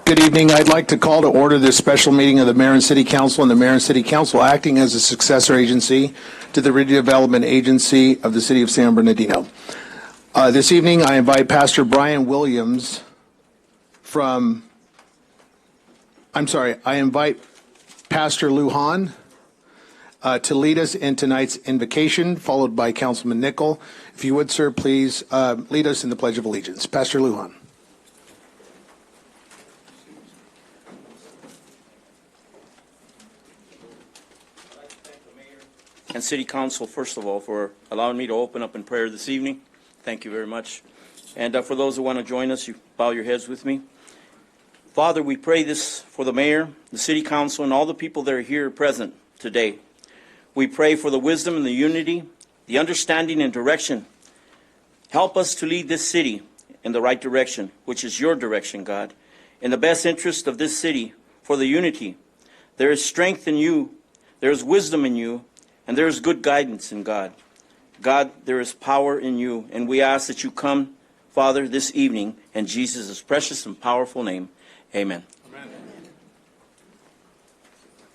Good evening. I'd like to call to order this special meeting of the Mayor and City Council and the Mayor and City Council acting as a successor agency to the Redevelopment Agency of the City of San Bernardino. This evening, I invite Pastor Brian Williams I invite Pastor Lujan to lead us in tonight's invocation, followed by Councilman Nickel. If you would, sir, please lead us in the Pledge of Allegiance. Pastor Lujan. And City Council, first of all, for allowing me to open up in prayer this evening. Thank you very much. And for those who want to join us, you bow your heads with me. Father, we pray this for the Mayor, the City Council, and all the people that are here present today. We pray for the wisdom and the unity, the understanding and direction. Help us to lead this city in the right direction, which is your direction, God, in the best interest of this city, for the unity. There is strength in you, there is wisdom in you, and there is good guidance in God. God, there is power in you, and we ask that you come, Father, this evening, in Jesus' precious and powerful name. Amen. Amen.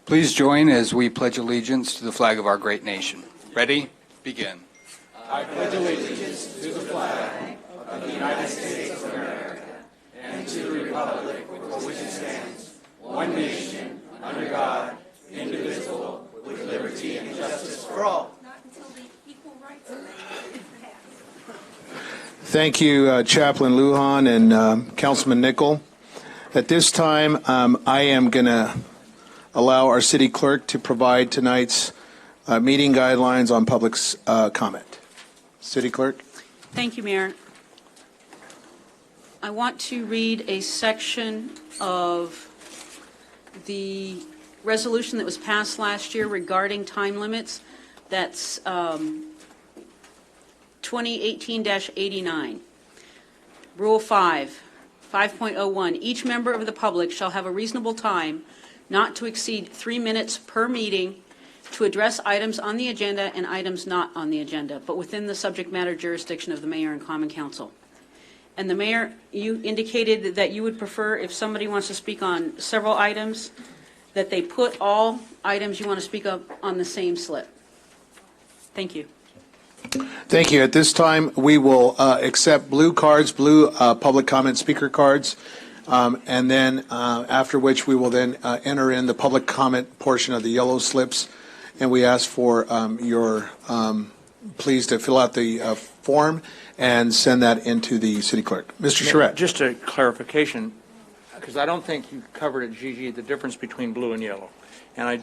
Please join as we pledge allegiance to the flag of our great nation. Ready? Begin. I pledge allegiance to the flag of the United States of America and to the republic for which it stands, one nation, under God, indivisible, with liberty and justice for all. Thank you, Chaplain Lujan and Councilman Nickel. At this time, I am going to allow our city clerk to provide tonight's meeting guidelines on public comment. City clerk. Thank you, Mayor. I want to read a section of the resolution that was passed last year regarding time limits. That's 2018-89. Rule 5.01. Each member of the public shall have a reasonable time not to exceed 3 minutes per meeting to address items on the agenda and items not on the agenda, but within the subject matter jurisdiction of the Mayor and Common Council. And the Mayor, you indicated that you would prefer, if somebody wants to speak on several items, that they put all items you want to speak of on the same slip. Thank you. Thank you. At this time, we will accept blue cards, blue public comment speaker cards, and then after which we will then enter in the public comment portion of the yellow slips. And we ask for your please to fill out the form and send that into the city clerk. Mr. Charette. Just a clarification, because I don't think you covered it, Gigi, the difference between blue and yellow. And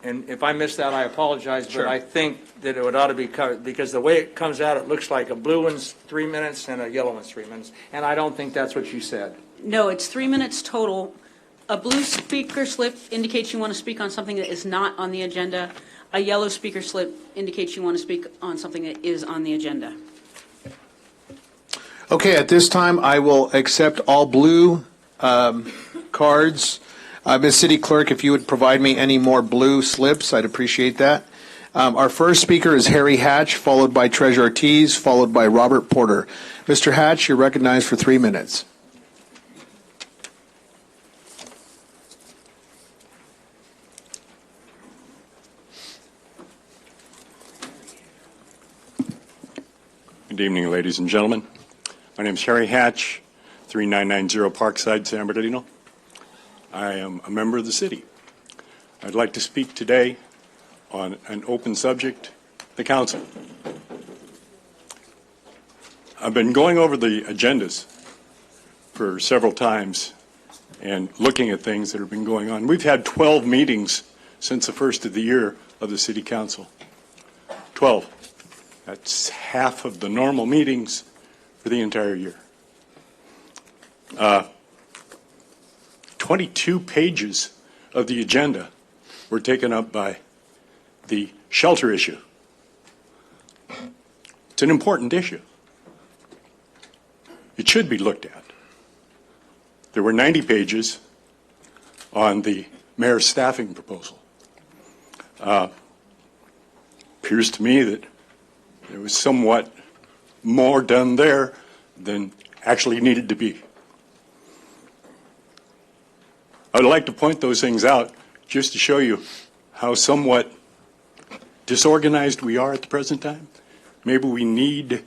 if I missed that, I apologize, Sure. But I think that it ought to be covered, because the way it comes out, it looks like a blue one's 3 minutes and a yellow one's 3 minutes, and I don't think that's what you said. No, it's 3 minutes total. A blue speaker slip indicates you want to speak on something that is not on the agenda. A yellow speaker slip indicates you want to speak on something that is on the agenda. Okay, at this time, I will accept all blue cards. Ms. City Clerk, if you would provide me any more blue slips, I'd appreciate that. Our first speaker is Harry Hatch, followed by Treasurer Ortiz, followed by Robert Porter. Mr. Hatch, you're recognized for 3 minutes. Good evening, ladies and gentlemen. My name is Harry Hatch, 3990 Parkside, San Bernardino. I am a member of the city. I'd like to speak today on an open subject, the council. I've been going over the agendas for several times and looking at things that have been going on. We've had 12 meetings since the first of the year of the city council. 12. That's half of the normal meetings for the entire year. 22 pages of the agenda were taken up by the shelter issue. It's an important issue. It should be looked at. There were 90 pages on the mayor's staffing proposal. Appears to me that there was somewhat more done there than actually needed to be. I would like to point those things out just to show you how somewhat disorganized we are at the present time. Maybe we need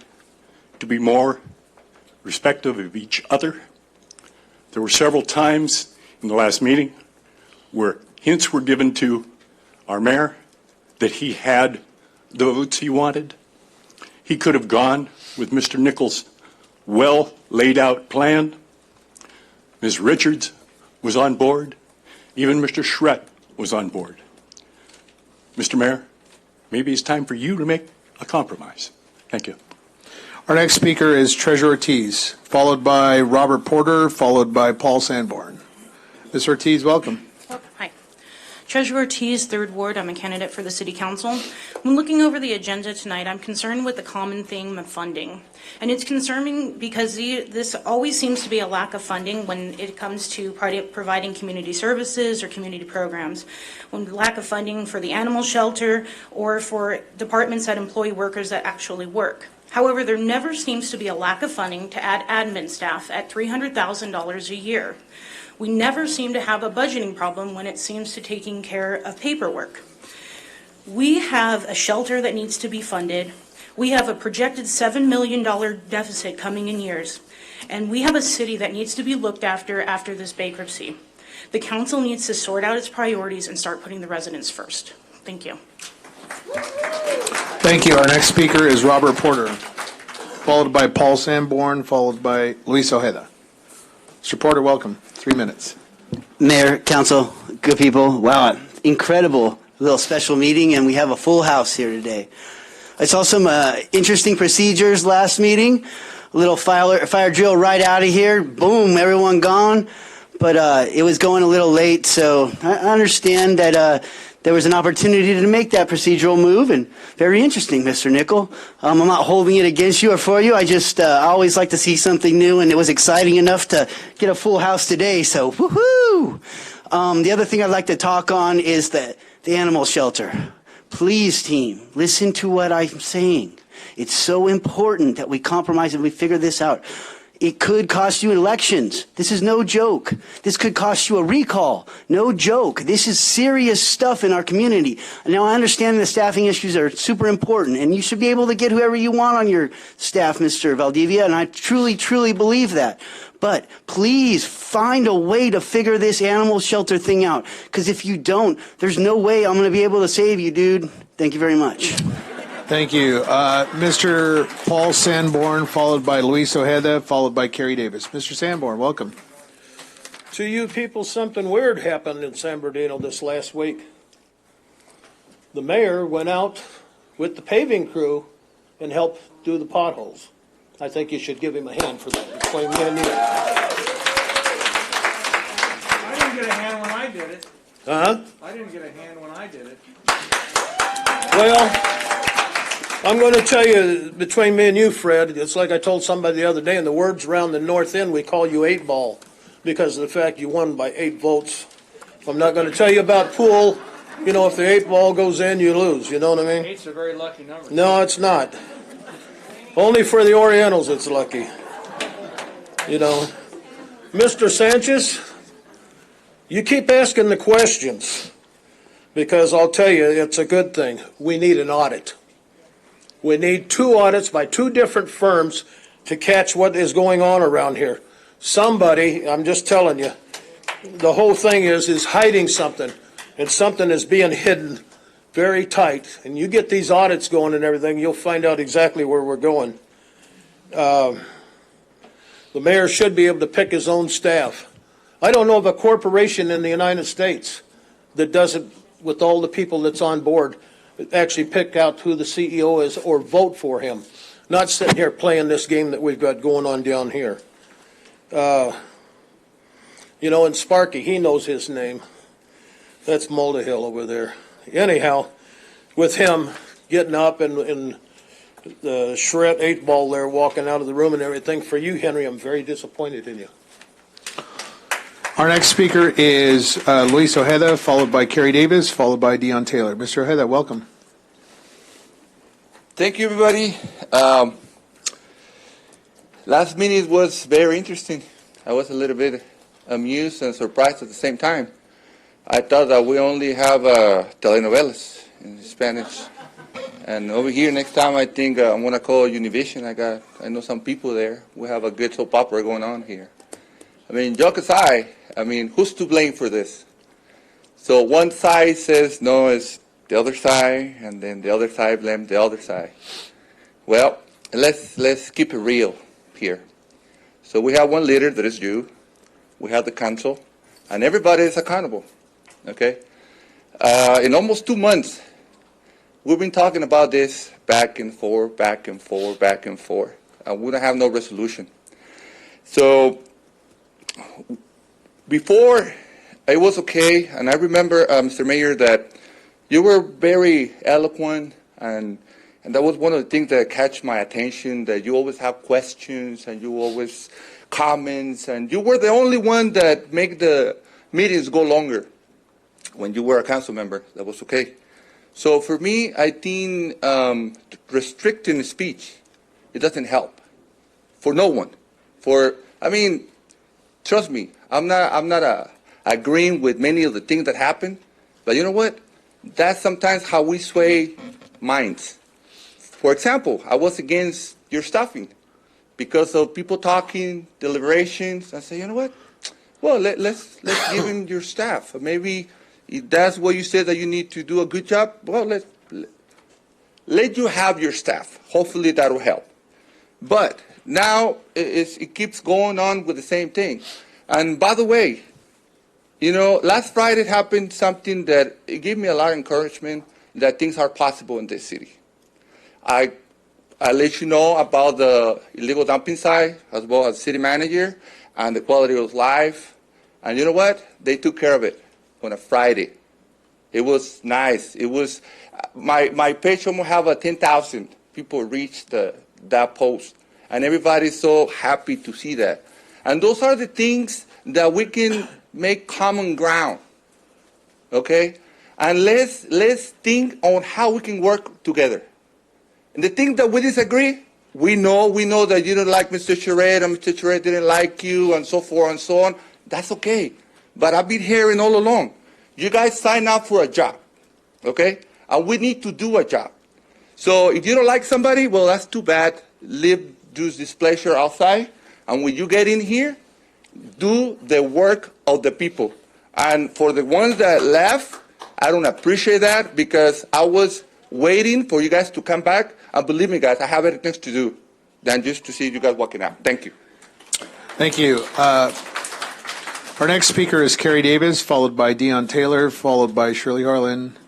to be more respectful of each other. There were several times in the last meeting where hints were given to our mayor that he had the votes he wanted. He could have gone with Mr. Nichols' well laid out plan. Ms. Richards was on board. Even Mr. Schreck was on board. Mr. Mayor, maybe it's time for you to make a compromise. Thank you. Our next speaker is Treasurer Ortiz, followed by Robert Porter, followed by Paul Sanborn. Ms. Ortiz, welcome. Hi. Treasurer Ortiz, 3rd Ward. I'm a candidate for the City Council. When looking over the agenda tonight, I'm concerned with the common theme of funding. And it's concerning because this always seems to be a lack of funding when it comes to providing community services or community programs. When lack of funding for the animal shelter or for departments that employ workers that actually work. However, there never seems to be a lack of funding to add admin staff at $300,000 a year. We never seem to have a budgeting problem when it seems to taking care of paperwork. We have a shelter that needs to be funded. We have a projected $7 million deficit coming in years. And we have a city that needs to be looked after this bankruptcy. The council needs to sort out its priorities and start putting the residents first. Thank you. Thank you. Our next speaker is Robert Porter, followed by Paul Sanborn, followed by Luis Ojeda. Mr. Porter, welcome. 3 minutes. Mayor, council, good people. Wow, incredible little special meeting, and we have a full house here today. I saw some interesting procedures last meeting. A little fire drill right out of here. Boom, everyone gone. But it was going a little late, so I understand that there was an opportunity to make that procedural move, and very interesting, Mr. Nickel. I'm not holding it against you or for you. I always like to see something new, and it was exciting enough to get a full house today, so woohoo! The other thing I'd like to talk on is the animal shelter. Please, team, listen to what I'm saying. It's so important that we compromise and we figure this out. It could cost you elections. This is no joke. This could cost you a recall. No joke. This is serious stuff in our community. Now, I understand the staffing issues are super important, and you should be able to get whoever you want on your staff, Mr. Valdivia, and I truly, truly believe that. But please find a way to figure this animal shelter thing out, because if you don't, there's no way I'm going to be able to save you, dude. Thank you very much. Thank you. Mr. Paul Sanborn, followed by Luis Ojeda, followed by Kerry Davis. Mr. Sanborn, welcome. To you people, something weird happened in San Bernardino this last week. The mayor went out with the paving crew and helped do the potholes. I think you should give him a hand for that. Between me and you. I didn't get a hand when I did it. Huh? I didn't get a hand when I did it. Well, I'm going to tell you, between me and you, Fred, it's like I told somebody the other day, in the words around the north end, we call you 8 Ball because of the fact you won by 8 votes. I'm not going to tell you about pool. You know, if the 8 Ball goes in, you lose. You know what I mean? 8's a very lucky number. No, it's not. Only for the Orientals it's lucky. You know. Mr. Sanchez, you keep asking the questions because I'll tell you, it's a good thing. We need an audit. We need 2 audits by 2 different firms to catch what is going on around here. Somebody, I'm just telling you, the whole thing is hiding something, and something is being hidden very tight. And you get these audits going and everything, you'll find out exactly where we're going. The mayor should be able to pick his own staff. I don't know of a corporation in the United States that does it with all the people that's on board. Actually pick out who the CEO is or vote for him, not sitting here playing this game that we've got going on down here. You know, and Sparky, he knows his name. That's Muldahill over there. Anyhow, with him getting up and the Charette 8 Ball there walking out of the room and everything, for you, Henry, I'm very disappointed in you. Our next speaker is Luis Ojeda, followed by Kerry Davis, followed by Dion Taylor. Mr. Ojeda, welcome. Thank you, everybody. Last minute was very interesting. I was a little bit amused and surprised at the same time. I thought that we only have telenovelas in Spanish. And over here next time, I think I'm going to call Univision. I know some people there. We have a good soap opera going on here. I mean, joke aside, I mean, who's to blame for this? So one side says, no, it's the other side, and then the other side blames the other side. Well, let's keep it real here. So we have one leader, that is you. We have the council, and everybody is accountable, okay? In almost 2 months, we've been talking about this back and forth, back and forth, back and forth. We don't have no resolution. So before, it was okay, and I remember, Mr. Mayor, that you were very eloquent, and that was one of the things that catch my attention, that you always have questions, and you always comments, and you were the only one that make the meetings go longer. When you were a council member, that was okay. So for me, I think restricting speech, it doesn't help. For no one. I mean, trust me, I'm not agreeing with many of the things that happen, but you know what? That's sometimes how we sway minds. For example, I was against your staffing because of people talking, deliberations. I say, you know what? Well, let's give him your staff. Maybe if that's what you said that you need to do a good job, well, let you have your staff. Hopefully that'll help. But now it keeps going on with the same thing. And by the way, you know, last Friday happened something that it gave me a lot of encouragement that things are possible in this city. I let you know about the illegal dumping site as well as city manager and the quality of life. And you know what? They took care of it on a Friday. It was nice. It was, my page almost have 10,000 people reached that post. And everybody's so happy to see that. And those are the things that we can make common ground, okay? And let's think on how we can work together. And the things that we disagree, we know that you don't like Mr. Charette and Mr. Charette didn't like you and so forth and so on. That's okay. But I've been hearing all along, you guys sign up for a job, okay? And we need to do a job. So if you don't like somebody, well, that's too bad. Leave this displeasure outside. And when you get in here, do the work of the people. And for the ones that left, I don't appreciate that because I was waiting for you guys to come back. And believe me, guys, I have other things to do than just to see you guys walking out. Thank you. Thank you. Our next speaker is Kerry Davis, followed by Dion Taylor, followed by Shirley Harlan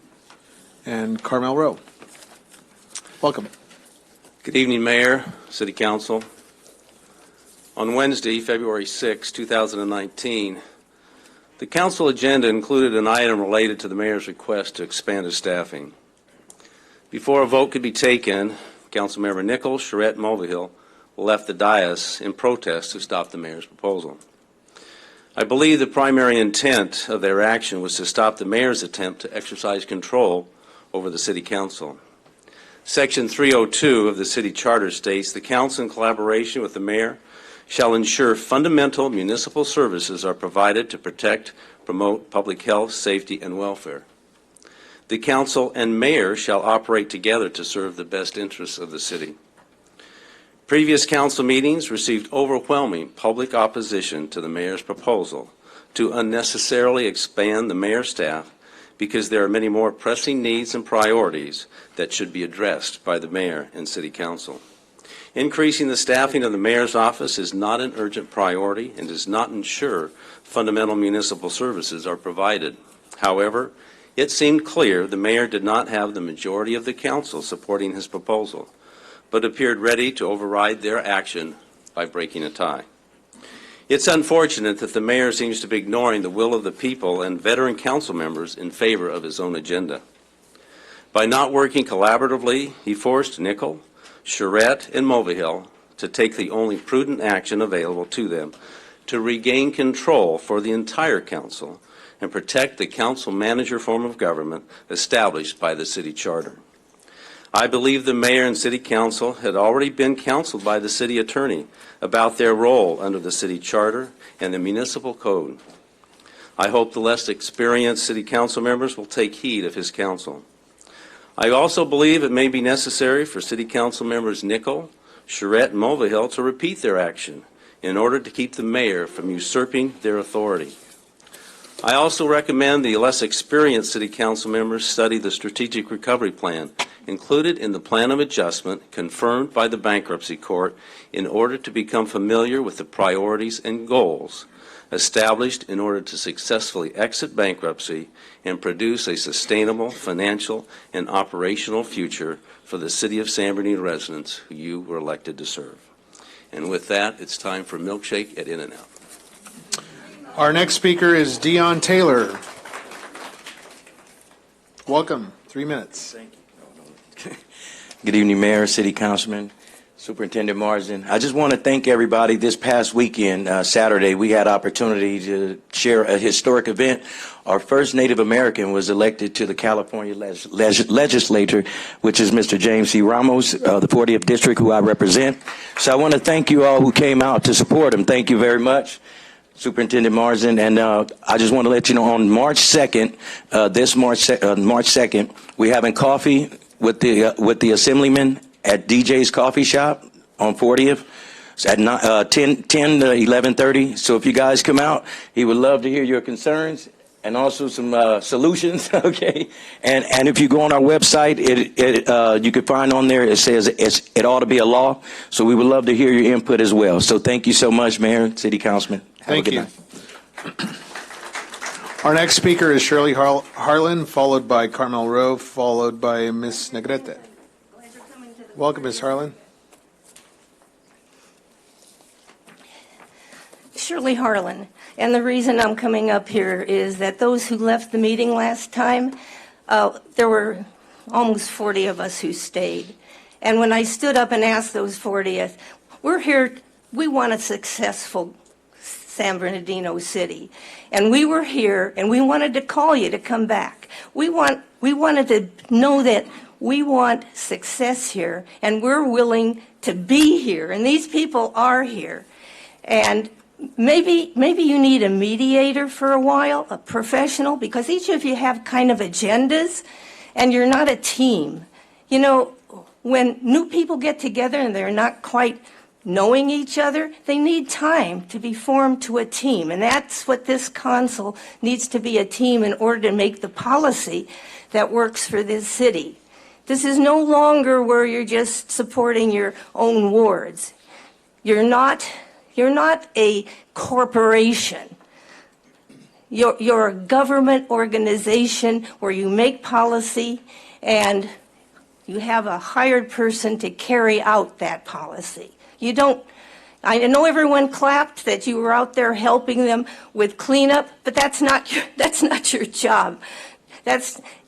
and Carmel Rowe. Welcome. Good evening, Mayor, City Council. On Wednesday, February 6, 2019, the council agenda included an item related to the mayor's request to expand his staffing. Before a vote could be taken, Councilmember Nichols, Charette, and Mulvihill left the dais in protest to stop the mayor's proposal. I believe the primary intent of their action was to stop the mayor's attempt to exercise control over the city council. Section 302 of the city charter states, the council in collaboration with the mayor shall ensure fundamental municipal services are provided to protect, promote public health, safety, and welfare. The council and mayor shall operate together to serve the best interests of the city. Previous council meetings received overwhelming public opposition to the mayor's proposal to unnecessarily expand the mayor's staff because there are many more pressing needs and priorities that should be addressed by the mayor and city council. Increasing the staffing of the mayor's office is not an urgent priority and does not ensure fundamental municipal services are provided. However, it seemed clear the mayor did not have the majority of the council supporting his proposal, but appeared ready to override their action by breaking a tie. It's unfortunate that the mayor seems to be ignoring the will of the people and veteran council members in favor of his own agenda. By not working collaboratively, he forced Nichols, Charette, and Mulvihill to take the only prudent action available to them to regain control for the entire council and protect the council manager form of government established by the city charter. I believe the mayor and city council had already been counseled by the city attorney about their role under the city charter and the municipal code. I hope the less experienced city council members will take heed of his counsel. I also believe it may be necessary for city council members Nickel, Charette, and Mulvihill to repeat their action in order to keep the mayor from usurping their authority. I also recommend the less experienced city council members study the strategic recovery plan included in the plan of adjustment confirmed by the bankruptcy court in order to become familiar with the priorities and goals established in order to successfully exit bankruptcy and produce a sustainable financial and operational future for the City of San Bernardino residents who you were elected to serve. And with that, it's time for milkshake at In-N-Out. Our next speaker is Dion Taylor. Welcome. 3 minutes. Thank you. Good evening, Mayor, City Councilman, Superintendent Marsden. I just want to thank everybody. This past weekend, Saturday, we had opportunity to share a historic event. Our first Native American was elected to the California legislature, which is Mr. James C. Ramos, the 40th district, who I represent. So I want to thank you all who came out to support him. Thank you very much, Superintendent Marsden. And I just want to let you know, on March 2nd, March 2nd, we're having coffee with the assemblyman at DJ's Coffee Shop on 40th at 10 to 11:30. So if you guys come out, he would love to hear your concerns and also some solutions, okay? And if you go on our website, you can find on there, it says it ought to be a law. So we would love to hear your input as well. So thank you so much, Mayor, City Councilman. Thank you. Our next speaker is Shirley Harlan, followed by Carmel Rowe, followed by Ms. Negrete. Welcome, Ms. Harlan. Shirley Harlan. And the reason I'm coming up here is that those who left the meeting last time, there were almost 40 of us who stayed. And when I stood up and asked those 40th, we're here, we want a successful San Bernardino City. And we were here and we wanted to call you to come back. We wanted to know that we want success here, and we're willing to be here, and these people are here. And maybe you need a mediator for a while, a professional, because each of you have kind of agendas, and you're not a team. You know, when new people get together and they're not quite knowing each other, they need time to be formed to a team, and that's what this council needs to be, a team in order to make the policy that works for this city. This is no longer where you're just supporting your own wards. You're not a corporation. You're a government organization where you make policy and you have a hired person to carry out that policy. You don't, I know everyone clapped that you were out there helping them with cleanup, but that's not your job.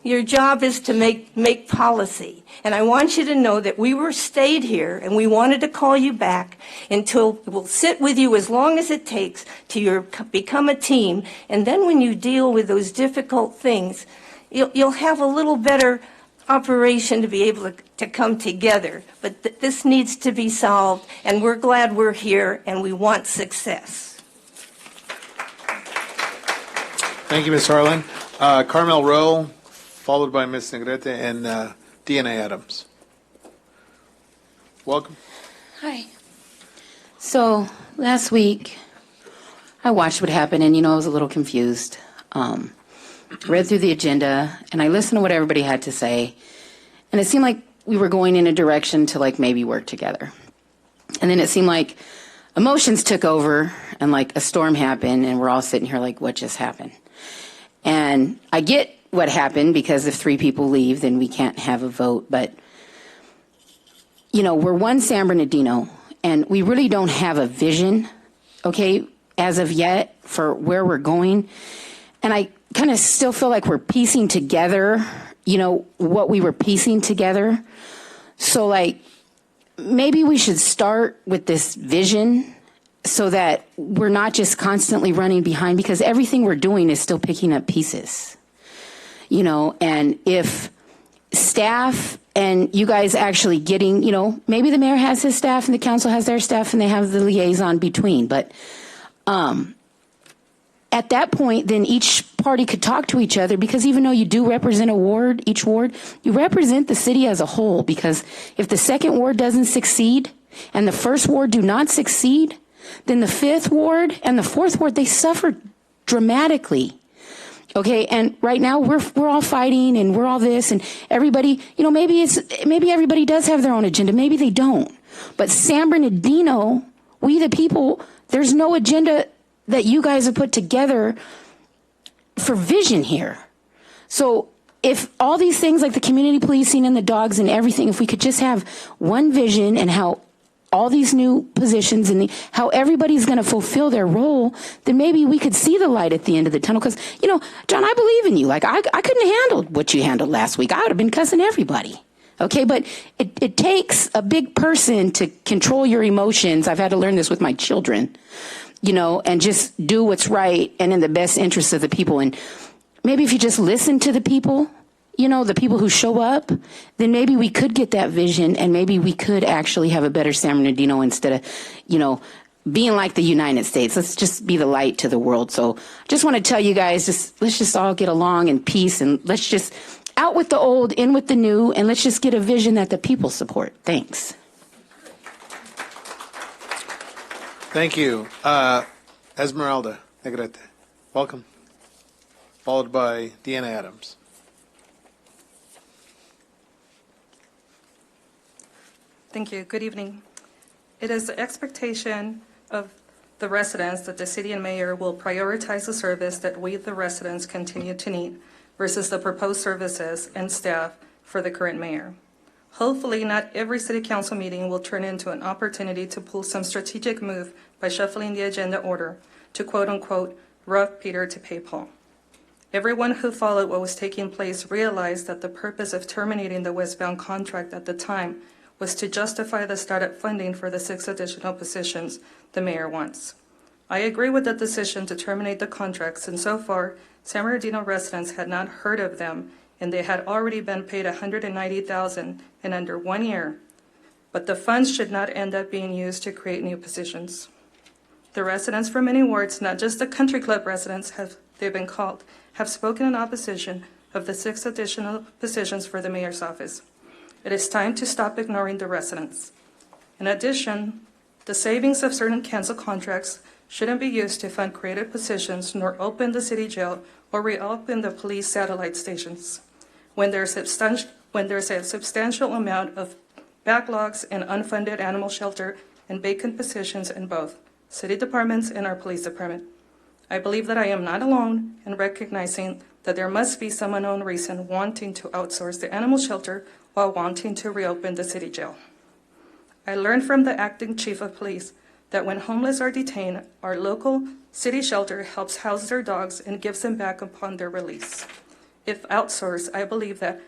Your job is to make policy. And I want you to know that we stayed here and we wanted to call you back until we'll sit with you as long as it takes to become a team. And then when you deal with those difficult things, you'll have a little better operation to be able to come together. But this needs to be solved, and we're glad we're here and we want success. Thank you, Ms. Harlan. Carmel Rowe, followed by Ms. Negrete and DNA Adams. Welcome. Hi. So last week, I watched what happened, and I was a little confused. Read through the agenda, and I listened to what everybody had to say, and it seemed like we were going in a direction to maybe work together. And then it seemed like emotions took over, and a storm happened, and we're all sitting here what just happened? And I get what happened, because if 3 people leave, then we can't have a vote. But, we're one San Bernardino, and we really don't have a vision, okay, as of yet for where we're going. And I kind of still feel like we're piecing together, what we were piecing together. So, maybe we should start with this vision so that we're not just constantly running behind, because everything we're doing is still picking up pieces. And if staff and you guys actually getting, maybe the mayor has his staff and the council has their staff and they have the liaison between. But at that point, then each party could talk to each other, because even though you do represent a ward, each ward, you represent the city as a whole. Because if the second ward doesn't succeed and the first ward do not succeed, then the fifth ward and the fourth ward, they suffer dramatically. Okay, and right now we're all fighting and we're all this, and everybody, maybe everybody does have their own agenda, maybe they don't. But San Bernardino, we the people, there's no agenda that you guys have put together for vision here. So if all these things like the community policing and the dogs and everything, if we could just have one vision and how all these new positions and how everybody's going to fulfill their role, then maybe we could see the light at the end of the tunnel. Because, John, I believe in you. Like, I couldn't have handled what you handled last week. I would have been cussing everybody. Okay, but it takes a big person to control your emotions. I've had to learn this with my children, and just do what's right and in the best interest of the people. And maybe if you just listen to the people, the people who show up, then maybe we could get that vision, and maybe we could actually have a better San Bernardino instead of, being like the United States. Let's just be the light to the world. So I just want to tell you guys, let's just all get along in peace, and let's just out with the old, in with the new, and let's just get a vision that the people support. Thanks. Thank you. Esmeralda Negrete, welcome. Followed by Deanna Adams. Thank you. Good evening. It is the expectation of the residents that the city and mayor will prioritize the service that we, the residents, continue to need versus the proposed services and staff for the current mayor. Hopefully, not every city council meeting will turn into an opportunity to pull some strategic move by shuffling the agenda order to quote-unquote rob Peter to pay Paul. Everyone who followed what was taking place realized that the purpose of terminating the westbound contract at the time was to justify the startup funding for the 6 additional positions the mayor wants. I agree with the decision to terminate the contracts, and so far, San Bernardino residents had not heard of them, and they had already been paid $190,000 in under 1 year. But the funds should not end up being used to create new positions. The residents from many wards, not just the country club residents, they've been called, have spoken in opposition of the 6 additional positions for the mayor's office. It is time to stop ignoring the residents. In addition, the savings of certain canceled contracts shouldn't be used to fund created positions nor open the city jail or reopen the police satellite stations. When there's a substantial amount of backlogs in unfunded animal shelter and vacant positions in both city departments and our police department. I believe that I am not alone in recognizing that there must be some unknown reason wanting to outsource the animal shelter while wanting to reopen the city jail. I learned from the acting chief of police that when homeless are detained, our local city shelter helps house their dogs and gives them back upon their release. If outsourced, I believe that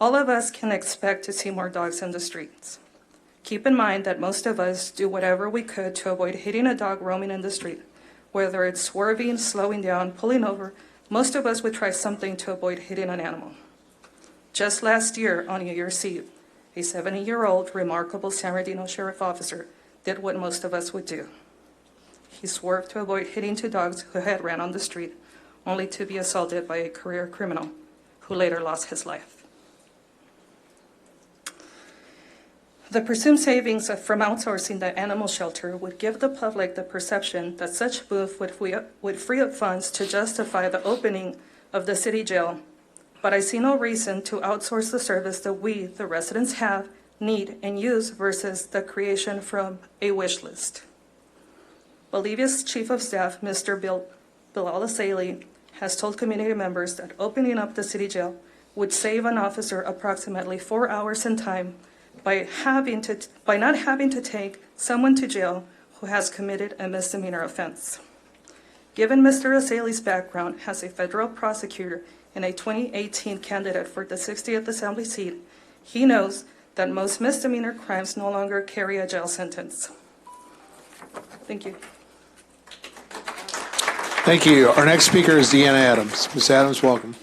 all of us can expect to see more dogs in the streets. Keep in mind that most of us do whatever we could to avoid hitting a dog roaming in the street. Whether it's swerving, slowing down, pulling over, most of us would try something to avoid hitting an animal. Just last year, on New Year's Eve, a 70-year-old remarkable San Bernardino sheriff officer did what most of us would do. He swerved to avoid hitting 2 dogs who had ran on the street, only to be assaulted by a career criminal who later lost his life. The presumed savings from outsourcing the animal shelter would give the public the perception that such move would free up funds to justify the opening of the city jail. But I see no reason to outsource the service that we, the residents, have, need, and use versus the creation from a wish list. Bolivia's Chief of Staff, Mr. Bilal Asaili, has told community members that opening up the city jail would save an officer approximately 4 hours in time by not having to take someone to jail who has committed a misdemeanor offense. Given Mr. Asaili's background as a federal prosecutor and a 2018 candidate for the 60th Assembly seat, he knows that most misdemeanor crimes no longer carry a jail sentence. Thank you. Thank you. Our next speaker is Deanna Adams. Ms. Adams, welcome.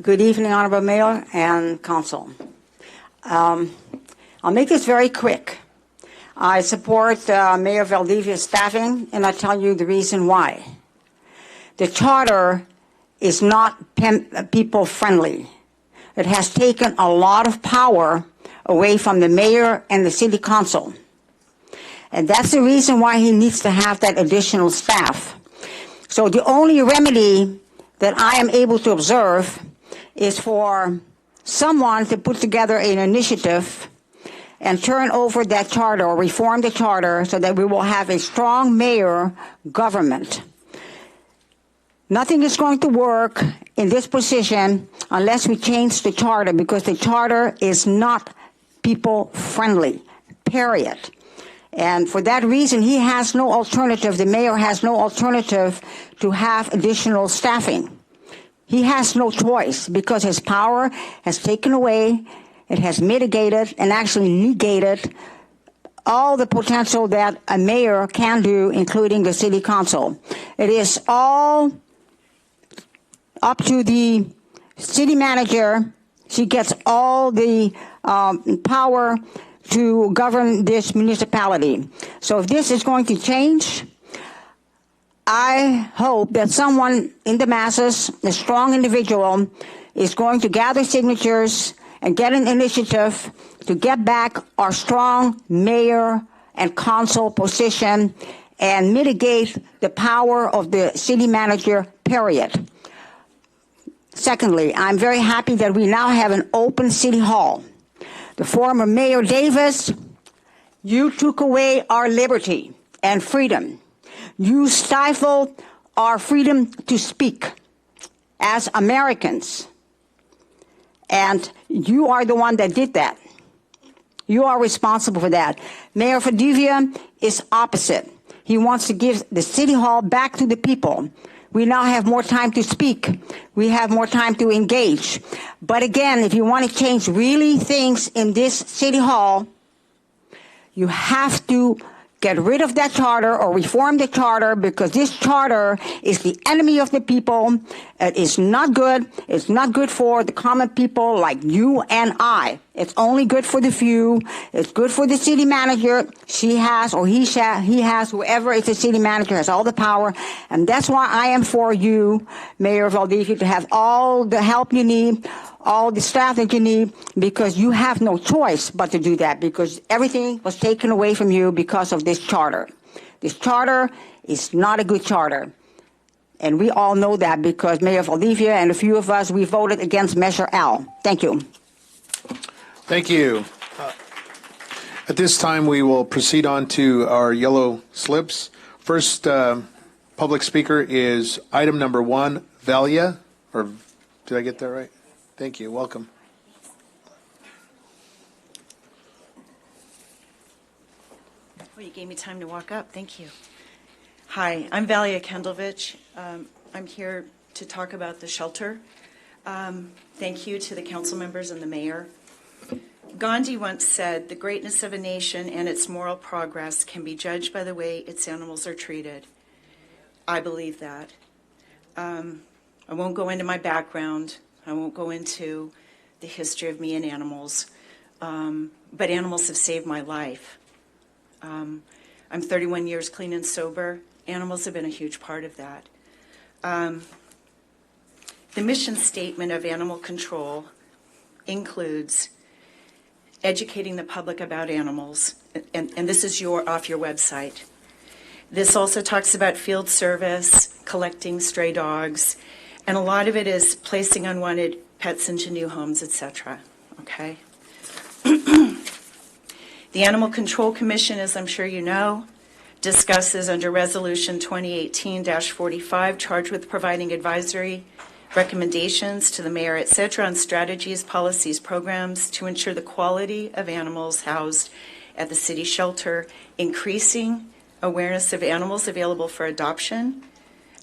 Good evening, Honorable Mayor and Council. I'll make this very quick. I support Mayor Valdivia's staffing, and I'll tell you the reason why. The charter is not people-friendly. It has taken a lot of power away from the mayor and the city council. And that's the reason why he needs to have that additional staff. So the only remedy that I am able to observe is for someone to put together an initiative and turn over that charter or reform the charter so that we will have a strong mayor government. Nothing is going to work in this position unless we change the charter, because the charter is not people-friendly, period. And for that reason, he has no alternative, the mayor has no alternative to have additional staffing. He has no choice because his power has taken away, it has mitigated and actually negated all the potential that a mayor can do, including the city council. It is all up to the city manager. She gets all the power to govern this municipality. So if this is going to change, I hope that someone in the masses, a strong individual, is going to gather signatures and get an initiative to get back our strong mayor and council position and mitigate the power of the city manager, period. Secondly, I'm very happy that we now have an open city hall. The former Mayor Davis, you took away our liberty and freedom. You stifled our freedom to speak as Americans. And you are the one that did that. You are responsible for that. Mayor Valdivia is opposite. He wants to give the city hall back to the people. We now have more time to speak. We have more time to engage. But again, if you want to change really things in this city hall, you have to get rid of that charter or reform the charter, because this charter is the enemy of the people. It is not good. It's not good for the common people like you and I. It's only good for the few. It's good for the city manager. She has, or he has, whoever is the city manager has all the power. And that's why I am for you, Mayor Valdivia, to have all the help you need, all the staff that you need, because you have no choice but to do that, because everything was taken away from you because of this charter. This charter is not a good charter. And we all know that because Mayor Valdivia and a few of us, we voted against Measure L. Thank you. Thank you. At this time, we will proceed on to our yellow slips. First public speaker is item number 1, Valia, or did I get that right? Thank you. Welcome. Well, you gave me time to walk up. Thank you. Hi, I'm Valia Kendlovich. I'm here to talk about the shelter. Thank you to the council members and the mayor. Gandhi once said, "The greatness of a nation and its moral progress can be judged by the way its animals are treated." I believe that. I won't go into my background. I won't go into the history of me and animals, but animals have saved my life. I'm 31 years clean and sober. Animals have been a huge part of that. The mission statement of animal control includes educating the public about animals, and this is off your website. This also talks about field service, collecting stray dogs, and a lot of it is placing unwanted pets into new homes, etc. Okay? The Animal Control Commission, as I'm sure you know, discusses under Resolution 2018-45, charged with providing advisory recommendations to the mayor, etc., on strategies, policies, programs to ensure the quality of animals housed at the city shelter, increasing awareness of animals available for adoption,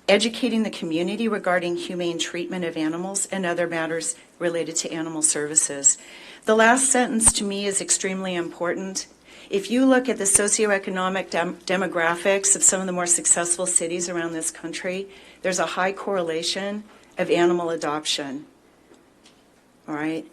educating the community regarding humane treatment of animals, and other matters related to animal services. The last sentence to me is extremely important. If you look at the socioeconomic demographics of some of the more successful cities around this country, there's a high correlation of animal adoption. all right?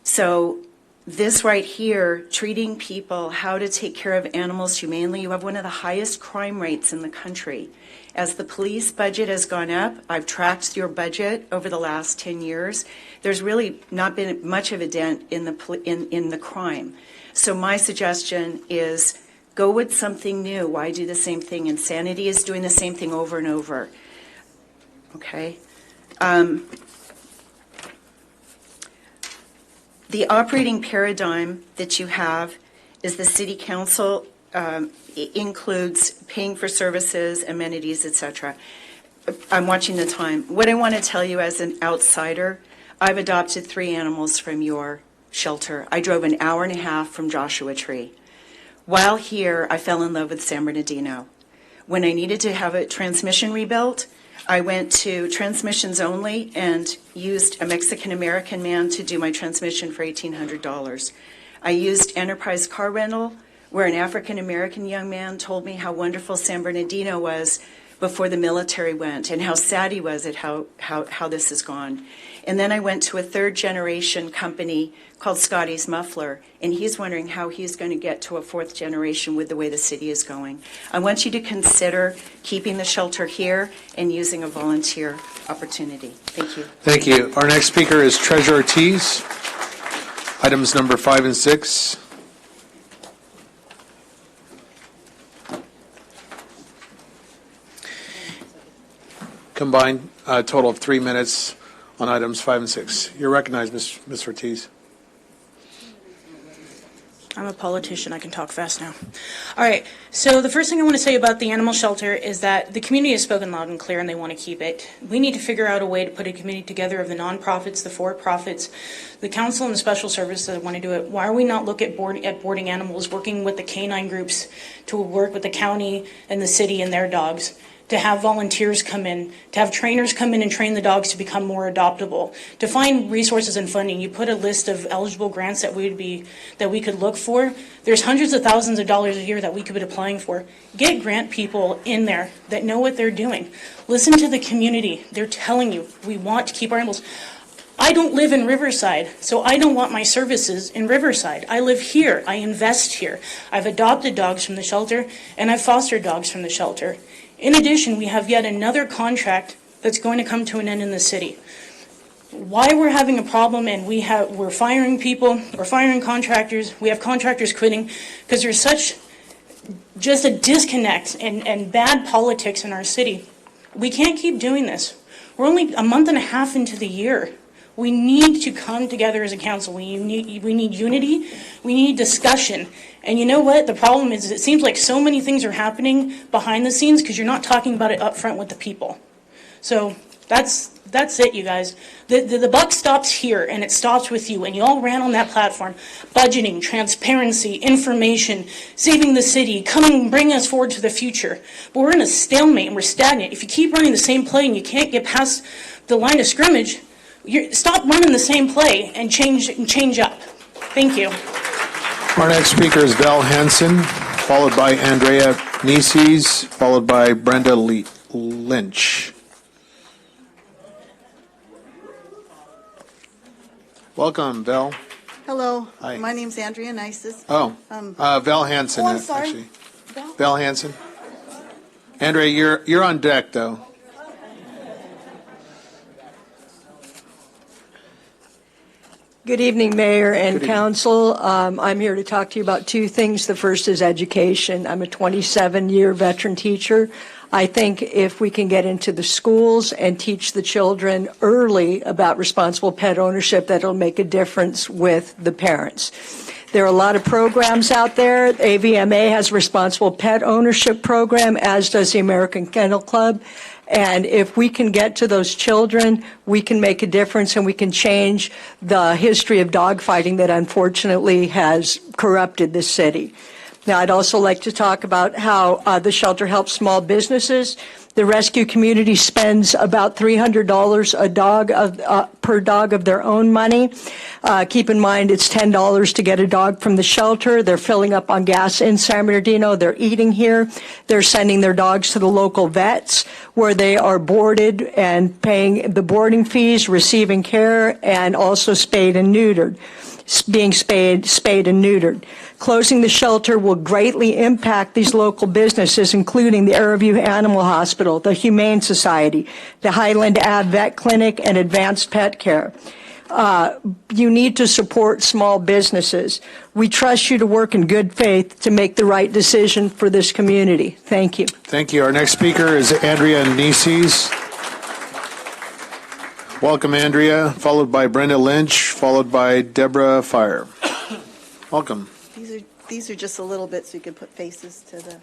So this right here, treating people, how to take care of animals humanely, you have one of the highest crime rates in the country. As the police budget has gone up, I've tracked your budget over the last 10 years, there's really not been much of a dent in the crime. So my suggestion is go with something new. Why do the same thing? Insanity is doing the same thing over and over. Okay? The operating paradigm that you have is the city council includes paying for services, amenities, etc. I'm watching the time. What I want to tell you as an outsider, I've adopted 3 animals from your shelter. I drove an hour and a half from Joshua Tree. While here, I fell in love with San Bernardino. When I needed to have a transmission rebuilt, I went to Transmissions Only and used a Mexican-American man to do my transmission for $1,800. I used Enterprise Car Rental, where an African-American young man told me how wonderful San Bernardino was before the military went and how sad he was at how this has gone. And then I went to a 3rd-generation company called Scotty's Muffler, and he's wondering how he's going to get to a 4th generation with the way the city is going. I want you to consider keeping the shelter here and using a volunteer opportunity. Thank you. Thank you. Our next speaker is Treasurer Ortiz. Items number 5 and 6. Combined total of 3 minutes on items 5 and 6. You're recognized, Ms. Ortiz. I'm a politician. I can talk fast now. All right. So the first thing I want to say about the animal shelter is that the community has spoken loud and clear, and they want to keep it. We need to figure out a way to put a committee together of the nonprofits, the for-profits, the council, and the special service that want to do it. Why are we not looking at boarding animals, working with the canine groups to work with the county and the city and their dogs? To have volunteers come in, to have trainers come in and train the dogs to become more adoptable, to find resources and funding. You put a list of eligible grants that we could look for. There's hundreds of thousands of dollars a year that we could be applying for. Get grant people in there that know what they're doing. Listen to the community. They're telling you, we want to keep our animals. I don't live in Riverside, so I don't want my services in Riverside. I live here. I invest here. I've adopted dogs from the shelter, and I've fostered dogs from the shelter. In addition, we have yet another contract that's going to come to an end in the city. Why we're having a problem and we're firing people, we're firing contractors, we have contractors quitting, because there's such just a disconnect and bad politics in our city. We can't keep doing this. We're only a month and a half into the year. We need to come together as a council. We need unity. We need discussion. And you know what? The problem is it seems like so many things are happening behind the scenes because you're not talking about it up front with the people. So that's it, you guys. The buck stops here, and it stops with you. And you all ran on that platform. Budgeting, transparency, information, saving the city, coming, bring us forward to the future. But we're in a stalemate, and we're stagnant. If you keep running the same play and you can't get past the line of scrimmage, stop running the same play and change up. Thank you. Our next speaker is Val Hansen, followed by Andrea Nices, followed by Brenda Lynch. Welcome, Val. Hello. Hi. My name's Andrea Nices. Oh, Val Hansen. Oh, I'm sorry. Actually. Val Hansen. Andrea, you're on deck, though. Good evening, Mayor and Council. I'm here to talk to you about 2 things. The first is education. I'm a 27-year veteran teacher. I think if we can get into the schools and teach the children early about responsible pet ownership, that'll make a difference with the parents. There are a lot of programs out there. AVMA has a responsible pet ownership program, as does the American Kennel Club. And if we can get to those children, we can make a difference and we can change the history of dogfighting that unfortunately has corrupted this city. Now, I'd also like to talk about how the shelter helps small businesses. The rescue community spends about $300 per dog of their own money. Keep in mind, it's $10 to get a dog from the shelter. They're filling up on gas in San Bernardino. They're eating here. They're sending their dogs to the local vets where they are boarded and paying the boarding fees, receiving care, and also spayed and neutered, being spayed and neutered. Closing the shelter will greatly impact these local businesses, including the Arrowview Animal Hospital, the Humane Society, the Highland Ave Vet Clinic, and Advanced Pet Care. You need to support small businesses. We trust you to work in good faith to make the right decision for this community. Thank you. Thank you. Our next speaker is Andrea Nices. Welcome, Andrea, followed by Brenda Lynch, followed by Deborah Fire. Welcome. These are just a little bit so you can put faces to the...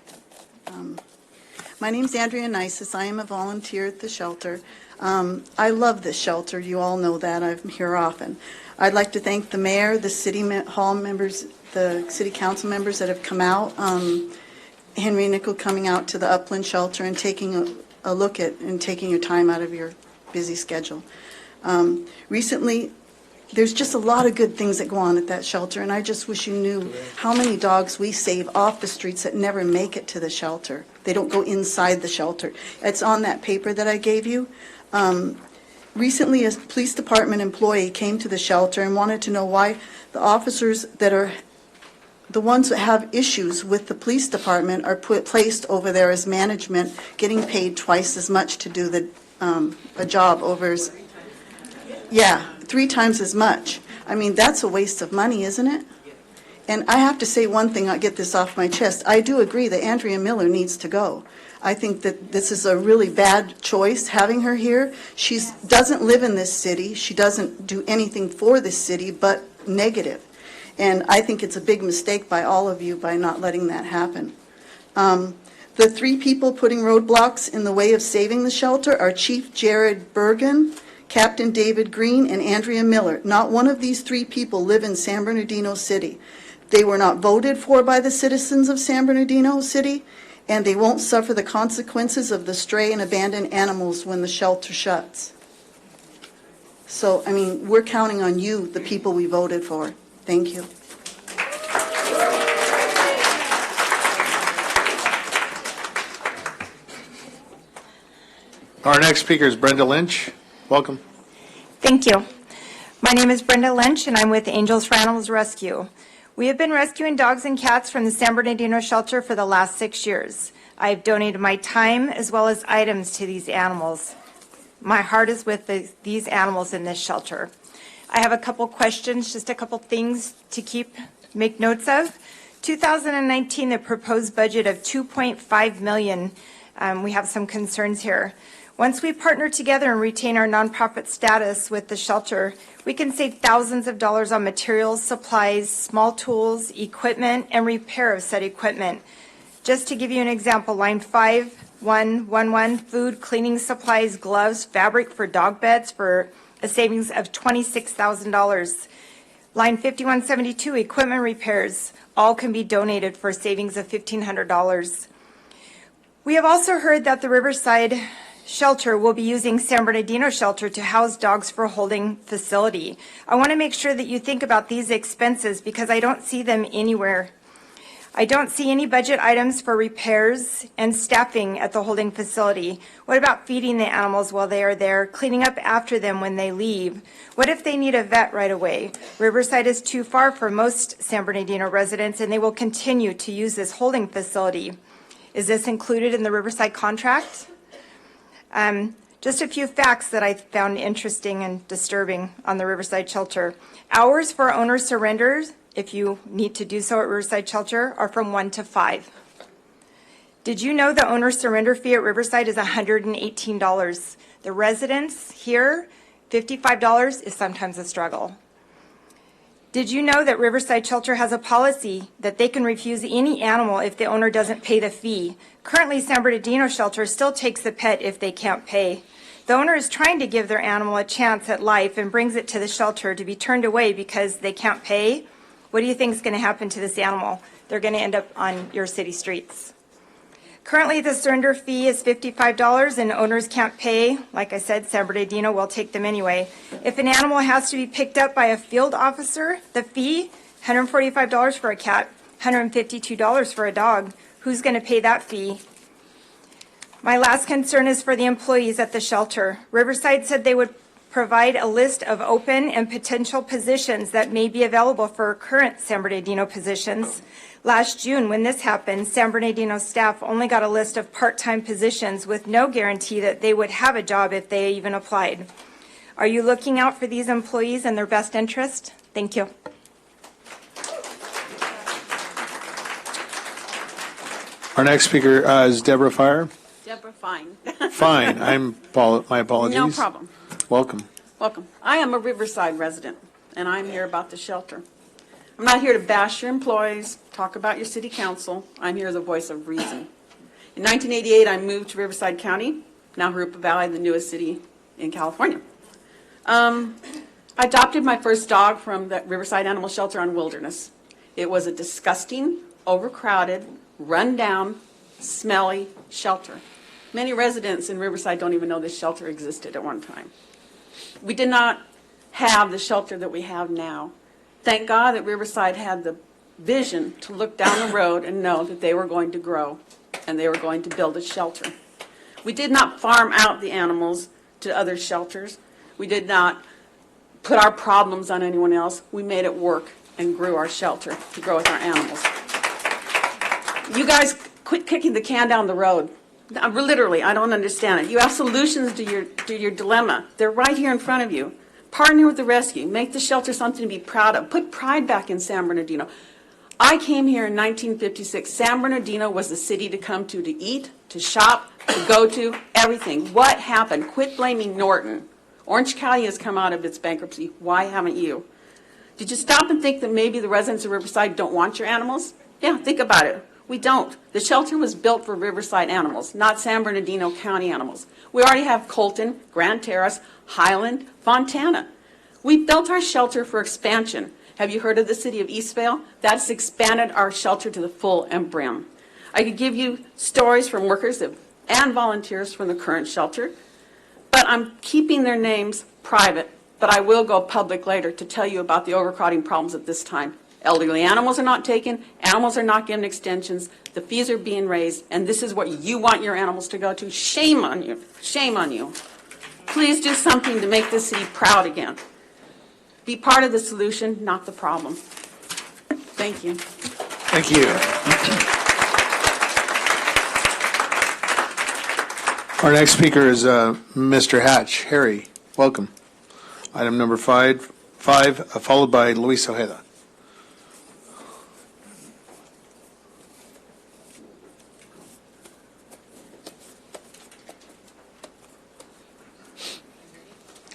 My name's Andrea Nices. I am a volunteer at the shelter. I love this shelter. You all know that. I'm here often. I'd like to thank the mayor, the city hall members, the city council members that have come out. Henry Nickel coming out to the Upland shelter and taking a look at and taking your time out of your busy schedule. Recently, there's just a lot of good things that go on at that shelter, and I just wish you knew how many dogs we save off the streets that never make it to the shelter. They don't go inside the shelter. It's on that paper that I gave you. Recently, a police department employee came to the shelter and wanted to know why the officers that are the ones that have issues with the police department are placed over there as management, getting paid twice as much to do a job over as... Yeah, 3 times as much. I mean, that's a waste of money, isn't it? And I have to say one thing, I'll get this off my chest. I do agree that Andrea Miller needs to go. I think that this is a really bad choice, having her here. She doesn't live in this city. She doesn't do anything for this city but negative. And I think it's a big mistake by all of you by not letting that happen. The 3 people putting roadblocks in the way of saving the shelter are Chief Jared Bergen, Captain David Green, and Andrea Miller. Not one of these 3 people live in San Bernardino City. They were not voted for by the citizens of San Bernardino City, and they won't suffer the consequences of the stray and abandoned animals when the shelter shuts. So, I mean, we're counting on you, the people we voted for. Thank you. Our next speaker is Brenda Lynch. Welcome. Thank you. My name is Brenda Lynch, and I'm with Angels for Animals Rescue. We have been rescuing dogs and cats from the San Bernardino shelter for the last 6 years. I've donated my time as well as items to these animals. My heart is with these animals in this shelter. I have a couple questions, just a couple things to make notes of. 2019, the proposed budget of $2.5 million. We have some concerns here. Once we partner together and retain our nonprofit status with the shelter, we can save thousands of dollars on materials, supplies, small tools, equipment, and repair of said equipment. Just to give you an example, line 5111, food, cleaning supplies, gloves, fabric for dog beds for a savings of $26,000. Line 5172, equipment repairs, all can be donated for a savings of $1,500. We have also heard that the Riverside Shelter will be using San Bernardino Shelter to house dogs for a holding facility. I want to make sure that you think about these expenses because I don't see them anywhere. I don't see any budget items for repairs and staffing at the holding facility. What about feeding the animals while they are there, cleaning up after them when they leave? What if they need a vet right away? Riverside is too far for most San Bernardino residents, and they will continue to use this holding facility. Is this included in the Riverside contract? Just a few facts that I found interesting and disturbing on the Riverside Shelter. Hours for owner surrenders, if you need to do so at Riverside Shelter, are from 1 to 5. Did you know the owner surrender fee at Riverside is $118? The residents here, $55 is sometimes a struggle. Did you know that Riverside Shelter has a policy that they can refuse any animal if the owner doesn't pay the fee? Currently, San Bernardino Shelter still takes the pet if they can't pay. The owner is trying to give their animal a chance at life and brings it to the shelter to be turned away because they can't pay. What do you think is going to happen to this animal? They're going to end up on your city streets. Currently, the surrender fee is $55 and owners can't pay. Like I said, San Bernardino will take them anyway. If an animal has to be picked up by a field officer, the fee, $145 for a cat, $152 for a dog. Who's going to pay that fee? My last concern is for the employees at the shelter. Riverside said they would provide a list of open and potential positions that may be available for current San Bernardino positions. Last June, when this happened, San Bernardino staff only got a list of part-time positions with no guarantee that they would have a job if they even applied. Are you looking out for these employees and their best interest? Thank you. Our next speaker is Deborah Fire. Deborah Fine. Fine. My apologies. No problem. Welcome. Welcome. I am a Riverside resident, and I'm here about the shelter. I'm not here to bash your employees, talk about your city council. I'm here as a voice of reason. In 1988, I moved to Riverside County, now Jurupa Valley, the newest city in California. I adopted my first dog from the Riverside Animal Shelter on Wilderness. It was a disgusting, overcrowded, run-down, smelly shelter. Many residents in Riverside don't even know this shelter existed at one time. We did not have the shelter that we have now. Thank God that Riverside had the vision to look down the road and know that they were going to grow and they were going to build a shelter. We did not farm out the animals to other shelters. We did not put our problems on anyone else. We made it work and grew our shelter to grow with our animals. You guys quit kicking the can down the road. Literally, I don't understand it. You have solutions to your dilemma. They're right here in front of you. Partner with the rescue. Make the shelter something to be proud of. Put pride back in San Bernardino. I came here in 1956. San Bernardino was the city to come to eat, to shop, to go to, everything. What happened? Quit blaming Norton. Orange County has come out of its bankruptcy. Why haven't you? Did you stop and think that maybe the residents of Riverside don't want your animals? Yeah, think about it. We don't. The shelter was built for Riverside animals, not San Bernardino County animals. We already have Colton, Grand Terrace, Highland, Fontana. We built our shelter for expansion. Have you heard of the city of Eastvale? That's expanded our shelter to the full and brim. I could give you stories from workers and volunteers from the current shelter, but I'm keeping their names private, but I will go public later to tell you about the overcrowding problems at this time. Elderly animals are not taken, animals are not given extensions, the fees are being raised, and this is what you want your animals to go to. Shame on you. Shame on you. Please do something to make this city proud again. Be part of the solution, not the problem. Thank you. Thank you. Our next speaker is Mr. Hatch. Harry, welcome. Item number five, followed by Luis Ojeda.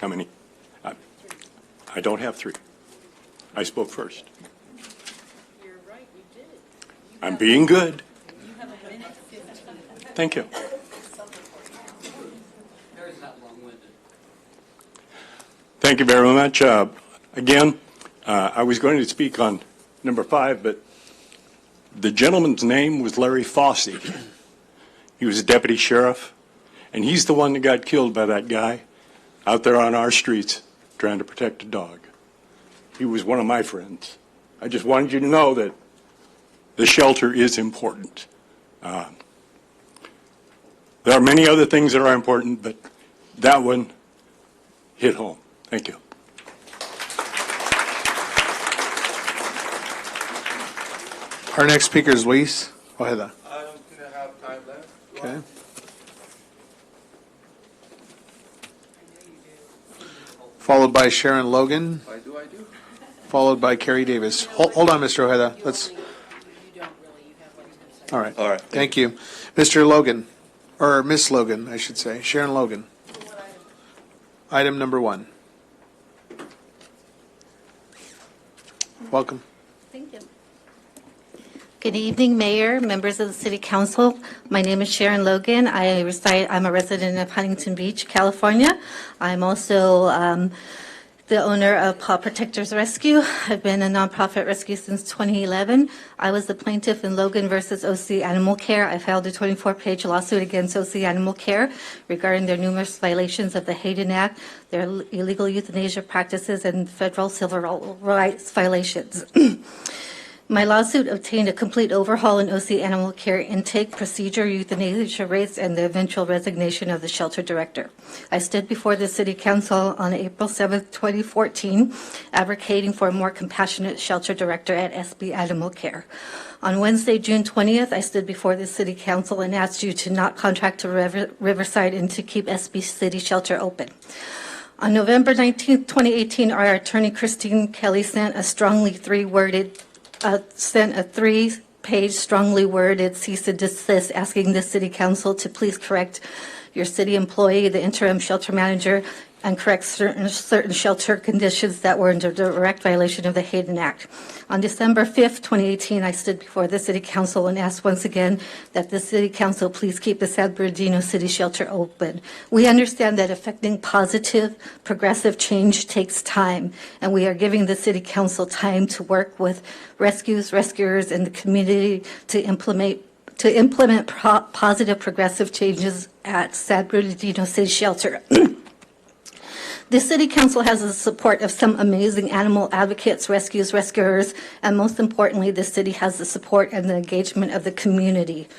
How many? I don't have three. I spoke first. You're right, you did. I'm being good. You have a minute 15. Thank you. Harry's not long-winded. Thank you very much. Again, I was going to speak on number 5, but the gentleman's name was Larry Fossey. He was a deputy sheriff, and he's the one that got killed by that guy out there on our streets trying to protect a dog. He was one of my friends. I just wanted you to know that the shelter is important. There are many other things that are important, but that one hit home. Thank you. Our next speaker is Luis Ojeda. I don't think I have time left. Okay. Followed by Sharon Logan. I do. Followed by Carrie Davis. Hold on, Mr. Ojeda. Let's. All right. All right. Thank you. Mr. Logan, or Miss Logan, I should say. Sharon Logan. Item number 1. Welcome. Thank you. Good evening, Mayor, members of the City Council. My name is Sharon Logan. I'm a resident of Huntington Beach, California. I'm also the owner of Paw Protectors Rescue. I've been a nonprofit rescue since 2011. I was the plaintiff in Logan versus OC Animal Care. I filed a 24-page lawsuit against OC Animal Care regarding their numerous violations of the Hayden Act, their illegal euthanasia practices, and federal civil rights violations. My lawsuit obtained a complete overhaul in OC Animal Care intake, procedure, euthanasia rates, and the eventual resignation of the shelter director. I stood before the City Council on April 7, 2014, advocating for a more compassionate shelter director at SB Animal Care. On Wednesday, June 20th, I stood before the City Council and asked you to not contract to Riverside and to keep SB City Shelter open. On November 19, 2018, our attorney Christine Kelly sent a three-page, strongly worded cease and desist, asking the City Council to please correct your city employee, the interim shelter manager, and correct certain shelter conditions that were in direct violation of the Hayden Act. On December 5th, 2018, I stood before the City Council and asked once again that the City Council please keep the San Bernardino City Shelter open. We understand that effecting positive, progressive change takes time, and we are giving the City Council time to work with rescuers, and the community to implement positive, progressive changes at San Bernardino City Shelter. The City Council has the support of some amazing animal advocates, rescuers, and most importantly, the city has the support and the engagement of the community.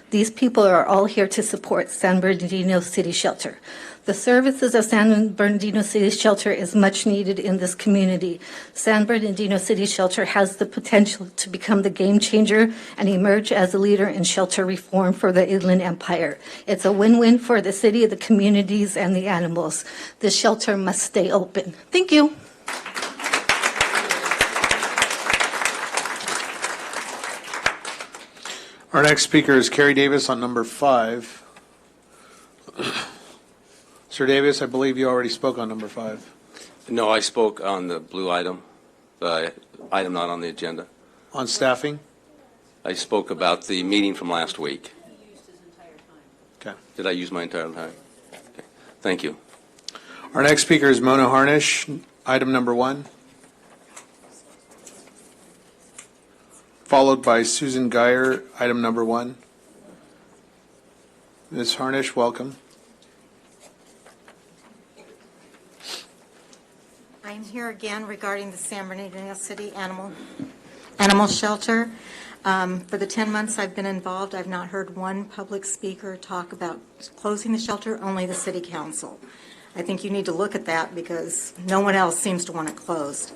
These people are all here to support San Bernardino City Shelter. The services of San Bernardino City Shelter is much needed in this community. San Bernardino City Shelter has the potential to become the game changer and emerge as a leader in shelter reform for the Inland Empire. It's a win-win for the city, the communities, and the animals. The shelter must stay open. Thank you. Our next speaker is Carrie Davis on number 5. Sir Davis, I believe you already spoke on number 5. No, I spoke on the blue item, the item not on the agenda. On staffing? I spoke about the meeting from last week. Okay. Did I use my entire time? Okay. Thank you. Our next speaker is Mona Harnish, item number 1. Followed by Susan Geyer, item number 1. Ms. Harnish, welcome. I'm here again regarding the San Bernardino City Animal Shelter. For the 10 months I've been involved, I've not heard one public speaker talk about closing the shelter, only the City Council. I think you need to look at that because no one else seems to want it closed.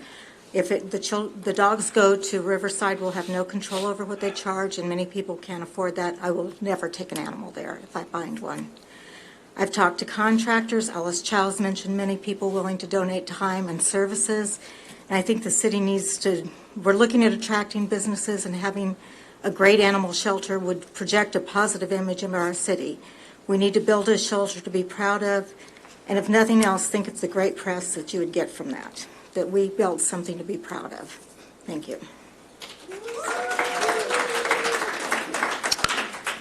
If the dogs go to Riverside, we'll have no control over what they charge, and many people can't afford that. I will never take an animal there if I find one. I've talked to contractors. Alice Chow's mentioned many people willing to donate time and services. And I think the city needs to, we're looking at attracting businesses, and having a great animal shelter would project a positive image of our city. We need to build a shelter to be proud of, and if nothing else, think it's the great press that you would get from that we built something to be proud of. Thank you.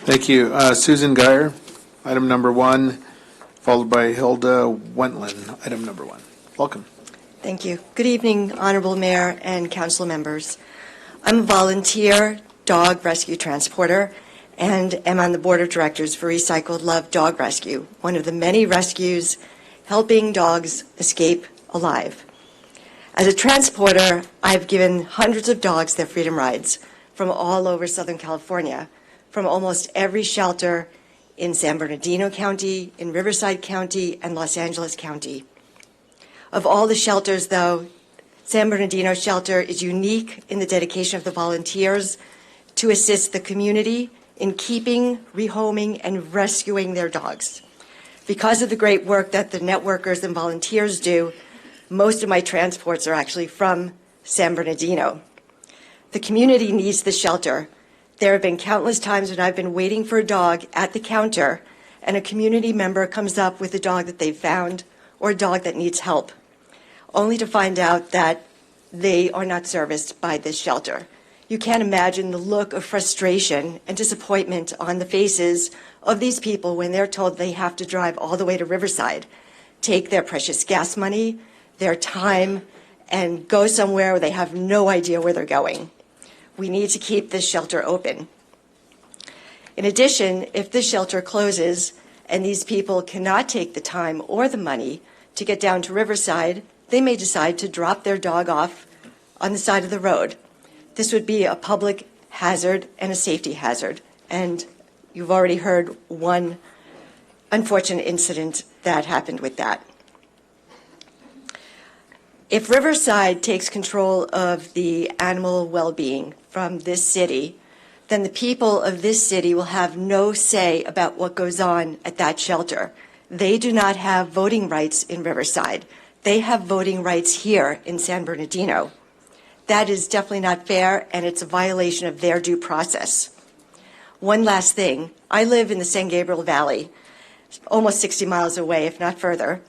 Thank you. Susan Geyer, item number 1, followed by Hilda Wentland, item number 1. Welcome. Thank you. Good evening, Honorable Mayor and Council members. I'm a volunteer dog rescue transporter and am on the board of directors for Recycled Love Dog Rescue, one of the many rescues helping dogs escape alive. As a transporter, I've given hundreds of dogs their freedom rides from all over Southern California, from almost every shelter in San Bernardino County, in Riverside County, and Los Angeles County. Of all the shelters, though, San Bernardino Shelter is unique in the dedication of the volunteers to assist the community in keeping, rehoming, and rescuing their dogs. Because of the great work that the networkers and volunteers do, most of my transports are actually from San Bernardino. The community needs the shelter. There have been countless times when I've been waiting for a dog at the counter and a community member comes up with a dog that they've found or a dog that needs help, only to find out that they are not serviced by this shelter. You can't imagine the look of frustration and disappointment on the faces of these people when they're told they have to drive all the way to Riverside, take their precious gas money, their time and go somewhere where they have no idea where they're going. We need to keep this shelter open. In addition, if this shelter closes and these people cannot take the time or the money to get down to Riverside, they may decide to drop their dog off on the side of the road. This would be a public hazard and a safety hazard. And you've already heard one unfortunate incident that happened with that. If Riverside takes control of the animal well-being from this city, then the people of this city will have no say about what goes on at that shelter. They do not have voting rights in Riverside. They have voting rights here in San Bernardino. That is definitely not fair, and it's a violation of their due process. One last thing. I live in the San Gabriel Valley, almost 60 miles away, if not further.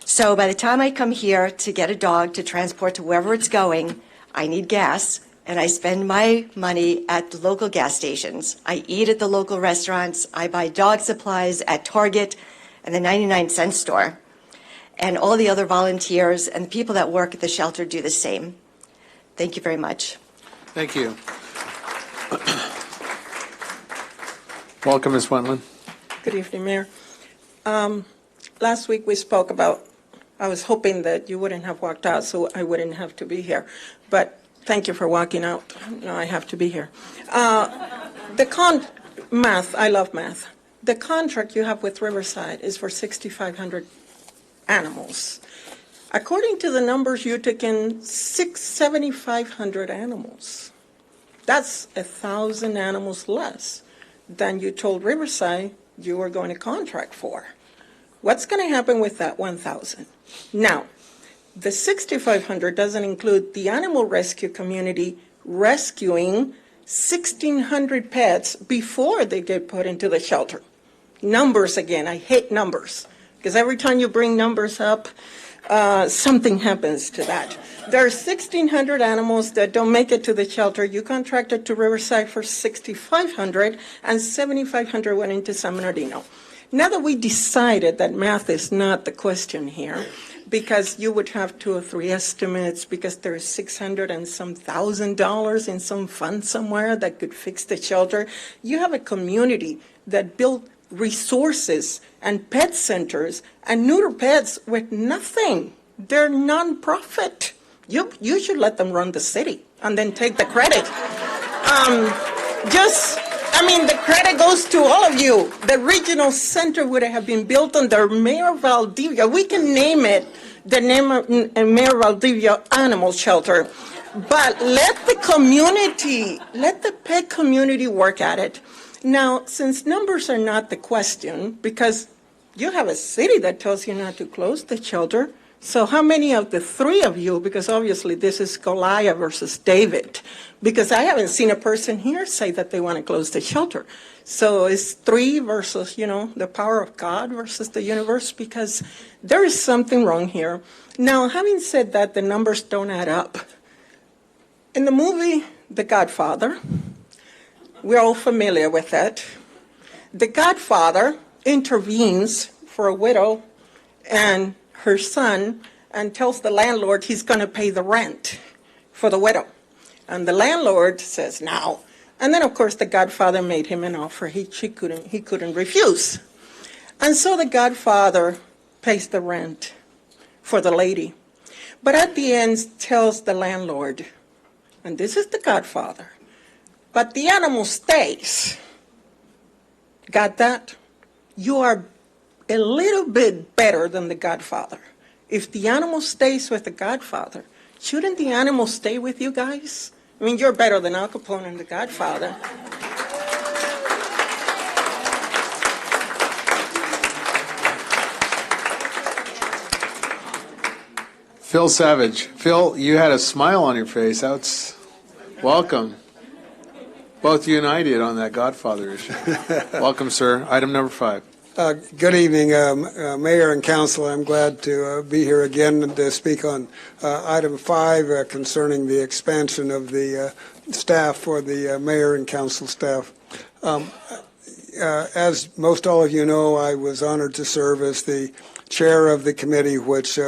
So by the time I come here to get a dog to transport to wherever it's going, I need gas, and I spend my money at the local gas stations. I eat at the local restaurants. I buy dog supplies at Target and the 99-cent store. And all the other volunteers and the people that work at the shelter do the same. Thank you very much. Thank you. Welcome, Ms. Wendland. Good evening, Mayor. Last week we spoke about, I was hoping that you wouldn't have walked out so I wouldn't have to be here. But thank you for walking out. No, I have to be here. Math, I love math. The contract you have with Riverside is for 6,500 animals. According to the numbers, you took in 7,500 animals. That's 1,000 animals less than you told Riverside you were going to contract for. What's going to happen with that 1,000? Now, the 6,500 doesn't include the animal rescue community rescuing 1,600 pets before they get put into the shelter. Numbers again, I hate numbers, because every time you bring numbers up, something happens to that. There are 1,600 animals that don't make it to the shelter. You contracted to Riverside for 6,500, and 7,500 went into San Bernardino. Now that we decided that math is not the question here, because you would have 2 or 3 estimates, because there's $600 and some $1,000 in some fund somewhere that could fix the shelter. You have a community that built resources and pet centers and neuter pets with nothing. They're nonprofit. You should let them run the city and then take the credit. The credit goes to all of you. The regional center would have been built under Mayor Valdivia. We can name it the name of Mayor Valdivia Animal Shelter. But let the pet community work at it. Now, since numbers are not the question, because you have a city that tells you not to close the shelter, so how many of the 3 of you, because obviously this is Goliath versus David, because I haven't seen a person here say that they want to close the shelter. So it's 3 versus, the power of God versus the universe, because there is something wrong here. Now, having said that, the numbers don't add up. In the movie The Godfather, we're all familiar with it. The Godfather intervenes for a widow and her son and tells the landlord he's going to pay the rent for the widow. And the landlord says no. And then, of course, the Godfather made him an offer he couldn't refuse. And so the Godfather pays the rent for the lady. But at the end tells the landlord, and this is the Godfather, but the animal stays. Got that? You are a little bit better than the Godfather. If the animal stays with the Godfather, shouldn't the animal stay with you guys? I mean, you're better than Al Capone and the Godfather. Phil Savage. Phil, you had a smile on your face. That's welcome. Both you and I did on that Godfather issue. Welcome, sir. Item number 5. Good evening, Mayor and Council. I'm glad to be here again to speak on item 5 concerning the expansion of the staff for the Mayor and Council staff. As most all of you know, I was honored to serve as the chair of the committee which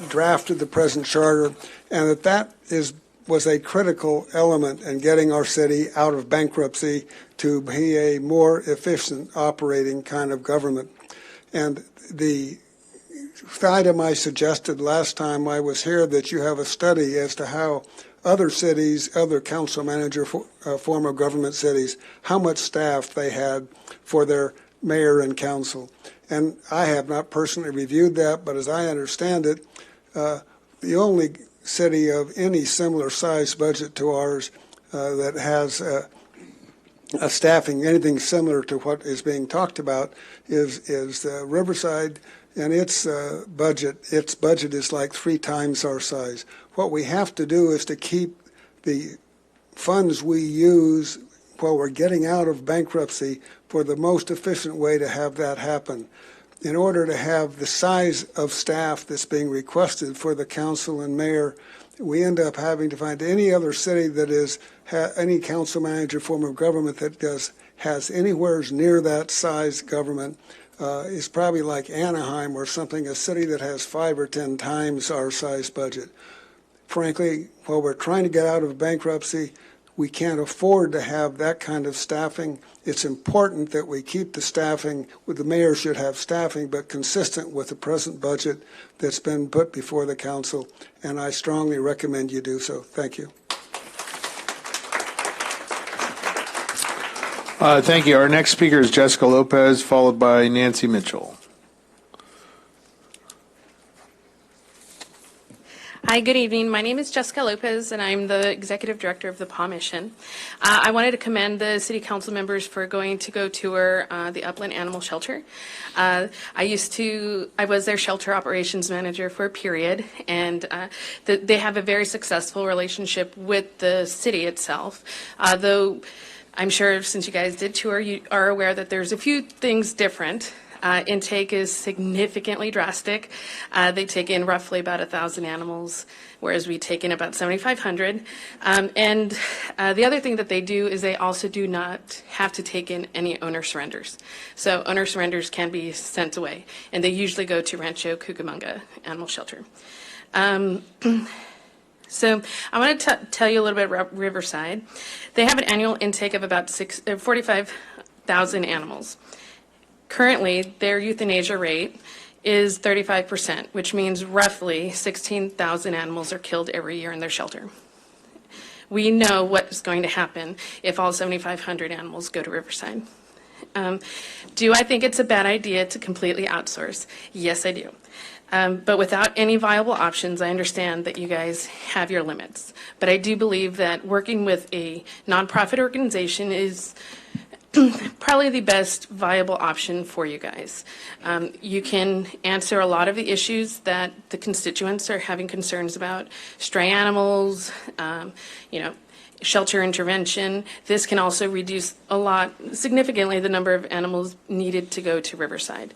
drafted the present charter, and that was a critical element in getting our city out of bankruptcy to be a more efficient operating kind of government. And the item I suggested last time I was here, that you have a study as to how other cities, other council manager form of government cities, how much staff they had for their mayor and council. And I have not personally reviewed that, but as I understand it, the only city of any similar size budget to ours that has a staffing anything similar to what is being talked about is Riverside, and its budget is like 3 times our size. What we have to do is to keep the funds we use while we're getting out of bankruptcy for the most efficient way to have that happen. In order to have the size of staff that's being requested for the council and mayor, we end up having to find any other city that is any council manager form of government that has anywhere near that size government is probably like Anaheim or something, a city that has 5 or 10 times our size budget. Frankly, while we're trying to get out of bankruptcy, we can't afford to have that kind of staffing. It's important that we keep the staffing. The mayor should have staffing, but consistent with the present budget that's been put before the council, and I strongly recommend you do so. Thank you. Thank you. Our next speaker is Jessica Lopez, followed by Nancy Mitchell. Hi, good evening. My name is Jessica Lopez, and I'm the Executive Director of the PAW Mission. I wanted to commend the City Council members for going to go tour the Upland Animal Shelter. I was their shelter operations manager for a period, and they have a very successful relationship with the city itself. Though I'm sure since you guys did tour, you are aware that there's a few things different. Intake is significantly drastic. They take in roughly about 1,000 animals, whereas we take in about 7,500. And the other thing that they do is they also do not have to take in any owner surrenders. So owner surrenders can be sent away, and they usually go to Rancho Cucamonga Animal Shelter. So I want to tell you a little bit about Riverside. They have an annual intake of about 45,000 animals. Currently, their euthanasia rate is 35%, which means roughly 16,000 animals are killed every year in their shelter. We know what is going to happen if all 7,500 animals go to Riverside. Do I think it's a bad idea to completely outsource? Yes, I do. But without any viable options, I understand that you guys have your limits. But I do believe that working with a nonprofit organization is probably the best viable option for you guys. You can answer a lot of the issues that the constituents are having concerns about, stray animals, shelter intervention. This can also reduce significantly the number of animals needed to go to Riverside.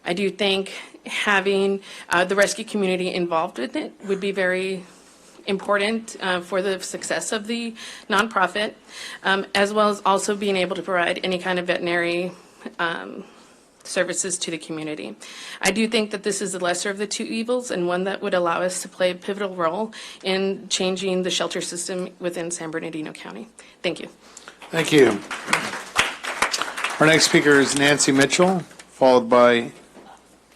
I do think having the rescue community involved with it would be very important for the success of the nonprofit, as well as also being able to provide any kind of veterinary services to the community. I do think that this is the lesser of the two evils and one that would allow us to play a pivotal role in changing the shelter system within San Bernardino County. Thank you. Thank you. Our next speaker is Nancy Mitchell, followed by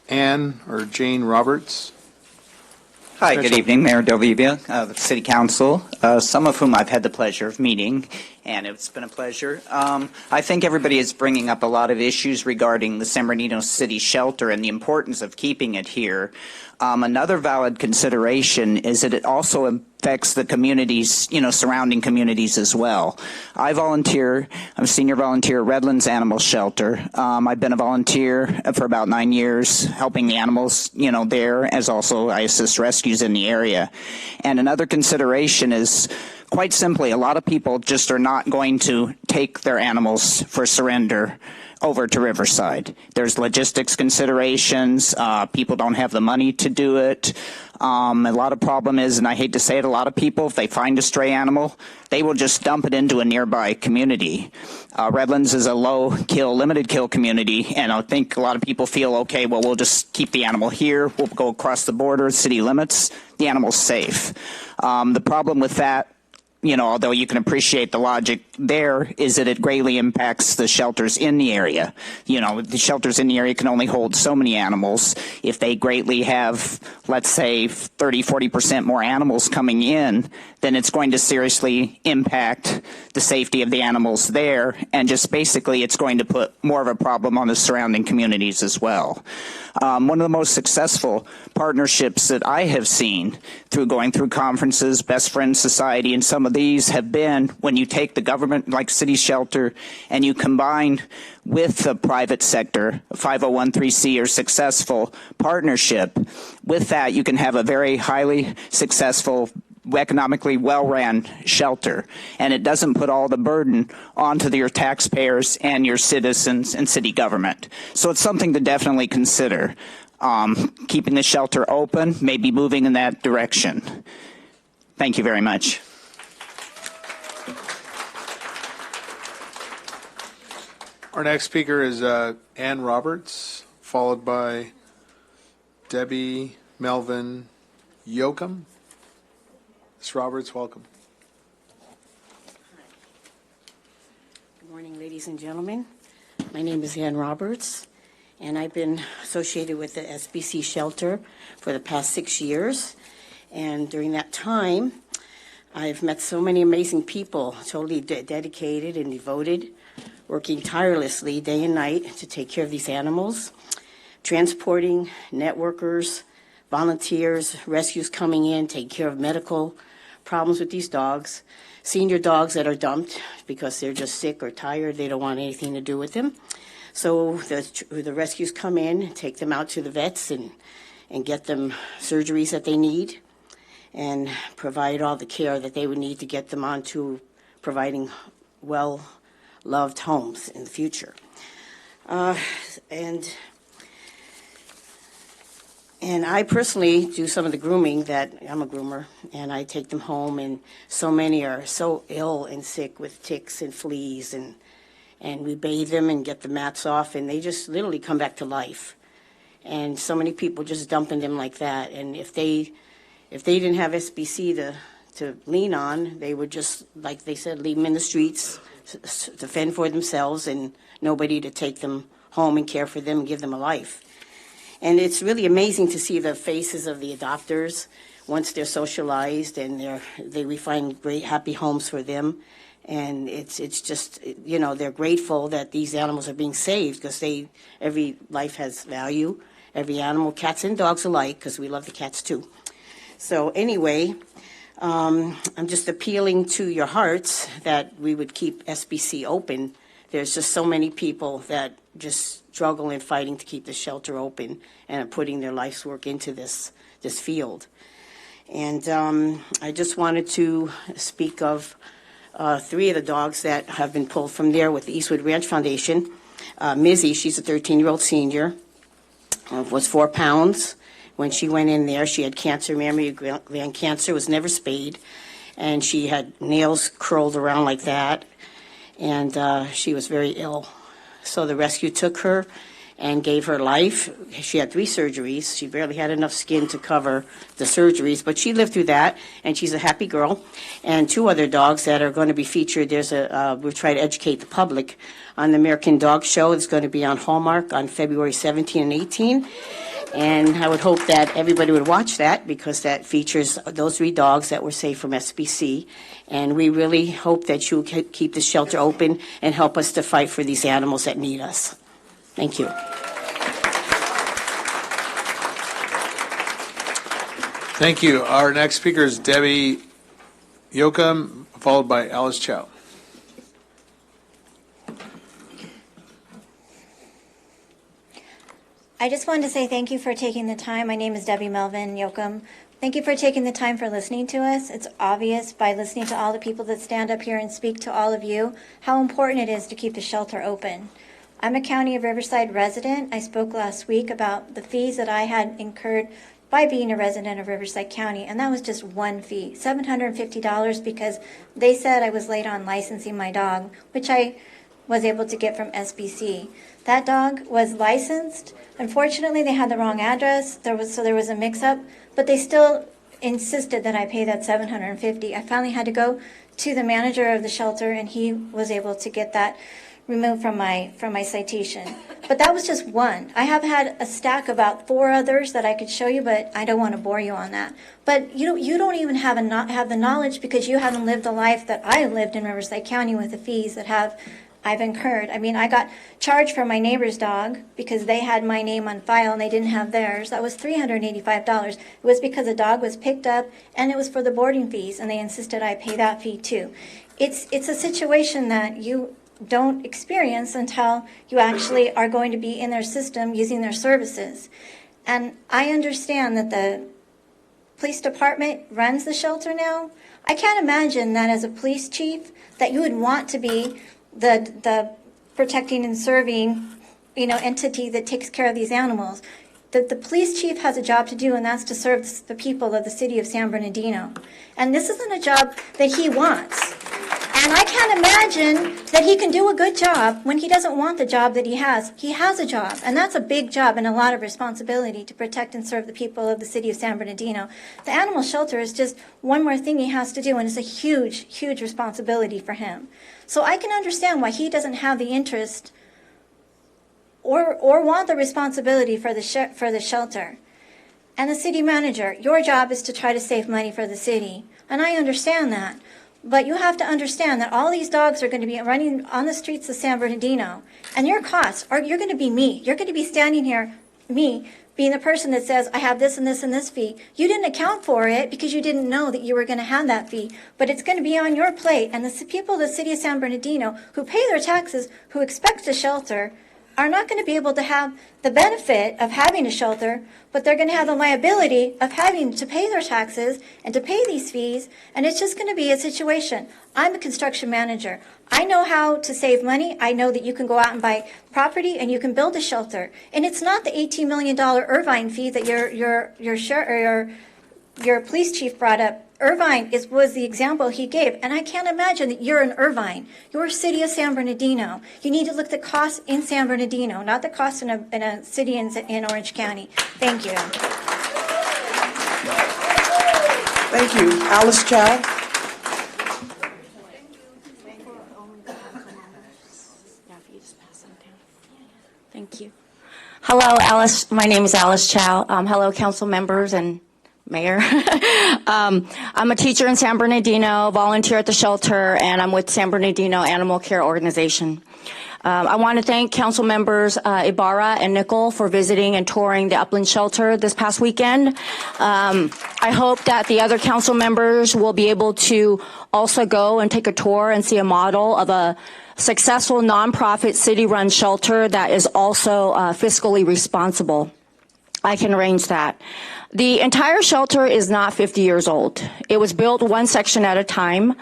Ann or Jane Roberts. Hi, good evening, Mayor Del Vivia, the City Council, some of whom I've had the pleasure of meeting, and it's been a pleasure. I think everybody is bringing up a lot of issues regarding the San Bernardino City Shelter and the importance of keeping it here. Another valid consideration is that it also affects the communities, surrounding communities as well. I volunteer, I'm a senior volunteer at Redlands Animal Shelter. I've been a volunteer for about 9 years, helping the animals, there, as also I assist rescues in the area. And another consideration is, quite simply, a lot of people just are not going to take take their animals for surrender over to Riverside. There's logistics considerations. People don't have the money to do it. A lot of problem is, and I hate to say it, a lot of people, if they find a stray animal, they will just dump it into a nearby community. Redlands is a low-kill, limited-kill community, and I think a lot of people feel, okay, well, we'll just keep the animal here. We'll go across the border, city limits. The animal's safe. The problem with that, although you can appreciate the logic there, is that it greatly impacts the shelters in the area. The shelters in the area can only hold so many animals. If they greatly have, let's say, 30, 40% more animals coming in, then it's going to seriously impact the safety of the animals there, and just basically it's going to put more of a problem on the surrounding communities as well. One of the most successful partnerships that I have seen through going through conferences, Best Friends Society, and some of these have been when you take the government, like City Shelter, and you combine with the private sector, 501(c) or successful partnership. With that, you can have a very highly successful, economically well-ran shelter, and it doesn't put all the burden onto your taxpayers and your citizens and city government. So it's something to definitely consider. Keeping the shelter open, maybe moving in that direction. Thank you very much. Our next speaker is Ann Roberts, followed by Debbie Melvin Yoakum. Ms. Roberts, welcome. Good morning, ladies and gentlemen. My name is Ann Roberts, and I've been associated with the SBC shelter for the past 6 years. And during that time, I've met so many amazing people, totally dedicated and devoted, working tirelessly day and night to take care of these animals, transporting networkers, volunteers, rescues coming in, taking care of medical problems with these dogs, senior dogs that are dumped because they're just sick or tired, they don't want anything to do with them. So the rescues come in, take them out to the vets and get them surgeries that they need and provide all the care that they would need to get them onto providing well-loved homes in the future. And I personally do some of the grooming that I'm a groomer, and I take them home, and so many are so ill and sick with ticks and fleas, and we bathe them and get the mats off, and they just literally come back to life. And so many people just dumping them like that, and if they didn't have SBC to lean on, they would just, like they said, leave them in the streets to fend for themselves and nobody to take them home and care for them and give them a life. And it's really amazing to see the faces of the adopters once they're socialized and we find great happy homes for them. And it's just, they're grateful that these animals are being saved because every life has value, every animal, cats and dogs alike, because we love the cats too. So anyway, I'm just appealing to your hearts that we would keep SBC open. There's just so many people that just struggle in fighting to keep the shelter open and are putting their life's work into this field. And I just wanted to speak of 3 of the dogs that have been pulled from there with the Eastwood Ranch Foundation. Mizzy, she's a 13-year-old senior, was 4 pounds. When she went in there, she had cancer, mammary gland cancer, was never spayed, and she had nails curled around like that, and she was very ill. So the rescue took her and gave her life. She had 3 surgeries. She barely had enough skin to cover the surgeries, but she lived through that, and she's a happy girl. And 2 other dogs that are going to be featured. We're trying to educate the public on the American Dog Show. It's going to be on Hallmark on February 17 and 18. And I would hope that everybody would watch that because that features those 3 dogs that were saved from SBC. And we really hope that you keep the shelter open and help us to fight for these animals that need us. Thank you. Thank you. Our next speaker is Debbie Yoakum, followed by Alice Chow. I just wanted to say thank you for taking the time. My name is Debbie Melvin Yoakum Thank you for taking the time for listening to us. It's obvious by listening to all the people that stand up here and speak to all of you how important it is to keep the shelter open. I'm a County of Riverside resident. I spoke last week about the fees that I had incurred by being a resident of Riverside County, and that was just one fee, $750, because they said I was late on licensing my dog, which I was able to get from SBC. That dog was licensed. Unfortunately, they had the wrong address. There was a mix-up, but they still insisted that I pay that $750. I finally had to go to the manager of the shelter, and he was able to get that removed from my citation. But that was just one. I have had a stack of about 4 others that I could show you, but I don't want to bore you on that. But you don't even have the knowledge because you haven't lived the life that I lived in Riverside County with the fees that I've incurred. I mean, I got charged for my neighbor's dog because they had my name on file and they didn't have theirs. That was $385. It was because the dog was picked up and it was for the boarding fees, and they insisted I pay that fee too. It's a situation that you don't experience until you actually are going to be in their system using their services. And I understand that the police department runs the shelter now. I can't imagine that as a police chief that you would want to be the protecting and serving, entity that takes care of these animals. The police chief has a job to do, and that's to serve the people of the city of San Bernardino. And this isn't a job that he wants. And I can't imagine that he can do a good job when he doesn't want the job that he has. He has a job, and that's a big job and a lot of responsibility to protect and serve the people of the city of San Bernardino. The animal shelter is just one more thing he has to do, and it's a huge, huge responsibility for him. So I can understand why he doesn't have the interest or want the responsibility for the shelter. And the city manager, your job is to try to save money for the city, and I understand that. But you have to understand that all these dogs are going to be running on the streets of San Bernardino, and your costs you're going to be me. You're going to be standing here, me, being the person that says, I have this and this and this fee. You didn't account for it because you didn't know that you were going to have that fee, but it's going to be on your plate. And the people of the city of San Bernardino who pay their taxes, who expect a shelter, are not going to be able to have the benefit of having a shelter, but they're going to have the liability of having to pay their taxes and to pay these fees, and it's just going to be a situation. I'm a construction manager. I know how to save money. I know that you can go out and buy property and you can build a shelter. And it's not the $18 million Irvine fee that your police chief brought up. Irvine was the example he gave, and I can't imagine that you're in Irvine. You're city of San Bernardino. You need to look at the costs in San Bernardino, not the costs in a city in Orange County. Thank you. Thank you. Alice Chow. Thank you. Hello, Alice. My name is Alice Chow. Hello, council members and Mayor. I'm a teacher in San Bernardino, volunteer at the shelter, and I'm with San Bernardino Animal Care Organization. I want to thank council members Ibarra and Nickel for visiting and touring the Upland Shelter this past weekend. I hope that the other council members will be able to also go and take a tour and see a model of a successful nonprofit city-run shelter that is also fiscally responsible. I can arrange that. The entire shelter is not 50 years old. It was built one section at a time.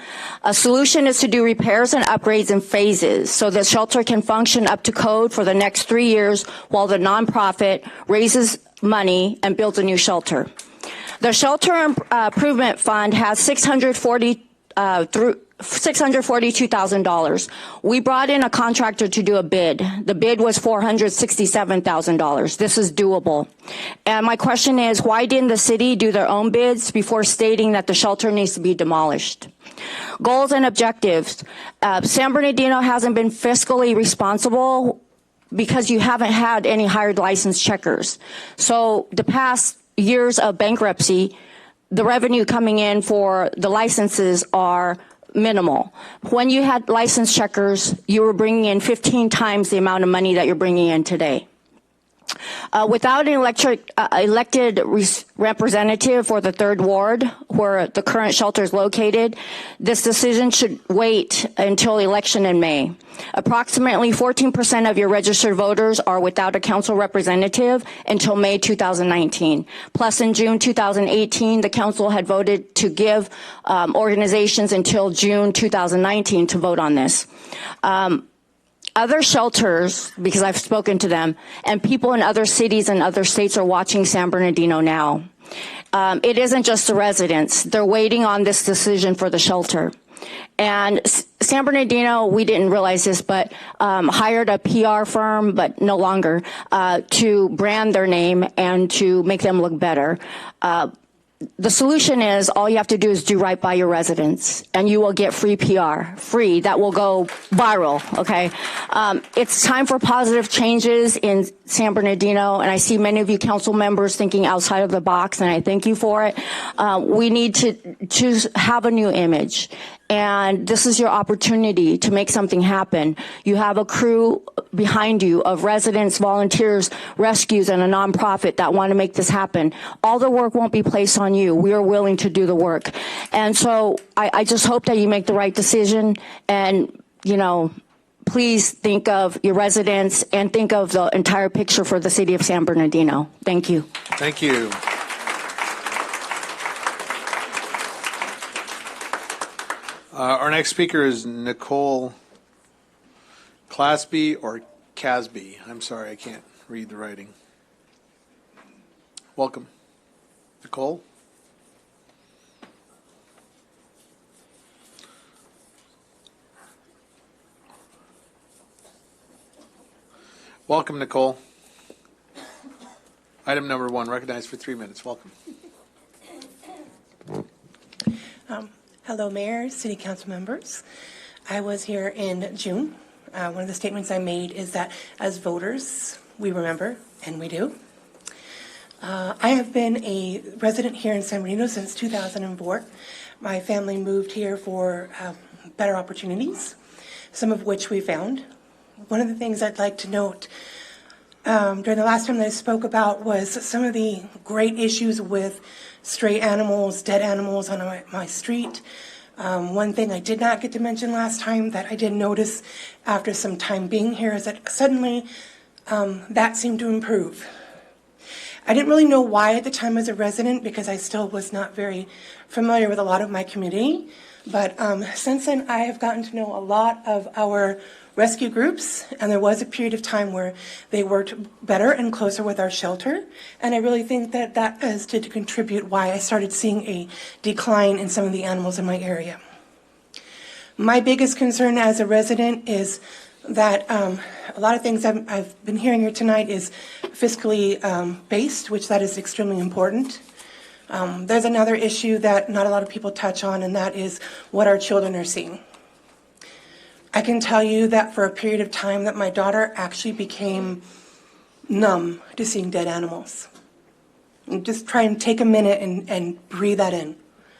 A solution is to do repairs and upgrades in phases so the shelter can function up to code for the next 3 years while the nonprofit raises money and builds a new shelter. The Shelter Improvement Fund has $642,000. We brought in a contractor to do a bid. The bid was $467,000. This is doable. And my question is, why didn't the city do their own bids before stating that the shelter needs to be demolished? Goals and objectives. San Bernardino hasn't been fiscally responsible because you haven't had any hired licensed checkers. So the past years of bankruptcy, the revenue coming in for the licenses are minimal. When you had licensed checkers, you were bringing in 15 times the amount of money that you're bringing in today. Without an elected representative for the 3rd Ward, where the current shelter is located, this decision should wait until election in May. Approximately 14% of your registered voters are without a council representative until May 2019. Plus, in June 2018, the council had voted to give organizations until June 2019 to vote on this. Other shelters, because I've spoken to them, and people in other cities and other states are watching San Bernardino now. It isn't just the residents. They're waiting on this decision for the shelter. And San Bernardino, we didn't realize this, but hired a PR firm, but no longer, to brand their name and to make them look better. The solution is all you have to do is do right by your residents, and you will get free PR, free, that will go viral, okay? It's time for positive changes in San Bernardino, and I see many of you council members thinking outside of the box, and I thank you for it. We need to have a new image, and this is your opportunity to make something happen. You have a crew behind you of residents, volunteers, rescues, and a nonprofit that want to make this happen. All the work won't be placed on you. We are willing to do the work. And so I just hope that you make the right decision, and, you know, please think of your residents and think of the entire picture for the city of San Bernardino. Thank you. Thank you. Our next speaker is Nicole Clasby or Casby. I'm sorry, I can't read the writing. Welcome. Nicole? Welcome, Nicole. Item number 1, recognized for 3 minutes. Welcome. Hello, Mayor, City Council members. I was here in June. One of the statements I made is that as voters, we remember, and we do. I have been a resident here in San Bernardino since 2004. My family moved here for better opportunities, some of which we found. One of the things I'd like to note during the last time that I spoke about was some of the great issues with stray animals, dead animals on my street. One thing I did not get to mention last time that I did notice after some time being here is that suddenly that seemed to improve. I didn't really know why at the time as a resident because I still was not very familiar with a lot of my community. But since then, I have gotten to know a lot of our rescue groups, and there was a period of time where they worked better and closer with our shelter. And I really think that that has to contribute why I started seeing a decline in some of the animals in my area. My biggest concern as a resident is that a lot of things I've been hearing here tonight is fiscally based, which that is extremely important. There's another issue that not a lot of people touch on, and that is what our children are seeing. I can tell you that for a period of time that my daughter actually became numb to seeing dead animals. And just try and take a minute and breathe that in.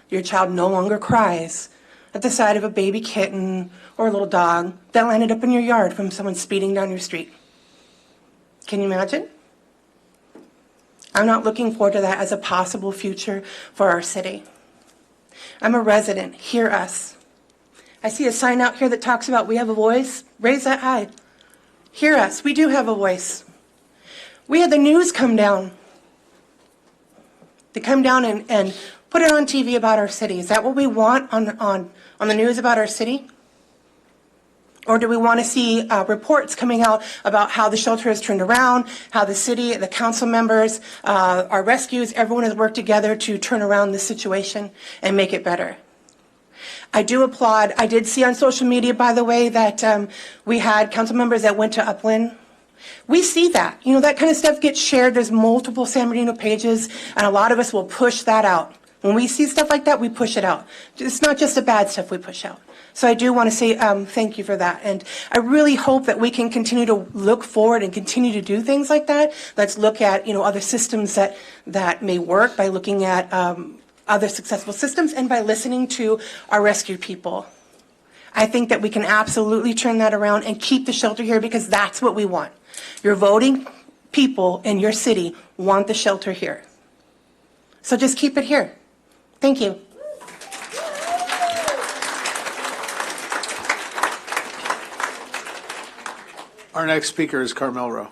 Your child no longer cries at the sight of a baby kitten or a little dog that landed up in your yard from someone speeding down your street. Can you imagine? I'm not looking forward to that as a possible future for our city. I'm a resident. Hear us. I see a sign out here that talks about we have a voice. Raise that high. Hear us. We do have a voice. We had the news come down. They come down and put it on TV about our city. Is that what we want on the news about our city? Or do we want to see reports coming out about how the shelter has turned around, how the city, the council members, our rescues, everyone has worked together to turn around this situation and make it better? I do applaud. I did see on social media, by the way, that we had council members that went to Upland. We see that. You know, that kind of stuff gets shared. There's multiple San Bernardino pages, and a lot of us will push that out. When we see stuff like that, we push it out. It's not just the bad stuff we push out. So I do want to say thank you for that. And I really hope that we can continue to look forward and continue to do things like that. Let's look at, you know, other systems that may work by looking at other successful systems and by listening to our rescue people. I think that we can absolutely turn that around and keep the shelter here because that's what we want. You're voting people in your city want the shelter here. So just keep it here. Thank you. Our next speaker is Carmel Rowe.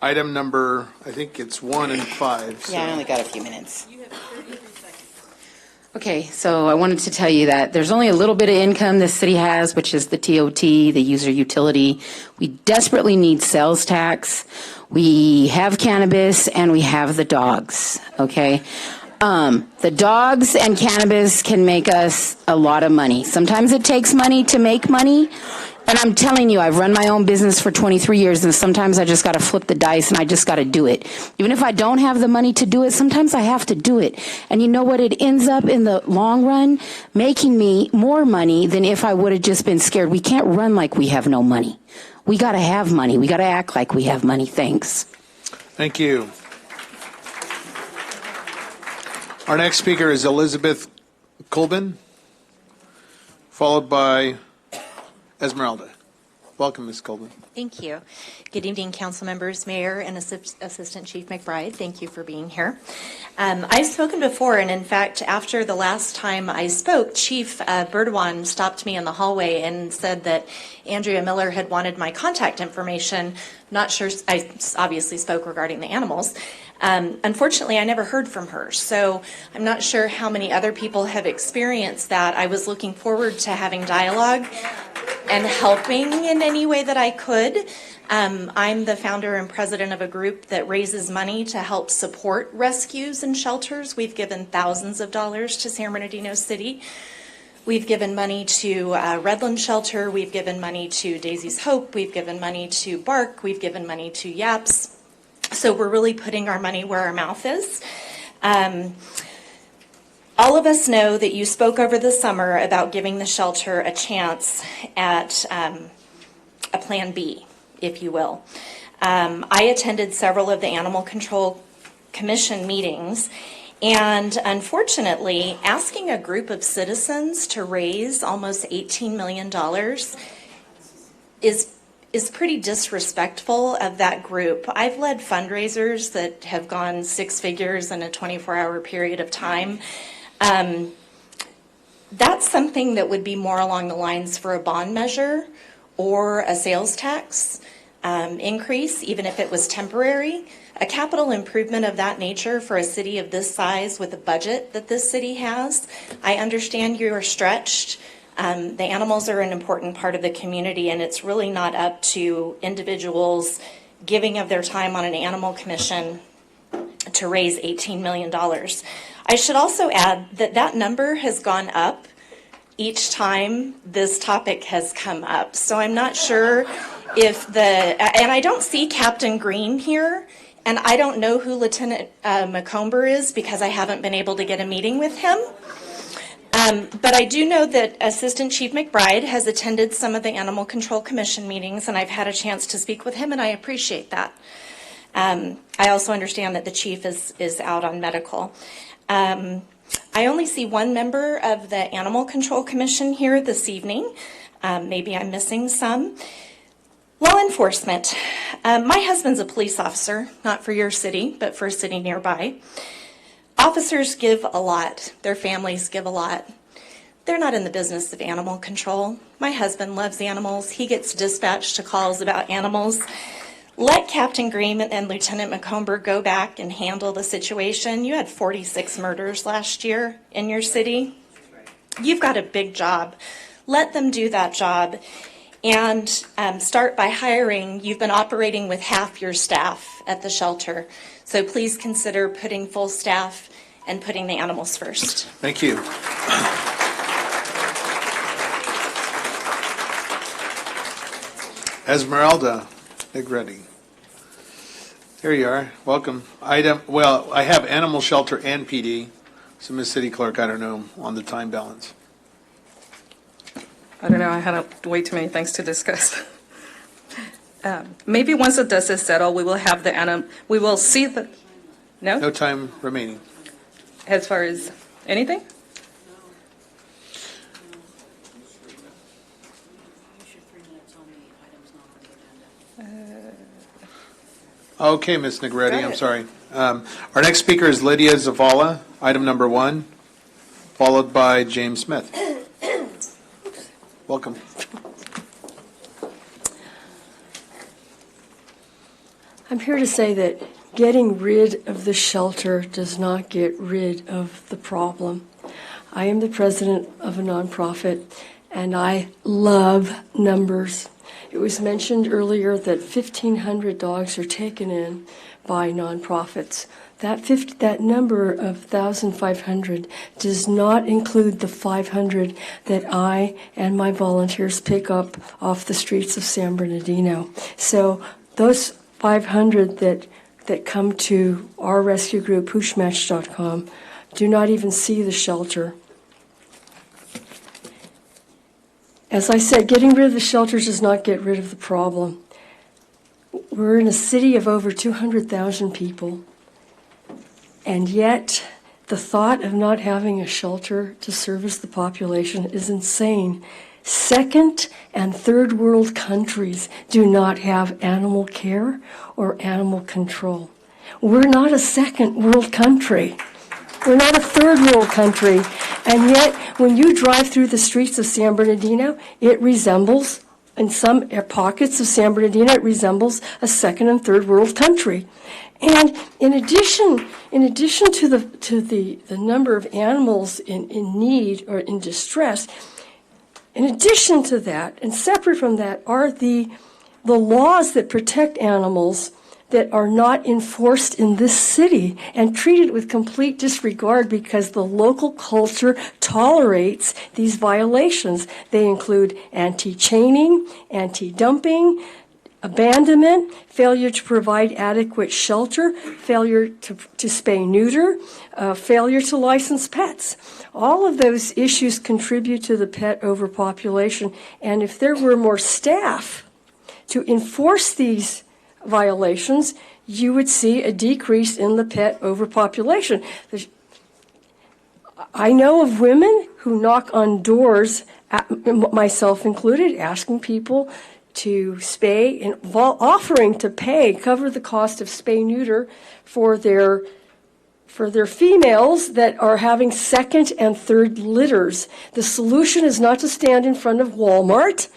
Item number, I think it's 1 and 5. So. Yeah, I only got a few minutes. Okay, so I wanted to tell you that there's only a little bit of income this city has, which is the TOT, the user utility. We desperately need sales tax. We have cannabis and we have the dogs, okay? The dogs and cannabis can make us a lot of money. Sometimes it takes money to make money. And I'm telling you, I've run my own business for 23 years, and sometimes I just got to flip the dice and I just got to do it. Even if I don't have the money to do it, sometimes I have to do it. And you know what? It ends up in the long run making me more money than if I would have just been scared. We can't run like we have no money. We got to have money. We got to act like we have money. Thanks. Thank you. Our next speaker is Elizabeth Colbin, followed by Esmeralda. Welcome, Ms. Colbin. Thank you. Good evening, council members, mayor, and Assistant Chief McBride. Thank you for being here. I've spoken before, and in fact, after the last time I spoke, Chief Berdawan stopped me in the hallway and said that Andrea Miller had wanted my contact information. Not sure, I obviously spoke regarding the animals. Unfortunately, I never heard from her, so I'm not sure how many other people have experienced that. I was looking forward to having dialogue and helping in any way that I could. I'm the founder and president of a group that raises money to help support rescues and shelters. We've given thousands of dollars to San Bernardino City. We've given money to Redland Shelter. We've given money to Daisy's Hope. We've given money to Bark. We've given money to Yaps. So we're really putting our money where our mouth is. All of us know that you spoke over the summer about giving the shelter a chance at a plan B, if you will. I attended several of the Animal Control Commission meetings, and unfortunately, asking a group of citizens to raise almost $18 million is pretty disrespectful of that group. I've led fundraisers that have gone 6 figures in a 24-hour period of time. That's something that would be more along the lines for a bond measure or a sales tax increase, even if it was temporary. A capital improvement of that nature for a city of this size with a budget that this city has, I understand you are stretched. The animals are an important part of the community, and it's really not up to individuals giving of their time on an animal commission to raise $18 million. I should also add that that number has gone up each time this topic has come up. So I'm not sure if and I don't see Captain Green here, and I don't know who Lieutenant McComber is because I haven't been able to get a meeting with him. But I do know that Assistant Chief McBride has attended some of the Animal Control Commission meetings, and I've had a chance to speak with him, and I appreciate that. I also understand that the chief is out on medical. I only see one member of the Animal Control Commission here this evening. Maybe I'm missing some. Law enforcement. My husband's a police officer, not for your city, but for a city nearby. Officers give a lot. Their families give a lot. They're not in the business of animal control. My husband loves animals. He gets dispatched to calls about animals. Let Captain Green and Lieutenant McComber go back and handle the situation. You had 46 murders last year in your city. You've got a big job. Let them do that job and start by hiring. You've been operating with half your staff at the shelter. So please consider putting full staff and putting the animals first. Thank you. Esmeralda Negretti. Here you are. Welcome. I have animal shelter and PD. So, Ms. City Clerk, I don't know on the time balance. I don't know. I had way too many things to discuss. Maybe once the dust is settled, we will have we will see the. No? No time remaining. As far as anything? Okay, Ms. Negretti, I'm sorry. Our next speaker is Lydia Zavala, item number 1, followed by James Smith. Welcome. I'm here to say that getting rid of the shelter does not get rid of the problem. I am the president of a nonprofit, and I love numbers. It was mentioned earlier that 1,500 dogs are taken in by nonprofits. That number of 1,500 does not include the 500 that I and my volunteers pick up off the streets of San Bernardino. So those 500 that come to our rescue group, pushmatch.com, do not even see the shelter. As I said, getting rid of the shelters does not get rid of the problem. We're in a city of over 200,000 people, and yet the thought of not having a shelter to service the population is insane. Second and third world countries do not have animal care or animal control. We're not a second world country. We're not a third world country. And yet, when you drive through the streets of San Bernardino, it resembles, in some pockets of San Bernardino, it resembles a second and third world country. And in addition to the number of animals in need or in distress, in addition to that, and separate from that, are the laws that protect animals that are not enforced in this city and treated with complete disregard because the local culture tolerates these violations. They include anti-chaining, anti-dumping, abandonment, failure to provide adequate shelter, failure to spay-neuter, failure to license pets. All of those issues contribute to the pet overpopulation, and if there were more staff to enforce these violations, you would see a decrease in the pet overpopulation. I know of women who knock on doors, myself included, asking people to spay and offering to cover the cost of spay-neuter for their females that are having second and third litters. The solution is not to stand in front of Walmart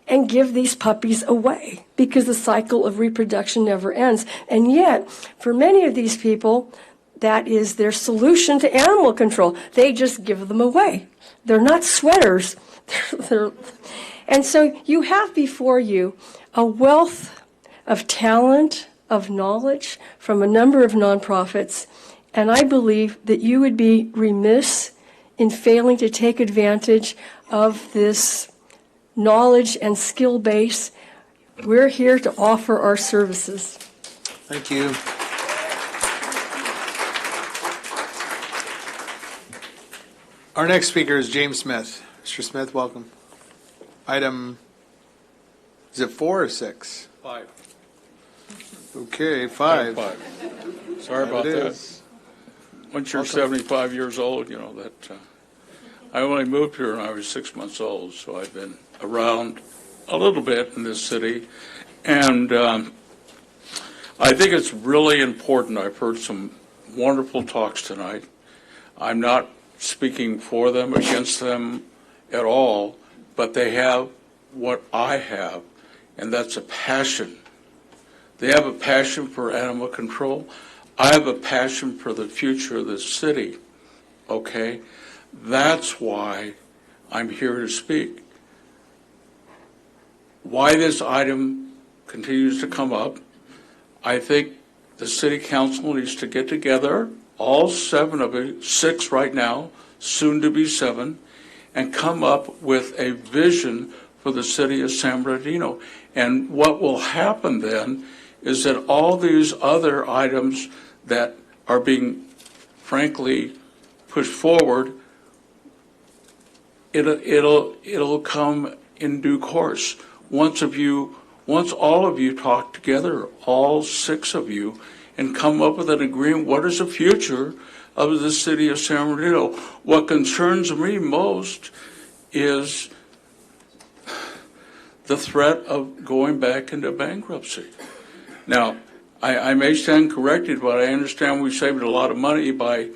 and give these puppies away, because the cycle of reproduction never ends. And yet, for many of these people, that is their solution to animal control. They just give them away. They're not sweaters. And so you have before you a wealth of talent, of knowledge from a number of nonprofits, and I believe that you would be remiss in failing to take advantage of this knowledge and skill base. We're here to offer our services. Thank you. Our next speaker is James Smith. Mr. Smith, welcome. Item, is it 4 or 6? 5. Okay, 5. Sorry about that. Once you're 75 years old, you know that. I only moved here when I was 6 months old, so I've been around a little bit in this city. And I think it's really important. I've heard some wonderful talks tonight. I'm not speaking for them, against them at all, but they have what I have, and that's a passion. They have a passion for animal control. I have a passion for the future of this city, okay? That's why I'm here to speak. Why this item continues to come up, I think the city council needs to get together, all 7 of it, 6 right now, soon to be 7, and come up with a vision for the city of San Bernardino. And what will happen then is that all these other items that are being, frankly, pushed forward, it'll come in due course. Once all of you talk together, all 6 of you, and come up with an agreement, what is the future of the city of San Bernardino? What concerns me most is the threat of going back into bankruptcy. Now, I may stand corrected, but I understand we saved a lot of money by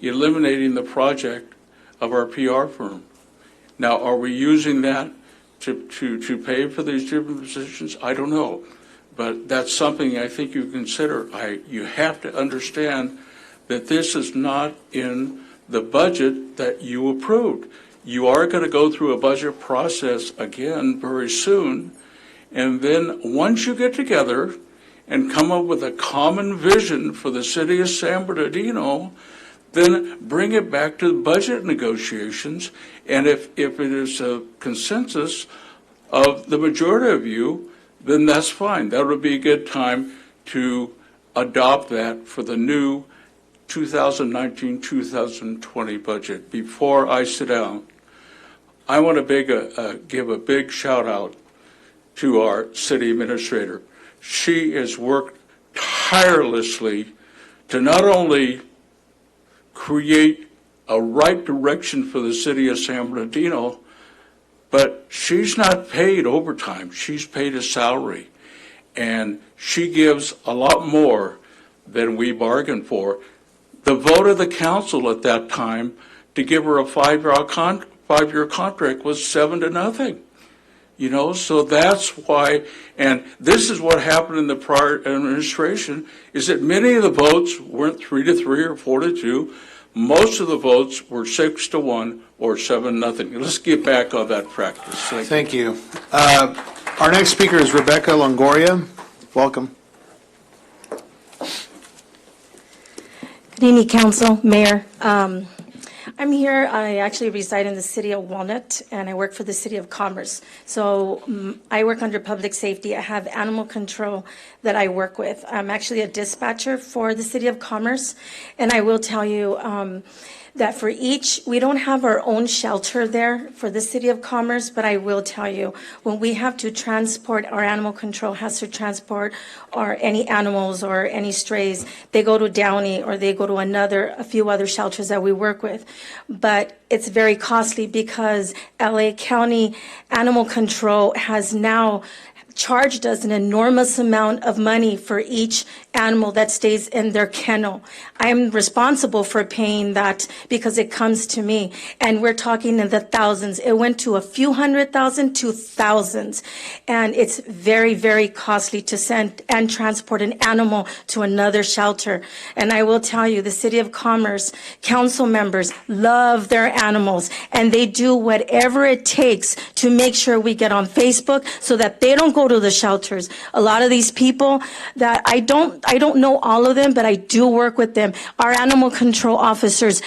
eliminating the project of our PR firm. Now, are we using that to pay for these different positions? I don't know. But that's something I think you consider. You have to understand that this is not in the budget that you approved. You are going to go through a budget process again very soon. And then once you get together and come up with a common vision for the city of San Bernardino, then bring it back to the budget negotiations. And if it is a consensus of the majority of you, then that's fine. That would be a good time to adopt that for the new 2019-2020 budget. Before I sit down, I want to give a big shout out to our city administrator. She has worked tirelessly to not only create a right direction for the city of San Bernardino, but she's not paid overtime. She's paid a salary. And she gives a lot more than we bargained for. The vote of the council at that time to give her a five-year contract was 7-0. You know, so that's why, and this is what happened in the prior administration, is that many of the votes weren't 3-3 or 4-2. Most of the votes were 6-1 or 7-0. Let's get back on that practice. Thank you. Our next speaker is Rebecca Longoria. Welcome. Good evening, Council, Mayor. I'm here, I actually reside in the city of Walnut, and I work for the city of Commerce. So I work under public safety. I have animal control that I work with. I'm actually a dispatcher for the city of Commerce, and I will tell you that for each, we don't have our own shelter there for the city of Commerce, but I will tell you, when we have to transport, our animal control has to transport or any animals or any strays, they go to Downey or they go to a few other shelters that we work with. But it's very costly because LA County Animal Control has now charged us an enormous amount of money for each animal that stays in their kennel. I am responsible for paying that because it comes to me, and we're talking in the thousands. It went to a few $100,000 to thousands, and it's very, very costly to send and transport an animal to another shelter. And I will tell you, the City of Commerce council members love their animals, and they do whatever it takes to make sure we get on Facebook so that they don't go to the shelters. A lot of these people that I don't know all of them, but I do work with them. Our animal control officers,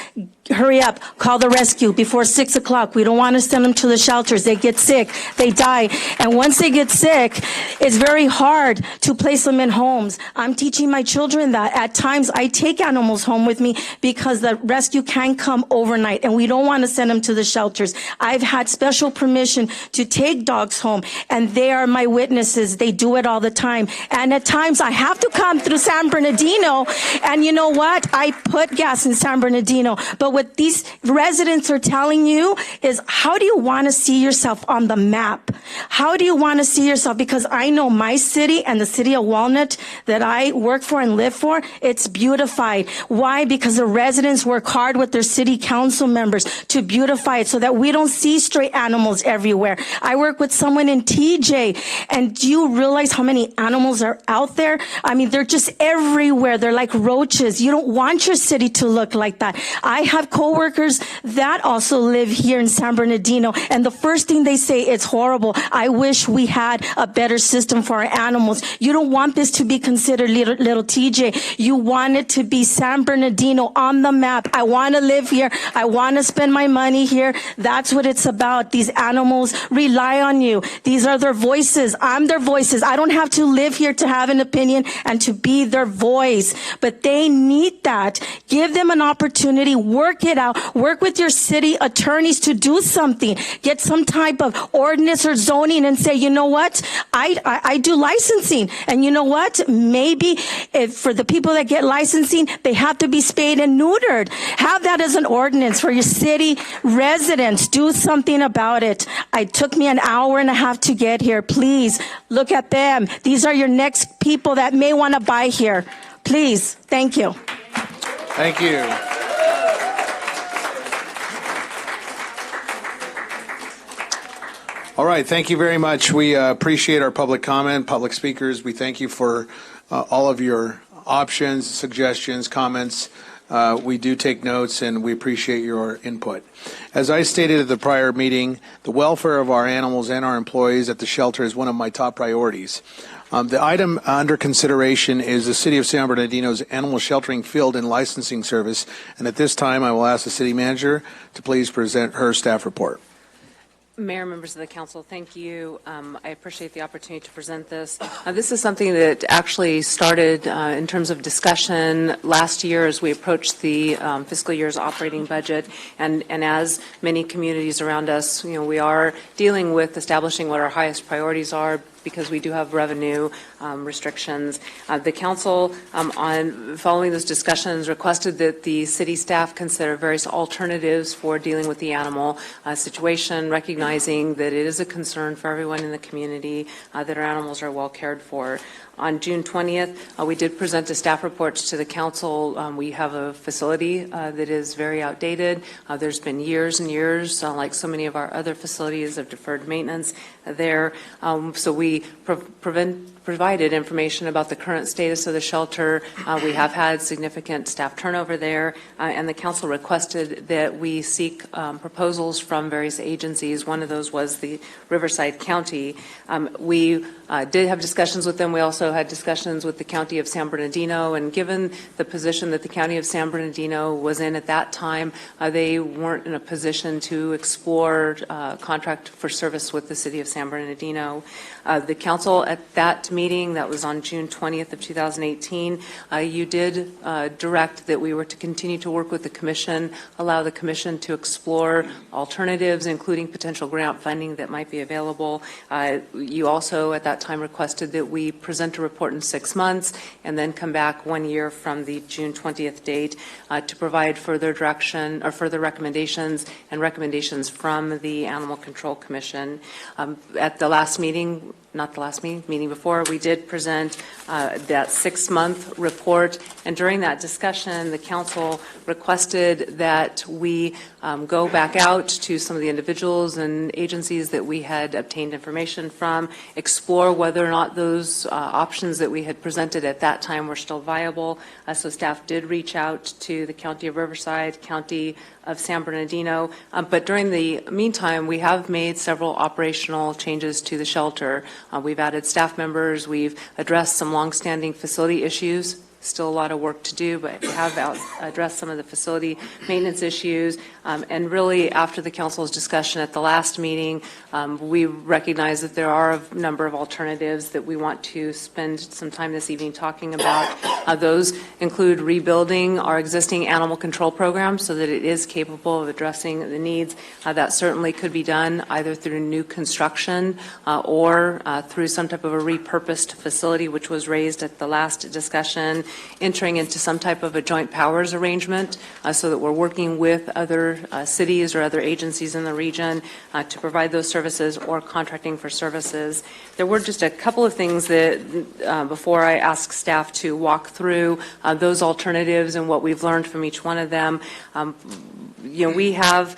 hurry up, call the rescue before 6 o'clock. We don't want to send them to the shelters. They get sick, they die. And once they get sick, it's very hard to place them in homes. I'm teaching my children that at times I take animals home with me because the rescue can't come overnight and we don't want to send them to the shelters. I've had special permission to take dogs home, and they are my witnesses. They do it all the time. And at times I have to come through San Bernardino, and you know what? I put gas in San Bernardino. But what these residents are telling you is, how do you want to see yourself on the map? How do you want to see yourself? Because I know my city and the city of Walnut that I work for and live for, it's beautified. Why? Because the residents work hard with their city council members to beautify it so that we don't see stray animals everywhere. I work with someone in TJ, and do you realize how many animals are out there? I mean, they're just everywhere. They're like roaches. You don't want your city to look like that. I have coworkers that also live here in San Bernardino, and the first thing they say, it's horrible. I wish we had a better system for our animals. You don't want this to be considered little TJ. You want it to be San Bernardino on the map. I want to live here. I want to spend my money here. That's what it's about. These animals rely on you. These are their voices. I'm their voices. I don't have to live here to have an opinion and to be their voice, but they need that. Give them an opportunity, work it out, work with your city attorneys to do something, get some type of ordinance or zoning and say, you know what, I do licensing, and you know what, maybe if for the people that get licensing, they have to be spayed and neutered. Have that as an ordinance for your city residents. Do something about it. It took me an hour and a half to get here. Please look at them. These are your next people that may want to buy here. Please. Thank you. Thank you. All right, thank you very much. We appreciate our public comment, public speakers. We thank you for all of your options, suggestions, comments. We do take notes, and we appreciate your input. As I stated at the prior meeting, the welfare of our animals and our employees at the shelter is one of my top priorities. The item under consideration is the City of San Bernardino's animal sheltering field and licensing service, and at this time, I will ask the city manager to please present her staff report. Mayor, members of the council, thank you. I appreciate the opportunity to present this. This is something that actually started in terms of discussion last year as we approached the fiscal year's operating budget. And as many communities around us, we are dealing with establishing what our highest priorities are, because we do have revenue restrictions. The council, on following those discussions, requested that the city staff consider various alternatives for dealing with the animal situation, recognizing that it is a concern for everyone in the community that our animals are well cared for. On June 20th, we did present a staff report to the council. We have a facility that is very outdated. There's been years and years, like so many of our other facilities, of deferred maintenance there. So we provided information about the current status of the shelter. We have had significant staff turnover there, and the council requested that we seek proposals from various agencies. One of those was the Riverside County. We did have discussions with them. We also had discussions with the County of San Bernardino, and given the position that the County of San Bernardino was in at that time, they weren't in a position to explore contract for service with the City of San Bernardino. The council at that meeting, that was on June 20th of 2018, you did direct that we were to continue to work with the commission, allow the commission to explore alternatives, including potential grant funding that might be available. You also at that time requested that we present a report in 6 months and then come back 1 year from the June 20th date to provide further direction or further recommendations and recommendations from the Animal Control Commission. At the last meeting, not the last meeting before, we did present that 6-month report, and during that discussion, the council requested that we go back out to some of the individuals and agencies that we had obtained information from, explore whether or not those options that we had presented at that time were still viable. So staff did reach out to the County of Riverside, County of San Bernardino, but during the meantime, we have made several operational changes to the shelter. We've added staff members, we've addressed some longstanding facility issues. Still a lot of work to do, but we have addressed some of the facility maintenance issues. And really, after the council's discussion at the last meeting, we recognize that there are a number of alternatives that we want to spend some time this evening talking about. Those include rebuilding our existing animal control program so that it is capable of addressing the needs. That certainly could be done either through new construction or through some type of a repurposed facility, which was raised at the last discussion. Entering into some type of a joint powers arrangement so that we're working with other cities or other agencies in the region to provide those services, or contracting for services. There were just a couple of things that before I ask staff to walk through those alternatives and what we've learned from each one of them. We have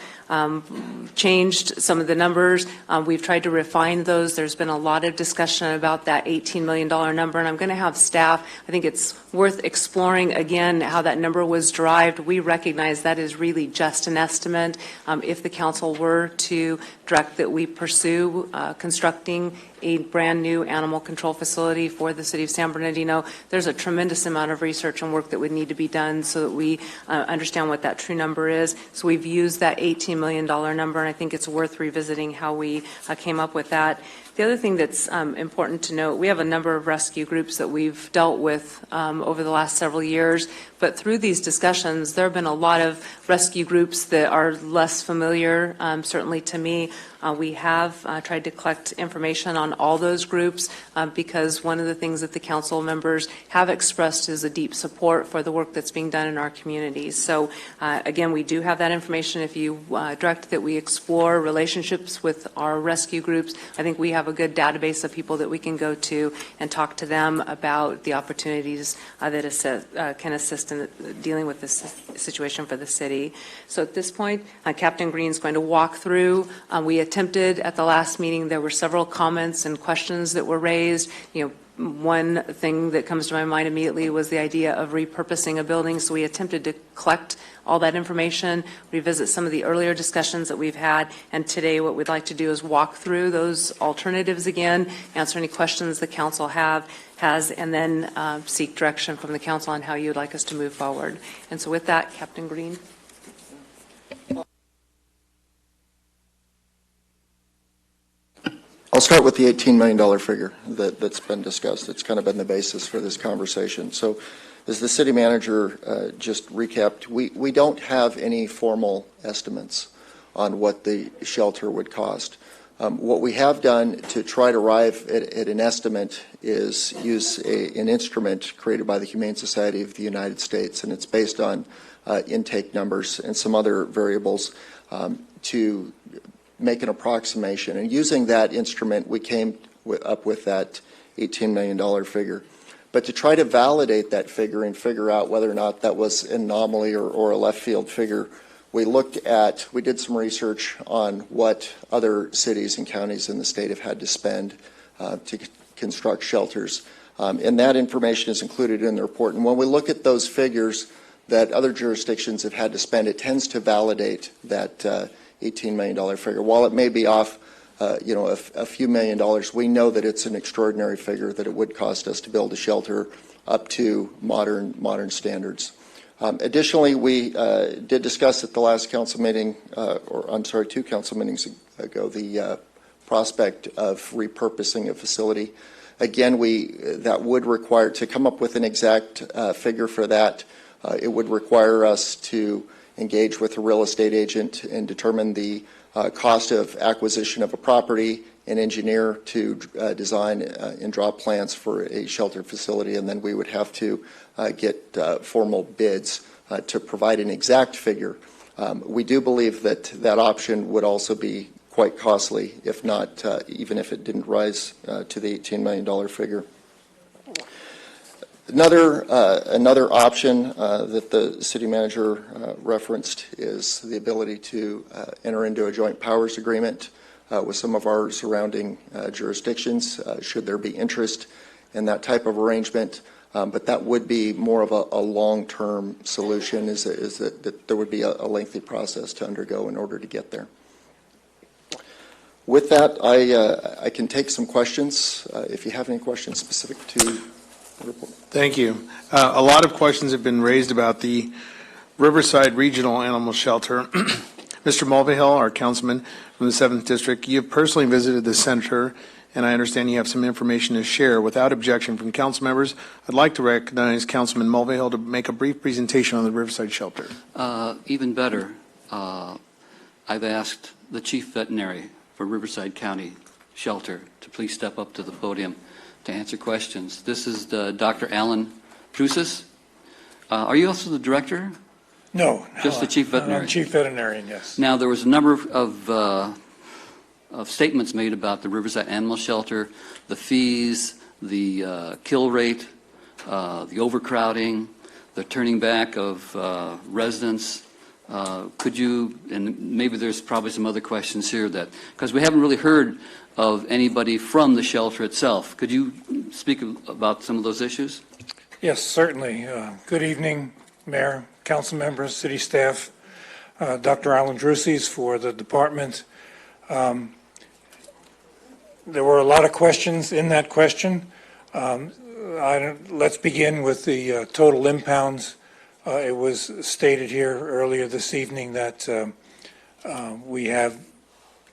changed some of the numbers. We've tried to refine those. There's been a lot of discussion about that $18 million number, and I'm going to have staff, I think it's worth exploring again how that number was derived. We recognize that is really just an estimate. If the council were to direct that we pursue constructing a brand new animal control facility for the City of San Bernardino, there's a tremendous amount of research and work that would need to be done so that we understand what that true number is. So we've used that $18 million number, and I think it's worth revisiting how we came up with that. The other thing that's important to note, we have a number of rescue groups that we've dealt with over the last several years, but through these discussions, there have been a lot of rescue groups that are less familiar, certainly to me. We have tried to collect information on all those groups because one of the things that the council members have expressed is a deep support for the work that's being done in our communities. So again, we do have that information. If you direct that we explore relationships with our rescue groups, I think we have a good database of people that we can go to and talk to them about the opportunities that can assist in dealing with this situation for the city. So at this point, Captain Green's going to walk through. We attempted at the last meeting, there were several comments and questions that were raised. One thing that comes to my mind immediately was the idea of repurposing a building, so we attempted to collect all that information, revisit some of the earlier discussions that we've had, and today what we'd like to do is walk through those alternatives again, answer any questions the council has, and then seek direction from the council on how you'd like us to move forward. And so with that, Captain Green. I'll start with the $18 million figure that's been discussed. It's kind of been the basis for this conversation. So as the city manager just recapped, we don't have any formal estimates on what the shelter would cost. What we have done to try to arrive at an estimate is use an instrument created by the Humane Society of the United States, and it's based on intake numbers and some other variables to make an approximation. And using that instrument, we came up with that $18 million figure. But to try to validate that figure and figure out whether or not that was an anomaly or a left field figure, we did some research on what other cities and counties in the state have had to spend to construct shelters. And that information is included in the report. And when we look at those figures that other jurisdictions have had to spend, it tends to validate that $18 million figure. While it may be off, a few $1 million, we know that it's an extraordinary figure, that it would cost us to build a shelter up to modern standards. Additionally, we did discuss at the last council meeting, two council meetings ago, the prospect of repurposing a facility. Again, that would require, to come up with an exact figure for that, it would require us to engage with a real estate agent and determine the cost of acquisition of a property, an engineer to design and draw plans for a shelter facility, and then we would have to get formal bids to provide an exact figure. We do believe that that option would also be quite costly, if not, even if it didn't rise to the $18 million figure. Another option that the city manager referenced is the ability to enter into a joint powers agreement with some of our surrounding jurisdictions, should there be interest in that type of arrangement. But that would be more of a long-term solution, is that there would be a lengthy process to undergo in order to get there. With that, I can take some questions, if you have any questions specific to the report. Thank you. A lot of questions have been raised about the Riverside Regional Animal Shelter. Mr. Mulvihill, our councilman from the 7th District, you have personally visited the center, and I understand you have some information to share. Without objection from council members, I'd like to recognize Councilman Mulvihill to make a brief presentation on the Riverside Shelter. Even better, I've asked the Chief Veterinary for Riverside County Shelter to please step up to the podium to answer questions. This is Dr. Alan Prusis. Are you also the director? No. Just the Chief Veterinarian? I'm Chief Veterinarian, yes. Now, there was a number of statements made about the Riverside Animal Shelter, the fees, the kill rate, the overcrowding, the turning back of residents. Could you, and maybe there's probably some other questions here that, because we haven't really heard of anybody from the shelter itself. Could you speak about some of those issues? Yes, certainly. Good evening, Mayor, council members, city staff, Dr. Alan Drusis for the department. There were a lot of questions in that question. Let's begin with the total impounds. It was stated here earlier this evening that we have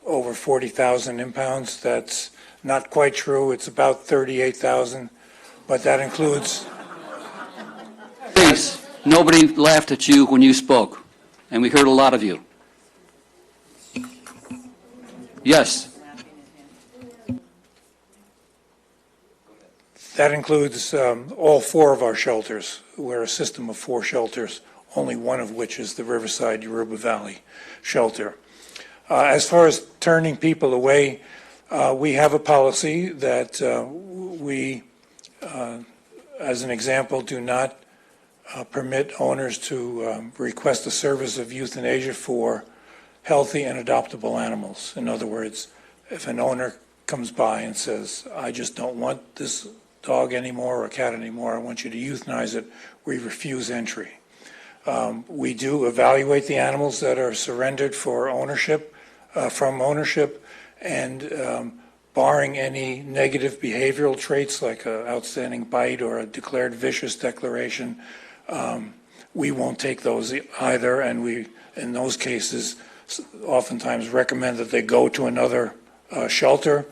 over 40,000 impounds. That's Not quite true. It's about 38,000, but that includes. Please, nobody laughed at you when you spoke, and we heard a lot of you. Yes. That includes all 4 of our shelters. We're a system of 4 shelters, only one of which is the Riverside Yoruba Valley shelter. As far as turning people away, we have a policy that we, as an example, do not permit owners to request the service of euthanasia for healthy and adoptable animals. In other words, if an owner comes by and says, I just don't want this dog anymore or cat anymore, I want you to euthanize it, we refuse entry. We do evaluate the animals that are surrendered for ownership, from ownership, and barring any negative behavioral traits like an outstanding bite or a declared vicious declaration, we won't take those either, and we, in those cases, oftentimes recommend that they go to another shelter.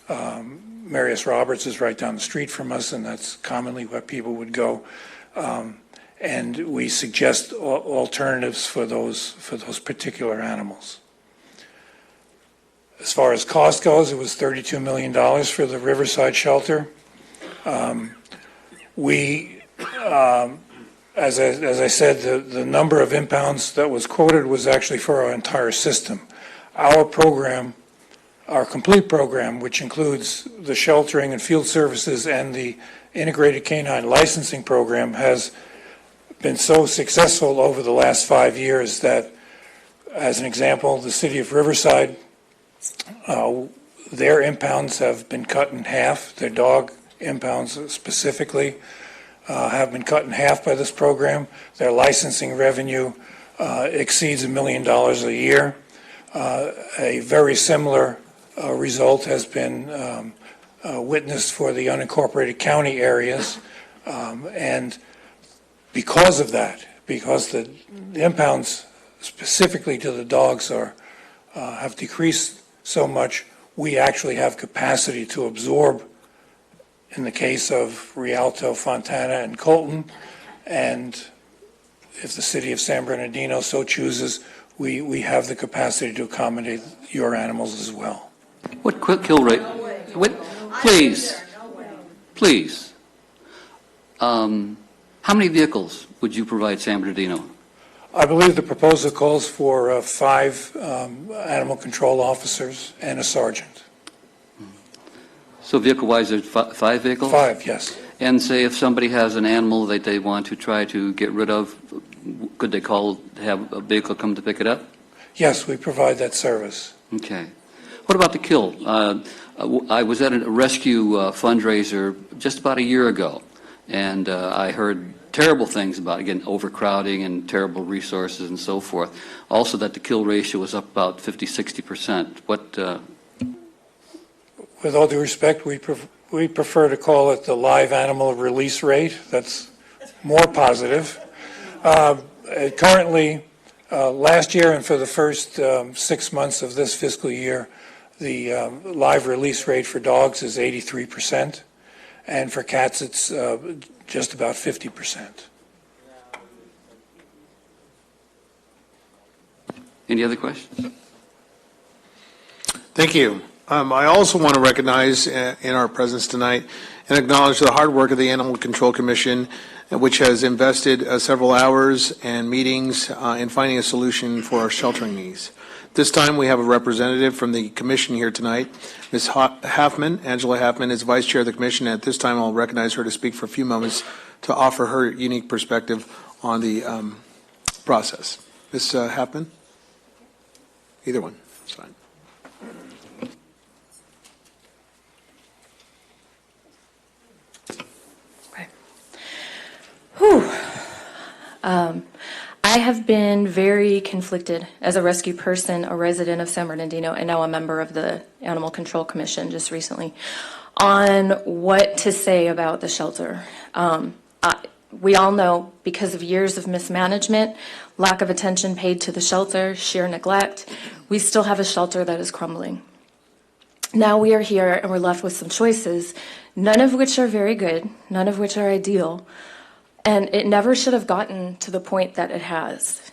Marius Roberts is right down the street from us, and that's commonly where people would go. And we suggest alternatives for those particular animals. As far as cost goes, it was $32 million for the Riverside shelter. As I said, the number of impounds that was quoted was actually for our entire system. Our program, our complete program, which includes the sheltering and field services and the integrated canine licensing program, has been so successful over the last 5 years that, as an example, the city of Riverside, their impounds have been cut in half. Their dog impounds specifically have been cut in half by this program. Their licensing revenue exceeds $1 million a year. A very similar result has been witnessed for the unincorporated county areas. And because of that, because the impounds specifically to the dogs have decreased so much, we actually have capacity to absorb, in the case of Rialto, Fontana, and Colton, and if the city of San Bernardino so chooses, we have the capacity to accommodate your animals as well. What kill rate? Please. How many vehicles would you provide San Bernardino? I believe the proposal calls for 5 animal control officers and a sergeant. So vehicle-wise, there's 5 vehicles? 5, yes. And say if somebody has an animal that they want to try to get rid of, could they have a vehicle come to pick it up? Yes, we provide that service. Okay. What about the kill? I was at a rescue fundraiser just about a year ago, and I heard terrible things about, again, overcrowding and terrible resources and so forth. Also that the kill ratio was up about 50-60%. With all due respect, we prefer to call it the live animal release rate. That's more positive. Currently, last year and for the first 6 months of this fiscal year, the live release rate for dogs is 83%, and for cats it's just about 50%. Any other questions? Thank you. I also want to recognize in our presence tonight and acknowledge the hard work of the Animal Control Commission, which has invested several hours and meetings in finding a solution for our sheltering needs. This time we have a representative from the commission here tonight. Ms. Halfman, Angela Halfman, is Vice Chair of the Commission. At this time I'll recognize her to speak for a few moments to offer her unique perspective on the process. Ms. Halfman? Either one, it's fine. Whew. I have been very conflicted as a rescue person, a resident of San Bernardino, and now a member of the Animal Control Commission just recently, on what to say about the shelter. We all know, because of years of mismanagement, lack of attention paid to the shelter, sheer neglect, we still have a shelter that is crumbling. Now we are here and we're left with some choices, none of which are very good, none of which are ideal, and it never should have gotten to the point that it has.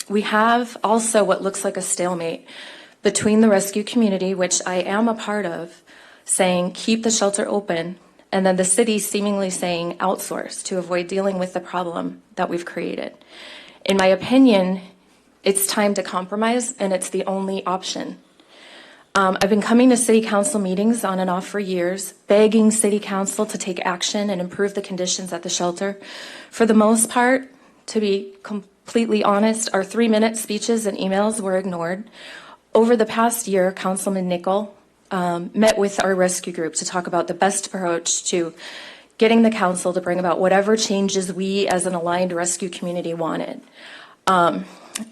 We have also what looks like a stalemate between the rescue community, which I am a part of, saying keep the shelter open, and then the city seemingly saying outsource to avoid dealing with the problem that we've created. In my opinion, it's time to compromise, and it's the only option. I've been coming to city council meetings on and off for years, begging city council to take action and improve the conditions at the shelter. For the most part, to be completely honest, our 3-minute speeches and emails were ignored. Over the past year, Councilman Nickel met with our rescue group to talk about the best approach to getting the council to bring about whatever changes we as an aligned rescue community wanted.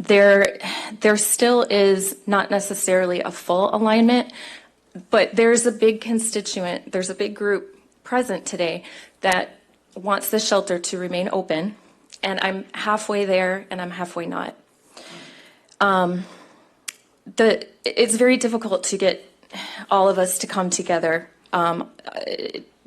There still is not necessarily a full alignment, but there's a big constituent, there's a big group present today that wants the shelter to remain open, and I'm halfway there and I'm halfway not. It's very difficult to get all of us to come together.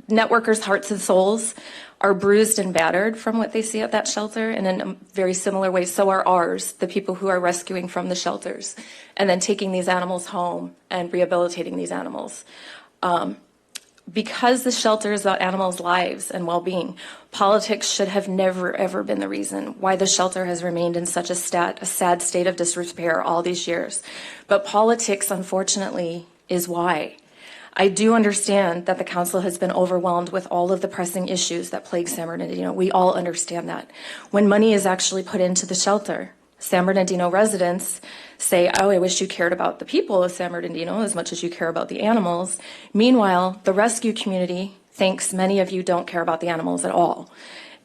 Networkers' hearts and souls are bruised and battered from what they see at that shelter, and in a very similar way, so are ours, the people who are rescuing from the shelters, and then taking these animals home and rehabilitating these animals. Because the shelter is about animals' lives and well-being, politics should have never, ever been the reason why the shelter has remained in such a sad state of disrepair all these years. But politics, unfortunately, is why. I do understand that the council has been overwhelmed with all of the pressing issues that plague San Bernardino. We all understand that. When money is actually put into the shelter, San Bernardino residents say, oh, I wish you cared about the people of San Bernardino as much as you care about the animals. Meanwhile, the rescue community thinks many of you don't care about the animals at all.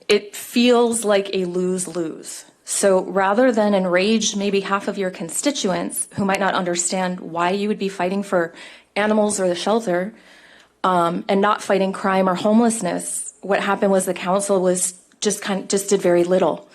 It feels like a lose-lose. So rather than enrage maybe half of your constituents who might not understand why you would be fighting for animals or the shelter, and not fighting crime or homelessness, what happened was the council was just did very little.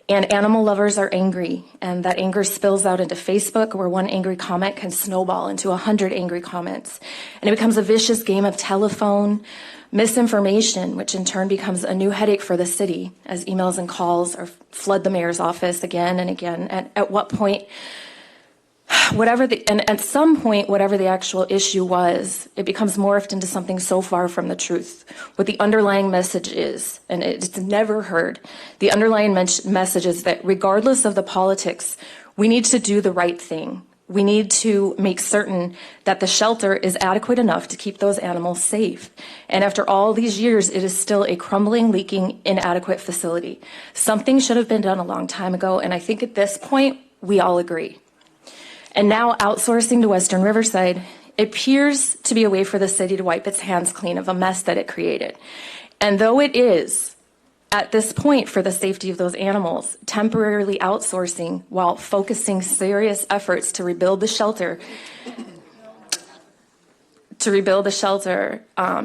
And animal lovers are angry, and that anger spills out into Facebook, where one angry comment can snowball into 100 angry comments. And it becomes a vicious game of telephone, misinformation, which in turn becomes a new headache for the city as emails and calls flood the mayor's office again and again. And at what point, at some point, whatever the actual issue was, it becomes morphed into something so far from the truth. What the underlying message is, and it's never heard, the underlying message is that regardless of the politics, we need to do the right thing. We need to make certain that the shelter is adequate enough to keep those animals safe. And after all these years, it is still a crumbling, leaking, inadequate facility. Something should have been done a long time ago, and I think at this point, we all agree. And now outsourcing to Western Riverside appears to be a way for the city to wipe its hands clean of a mess that it created. And though it is, at this point, for the safety of those animals, temporarily outsourcing while focusing serious efforts to rebuild the shelter,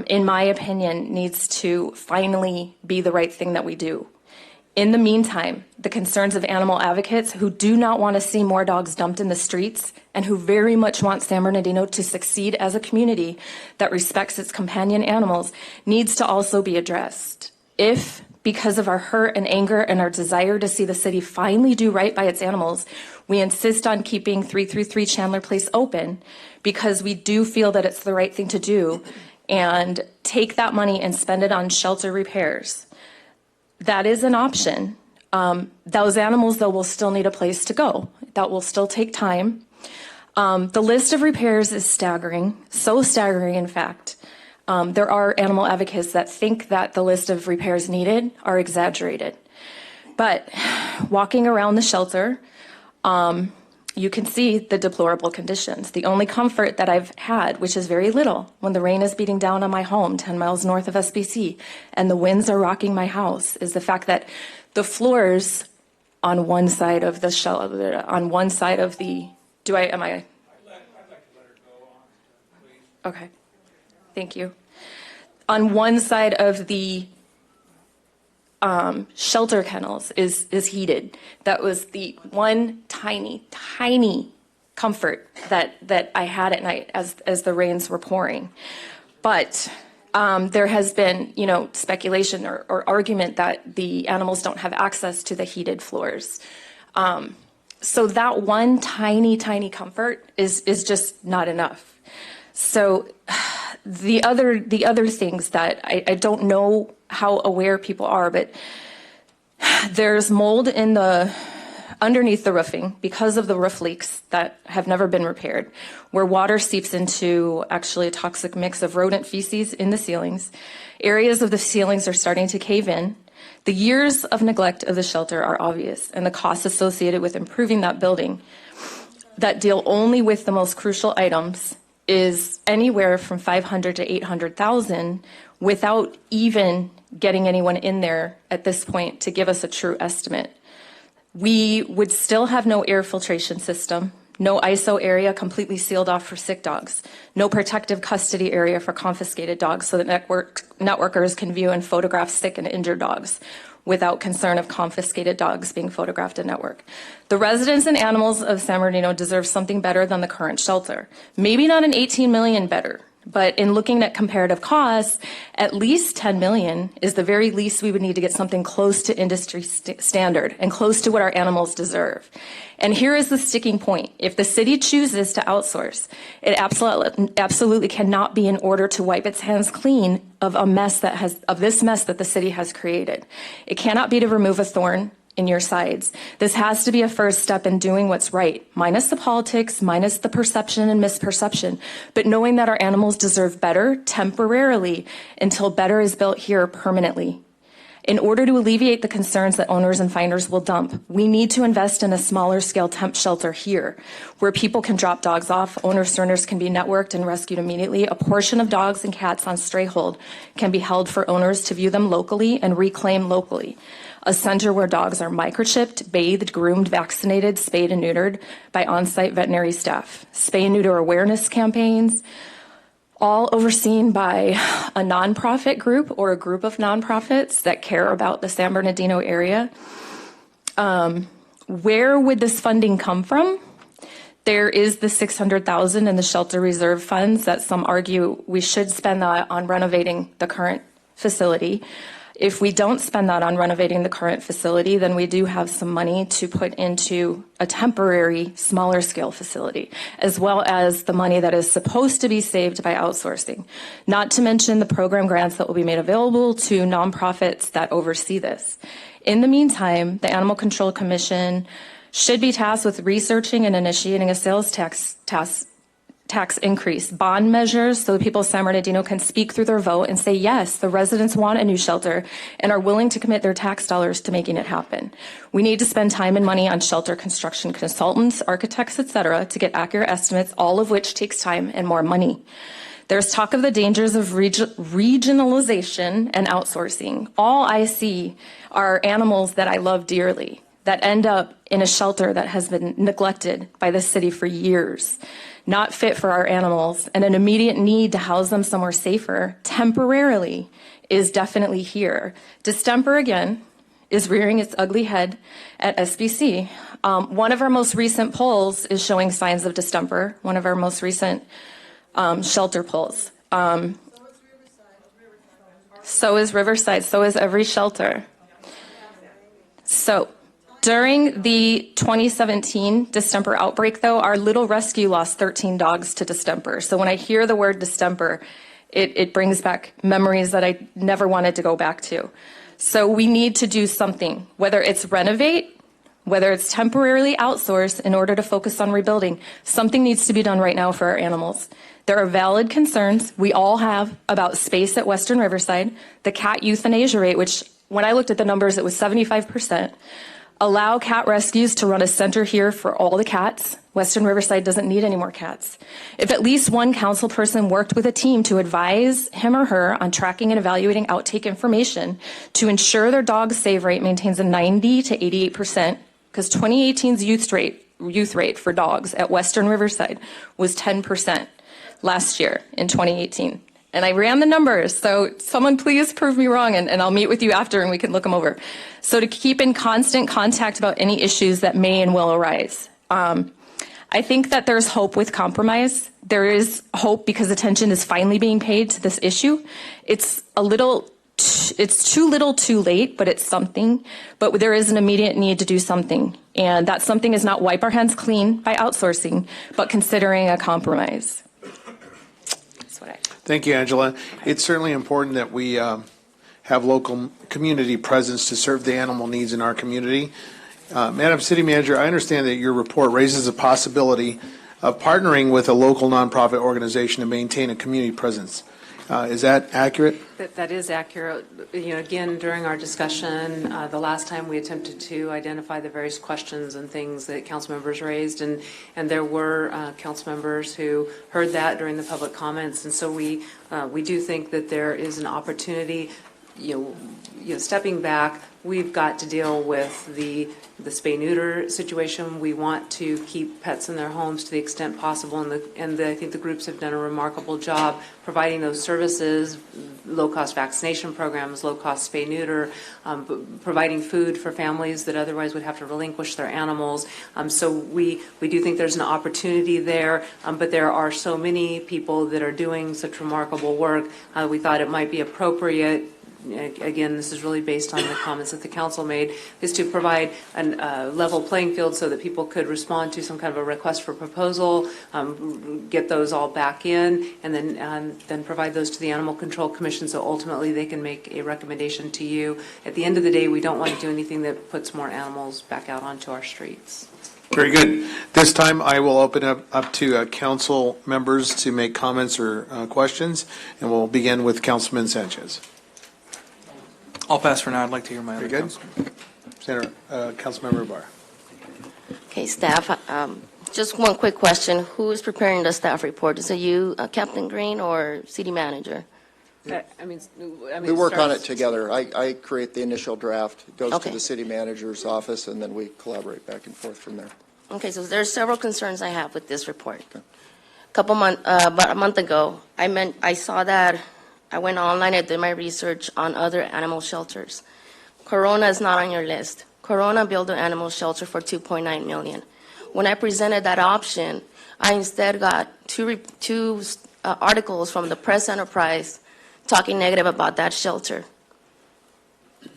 in my opinion, needs to finally be the right thing that we do. In the meantime, the concerns of animal advocates who do not want to see more dogs dumped in the streets and who very much want San Bernardino to succeed as a community that respects its companion animals needs to also be addressed. If, because of our hurt and anger and our desire to see the city finally do right by its animals, we insist on keeping 333 Chandler Place open because we do feel that it's the right thing to do, and take that money and spend it on shelter repairs, that is an option. Those animals, though, will still need a place to go. That will still take time. The list of repairs is staggering, so staggering, in fact. There are animal advocates that think that the list of repairs needed are exaggerated. But walking around the shelter, you can see the deplorable conditions. The only comfort that I've had, which is very little, when the rain is beating down on my home 10 miles north of SBC and the winds are rocking my house, is the fact that the floors on one side of the shelter, on one side of the, Okay, thank you. On one side of the shelter kennels is heated. That was the one tiny comfort that I had at night as the rains were pouring. But there has been, speculation or argument that the animals don't have access to the heated floors. So that one tiny, tiny comfort is just not enough. So the other things that I don't know how aware people are, but there's mold underneath the roofing because of the roof leaks that have never been repaired, where water seeps into actually a toxic mix of rodent feces in the ceilings. Areas of the ceilings are starting to cave in. The years of neglect of the shelter are obvious, and the costs associated with improving that building that deal only with the most crucial items is anywhere from $500,000 to $800,000 without even getting anyone in there at this point to give us a true estimate. We would still have no air filtration system, no ISO area completely sealed off for sick dogs, no protective custody area for confiscated dogs so that networkers can view and photograph sick and injured dogs without concern of confiscated dogs being photographed at network. The residents and animals of San Bernardino deserve something better than the current shelter. Maybe not an $18 million better, but in looking at comparative costs, at least $10 million is the very least we would need to get something close to industry standard and close to what our animals deserve. And here is the sticking point. If the city chooses to outsource, it absolutely cannot be in order to wipe its hands clean of this mess that the city has created. It cannot be to remove a thorn in your sides. This has to be a first step in doing what's right, minus the politics, minus the perception and misperception, but knowing that our animals deserve better temporarily until better is built here permanently. In order to alleviate the concerns that owners and finders will dump, we need to invest in a smaller scale temp shelter here, where people can drop dogs off, owners can be networked and rescued immediately. A portion of dogs and cats on stray hold can be held for owners to view them locally and reclaim locally. A center where dogs are microchipped, bathed, groomed, vaccinated, spayed and neutered by on-site veterinary staff. Spay and neuter awareness campaigns, all overseen by a nonprofit group or a group of nonprofits that care about the San Bernardino area. Where would this funding come from? There is the $600,000 in the shelter reserve funds that some argue we should spend that on renovating the current facility. If we don't spend that on renovating the current facility, then we do have some money to put into a temporary, smaller scale facility, as well as the money that is supposed to be saved by outsourcing, not to mention the program grants that will be made available to nonprofits that oversee this. In the meantime, the Animal Control Commission should be tasked with researching and initiating a sales tax increase, bond measures so the people of San Bernardino can speak through their vote and say, yes, the residents want a new shelter and are willing to commit their tax dollars to making it happen. We need to spend time and money on shelter construction consultants, architects, etc., to get accurate estimates, all of which takes time and more money. There's talk of the dangers of regionalization and outsourcing. All I see are animals that I love dearly that end up in a shelter that has been neglected by the city for years, not fit for our animals, and an immediate need to house them somewhere safer temporarily is definitely here. Distemper, again, is rearing its ugly head at SBC. One of our most recent polls is showing signs of distemper, one of our most recent shelter polls. So is Riverside, so is every shelter. So during the 2017 distemper outbreak, though, our little rescue lost 13 dogs to distemper. So when I hear the word distemper, it brings back memories that I never wanted to go back to. So we need to do something, whether it's renovate, whether it's temporarily outsource in order to focus on rebuilding. Something needs to be done right now for our animals. There are valid concerns we all have about space at Western Riverside, the cat euthanasia rate, which when I looked at the numbers, it was 75%. Allow cat rescues to run a center here for all the cats. Western Riverside doesn't need any more cats. If at least one council person worked with a team to advise him or her on tracking and evaluating outtake information to ensure their dog's save rate maintains a 90 to 88%, because 2018's youth rate for dogs at Western Riverside was 10% last year in 2018. And I ran the numbers, so someone please prove me wrong, and I'll meet with you after and we can look them over. So to keep in constant contact about any issues that may and will arise. I I think that there's hope with compromise. There is hope because attention is finally being paid to this issue. It's too little too late, but it's something. But there is an immediate need to do something. And that something is not wipe our hands clean by outsourcing, but considering a compromise. That's what I. Thank you, Angela. It's certainly important that we have local community presence to serve the animal needs in our community. Madam City Manager, I understand that your report raises a possibility of partnering with a local nonprofit organization to maintain a community presence. Is that accurate? That is accurate. Again, during our discussion, the last time we attempted to identify the various questions and things that council members raised, and there were council members who heard that during the public comments, and so we do think that there is an opportunity. Stepping back, we've got to deal with the spay-neuter situation. We want to keep pets in their homes to the extent possible, and I think the groups have done a remarkable job providing those services, low-cost vaccination programs, low-cost spay-neuter, providing food for families that otherwise would have to relinquish their animals. So we do think there's an opportunity there, but there are so many people that are doing such remarkable work. We thought it might be appropriate. Again, this is really based on the comments that the council made, is to provide a level playing field so that people could respond to some kind of a request for proposal, get those all back in, and then provide those to the Animal Control Commission so ultimately they can make a recommendation to you. At the end of the day, we don't want to do anything that puts more animals back out onto our streets. Very good. This time I will open up to council members to make comments or questions, and we'll begin with Councilman Sanchez. I'll pass for now. I'd like to hear my other Very good. councilman. Senator, Councilmember Barr. Okay, staff, just one quick question. Who is preparing the staff report? Is it you, Captain Green, or city manager? We work on it together. I create the initial draft, it goes Okay. to the city manager's office, and then we collaborate back and forth from there. Okay, so there's several concerns I have with this report. About a month ago, I saw that. I went online, I did my research on other animal shelters. Corona is not on your list. Corona built an animal shelter for $2.9 million. When I presented that option, I instead got two articles from the Press Enterprise talking negative about that shelter.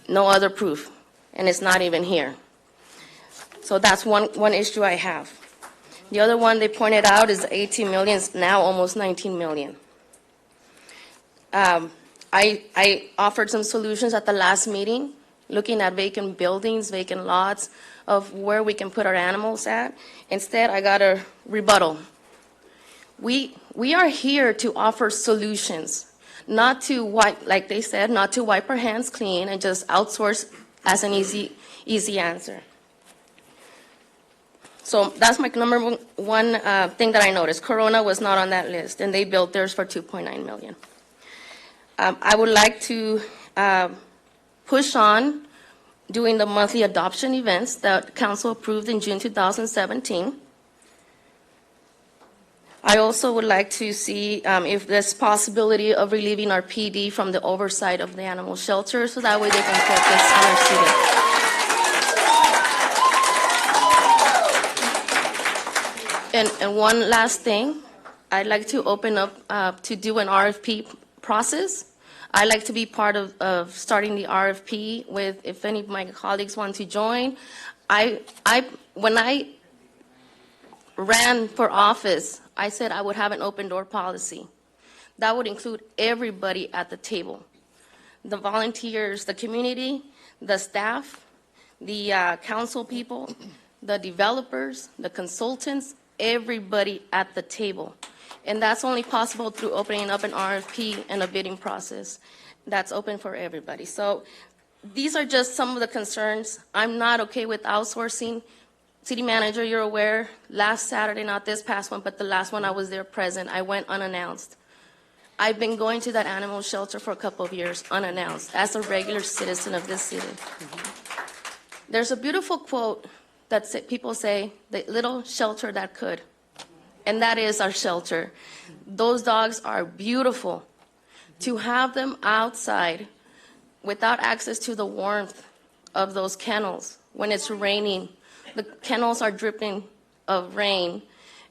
No other proof, and it's not even here. So that's one issue I have. The other one they pointed out is 18 million, now almost 19 million. I offered some solutions at the last meeting, looking at vacant buildings, vacant lots, of where we can put our animals at. Instead, I got a rebuttal. We are here to offer solutions, not to wipe, like they said, not to wipe our hands clean and just outsource as an easy answer. So that's my number one thing that I noticed. Corona was not on that list, and they built theirs for $2.9 million. I would like to push on doing the monthly adoption events that council approved in June 2017. I also would like to see if there's possibility of relieving our PD from the oversight of the animal shelter, so that way they can focus on our students. And one last thing, I'd like to open up to do an RFP process. I like to be part of starting the RFP with, if any of my colleagues want to join. When I ran for office, I said I would have an open door policy. That would include everybody at the table. The volunteers, the community, the staff, the council people, the developers, the consultants, everybody at the table. And that's only possible through opening up an RFP and a bidding process that's open for everybody. So these are just some of the concerns. I'm not okay with outsourcing. City manager, you're aware, last Saturday, not this past one, but the last one I was there present, I went unannounced. I've been going to that animal shelter for a couple of years unannounced as a regular citizen of this city. There's a beautiful quote that people say, the little shelter that could. And that is our shelter. Those dogs are beautiful. To have them outside without access to the warmth of those kennels when it's raining, the kennels are dripping of rain.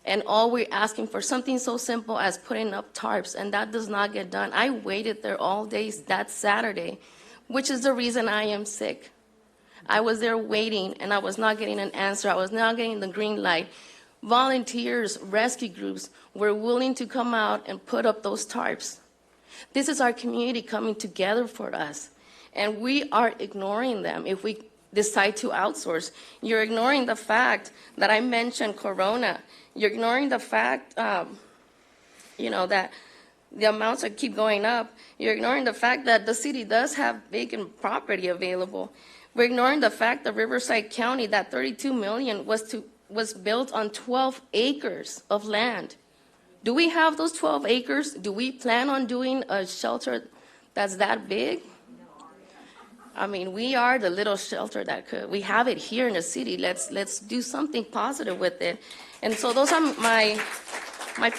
And all we're asking for something so simple as putting up tarps, and that does not get done. I waited there all day that Saturday, which is the reason I am sick. I was there waiting, and I was not getting an answer. I was not getting the green light. Volunteers, rescue groups were willing to come out and put up those tarps. This is our community coming together for us, and we are ignoring them if we decide to outsource. You're ignoring the fact that I mentioned Corona. You're ignoring the fact, that the amounts that keep going up. You're ignoring the fact that the city does have vacant property available. We're ignoring the fact that Riverside County, that $32 million was built on 12 acres of land. Do we have those 12 acres? Do we plan on doing a shelter that's that big? I mean, we are the little shelter that could. We have it here in the city. Let's do something positive with it. And so those are my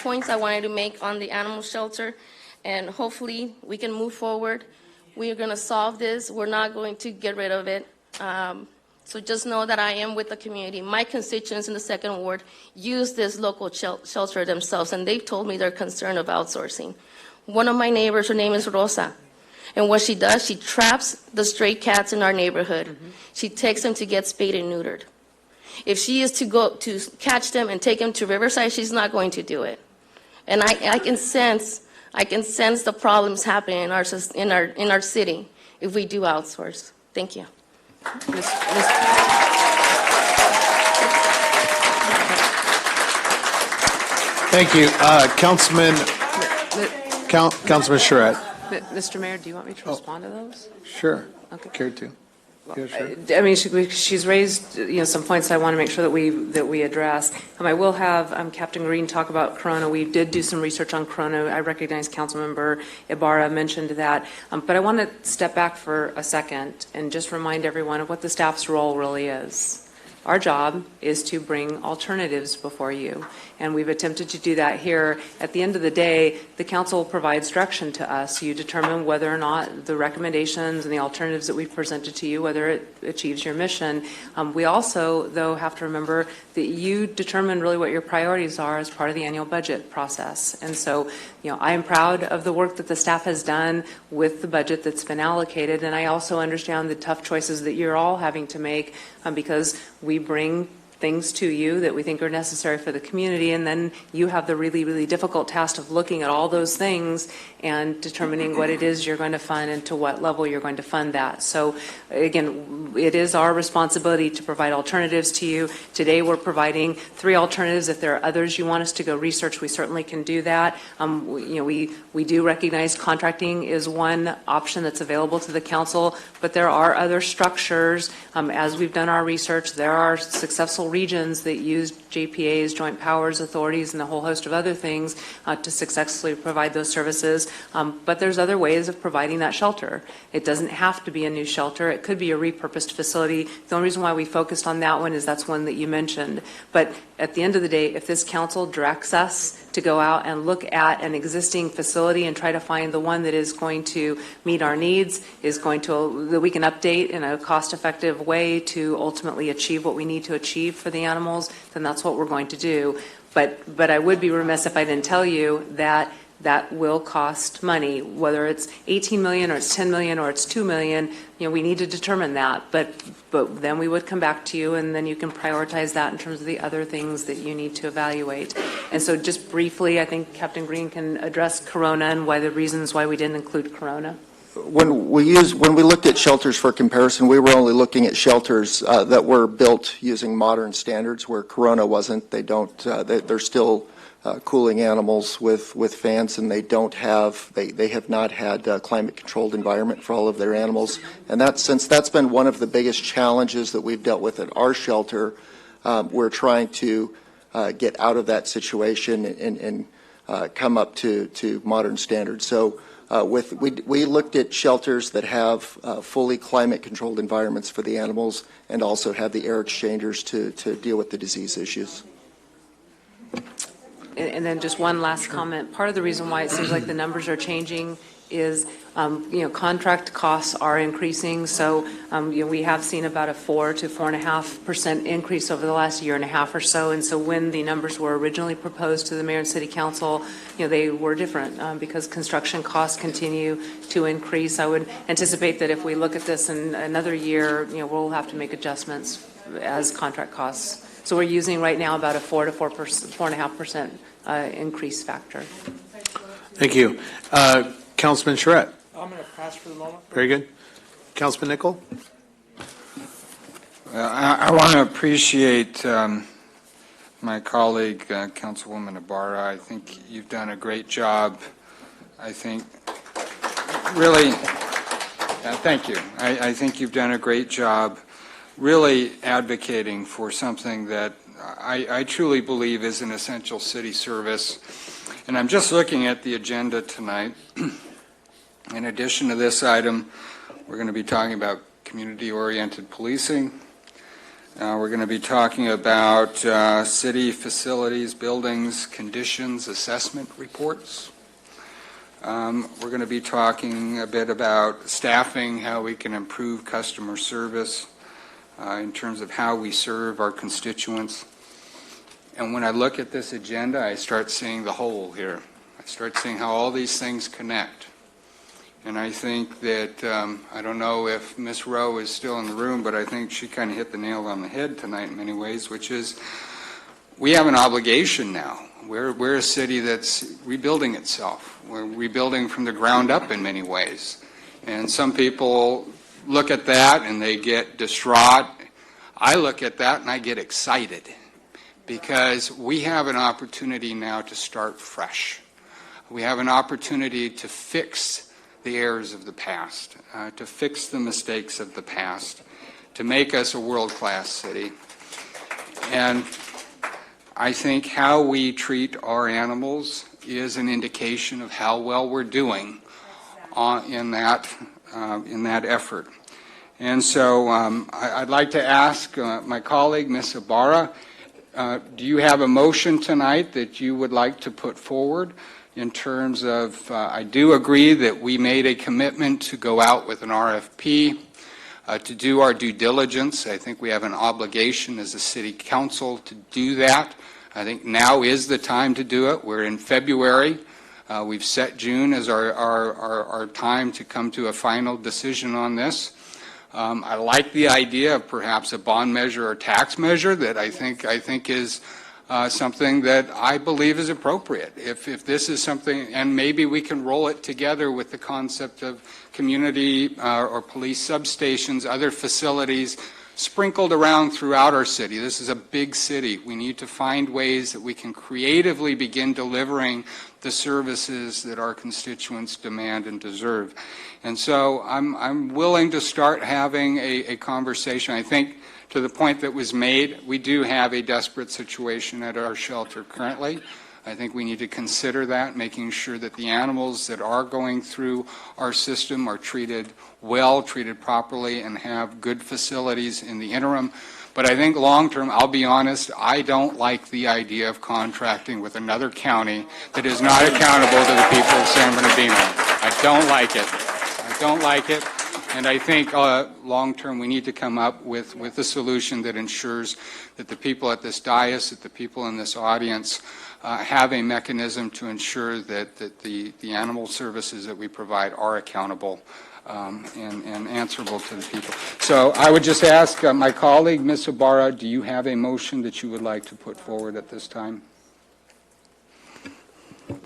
points I wanted to make on the animal shelter. And hopefully we can move forward. We are going to solve this. We're not going to get rid of it. So just know that I am with the community. My constituents in the 2nd Ward use this local shelter themselves, and they've told me they're concerned of outsourcing. One of my neighbors, her name is Rosa. And what she does, she traps the stray cats in our neighborhood. Mm-hmm. She takes them to get spayed and neutered. If she is to go to catch them and take them to Riverside, she's not going to do it. And I can sense the problems happening in our city if we do outsource. Thank you. Thank you, Councilman Charette. Mr. Mayor, do you want me to respond to those? Sure. Okay. Care to? Yeah, sure. I mean, she's raised, some points I want to make sure that we address. I will have Captain Green talk about Corona. We did do some research on Corona. I recognize Councilmember Ibarra mentioned that. But I want to step back for a second and just remind everyone of what the staff's role really is. Our job is to bring alternatives before you, and we've attempted to do that here. At the end of the day, the council provides direction to us. You determine whether or not the recommendations and the alternatives that we've presented to you, whether it achieves your mission. We also, though, have to remember that you determine really what your priorities are as part of the annual budget process. And so, I am proud of the work that the staff has done with the budget that's been allocated, and I also understand the tough choices that you're all having to make because we bring things to you that we think are necessary for the community, and then you have the really, really difficult task of looking at all those things and determining what it is you're going to fund and to what level you're going to fund that. So again, it is our responsibility to provide alternatives to you. Today we're providing 3 alternatives. If there are others you want us to go research, we certainly can do that. We do recognize contracting is one option that's available to the council, but there are other structures. As we've done our research, there are successful regions that use JPAs, joint powers authorities, and a whole host of other things to successfully provide those services. But there's other ways of providing that shelter. It doesn't have to be a new shelter. It could be a repurposed facility. The only reason why we focused on that one is that's one that you mentioned. But at the end of the day, if this council directs us to go out and look at an existing facility and try to find the one that is going to meet our needs, that we can update in a cost-effective way to ultimately achieve what we need to achieve for the animals, then that's what we're going to do. But I would be remiss if I didn't tell you that that will cost money, whether it's 18 million or it's 10 million or it's 2 million. We need to determine that, but then we would come back to you, and then you can prioritize that in terms of the other things that you need to evaluate. And so just briefly, I think Captain Green can address Corona and the reasons why we didn't include Corona. When we looked at shelters for comparison, we were only looking at shelters that were built using modern standards, where Corona wasn't. They're still cooling animals with fans, and they have not had a climate-controlled environment for all of their animals. And since that's been one of the biggest challenges that we've dealt with at our shelter, we're trying to get out of that situation and come up to modern standards. So we looked at shelters that have fully climate-controlled environments for the animals and also have the air exchangers to deal with the disease issues. And then just one last comment. Part of the reason why it seems like the numbers are changing is Contract costs are increasing, so we have seen about a 4 to 4.5% increase over the last year and a half or so. And so when the numbers were originally proposed to the mayor and city council, they were different because construction costs continue to increase. I would anticipate that if we look at this in another year, we'll have to make adjustments as contract costs. So we're using right now about a 4 to 4.5% increase factor. Thank you. Councilman Charette. I'm going to pass for the moment. Very good. Councilman Nickel. I want to appreciate my colleague, Councilwoman Ibarra. I think you've done a great job. I think, really, thank you. I think you've done a great job really advocating for something that I truly believe is an essential city service. And I'm just looking at the agenda tonight. In addition to this item, we're going to be talking about community-oriented policing. We're going to be talking about city facilities, buildings, conditions, assessment reports. We're going to be talking a bit about staffing, how we can improve customer service in terms of how we serve our constituents. And when I look at this agenda, I start seeing the whole here. I start seeing how all these things connect. And I think that, I don't know if Ms. Rowe is still in the room, but I think she kind of hit the nail on the head tonight in many ways, which is we have an obligation now. We're a city that's rebuilding itself. We're rebuilding from the ground up in many ways. And some people look at that and they get distraught. I look at that and I get excited because we have an opportunity now to start fresh. We have an opportunity to fix the errors of the past, to fix the mistakes of the past, to make us a world-class city. And I think how we treat our animals is an indication of how well we're doing in that effort. And so I'd like to ask my colleague, Ms. Ibarra, do you have a motion tonight that you would like to put forward in terms of, I do agree that we made a commitment to go out with an RFP, to do our due diligence. I think we have an obligation as a city council to do that. I think now is the time to do it. We're in February. We've set June as our time to come to a final decision on this. I like the idea of perhaps a bond measure or tax measure that I think is something that I believe is appropriate. If this is something, and maybe we can roll it together with the concept of community or police substations, other facilities sprinkled around throughout our city. This is a big city. We need to find ways that we can creatively begin delivering the services that our constituents demand and deserve. And so I'm willing to start having a conversation. I think to the point that was made, we do have a desperate situation at our shelter currently. I think we need to consider that, making sure that the animals that are going through our system are treated well, treated properly, and have good facilities in the interim. But I think long-term, I'll be honest, I don't like the idea of contracting with another county that is not accountable to the people of San Bernardino. I don't like it. I don't like it. And I think long-term we need to come up with a solution that ensures that the people at this dais, that the people in this audience have a mechanism to ensure that the animal services that we provide are accountable and answerable to the people. So I would just ask my colleague, Ms. Ibarra, do you have a motion that you would like to put forward at this time?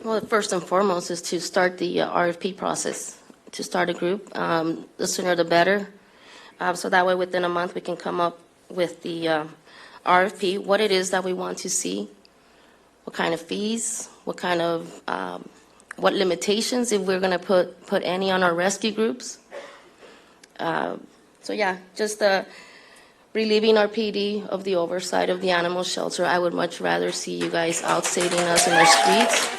Well, first and foremost is to start the RFP process, to start a group. The sooner the better. So that way within a month we can come up with the RFP, what it is that we want to see, what kind of fees, what kind of, what limitations, if we're going to put any on our rescue groups. So yeah, just relieving our PD of the oversight of the animal shelter. I would much rather see you guys out saving us in our streets.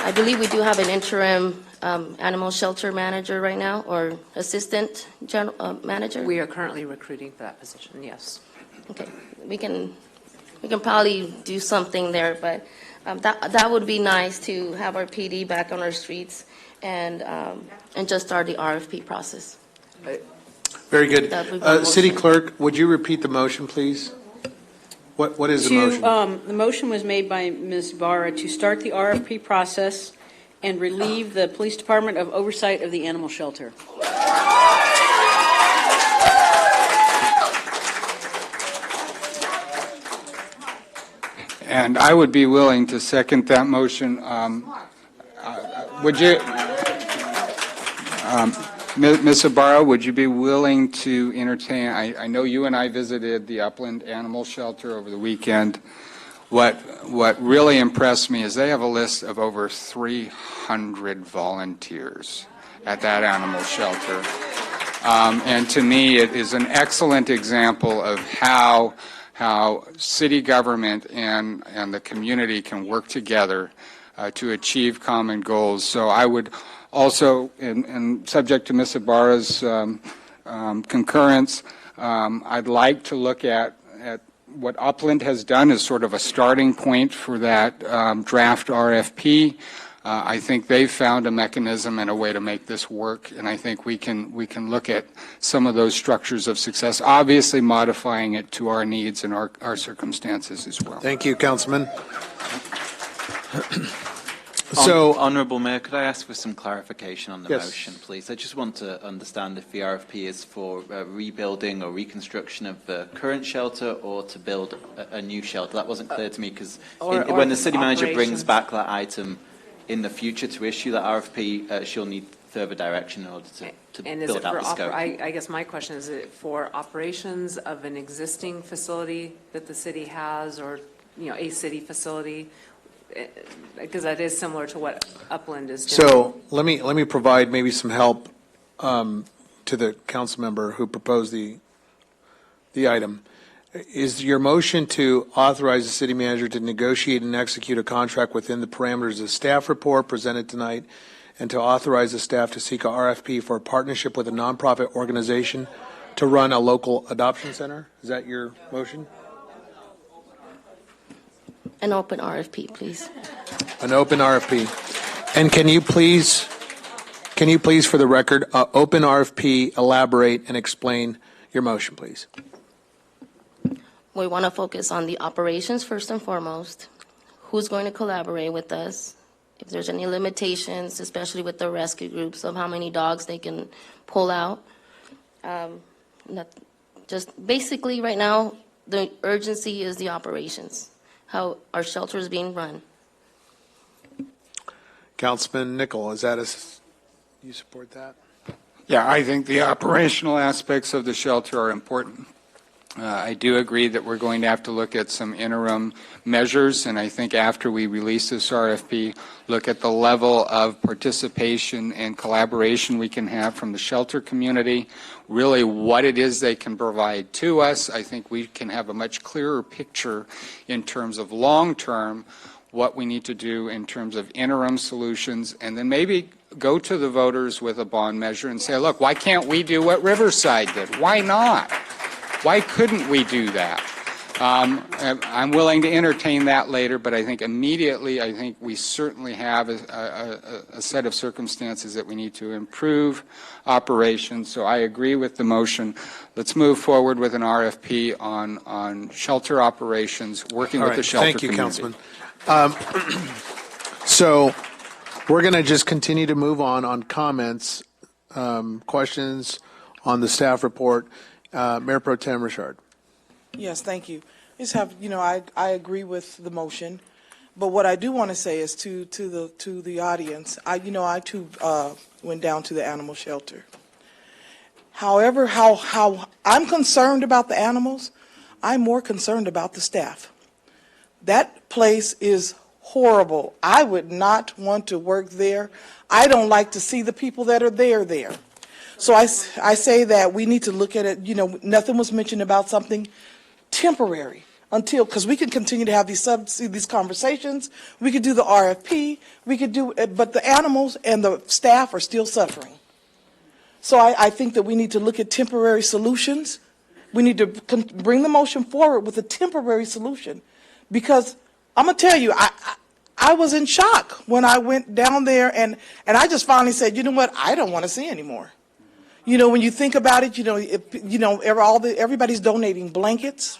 I believe we do have an interim animal shelter manager right now, or assistant general manager. We are currently recruiting for that position, yes. Okay, we can probably do something there, but that would be nice to have our PD back on our streets and just start the RFP process. Very good. That would be my City motion. Clerk, would you repeat the motion, please? What is the motion? The motion was made by Ms. Barra to start the RFP process and relieve the police department of oversight of the animal shelter. And I would be willing to second that motion. Would you, Ms. Ibarra, would you be willing to entertain, I know you and I visited the Upland Animal Shelter over the weekend. What really impressed me is they have a list of over 300 volunteers at that animal shelter. And to me, it is an excellent example of how city government and the community can work together to achieve common goals. So I would also, and subject to Ms. Ibarra's concurrence, I'd like to look at what Upland has done as sort of a starting point for that draft RFP. I think they've found a mechanism and a way to make this work, and I think we can look at some of those structures of success, obviously modifying it to our needs and our circumstances as well. Thank you, Councilman. So, Honourable Mayor, could I ask for some clarification on the Yes. motion, please? I just want to understand if the RFP is for rebuilding or reconstruction of the current shelter or to build a new shelter. That wasn't clear to me because Or when the city manager operations. brings back that item in the future to issue that RFP, she'll need further direction in order to And is build it out for, the scope. I guess my question is it for operations of an existing facility that the city has or, a city facility? Because that is similar to what Upland is doing. so let me provide maybe some help to the council member who proposed the item. Is your motion to authorize the city manager to negotiate and execute a contract within the parameters of the staff report presented tonight, and to authorize the staff to seek a RFP for a partnership with a nonprofit organization to run a local adoption center? Is that your motion? An open RFP, please. An open RFP. And can you please, for the record, open RFP, elaborate and explain your motion, please? We want to focus on the operations first and foremost. Who's going to collaborate with us? If there's any limitations, especially with the rescue groups, of how many dogs they can pull out. Just basically, right now, the urgency is the operations, how our shelter is being run. Councilman Nickel, you support that? Yeah, I think the operational aspects of the shelter are important. I do agree that we're going to have to look at some interim measures, and I think after we release this RFP, look at the level of participation and collaboration we can have from the shelter community, really what it is they can provide to us. I think we can have a much clearer picture in terms of long-term what we need to do in terms of interim solutions, and then maybe go to the voters with a bond measure and say, look, why can't we do what Riverside did? Why not? Why couldn't we do that? I'm willing to entertain that later, but I think immediately, I think we certainly have a set of circumstances that we need to improve operations. So I agree with the motion. Let's move forward with an RFP on shelter operations, working with the shelter community. Thank you, Councilman. So we're going to just continue to move on comments, questions on the staff report. Mayor Pro Tem Richard. Yes, thank you. Just have, I agree with the motion, but what I do want to say is to the audience, I too went down to the animal shelter. However, how I'm concerned about the animals, I'm more concerned about the staff. That place is horrible. I would not want to work there. I don't like to see the people that are there. So I say that we need to look at it, nothing was mentioned about something temporary until, because we can continue to have these conversations, we could do the RFP, but the animals and the staff are still suffering. So I think that we need to look at temporary solutions. We need to bring the motion forward with a temporary solution, because I'm going to tell you, I was in shock when I went down there, and I just finally said, you know what, I don't want to see anymore. You know, when you think about it, everybody's donating blankets.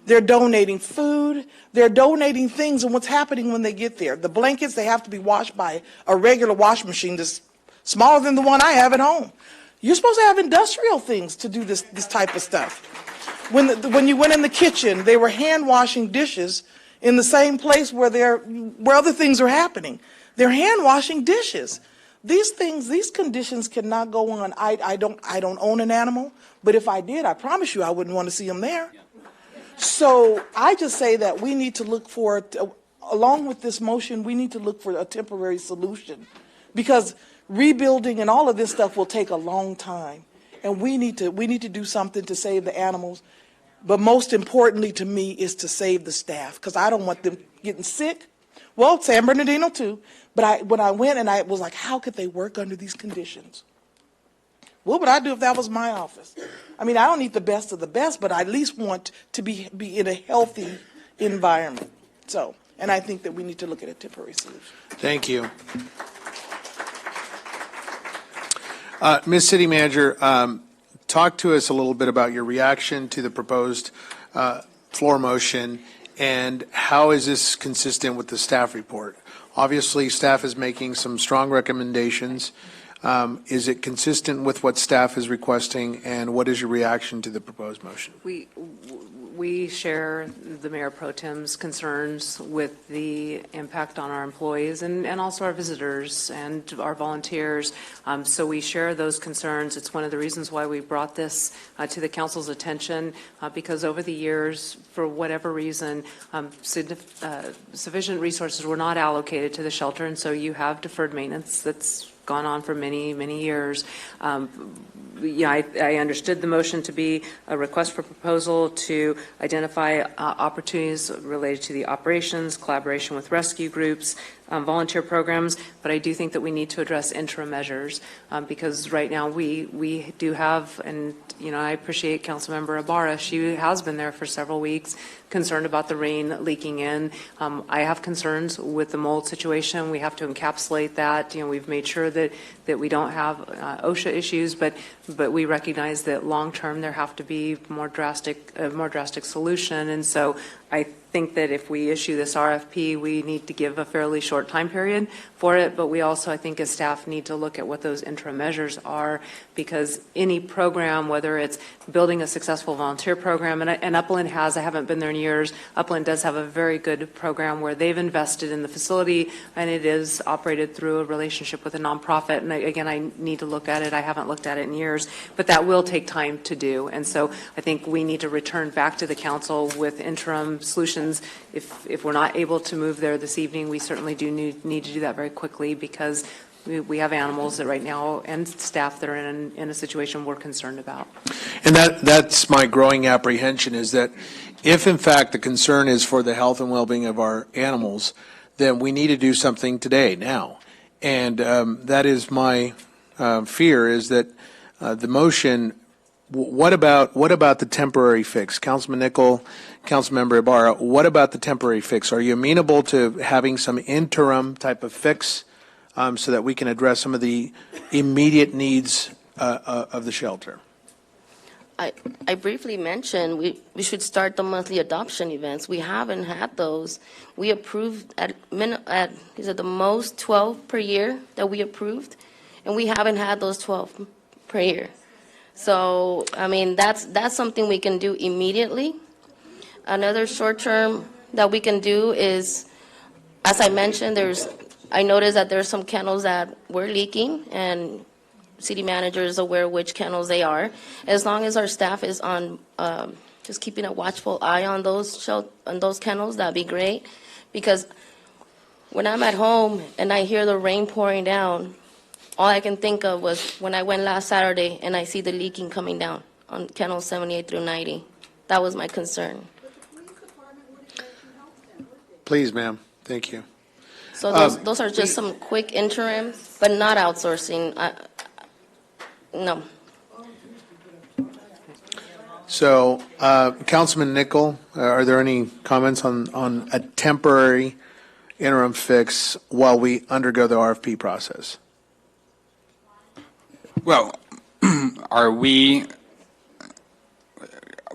They're donating food. They're donating things, and what's happening when they get there? The blankets, they have to be washed by a regular washing machine that's smaller than the one I have at home. You're supposed to have industrial things to do this type of stuff. When you went in the kitchen, they were hand washing dishes in the same place where other things are happening. They're hand washing dishes. These conditions cannot go on. I don't own an animal, but if I did, I promise you I wouldn't want to see them there. So I just say that we need to look for, along with this motion, we need to look for a temporary solution, because rebuilding and all of this stuff will take a long time, and we need to do something to save the animals. But most importantly to me is to save the staff, because I don't want them getting sick. Well, San Bernardino too. But when I went and I was like, how could they work under these conditions? What would I do if that was my office? I mean, I don't need the best of the best, but I at least want to be in a healthy environment. So, and I think that we need to look at a temporary solution. Thank you. Ms. City Manager, talk to us a little bit about your reaction to the proposed floor motion, and how is this consistent with the staff report? Obviously, staff is making some strong recommendations. Is it consistent with what staff is requesting, and what is your reaction to the proposed motion? We share the Mayor Pro Tem's concerns with the impact on our employees and also our visitors and our volunteers. So we share those concerns. It's one of the reasons why we brought this to the council's attention, because over the years, for whatever reason, sufficient resources were not allocated to the shelter, and so you have deferred maintenance that's gone on for many, many years. I understood the motion to be a request for proposal to identify opportunities related to the operations, collaboration with rescue groups, volunteer programs, but I do think that we need to address interim measures, because right now we do have, and I appreciate Councilmember Ibarra. She has been there for several weeks, concerned about the rain leaking in. I have concerns with the mold situation. We have to encapsulate that. We've made sure that we don't have OSHA issues, but we recognize that long term there have to be a more drastic solution, and so I think that if we issue this RFP, we need to give a fairly short time period for it, but we also, I think, as staff need to look at what those interim measures are, because any program, whether it's building a successful volunteer program, and Upland has, I haven't been there in years, Upland does have a very good program where they've invested in the facility, and it is operated through a relationship with a nonprofit, and again, I need to look at it. I haven't looked at it in years, but that will take time to do, and so I think we need to return back to the council with interim solutions. If we're not able to move there this evening, we certainly do need to do that very quickly, because we have animals that right now and staff that are in a situation we're concerned about. And that's my growing apprehension, is that if in fact the concern is for the health and well-being of our animals, then we need to do something today, now. And that is my fear, is that the motion, what about the temporary fix? Councilman Nickel, Councilmember Ibarra, what about the temporary fix? Are you amenable to having some interim type of fix so that we can address some of the immediate needs of the shelter? I briefly mentioned we should start the monthly adoption events. We haven't had those. We approved at the most 12 per year that we approved, and we haven't had those 12 per year. So, I mean, that's something we can do immediately. Another short term that we can do is, as I mentioned, I noticed that there's some kennels that were leaking, and city manager is aware which kennels they are. As long as our staff is on, just keeping a watchful eye on those kennels, that'd be great. Because when I'm at home and I hear the rain pouring down, all I can think of was when I went last Saturday and I see the leaking coming down on kennels 78 through 90. That was my concern. Please, ma'am. Thank you. So those are just some quick interims, but not outsourcing. No. So, Councilman Nickel, are there any comments on a temporary interim fix while we undergo the RFP process? Well, are we,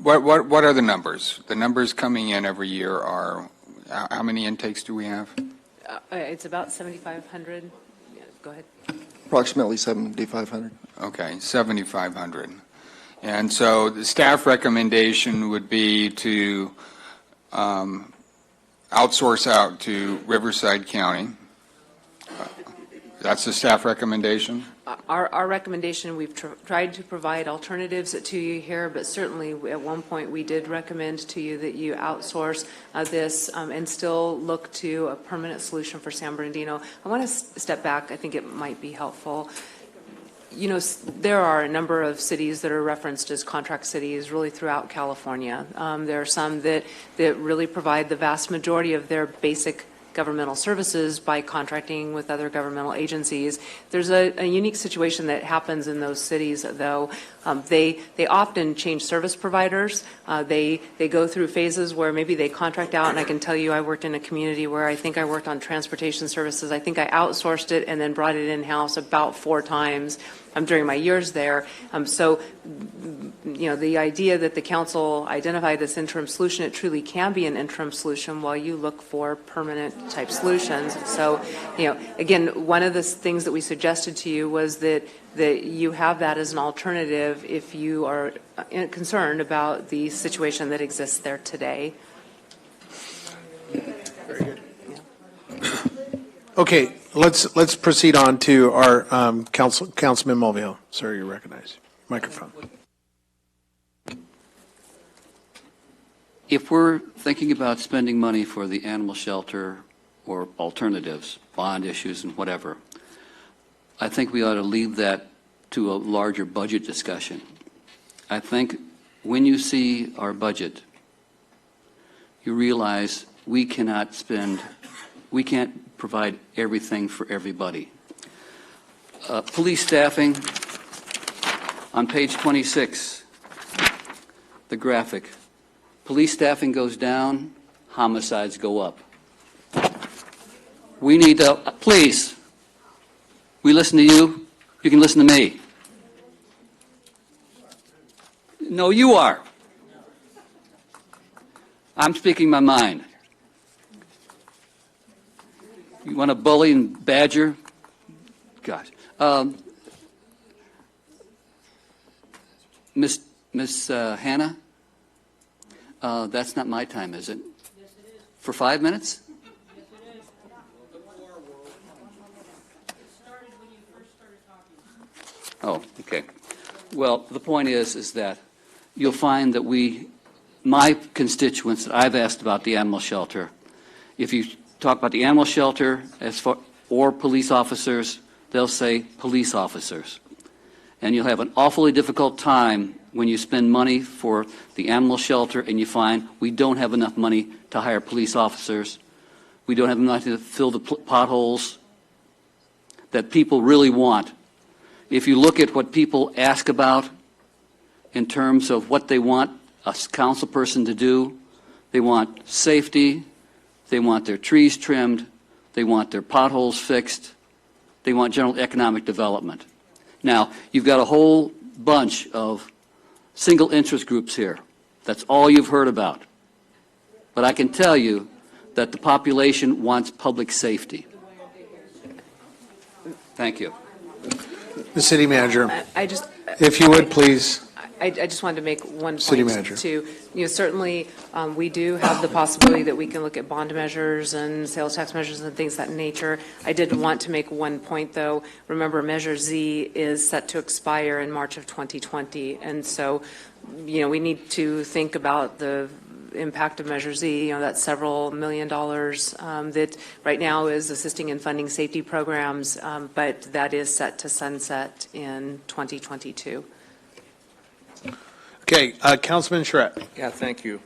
what are the numbers? The numbers coming in every year are, how many intakes do we have? It's about 7,500. Yeah, go ahead. Approximately 7,500. Okay, 7,500. And so the staff recommendation would be to outsource out to Riverside County. That's the staff recommendation? Our recommendation, we've tried to provide alternatives to you here, but certainly at one point we did recommend to you that you outsource this and still look to a permanent solution for San Bernardino. I want to step back. I think it might be helpful. You know, there are a number of cities that are referenced as contract cities really throughout California. There are some that really provide the vast majority of their basic governmental services by contracting with other governmental agencies. There's a unique situation that happens in those cities, though. They often change service providers. They go through phases where maybe they contract out, and I can tell you I worked in a community where I think I worked on transportation services. I think I outsourced it and then brought it in-house about 4 times during my years there. So, you know, the idea that the council identified this interim solution, it truly can be an interim solution while you look for permanent type solutions. So, you know, again, one of the things that we suggested to you was that you have that as an alternative if you are concerned about the situation that exists there today. Very good. Okay, let's proceed on to our Councilman Mulvihill. Sir, you're recognized. Microphone. If we're thinking about spending money for the animal shelter or alternatives, bond issues and whatever, I think we ought to leave that to a larger budget discussion. I think when you see our budget, you realize we can't provide everything for everybody. Police staffing, on page 26, the graphic. Police staffing goes down, homicides go up. We need to, please, we listen to you, you can listen to me. No, you are. I'm speaking my mind. You want to bully and badger? Gosh. Miss Hannah? That's not my time, is it? Yes, it is. For 5 minutes? Yes, it is. It started when you first started talking. Oh, okay. Well, the point is that you'll find that my constituents that I've asked about the animal shelter, if you talk about the animal shelter or police officers, they'll say police officers. And you'll have an awfully difficult time when you spend money for the animal shelter and you find we don't have enough money to hire police officers. We don't have enough to fill the potholes that people really want. If you look at what people ask about in terms of what they want a council person to do, they want safety, they want their trees trimmed, they want their potholes fixed, they want general economic development. Now, you've got a whole bunch of single interest groups here. That's all you've heard about. But I can tell you that the population wants public safety. Thank you. The city manager, I just, if you would, please. I just wanted to make one City point manager. to, you know, certainly we do have the possibility that we can look at bond measures and sales tax measures and things of that nature. I did want to make one point, though. Remember, Measure Z is set to expire in March of 2020. And so, you know, we need to think about the impact of Measure Z. You know, that's several $1 million that right now is assisting in funding safety programs, but that is set to sunset in 2022. Okay, Councilman Charette. Yeah, thank you.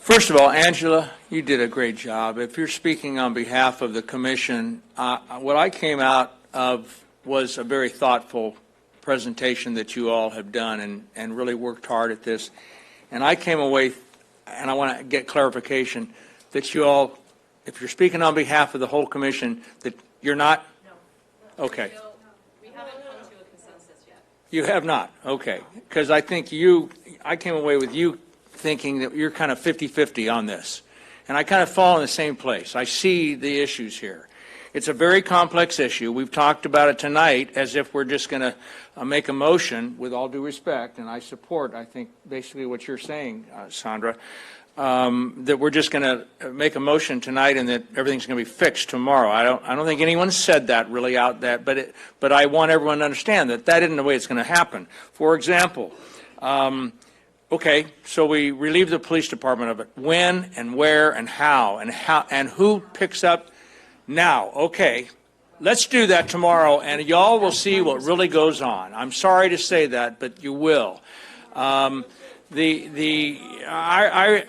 First of all, Angela, you did a great job. If you're speaking on behalf of the commission, what I came out of was a very thoughtful presentation that you all have done and really worked hard at this. And I came away, and I want to get clarification, that you all, if you're speaking on behalf of the whole commission, that you're not? No. Okay. We haven't come to a consensus yet. You have not? Okay. Because I think I came away with you thinking that you're kind of 50-50 on this. And I kind of fall in the same place. I see the issues here. It's a very complex issue. We've talked about it tonight as if we're just going to make a motion, with all due respect, and I support, I think, basically what you're saying, Sandra, that we're just going to make a motion tonight and that everything's going to be fixed tomorrow. I don't think anyone said that really out that, but I want everyone to understand that that isn't the way it's going to happen. For example, okay, so we relieve the police department of it. When and where and how and who picks up now? Okay, let's do that tomorrow, and y'all will see what really goes on. I'm sorry to say that, but you will. I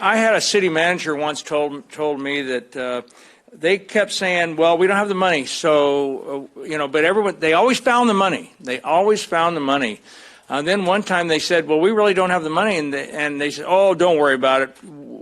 had a city manager once told me that they kept saying, well, we don't have the money, so but everyone, they always found the money. They always found the money. Then one time they said, well, we really don't have the money, and they said, oh, don't worry about it,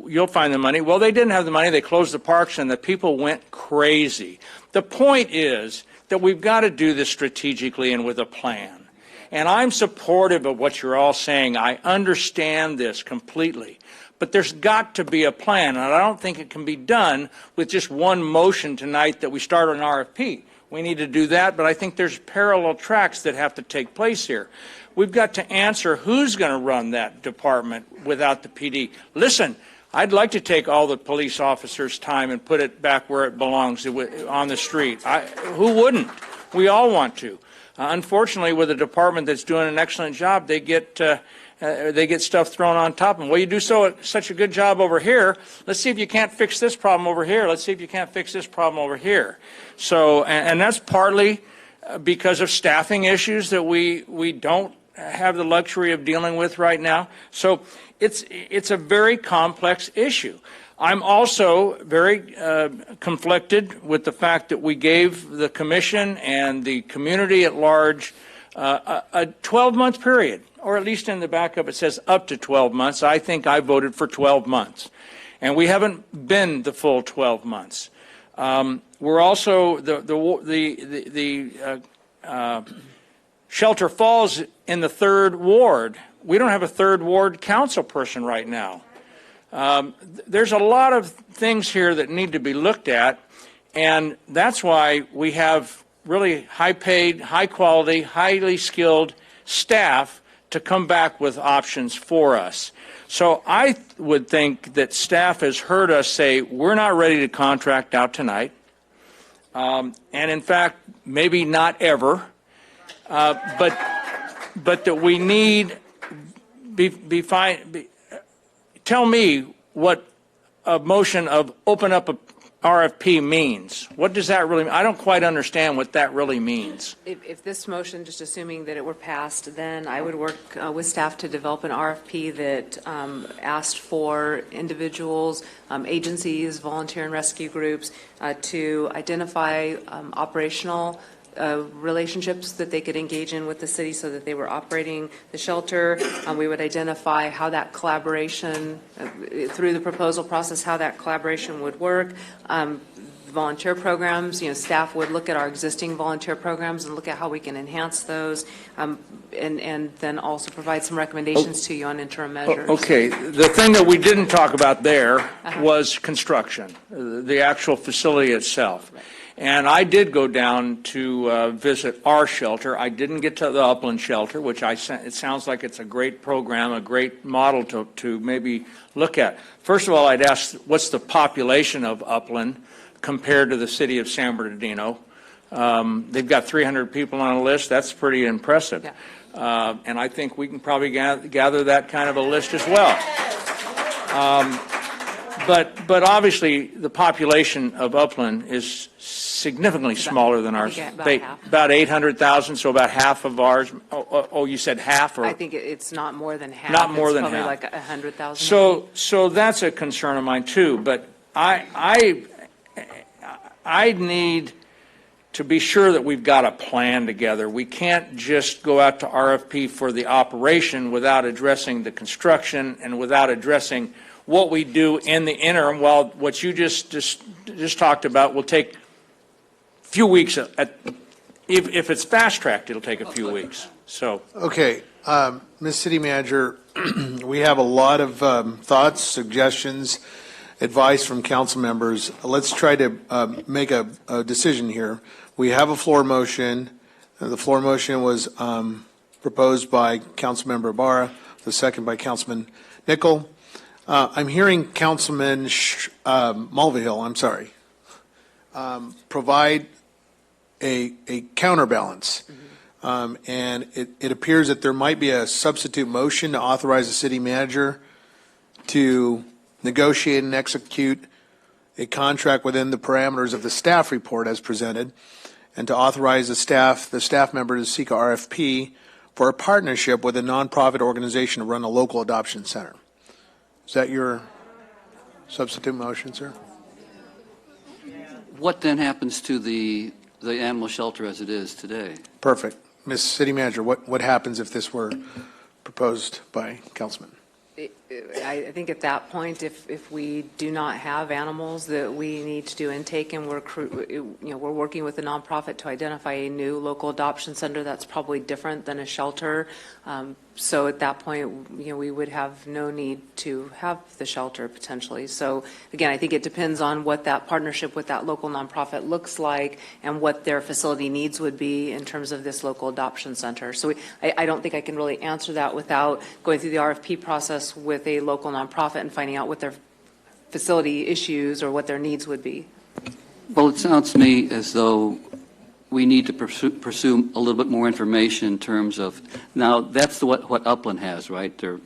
you'll find the money. Well, they didn't have the money. They closed the parks, and the people went crazy. The point is that we've got to do this strategically and with a plan. And I'm supportive of what you're all saying. I understand this completely. But there's got to be a plan, and I don't think it can be done with just one motion tonight that we start an RFP. We need to do that, but I think there's parallel tracks that have to take place here. We've got to answer who's going to run that department without the PD. Listen, I'd like to take all the police officers' time and put it back where it belongs, on the street. Who wouldn't? We all want to. Unfortunately, with a department that's doing an excellent job, they get stuff thrown on top of them. Well, you do such a good job over here. Let's see if you can't fix this problem over here. Let's see if you can't fix this problem over here. So, and that's partly because of staffing issues that we don't have the luxury of dealing with right now. So it's a very complex issue. I'm also very conflicted with the fact that we gave the commission and the community at large a 12-month period, or at least in the backup it says up to 12 months. I think I voted for 12 months. And we haven't been the full 12 months. We're also, the shelter falls in the 3rd ward. We don't have a 3rd ward council person right now. There's a lot of things here that need to be looked at, and that's why we have really high-paid, high-quality, highly skilled staff to come back with options for us. So I would think that staff has heard us say we're not ready to contract out tonight, and in fact, maybe not ever, but that we need tell me what a motion of open up a RFP means. What does that really mean? I don't quite understand what that really means. If this motion, just assuming that it were passed, then I would work with staff to develop an RFP that asked for individuals, agencies, volunteer and rescue groups to identify operational relationships that they could engage in with the city so that they were operating the shelter. We would identify how that collaboration, through the proposal process, how that collaboration would work. Volunteer programs, staff would look at our existing volunteer programs and look at how we can enhance those, and then also provide some recommendations to you on interim measures. Okay, the thing that we didn't talk about there was construction, the actual facility itself. Right. And I did go down to visit our shelter. I didn't get to the Upland shelter, which it sounds like it's a great program, a great model to maybe look at. First of all, I'd ask, what's the population of Upland compared to the city of San Bernardino? They've got 300 people on a list. That's pretty impressive. Yeah. And I think we can probably gather that kind of a list as well. But obviously, the population of Upland is significantly smaller than ours. About 800,000, so about half of ours. Oh, you said half? Or? I think it's not more than half. Not more than half. Probably like 100,000. So that's a concern of mine too. But I need to be sure that we've got a plan together. We can't just go out to RFP for the operation without addressing the construction and without addressing what we do in the interim, while what you just talked about will take a few weeks. If it's fast-tracked, it'll take a few weeks. So. Okay, Ms. City Manager, we have a lot of thoughts, suggestions, advice from council members. Let's try to make a decision here. We have a floor motion. The floor motion was proposed by Councilmember Ibarra, the second by Councilman Nickel. I'm hearing Councilman Mulvihill, I'm sorry, provide a counterbalance. And it appears that there might be a substitute motion to authorize the city manager to negotiate and execute a contract within the parameters of the staff report as presented, and to authorize the staff member to seek a RFP for a partnership with a nonprofit organization to run a local adoption center. Is that your substitute motion, sir? What then happens to the animal shelter as it is today? Perfect. Ms. City Manager, what happens if this were proposed by Councilman? I think at that point, if we do not have animals that we need to do intake, and we're working with a nonprofit to identify a new local adoption center, that's probably different than a shelter. So at that point, we would have no need to have the shelter potentially. So again, I think it depends on what that partnership with that local nonprofit looks like and what their facility needs would be in terms of this local adoption center. So I don't think I can really answer that without going through the RFP process with a local nonprofit and finding out what their facility issues or what their needs would be. Well, it sounds to me as though we need to pursue a little bit more information in terms of, now that's what Upland has, right? They're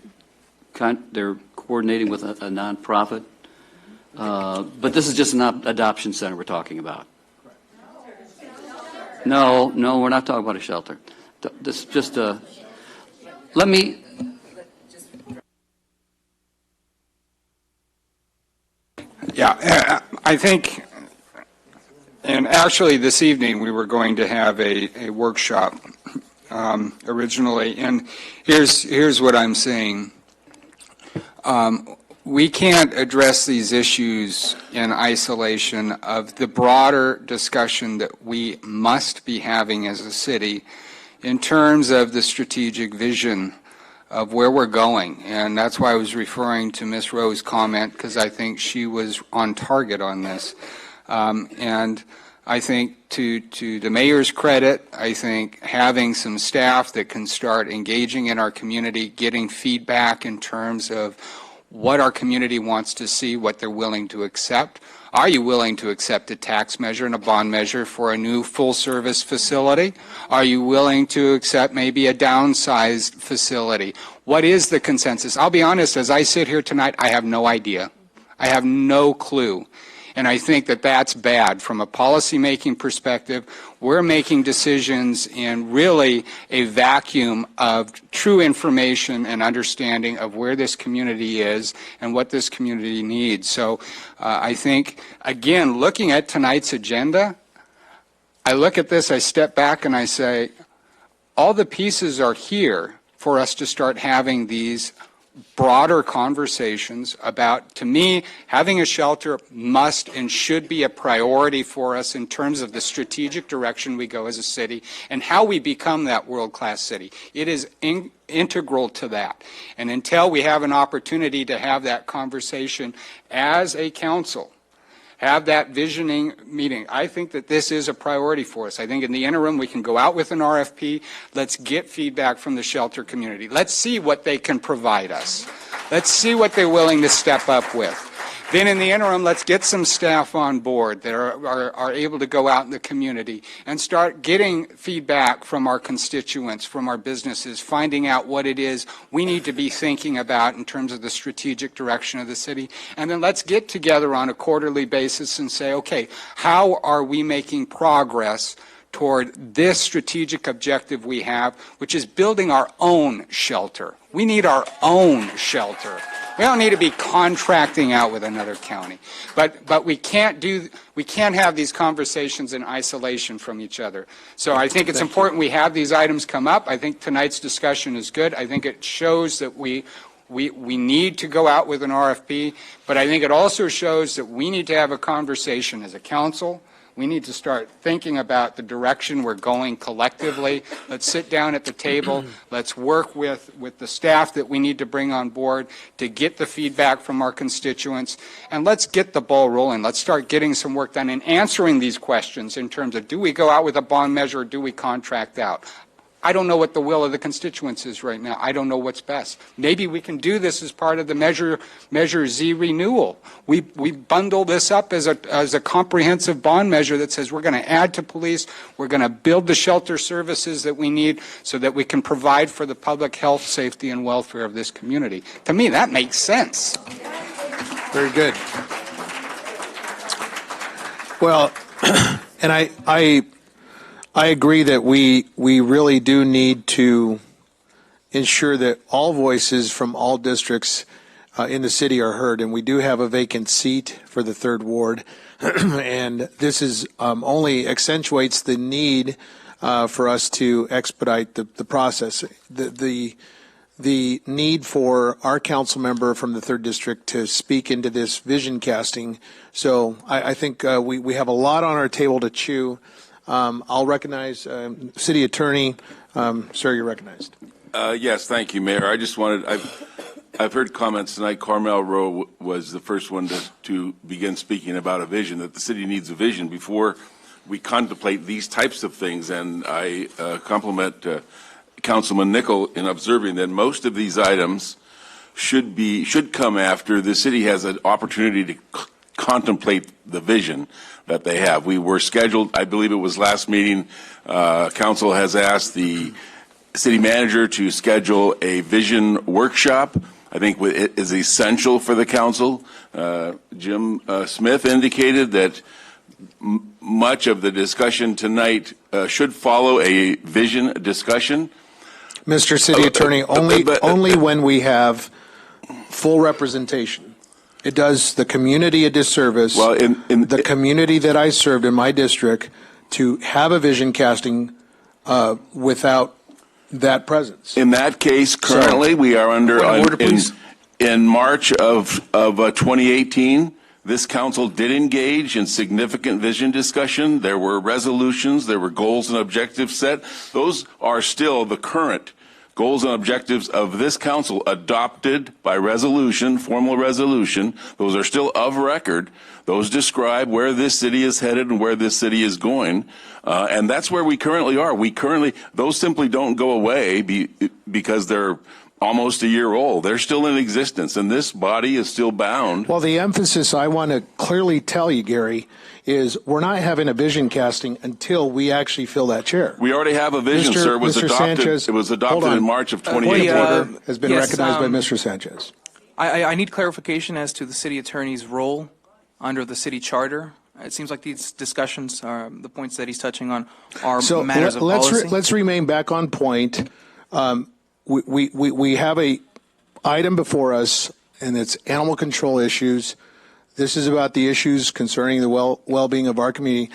coordinating with a nonprofit, but this is just an adoption center we're talking about. No, we're not talking about a shelter. This is just a, let me, Yeah, I think, and actually this evening we were going to have a workshop originally, and here's what I'm saying. We can't address these issues in isolation of the broader discussion that we must be having as a city in terms of the strategic vision of where we're going. And that's why I was referring to Ms. Rowe's comment, because I think she was on target on this. And I think to the mayor's credit, I think having some staff that can start engaging in our community, getting feedback in terms of what our community wants to see, what they're willing to accept. Are you willing to accept a tax measure and a bond measure for a new full-service facility? Are you willing to accept maybe a downsized facility? What is the consensus? I'll be honest, as I sit here tonight, I have no idea. I have no clue. And I think that that's bad from a policy-making perspective. We're making decisions in really a vacuum of true information and understanding of where this community is and what this community needs. So I think, again, looking at tonight's agenda, I look at this, I step back and I say, all the pieces are here for us to start having these broader conversations about, to me, having a shelter must and should be a priority for us in terms of the strategic direction we go as a city and how we become that world-class city. It is integral to that. And until we have an opportunity to have that conversation as a council, have that visioning meeting. I think that this is a priority for us. I think in the interim we can go out with an RFP. Let's get feedback from the shelter community. Let's see what they can provide us. Let's see what they're willing to step up with. Then in the interim, let's get some staff on board that are able to go out in the community and start getting feedback from our constituents, from our businesses, finding out what it is we need to be thinking about in terms of the strategic direction of the city. And then let's get together on a quarterly basis and say, okay, how are we making progress toward this strategic objective we have, which is building our own shelter. We need our own shelter. We don't need to be contracting out with another county. But we can't have these conversations in isolation from each other. So I think it's important we have these items come up. I think tonight's discussion is good. I think it shows that we We need to go out with an RFP, but I think it also shows that we need to have a conversation as a council. We need to start thinking about the direction we're going collectively. Let's sit down at the table. Let's work with the staff that we need to bring on board to get the feedback from our constituents. And let's get the ball rolling. Let's start getting some work done and answering these questions in terms of, do we go out with a bond measure or do we contract out? I don't know what the will of the constituents is right now. I don't know what's best. Maybe we can do this as part of the Measure Z renewal. We bundle this up as a comprehensive bond measure that says we're going to add to police, we're going to build the shelter services that we need so that we can provide for the public health, safety, and welfare of this community. To me, that makes sense. Very good. Well, and I agree that we really do need to ensure that all voices from all districts in the city are heard, and we do have a vacant seat for the 3rd Ward, and this is only accentuates the need for us to expedite the process. The need for our council member from the 3rd District to speak into this vision casting. So I think we have a lot on our table to chew. I'll recognize City Attorney. Sir, you're recognized. Yes, thank you, Mayor. I just wanted, I've heard comments tonight. Carmel Rowe was the first one to begin speaking about a vision, that the city needs a vision before we contemplate these types of things. And I compliment Councilman Nickel in observing that most of these items should come after the city has an opportunity to contemplate the vision that they have. We were scheduled, I believe it was last meeting, council has asked the city manager to schedule a vision workshop. I think it is essential for the council. Jim Smith indicated that much of the discussion tonight should follow a vision discussion. Mr. City Attorney, only when we have full representation. It does the community a disservice, the community that I served in my district, to have a vision casting without that presence. In that case, currently, we are under, in March of 2018, this council did engage in significant vision discussion. There were resolutions, there were goals and objectives set. Those are still the current goals and objectives of this council adopted by resolution, formal resolution. Those are still of record. Those describe where this city is headed and where this city is going. And that's where we currently are. Those simply don't go away because they're almost a year old. They're still in existence, and this body is still bound. Well, the emphasis I want to clearly tell you, Gary, is we're not having a vision casting until we actually fill that chair. We already have a vision, sir. It was adopted in March of 2018. Has been recognized by Mr. Sanchez. I need clarification as to the city attorney's role under the city charter. It seems like these discussions, the points that he's touching on, are matters of policy. Let's remain back on point. We have a item before us, and it's animal control issues. This is about the issues concerning the well-being of our community.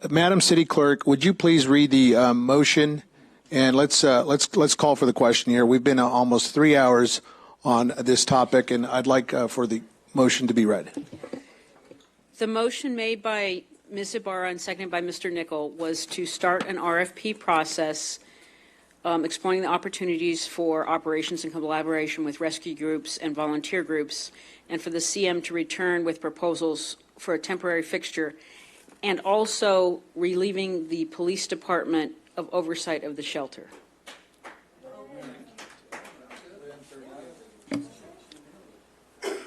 Madam City Clerk, would you please read the motion, and let's call for the question here. We've been almost 3 hours on this topic, and I'd like for the motion to be read. The motion made by Ms. Ibarra and seconded by Mr. Nickel was to start an RFP process exploring the opportunities for operations in collaboration with rescue groups and volunteer groups, and for the CM to return with proposals for a temporary fixture, and also relieving the police department of oversight of the shelter.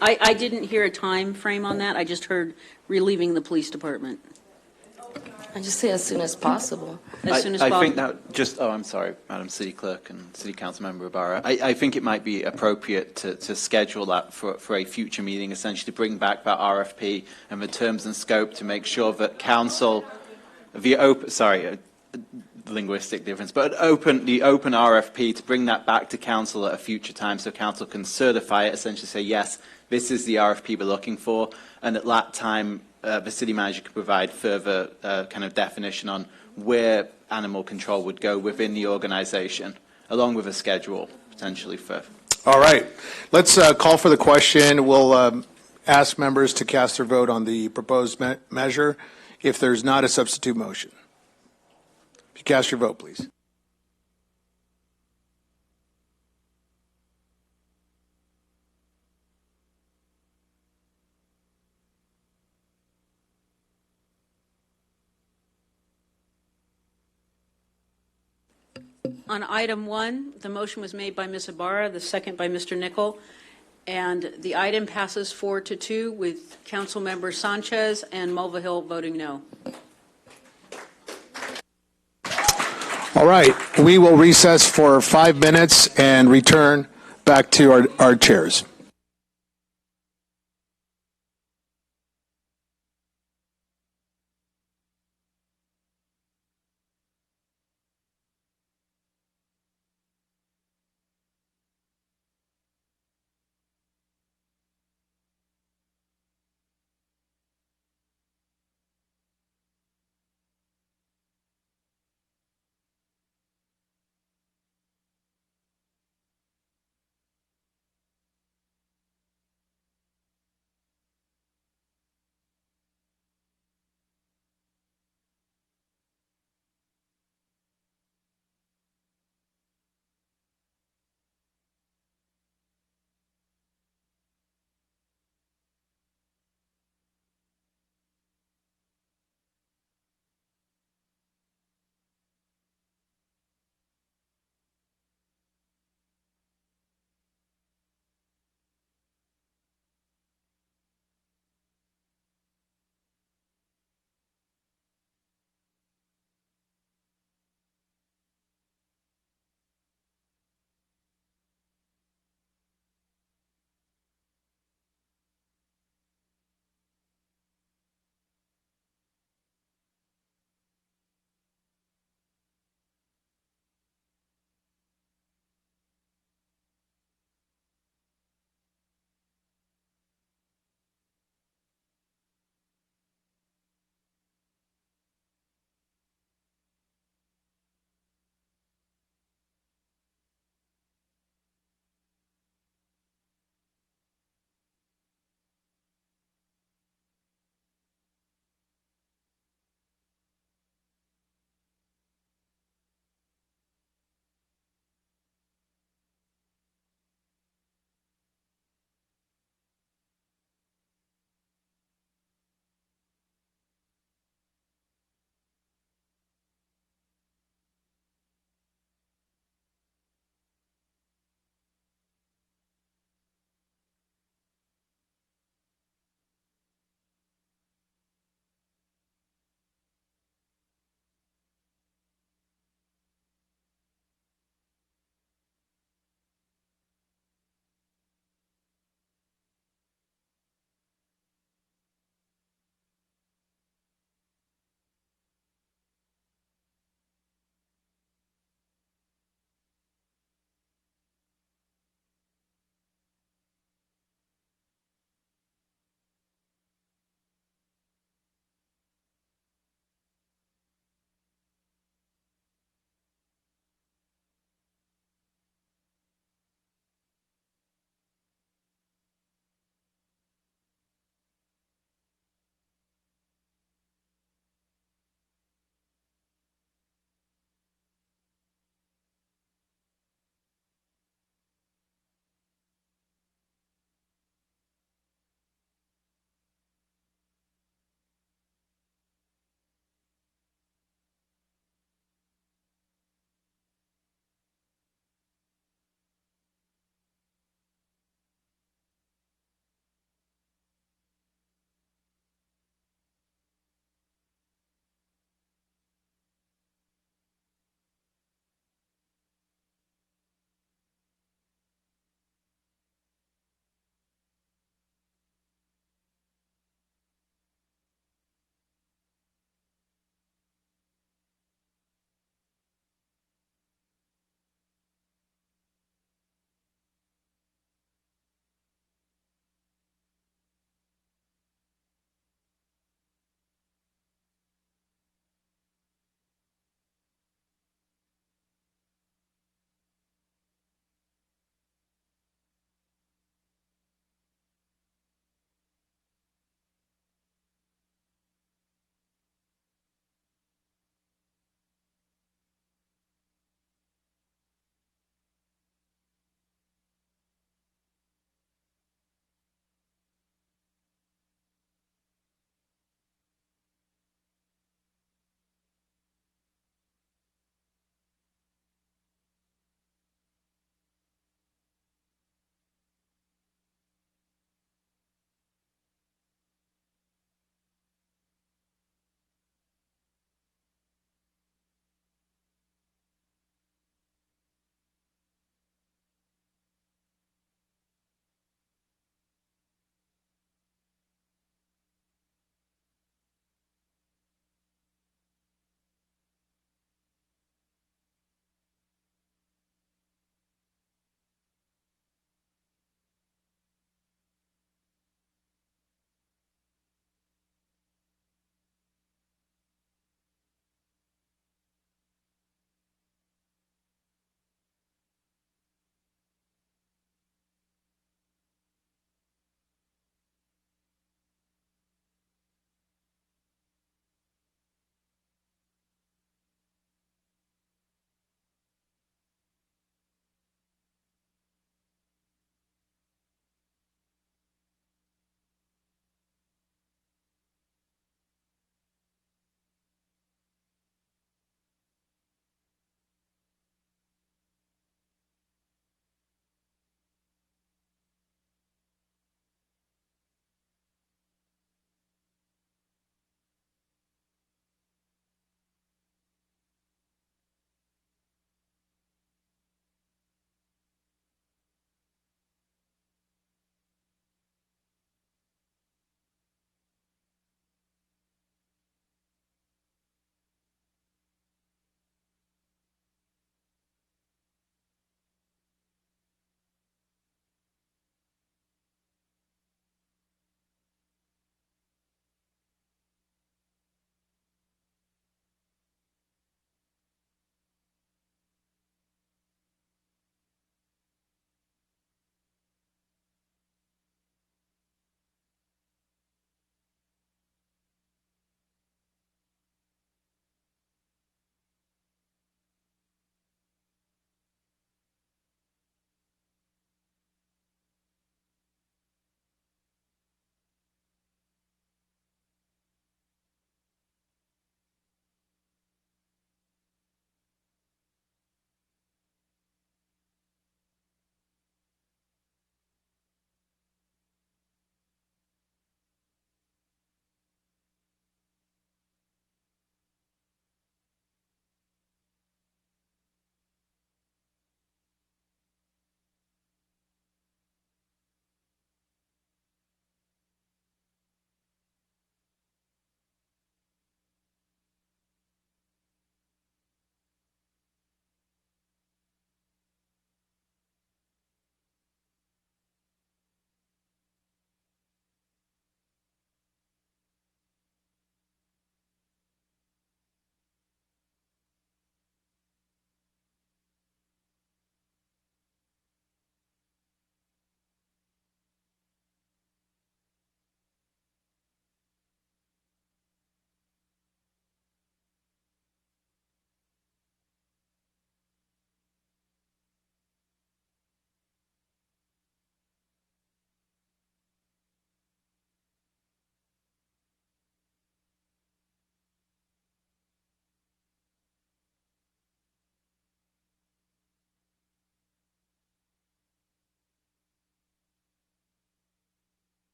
I didn't hear a time frame on that. I just heard relieving the police department. I just say as soon as possible. As soon as possible. I think that I'm sorry, Madam City Clerk and City Council Member Ibarra. I think it might be appropriate to schedule that for a future meeting, essentially to bring back that RFP and the terms and scope to make sure that council, linguistic difference, but the open RFP, to bring that back to council at a future time so council can certify it, essentially say, yes, this is the RFP we're looking for, and at that time the city manager can provide further kind of definition on where animal control would go within the organisation, along with a schedule potentially for. All right. Let's call for the question. We'll ask members to cast their vote on the proposed measure if there's not a substitute motion. If you cast your vote, please. On item 1, the motion was made by Ms. Ibarra, the second by Mr. Nichol, and the item passes 4-2 with Councilmember Sanchez and Mulvihill voting no. All right. We will recess for 5 minutes and return back to our chairs.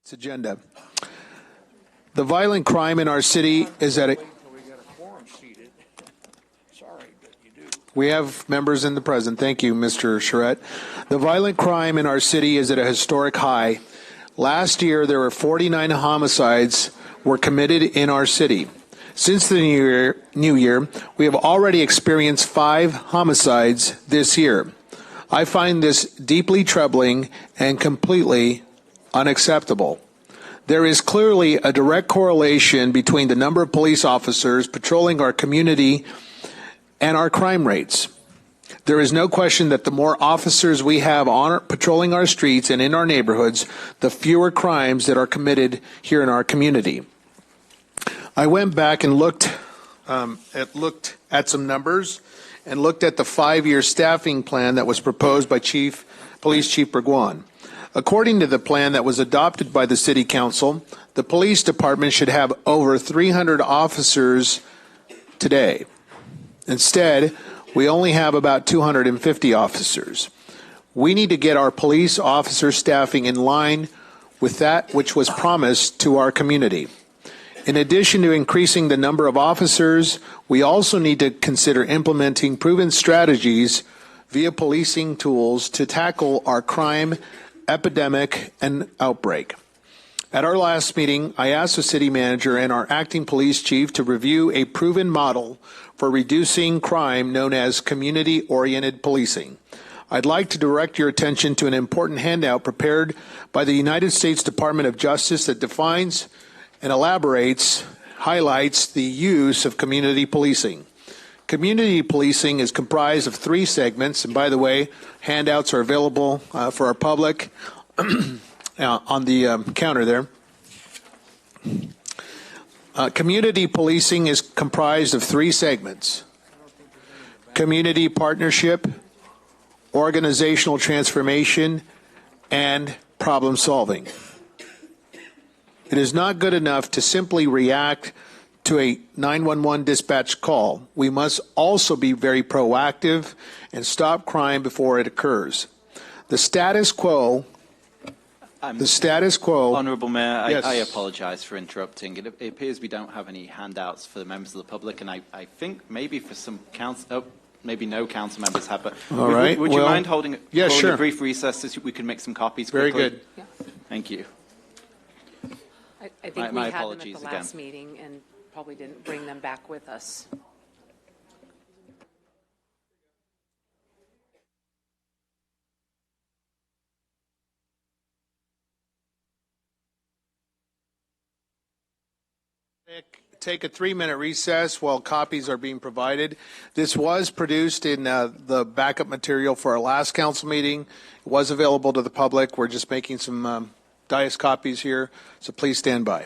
tonight's agenda. The violent crime in our city is at a... We have members in the present. Thank you, Mr. Charette. The violent crime in our city is at a historic high. Last year, there were 49 homicides were committed in our city. Since the new year, we have already experienced 5 homicides this year. I find this deeply troubling and completely unacceptable. There is clearly a direct correlation between the number of police officers patrolling our community and our crime rates. There is no question that the more officers we have patrolling our streets and in our neighborhoods, the fewer crimes that are committed here in our community. I went back and looked at some numbers and looked at the 5-year staffing plan that was proposed by Police Chief Burguan. According to the plan that was adopted by the City Council, the police department should have over 300 officers today. Instead, we only have about 250 officers. We need to get our police officer staffing in line with that which was promised to our community. In addition to increasing the number of officers, we also need to consider implementing proven strategies via policing tools to tackle our crime epidemic and outbreak. At our last meeting, I asked the city manager and our acting police chief to review a proven model for reducing crime known as community-oriented policing. I'd like to direct your attention to an important handout prepared by the United States Department of Justice that defines and highlights the use of community policing. Community policing is comprised of 3 segments, and by the way, handouts are available for our public on the counter there. Community policing is comprised of 3 segments: community partnership, organizational transformation, and problem solving. It is not good enough to simply react to a 911 dispatch call. We must also be very proactive and stop crime before it occurs. The status quo. Honourable Mayor, Yes. I apologise for interrupting. It appears we don't have any handouts for the members of the public, and I think maybe for some council, maybe no council members have. But All right. Would you mind holding sure. a brief recess so we can make some copies Very quickly? good. Yeah. Thank you. I think My we had them at apologies the last meeting and probably didn't bring them back with us. Take a 3-minute recess while copies are being provided. This was produced in the backup material for our last council meeting. It was available to the public. We're just making some dais copies here, so please stand by.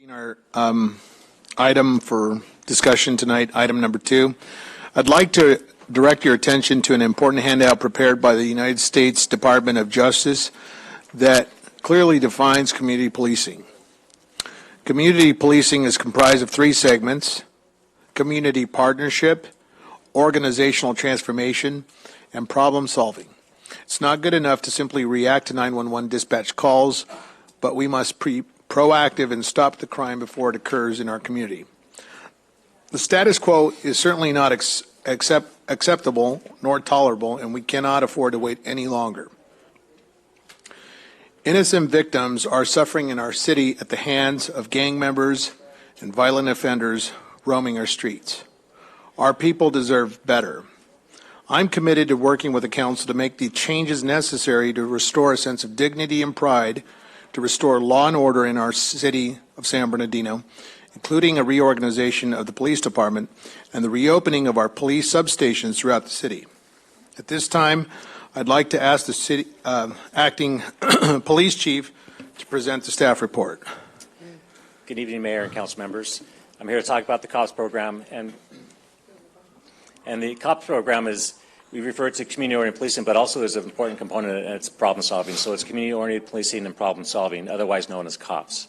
Our item for discussion tonight, item number 2. I'd like to direct your attention to an important handout prepared by the United States Department of Justice that clearly defines community policing. Community policing is comprised of 3 segments: community partnership, organizational transformation, and problem solving. It's not good enough to simply react to 911 dispatch calls, but we must be proactive and stop the crime before it occurs in our community. The status quo is certainly not acceptable nor tolerable, and we cannot afford to wait any longer. Innocent victims are suffering in our city at the hands of gang members and violent offenders roaming our streets. Our people deserve better. I'm committed to working with the council to make the changes necessary to restore a sense of dignity and pride, to restore law and order in our city of San Bernardino, including a reorganization of the police department and the reopening of our police substations throughout the city. At this time, I'd like to ask the city acting police chief to present the staff report. Good evening, Mayor and council members. I'm here to talk about the COPS program, and the COPS program is, we refer to community-oriented policing, but also there's an important component, and it's problem solving. So it's community-oriented policing and problem solving, otherwise known as COPS.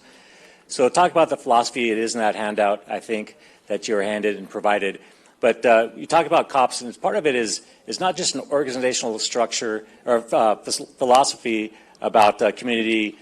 So talk about the philosophy. It is in that handout, I think, that you're handed and provided. But you talk about COPS, and part of it is not just an organizational structure or philosophy about community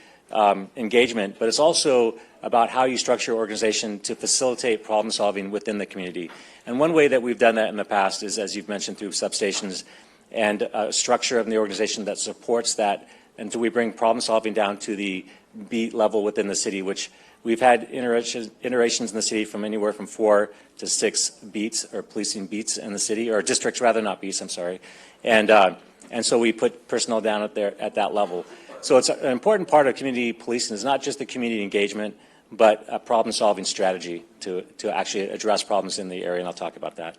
engagement, but it's also about how you structure your organization to facilitate problem solving within the community. And one way that we've done that in the past is, as you've mentioned, through substations and a structure of the organization that supports that until we bring problem solving down to the beat level within the city, which we've had iterations in the city from anywhere from 4 to 6 beats, or policing beats in the city, or districts rather, not beats, I'm sorry. And so we put personnel down at that level. So it's an important part of community policing is not just the community engagement, but a problem-solving strategy to actually address problems in the area, and I'll talk about that.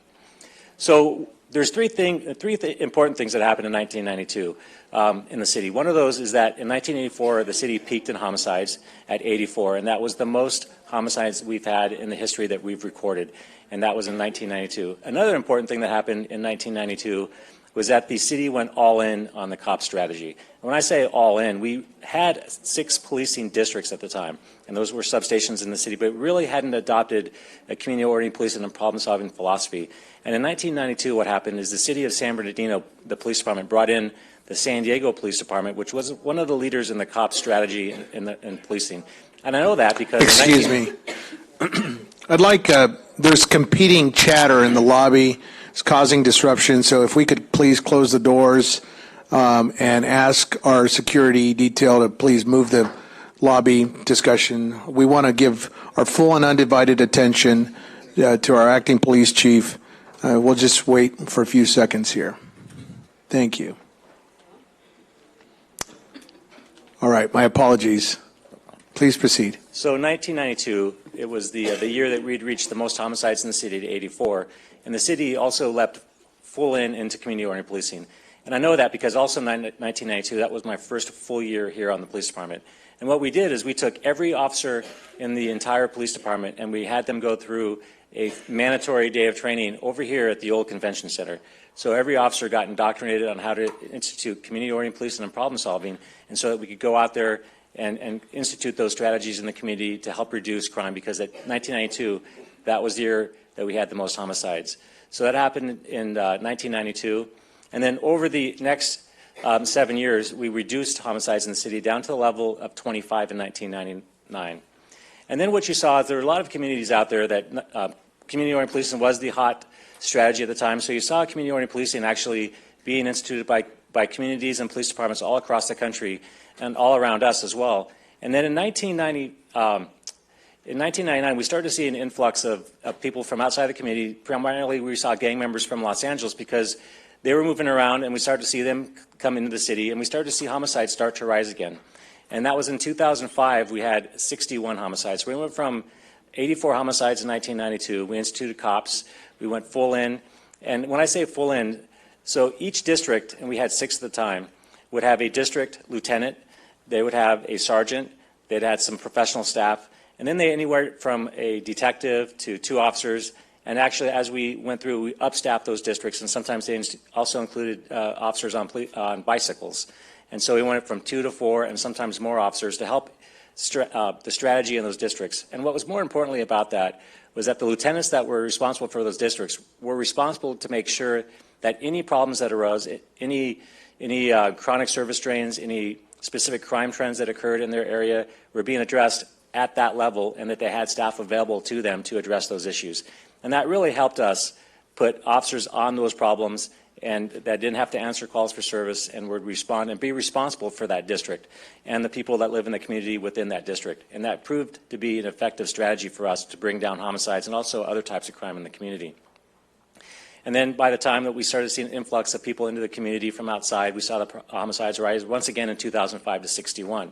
So there's three important things that happened in 1992 in the city. One of those is that in 1984, the city peaked in homicides at 84, and that was the most homicides we've had in the history that we've recorded, and that was in 1992. Another important thing that happened in 1992 was that the city went all in on the COPS strategy. And when I say all in, we had 6 policing districts at the time, and those were substations in the city, but really hadn't adopted a community-oriented policing and problem-solving philosophy. And in 1992, what happened is the city of San Bernardino, the police department, brought in the San Diego Police Department, which was one of the leaders in the COPS strategy in policing. And I know that because... Excuse me. I'd like, there's competing chatter in the lobby. It's causing disruption, so if we could please close the doors and ask our security detail to please move the lobby discussion. We want to give our full and undivided attention to our acting police chief. We'll just wait for a few seconds here. Thank you. All right, my apologies. Please proceed. So in 1992, it was the year that we'd reached the most homicides in the city, to 84. And the city also leapt full into community-oriented policing. And I know that because also in 1992, that was my first full year here on the police department. And what we did is we took every officer in the entire police department and we had them go through a mandatory day of training over here at the old convention center. So every officer got indoctrinated on how to institute community-oriented policing and problem solving, and so that we could go out there and institute those strategies in the community to help reduce crime, because at 1992, that was the year that we had the most homicides. So that happened in 1992. And then over the next 7 years, we reduced homicides in the city down to the level of 25 in 1999. And then what you saw is there were a lot of communities out there that community-oriented policing was the hot strategy at the time. So you saw community-oriented policing actually being instituted by communities and police departments all across the country and all around us as well. And then in 1999, we started to see an influx of people from outside the community. Primarily, we saw gang members from Los Angeles because they were moving around, and we started to see them come into the city, and we started to see homicides start to rise again. And that was in 2005, we had 61 homicides. We went from 84 homicides in 1992. We instituted COPS. We went full in. And when I say full in, so each district, and we had 6 at the time, would have a district lieutenant. They would have a sergeant. They'd had some professional staff. And then they anywhere from a detective to 2 officers. And actually, as we went through, we upstaffed those districts, and sometimes they also included officers on bicycles. And so we went from 2 to 4 and sometimes more officers to help the strategy in those districts. And what was more importantly about that was that the lieutenants that were responsible for those districts were responsible to make sure that any problems that arose, any chronic service drains, any specific crime trends that occurred in their area were being addressed at that level, and that they had staff available to them to address those issues. And that really helped us put officers on those problems and that didn't have to answer calls for service and would respond and be responsible for that district and the people that live in the community within that district. And that proved to be an effective strategy for us to bring down homicides and also other types of crime in the community. And then by the time that we started seeing an influx of people into the community from outside, we saw the homicides rise once again in 2005 to 61.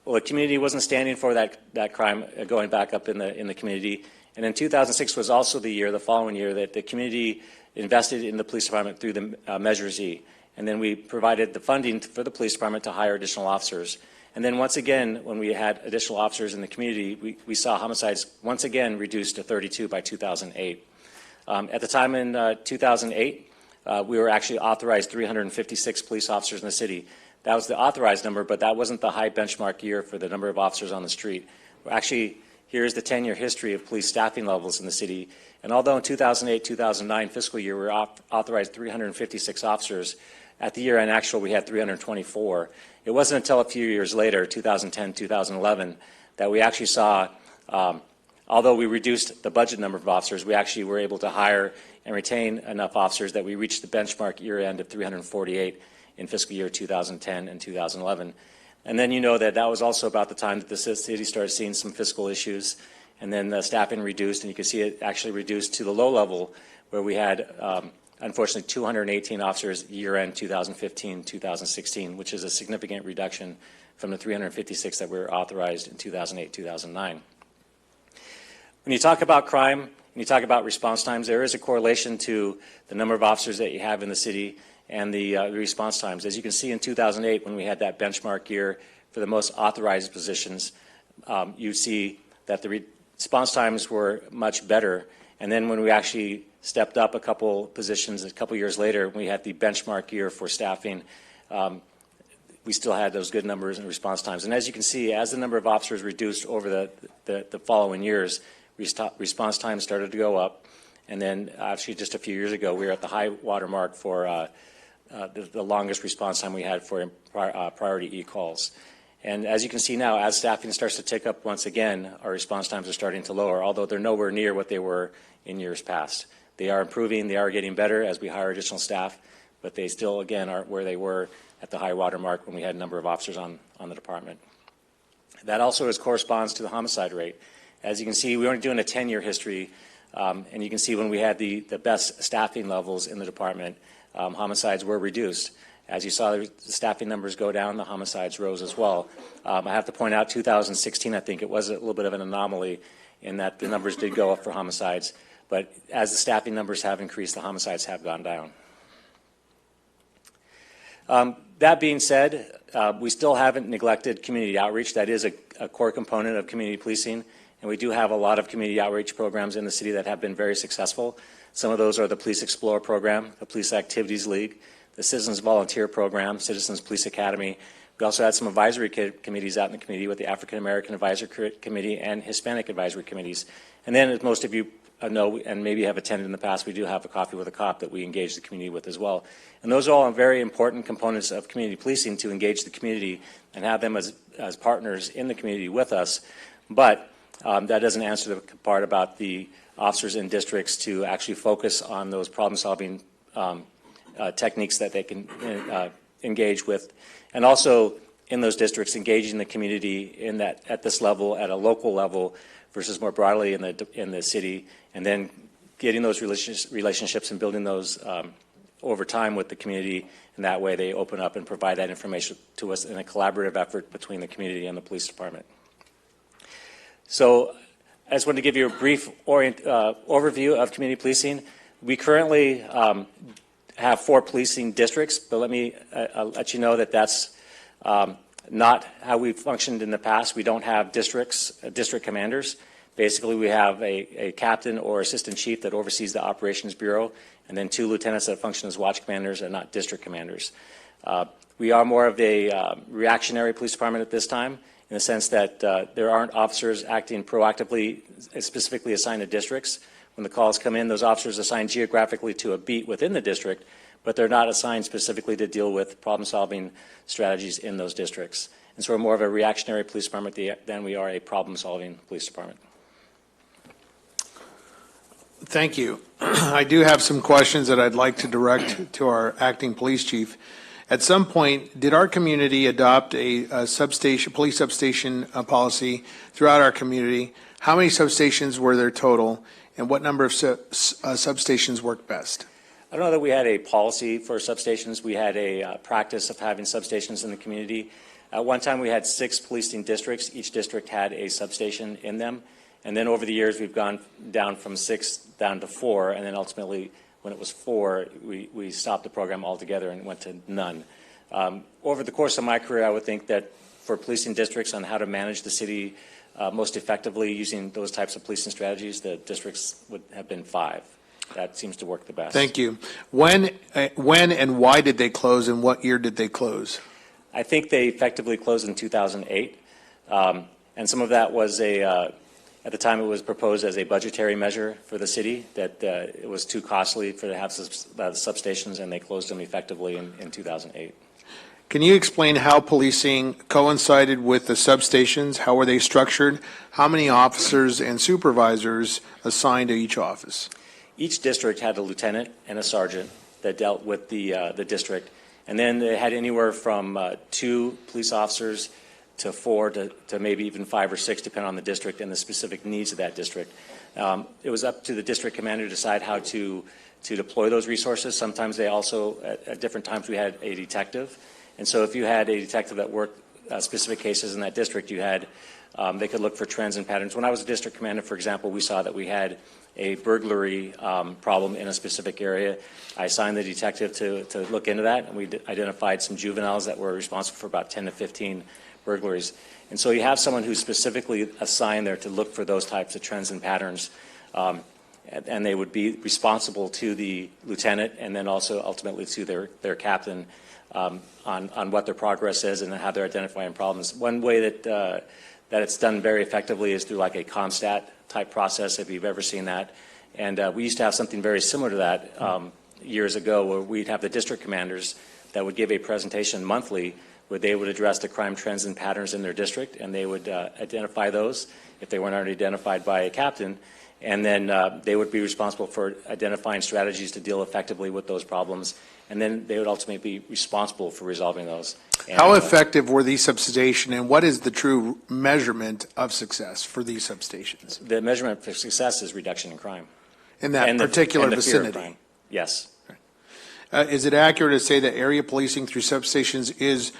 Well, the community wasn't standing for that crime going back up in the community. And in 2006 was also the following year, that the community invested in the police department through the Measure Z. And then we provided the funding for the police department to hire additional officers. And then once again, when we had additional officers in the community, we saw homicides once again reduced to 32 by 2008. At the time in 2008, we were actually authorized 356 police officers in the city. That was the authorized number, but that wasn't the high benchmark year for the number of officers on the street. Actually, here's the 10-year history of police staffing levels in the city. And although in 2008-2009 fiscal year we were authorized 356 officers, at the year-end actual we had 324. It wasn't until a few years later, 2010-2011, that we actually saw, although we reduced the budget number of officers, we actually were able to hire and retain enough officers that we reached the benchmark year-end of 348 in fiscal year 2010 and 2011. And then you know that was also about the time that the city started seeing some fiscal issues, and then the staffing reduced, and you can see it actually reduced to the low level where we had, unfortunately, 218 officers year-end 2015-2016, which is a significant reduction from the 356 that were authorized in 2008-2009. When you talk about crime and you talk about response times, there is a correlation to the number of officers that you have in the city and the response times. As you can see in 2008, when we had that benchmark year for the most authorized positions, you see that the response times were much better. And then when we actually stepped up a couple positions a couple years later, we had the benchmark year for staffing, we still had those good numbers and response times. And as you can see, as the number of officers reduced over the following years, response times started to go up. And then actually just a few years ago, we were at the high water mark for the longest response time we had for priority e-calls. And as you can see now, as staffing starts to tick up once again, our response times are starting to lower, although they're nowhere near what they were in years past. They are improving, they are getting better as we hire additional staff, but they still, again, aren't where they were at the high water mark when we had a number of officers on the department. That also corresponds to the homicide rate. As you can see, we're only doing a 10-year history, and you can see when we had the best staffing levels in the department, homicides were reduced. As you saw the staffing numbers go down, the homicides rose as well. I have to point out 2016, I think it was a little bit of an anomaly in that the numbers did go up for homicides, but as the staffing numbers have increased, the homicides have gone down. That being said, we still haven't neglected community outreach. That is a core component of community policing, and we do have a lot of community outreach programs in the city that have been very successful. Some of those are the Police Explorer program, the Police Activities League, the Citizens Volunteer Program, Citizens Police Academy. We also had some advisory committees out in the community with the African American Advisory Committee and Hispanic Advisory Committees. And then, as most of you know and maybe have attended in the past, we do have a Coffee with a Cop that we engage the community with as well. And those are all very important components of community policing, to engage the community and have them as partners in the community with us. But that doesn't answer the part about the officers in districts to actually focus on those problem-solving techniques that they can engage with, and also in those districts engaging the community at this level, at a local level, versus more broadly in the city, and then getting those relationships and building those over time with the community. And that way, they open up and provide that information to us in a collaborative effort between the community and the police department. So, I just wanted to give you a brief overview of community policing. We currently have 4 policing districts, but let me let you know that that's not how we've functioned in the past. We don't have districts, district commanders. Basically, we have a captain or assistant chief that oversees the Operations Bureau, and then 2 lieutenants that function as watch commanders and not district commanders. We are more of a reactionary police department at this time, in the sense that there aren't officers acting proactively, specifically assigned to districts. When the calls come in, those officers are assigned geographically to a beat within the district, but they're not assigned specifically to deal with problem-solving strategies in those districts. And so we're more of a reactionary police department than we are a problem-solving police department. Thank you. I do have some questions that I'd like to direct to our acting police chief. At some point, did our community adopt a substation, police substation policy throughout our community? How many substations were there total, and what number of substations worked best? I don't know that we had a policy for substations. We had a practice of having substations in the community. At one time, we had 6 policing districts. Each district had a substation in them. And then over the years, we've gone down from 6 down to 4, and then ultimately, when it was 4, we stopped the program altogether and went to none. Over the course of my career, I would think that for policing districts on how to manage the city most effectively using those types of policing strategies, the districts would have been 5. That seems to work the best. Thank you. When and why did they close, and what year did they close? I think they effectively closed in 2008, and some of that was at the time it was proposed as a budgetary measure for the city, that it was too costly for to have substations, and they closed them effectively in 2008. Can you explain how policing coincided with the substations? How were they structured? How many officers and supervisors assigned to each office? Each district had a lieutenant and a sergeant that dealt with the district, and then they had anywhere from 2 police officers to 4 to maybe even 5 or 6, depending on the district and the specific needs of that district. It was up to the district commander to decide how to deploy those resources. Sometimes they also, at different times, we had a detective. And so if you had a detective that worked specific cases in that district, you had, they could look for trends and patterns. When I was a district commander, for example, we saw that we had a burglary problem in a specific area. I assigned the detective to look into that, and we identified some juveniles that were responsible for about 10 to 15 burglaries. And so you have someone who's specifically assigned there to look for those types of trends and patterns, and they would be responsible to the lieutenant and then also ultimately to their captain on what their progress is and how they're identifying problems. One way that it's done very effectively is through like a CompStat type process, if you've ever seen that. And we used to have something very similar to that years ago, where we'd have the district commanders that would give a presentation monthly where they would address the crime trends and patterns in their district, and they would identify those if they weren't already identified by a captain. And then they would be responsible for identifying strategies to deal effectively with those problems. And then they would ultimately be responsible for resolving those. And, how effective were these substations, and what is the true measurement of success for these substations? The measurement for success is reduction in crime. In that particular vicinity? Yes. Is it accurate to say that area policing through substations is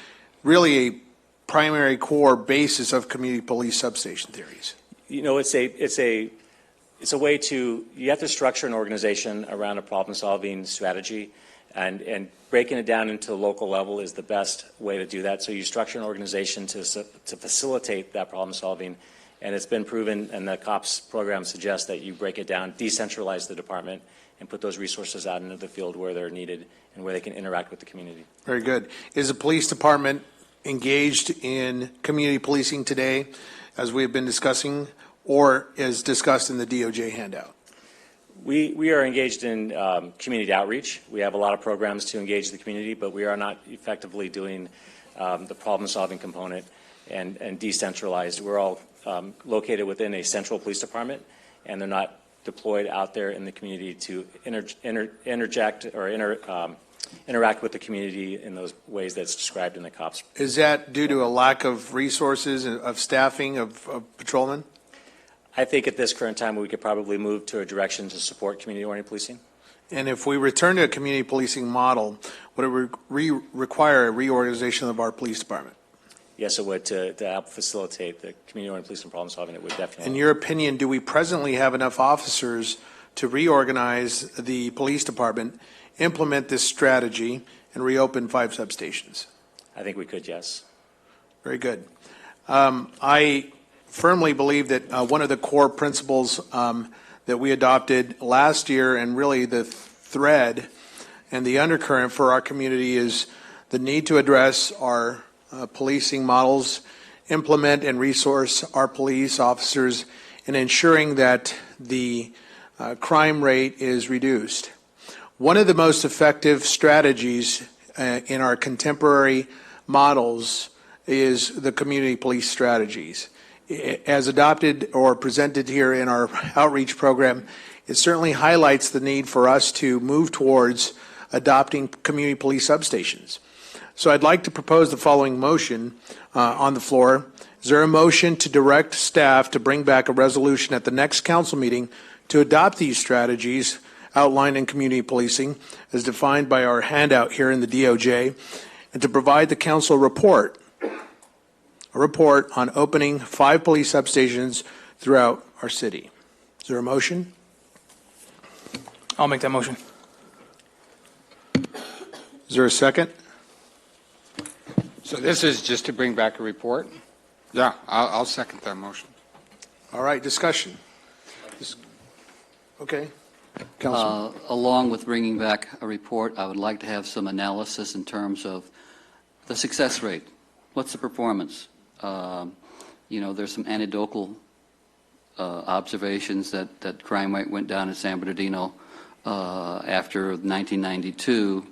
really a primary core basis of community police substation theories? You know, it's a way to, you have to structure an organization around a problem-solving strategy, and breaking it down into the local level is the best way to do that. So you structure an organization to facilitate that problem-solving, and it's been proven, and the COPS program suggests that you break it down, decentralize the department, and put those resources out into the field where they're needed and where they can interact with the community. Very good. Is the police department engaged in community policing today, as we have been discussing, or is discussed in the DOJ handout? We are engaged in community outreach. We have a lot of programs to engage the community, but we are not effectively doing the problem-solving component and decentralized. We're all located within a central police department, and they're not deployed out there in the community to interject or interact with the community in those ways that's described in the COPS. Is that due to a lack of resources, of staffing, of patrolmen? I think at this current time we could probably move to a direction to support community-oriented policing. And if we return to a community policing model, would it require a reorganization of our police department? Yes, it would. To help facilitate the community-oriented policing problem solving, it would definitely. In your opinion, do we presently have enough officers to reorganize the police department, implement this strategy, and reopen 5 substations? I think we could, yes. Very good. I firmly believe that one of the core principles that we adopted last year, and really the thread and the undercurrent for our community, is the need to address our policing models, implement and resource our police officers, and ensuring that the crime rate is reduced. One of the most effective strategies in our contemporary models is the community police strategies. As adopted or presented here in our outreach program, it certainly highlights the need for us to move towards adopting community police substations. So I'd like to propose the following motion on the floor. Is there a motion to direct staff to bring back a resolution at the next council meeting to adopt these strategies outlined in community policing as defined by our handout here in the DOJ, and to provide the council a report on opening 5 police substations throughout our city? Is there a motion? I'll make that motion. Is there a second? So this is just to bring back a report? Yeah, I'll second that motion. All right, discussion. Okay. Councilman. Along with bringing back a report, I would like to have some analysis in terms of the success rate. What's the performance? There's some anecdotal observations that crime rate went down in San Bernardino after 1992,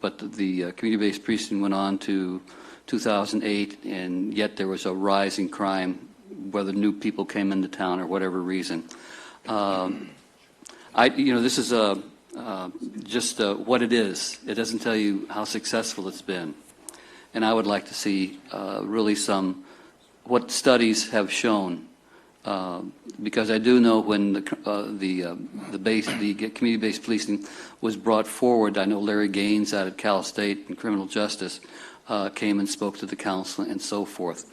but the community-based policing went on to 2008, and yet there was a rise in crime, whether new people came into town or whatever reason. This is just what it is. It doesn't tell you how successful it's been. And I would like to see really what studies have shown, because I do know when the community-based policing was brought forward, I know Larry Gaines out at Cal State in criminal justice came and spoke to the council and so forth.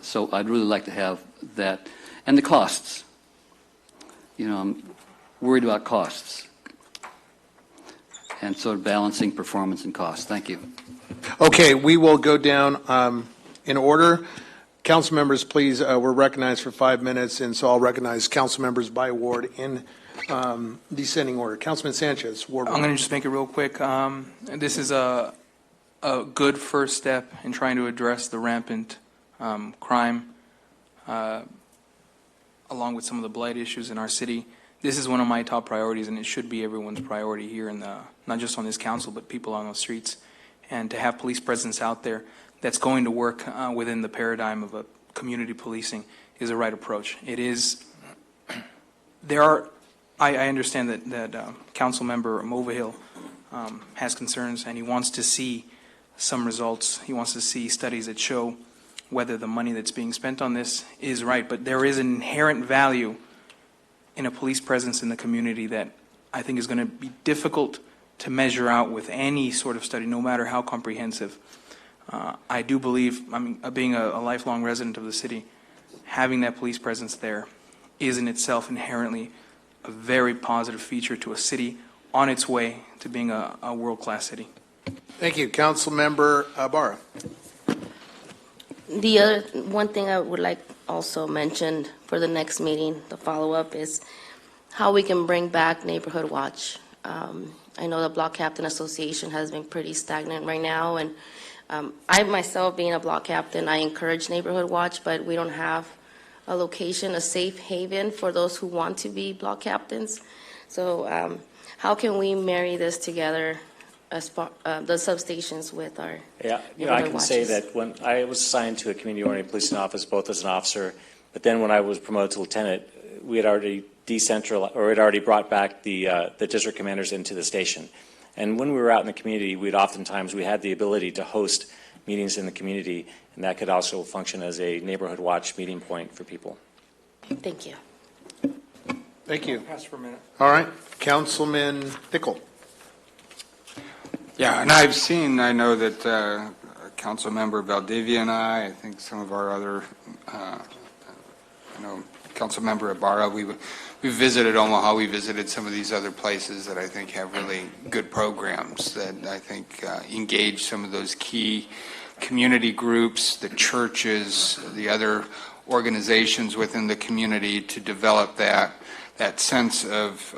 So I'd really like to have that. And the costs. I'm worried about costs. And sort of balancing performance and costs. Thank you. Okay, we will go down in order. Council members, please, we're recognized for 5 minutes, and so I'll recognize council members by ward in descending order. Councilman Sanchez, Ward 1. I'm going to just make it real quick. This is a good first step in trying to address the rampant crime, along with some of the blight issues in our city. This is one of my top priorities, and it should be everyone's priority here not just on this council, but people on the streets. And to have police presence out there that's going to work within the paradigm of a community policing is the right approach. It is. I understand that Council Member Movahill has concerns, and he wants to see some results. He wants to see studies that show whether the money that's being spent on this is right. But there is an inherent value in a police presence in the community that I think is going to be difficult to measure out with any sort of study, no matter how comprehensive. I do believe, being a lifelong resident of the city, having that police presence there is in itself inherently a very positive feature to a city on its way to being a world-class city. Thank you. Council Member Barra. The other one thing I would like also mention for the next meeting, the follow-up, is how we can bring back Neighborhood Watch. I know the Block Captain Association has been pretty stagnant right now, and I myself, being a block captain, I encourage Neighborhood Watch, but we don't have a location, a safe haven for those who want to be block captains. So how can we marry this together, as far, the substations with our I can watches? say that when I was assigned to a community-oriented policing office, both as an officer, but then when I was promoted to lieutenant, we had already brought back the district commanders into the station. And when we were out in the community, we had the ability to host meetings in the community, and that could also function as a neighborhood watch meeting point for people. Thank you. Thank you. Pass for a minute. All right. Councilman Nickel. Yeah, and I know that Council Member Valdivia and I think some of our other, Council Member Ibarra, we visited Omaha, we visited some of these other places that I think have really good programs that I think engage some of those key community groups, the churches, the other organizations within the community to develop that sense of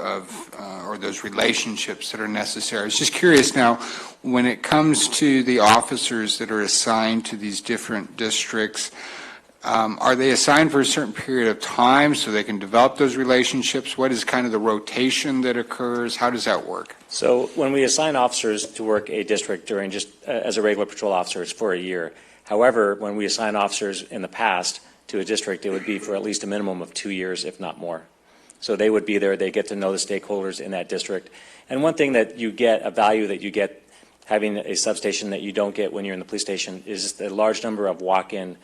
or those relationships that are necessary. I was just curious now, when it comes to the officers that are assigned to these different districts, are they assigned for a certain period of time so they can develop those relationships? What is kind of the rotation that occurs? How does that work? So when we assign officers to work a district during just as a regular patrol officer, it's for a year. However, when we assign officers in the past to a district, it would be for at least a minimum of 2 years, if not more. So they would be there, they get to know the stakeholders in that district. And one thing that you get, a value that you get having a substation that you don't get when you're in the police station, is the large number of walk-in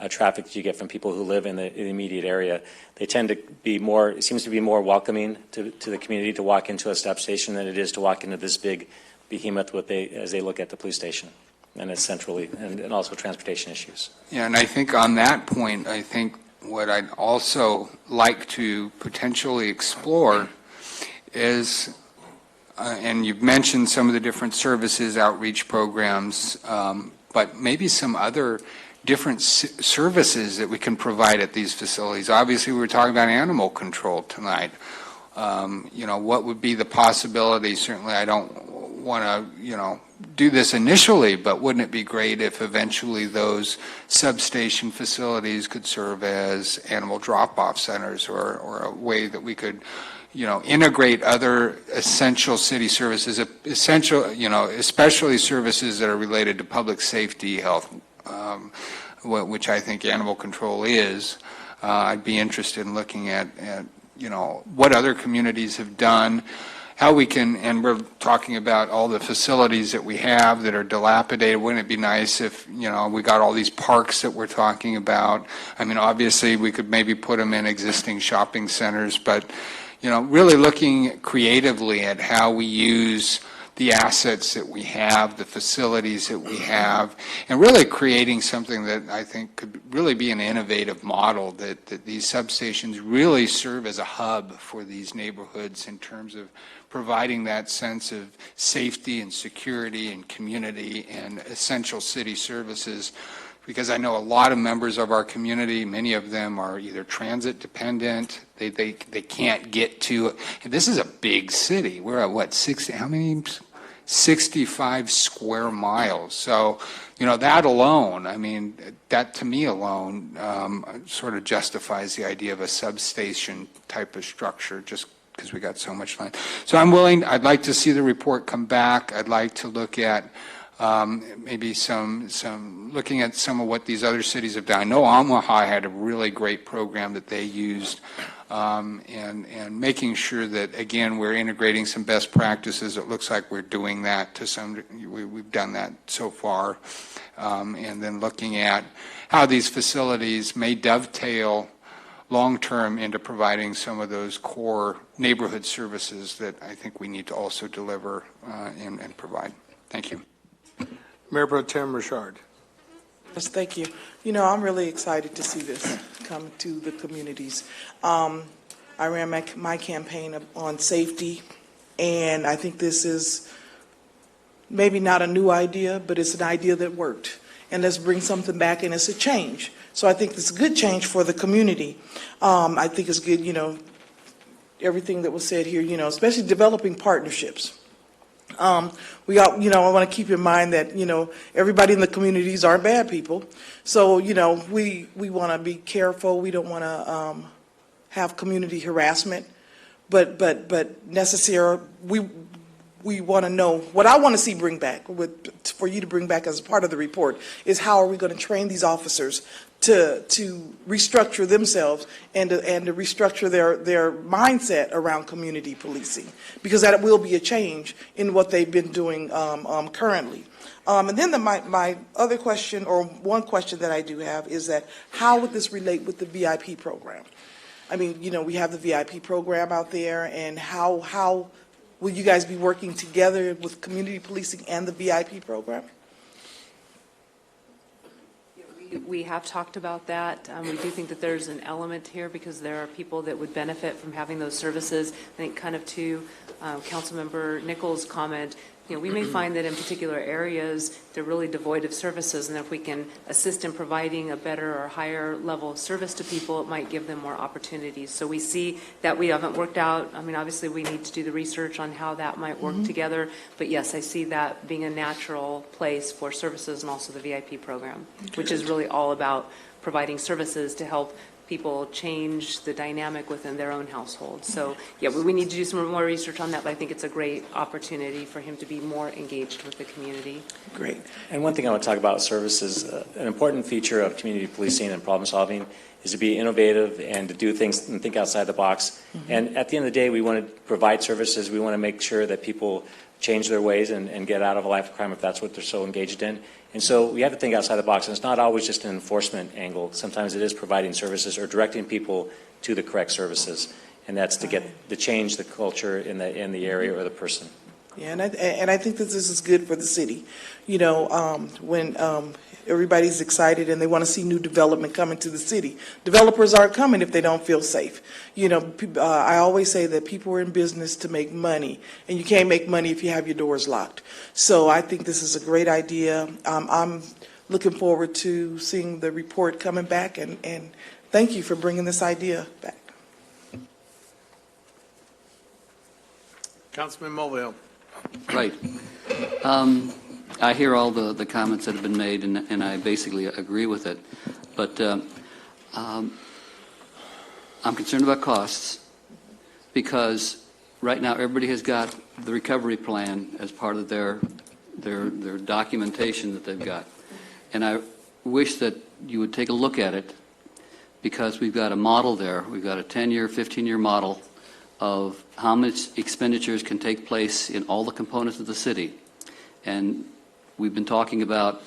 traffic that you get from people who live in the immediate area. They tend to be more, it seems to be more welcoming to the community to walk into a substation than it is to walk into this big behemoth as they look at the police station. And it's centrally, and also transportation issues. Yeah, and I think on that point, I think what I'd also like to potentially explore is, and you've mentioned some of the different services, outreach programs, but maybe some other different services that we can provide at these facilities. Obviously, we were talking about animal control tonight. What would be the possibility? Certainly, I don't want to, do this initially, but wouldn't it be great if eventually those substation facilities could serve as animal drop-off centers, or a way that we could, integrate other essential city services, especially services that are related to public safety, health, which I think animal control is. I'd be interested in looking at what other communities have done, how we can, and we're talking about all the facilities that we have that are dilapidated. Wouldn't it be nice if, we got all these parks that we're talking about? I mean, obviously, we could maybe put them in existing shopping centers, but, really looking creatively at how we use the assets that we have, the facilities that we have, and really creating something that I think could really be an innovative model, that these substations really serve as a hub for these neighborhoods in terms of providing that sense of safety and security and community and essential city services. Because I know a lot of members of our community, many of them are either transit dependent, they can't get to, this is a big city. We're at what, 65 square miles. So, that alone, I mean, that to me alone sort of justifies the idea of a substation type of structure, just because we got so much land. So I'd like to see the report come back. I'd like to look at maybe looking at some of what these other cities have done. I know Omaha had a really great program that they used, and making sure that, again, we're integrating some best practices. It looks like we're doing that to some, we've done that so far. And then looking at how these facilities may dovetail long-term into providing some of those core neighborhood services that I think we need to also deliver and provide. Thank you. Mayor Pro Tem Richard. Yes, thank you. I'm really excited to see this come to the communities. I ran my campaign on safety, and I think this is maybe not a new idea, but it's an idea that worked. And let's bring something back, and it's a change. So I think it's a good change for the community. I think it's good, everything that was said here, especially developing partnerships. I want to keep in mind that, everybody in the communities aren't bad people. So, we want to be careful. We don't want to have community harassment, but necessarily, we want to know, what I want to see bring back, for you to bring back as part of the report, is how are we going to train these officers to restructure themselves and to restructure their mindset around community policing, because that will be a change in what they've been doing currently. And then my other question, or one question that I do have, is that how would this relate with the VIP program? I mean, we have the VIP program out there, and how will you guys be working together with community policing and the VIP program? We have talked about that. We do think that there's an element here because there are people that would benefit from having those services. I think kind of to Councilmember Nichols' comment, we may find that in particular areas, they're really devoid of services, and if we can assist in providing a better or higher level of service to people, it might give them more opportunities. So we see that we haven't worked out. I mean, obviously, we need to do the research on how that might work together, but yes, I see that being a natural place for services and also the VIP program, which is really all about providing services to help people change the dynamic within their own household. So, yeah, we need to do some more research on that, but I think it's a great opportunity for him to be more engaged with the community. Great. And one thing I want to talk about services, an important feature of community policing and problem solving is to be innovative and to do things and think outside the box. And at the end of the day, we want to provide services. We want to make sure that people change their ways and get out of a life of crime if that's what they're so engaged in. And so we have to think outside the box, and it's not always just an enforcement angle. Sometimes it is providing services or directing people to the correct services, and that's to change the culture in the area or the person. Yeah, and I think that this is good for the city. When everybody's excited and they want to see new development coming to the city, developers aren't coming if they don't feel safe. I always say that people are in business to make money, and you can't make money if you have your doors locked. So I think this is a great idea. I'm looking forward to seeing the report coming back, and thank you for bringing this idea back. Councilman Mulvihill. Right. I hear all the comments that have been made, and I basically agree with it. But I'm concerned about costs because right now everybody has got the recovery plan as part of their documentation that they've got. And I wish that you would take a look at it because we've got a model there. We've got a 10-year, 15-year model of how much expenditures can take place in all the components of the city. And we've been talking about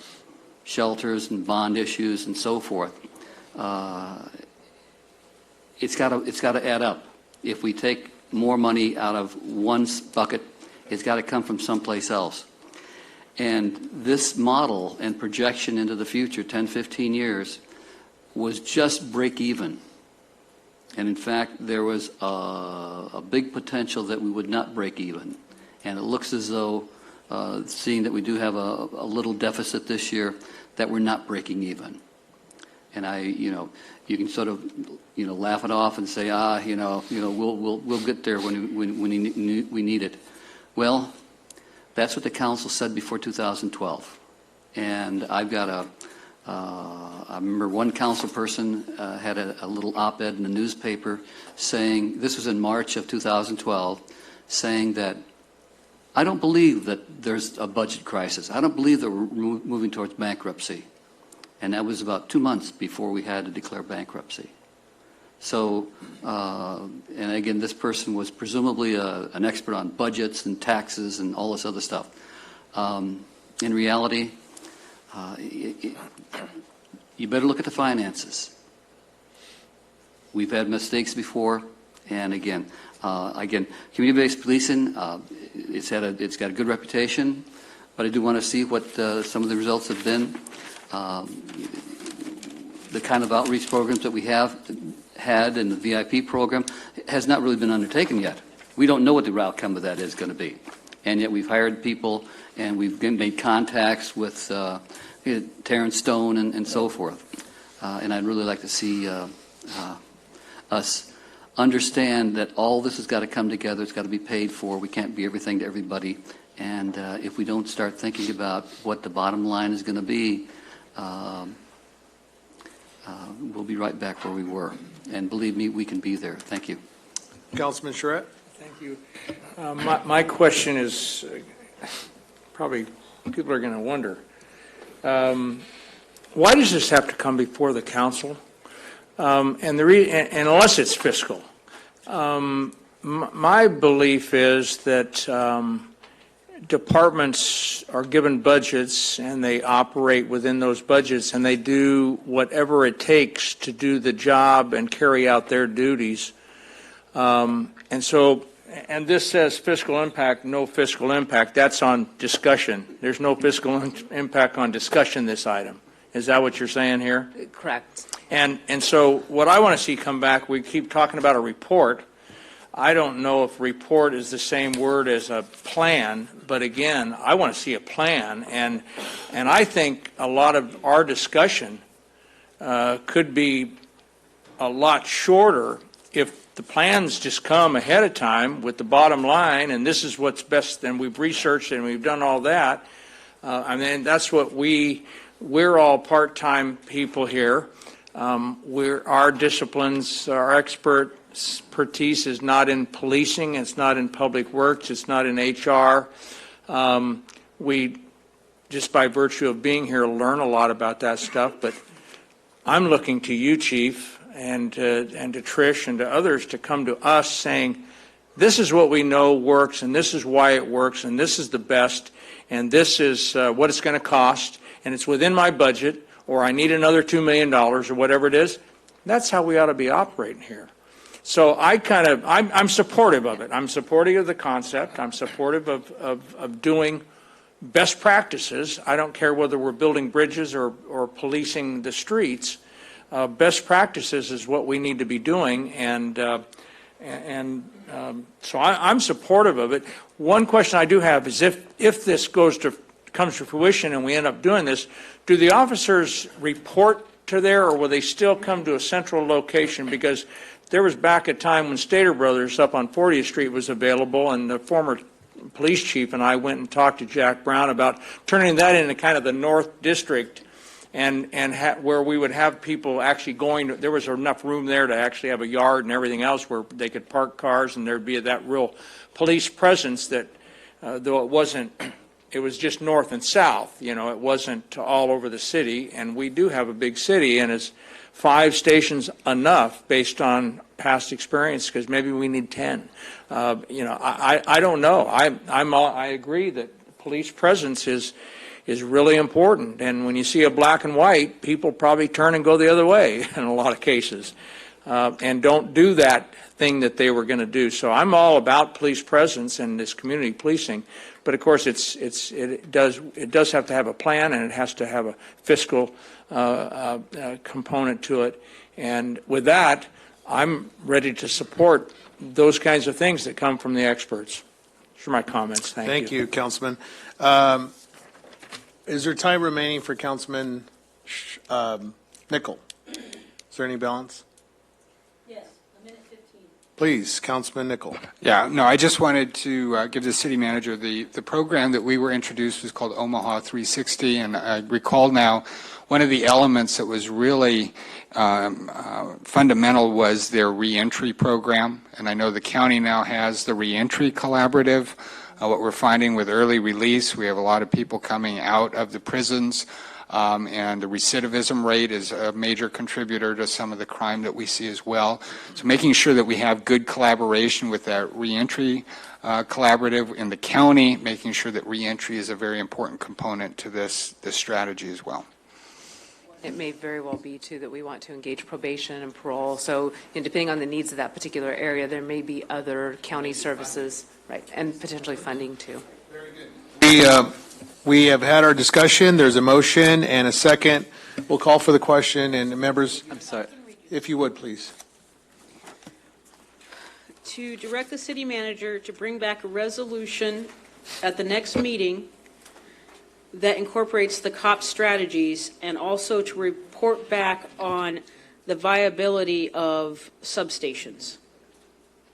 shelters and bond issues and so forth. It's got to add up. If we take more money out of one bucket, it's got to come from someplace else. And this model and projection into the future, 10, 15 years, was just break even. And in fact, there was a big potential that we would not break even. And it looks as though, seeing that we do have a little deficit this year, that we're not breaking even. And you can sort of, laugh it off and say, we'll get there when we need it. Well, that's what the council said before 2012. And I've got I remember one council person had a little op-ed in the newspaper saying, this was in March of 2012, saying that I don't believe that there's a budget crisis. I don't believe that we're moving towards bankruptcy. And that was about 2 months before we had to declare bankruptcy. So, and again, this person was presumably an expert on budgets and taxes and all this other stuff. In reality, you better look at the finances. We've had mistakes before, and again, community-based policing, it's got a good reputation, but I do want to see what some of the results have been. The kind of outreach programs that we have had in the VIP program has not really been undertaken yet. We don't know what the outcome of that is going to be, and yet we've hired people and we've made contacts with Terrence Stone and so forth. And I'd really like to see us understand that all this has got to come together. It's got to be paid for. We can't be everything to everybody. And if we don't start thinking about what the bottom line is going to be, we'll be right back where we were. And believe me, we can be there. Thank you. Councilman Charette. Thank you. My question is probably people are going to wonder. Why does this have to come before the council? And unless it's fiscal. My belief is that departments are given budgets and they operate within those budgets and they do whatever it takes to do the job and carry out their duties. And this says fiscal impact, no fiscal impact. That's on discussion. There's no fiscal impact on discussion, this item. Is that what you're saying here? Correct. And so what I want to see come back, we keep talking about a report. I don't know if report is the same word as a plan, but again, I want to see a plan, and I think a lot of our discussion could be a lot shorter if the plans just come ahead of time with the bottom line, and this is what's best, and we've researched and we've done all that. I mean, that's what we're all part-time people here. Our disciplines, our expertise is not in policing, it's not in public works, it's not in HR. We, just by virtue of being here, learn a lot about that stuff, but I'm looking to you, Chief, and to Trish and to others to come to us saying, this is what we know works, and this is why it works, and this is the best, and this is what it's going to cost, and it's within my budget, or I need another $2 million, or whatever it is. That's how we ought to be operating here. So I'm supportive of it. I'm supportive of the concept. I'm supportive of doing best practices. I don't care whether we're building bridges or policing the streets. Best practices is what we need to be doing, and so I'm supportive of it. One question I do have is if this comes to fruition and we end up doing this, do the officers report to there, or will they still come to a central location? Because there was back a time when Stater Brothers up on 40th Street was available, and the former police chief and I went and talked to Jack Brown about turning that into kind of the North District, and where we would have people actually going. There was enough room there to actually have a yard and everything else where they could park cars, and there'd be that real police presence that, though it wasn't. It was just north and south, it wasn't all over the city, and we do have a big city, and is 5 stations enough based on past experience? Because maybe we need 10. I don't know. I agree that police presence is really important, and when you see a black and white, people probably turn and go the other way in a lot of cases, and don't do that thing that they were going to do. So I'm all about police presence and this community policing. But of course, it does have to have a plan, and it has to have a fiscal component to it. And with that, I'm ready to support those kinds of things that come from the experts. Those are my comments. Thank you. Thank you, Councilman. Is there time remaining for Councilman Nickel? Is there any balance? Yes, a minute 15. Please, Councilman Nickel. Yeah, no, I just wanted to give the city manager the program that we were introduced was called Omaha 360, and I recall now one of the elements that was really fundamental was their reentry program, and I know the county now has the reentry collaborative. What we're finding with early release, we have a lot of people coming out of the prisons, and the recidivism rate is a major contributor to some of the crime that we see as well. So making sure that we have good collaboration with that reentry collaborative in the county, making sure that reentry is a very important component to this strategy as well. It may very well be, too, that we want to engage probation and parole. So depending on the needs of that particular area, there may be other county services, right, and potentially funding, too. We have had our discussion. There's a motion and a second. We'll call for the question, and members, I'm sorry. if you would, please. To direct the city manager to bring back a resolution at the next meeting that incorporates the COP strategies, and also to report back on the viability of substations.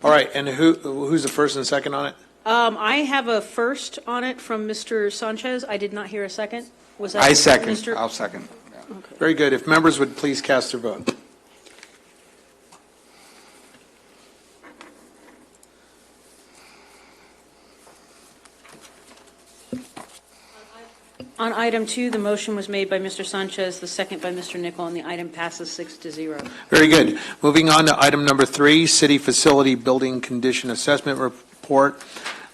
All right, and who's the first and second on it? I have a first on it from Mr. Sanchez. I did not hear a second. Was that I second. Mr. I'll second. Yeah. Okay. Very good. If members would please cast their vote. On item 2, the motion was made by Mr. Sanchez, the second by Mr. Nickel, and the item passes 6-0. Very good. Moving on to item number 3, City Facility Building Condition Assessment Report.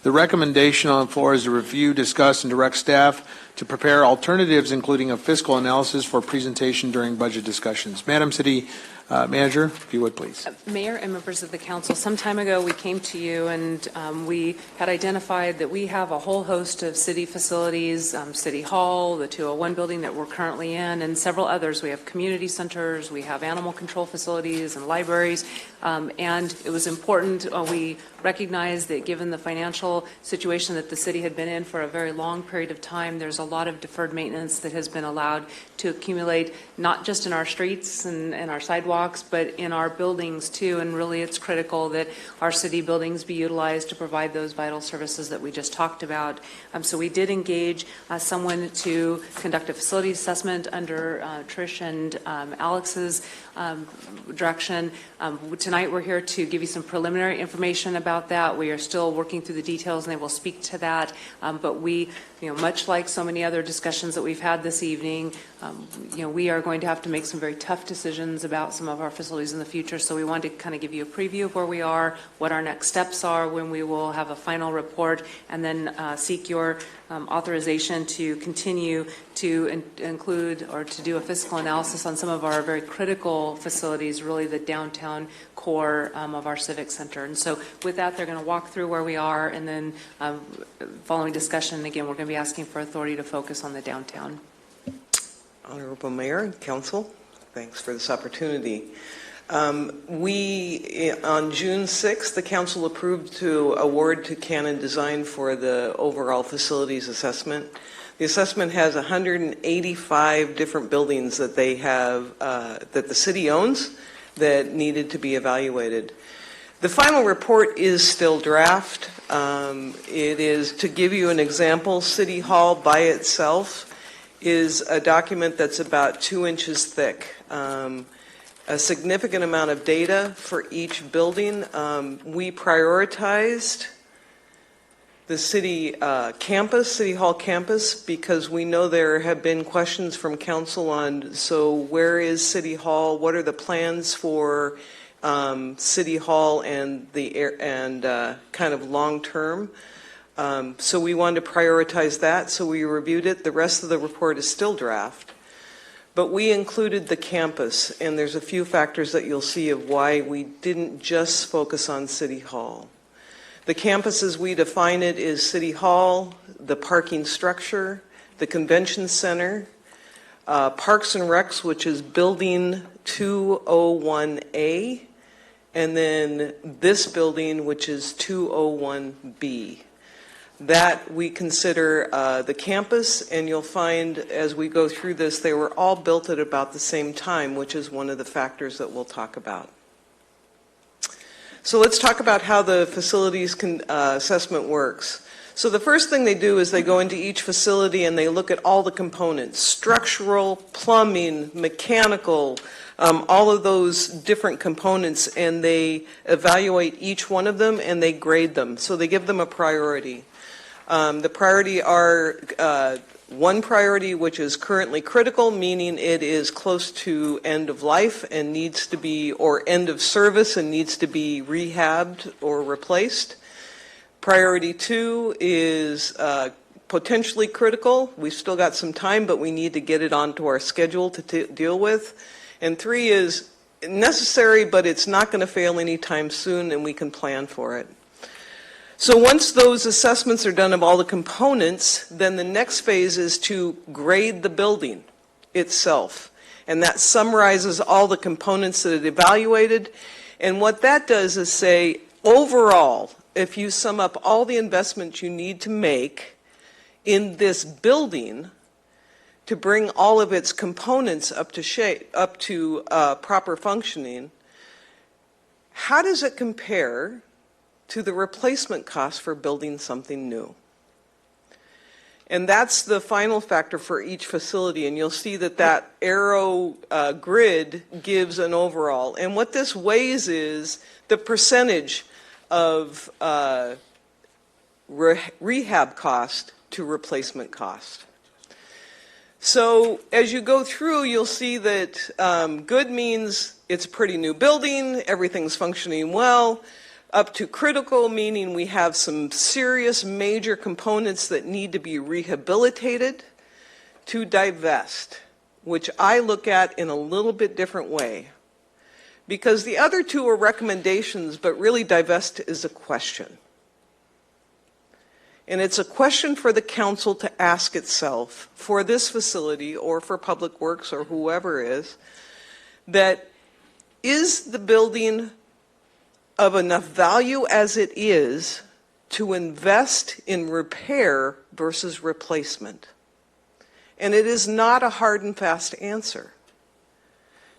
The recommendation on the floor is to review, discuss, and direct staff to prepare alternatives, including a fiscal analysis for presentation during budget discussions. Madam City Manager, if you would, please. Mayor and members of the council, some time ago, we came to you and we had identified that we have a whole host of city facilities, City Hall, the 201 building that we're currently in, and several others. We have community centers, we have animal control facilities and libraries, and it was important, we recognized that given the financial situation that the city had been in for a very long period of time, there's a lot of deferred maintenance that has been allowed to accumulate, not just in our streets and our sidewalks, but in our buildings too. And really it's critical that our city buildings be utilized to provide those vital services that we just talked about. So we did engage someone to conduct a facility assessment under Trish and Alex's direction. Tonight we're here to give you some preliminary information about that. We are still working through the details and they will speak to that. But we, much like so many other discussions that we've had this evening, we are going to have to make some very tough decisions about some of our facilities in the future. So we wanted to kind of give you a preview of where we are, what our next steps are, when we will have a final report, and then seek your authorization to continue to include or to do a physical analysis on some of our very critical facilities, really the downtown core of our civic center. And so with that, they're going to walk through where we are, and then following discussion, again, we're going to be asking for authority to focus on the downtown. Honorable Mayor and Council, thanks for this opportunity. On June 6th, the Council approved to award to Canon Design for the overall facilities assessment. The assessment has 185 different buildings that they have, that the city owns, that needed to be evaluated. The final report is still draft. It is, to give you an example, City Hall by itself is a document that's about 2 inches thick. A significant amount of data for each building. We prioritized the city campus, City Hall campus, because we know there have been questions from council on, so where is City Hall? What are the plans for City Hall and kind of long term? So we wanted to prioritize that, so we reviewed it. The rest of the report is still draft. But we included the campus, and there's a few factors that you'll see of why we didn't just focus on City Hall. The campus as we define it is City Hall, the parking structure, the convention center, Parks and Recs, which is building 201A, and then this building, which is 201B. That we consider the campus, and you'll find as we go through this, they were all built at about the same time, which is one of the factors that we'll talk about. So let's talk about how the facilities assessment works. So the first thing they do is they go into each facility and they look at all the components, structural, plumbing, mechanical, all of those different components, and they evaluate each one of them and they grade them. So they give them a priority. The priority are one priority which is currently critical, meaning it is close to end of life and needs to be, or end of service and needs to be rehabbed or replaced. Priority 2 is potentially critical. We've still got some time, but we need to get it onto our schedule to deal with. And 3 is necessary, but it's not going to fail anytime soon, and we can plan for it. So once those assessments are done of all the components, then the next phase is to grade the building itself. And that summarizes all the components that it evaluated. And what that does is say, overall, if you sum up all the investments you need to make in this building to bring all of its components up to shape, up to proper functioning, how does it compare to the replacement cost for building something new? And that's the final factor for each facility, and you'll see that that arrow grid gives an overall. And what this weighs is the percentage of rehab cost to replacement cost. So as you go through, you'll see that good means it's a pretty new building, everything's functioning well, up to critical, meaning we have some serious major components that need to be rehabilitated, to divest, which I look at in a little bit different way. Because the other two are recommendations, but really divest is a question. And it's a question for the council to ask itself, for this facility or for Public Works or whoever is the building of enough value as it is to invest in repair versus replacement? And it is not a hard and fast answer.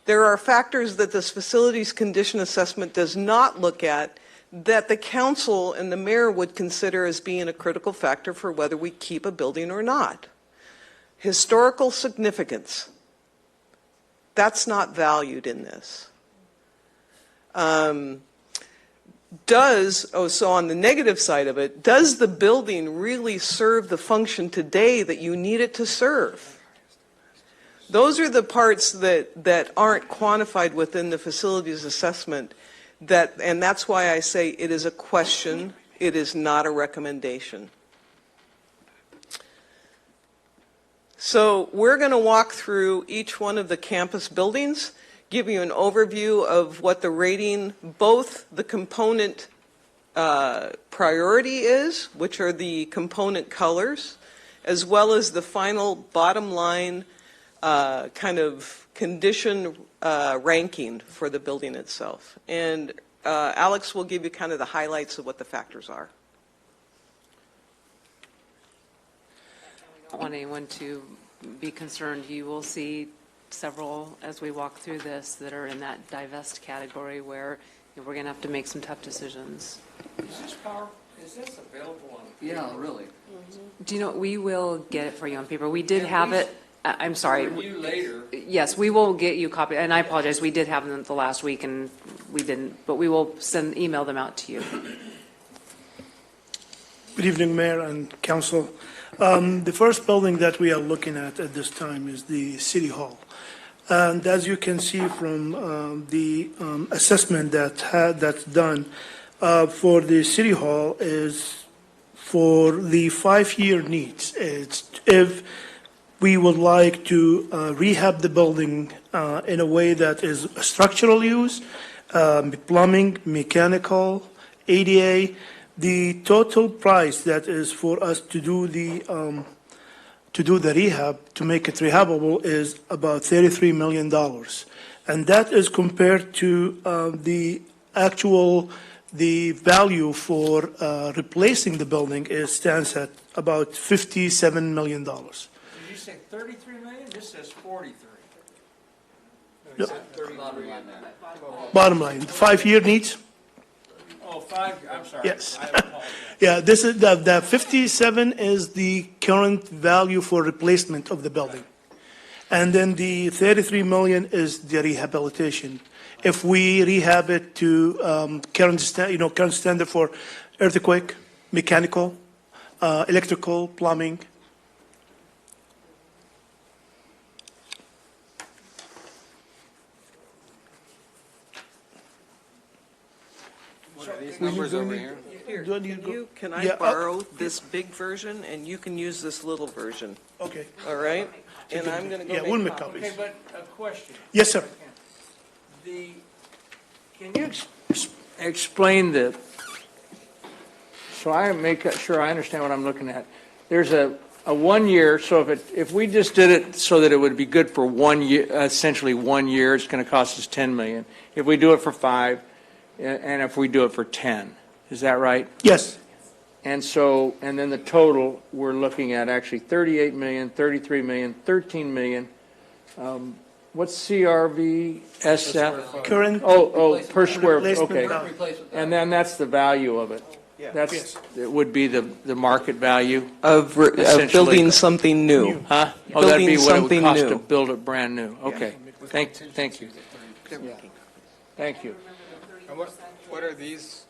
There are factors that this facilities condition assessment does not look at that the council and the mayor would consider as being a critical factor for whether we keep a building or not. Historical significance. That's not valued in this. So on the negative side of it, does the building really serve the function today that you need it to serve? Those are the parts that aren't quantified within the facilities assessment, and that's why I say it is a question, it is not a recommendation. So we're going to walk through each one of the campus buildings, give you an overview of what the rating, both the component priority is, which are the component colors, as well as the final bottom line kind of condition ranking for the building itself. And Alex will give you kind of the highlights of what the factors are. I don't want anyone to be concerned. You will see several, as we walk through this, that are in that divest category where we're going to have to make some tough decisions. Is this available on? Yeah, really. Do you know, we will get it for you on paper. We did have it. I'm sorry. Review later. Yes, we will get you a copy, and I apologize, we did have them the last week and we didn't, but we will email them out to you. Good evening, Mayor and Council. The first building that we are looking at this time is the City Hall. And as you can see from the assessment that's done for the City Hall is for the 5-year needs. It's if we would like to rehab the building in a way that is a structural use, plumbing, mechanical, ADA. The total price that is for us to do the rehab, to make it rehabable, is about $33 million. And that is compared to the value for replacing the building stands at about $57 million. Did you say 33 million? This says 43. No. Is that 33? Bottom line, 5-year needs? Oh, 5, I'm sorry. Yes. I apologize. Yeah, this is the 57 is the current value for replacement of the building. And then the 33 million is the rehabilitation. If we rehab it to current standard for earthquake, mechanical, electrical, plumbing. What are these numbers over here? Can I borrow this big version and you can use this little version? Okay. All right? And I'm going to go we'll make make copies. Okay, but a question. Yes, sir. Can you explain so I make sure I understand what I'm looking at? There's a 1 year, so if we just did it so that it would be good for 1 year, essentially 1 year, it's going to cost us $10 million. If we do it for 5, and if we do it for 10, is that right? Yes. And then the total, we're looking at actually 38 million, 33 million, 13 million. What's CRVSF? Current. Per square, okay. Value. And then that's the value of it. Yes. It would be the market value? Of building something new. Huh? Oh, that'd be what it would Building cost something to new. build it brand new. Okay. Thank you. Yeah. Thank you. And what are these?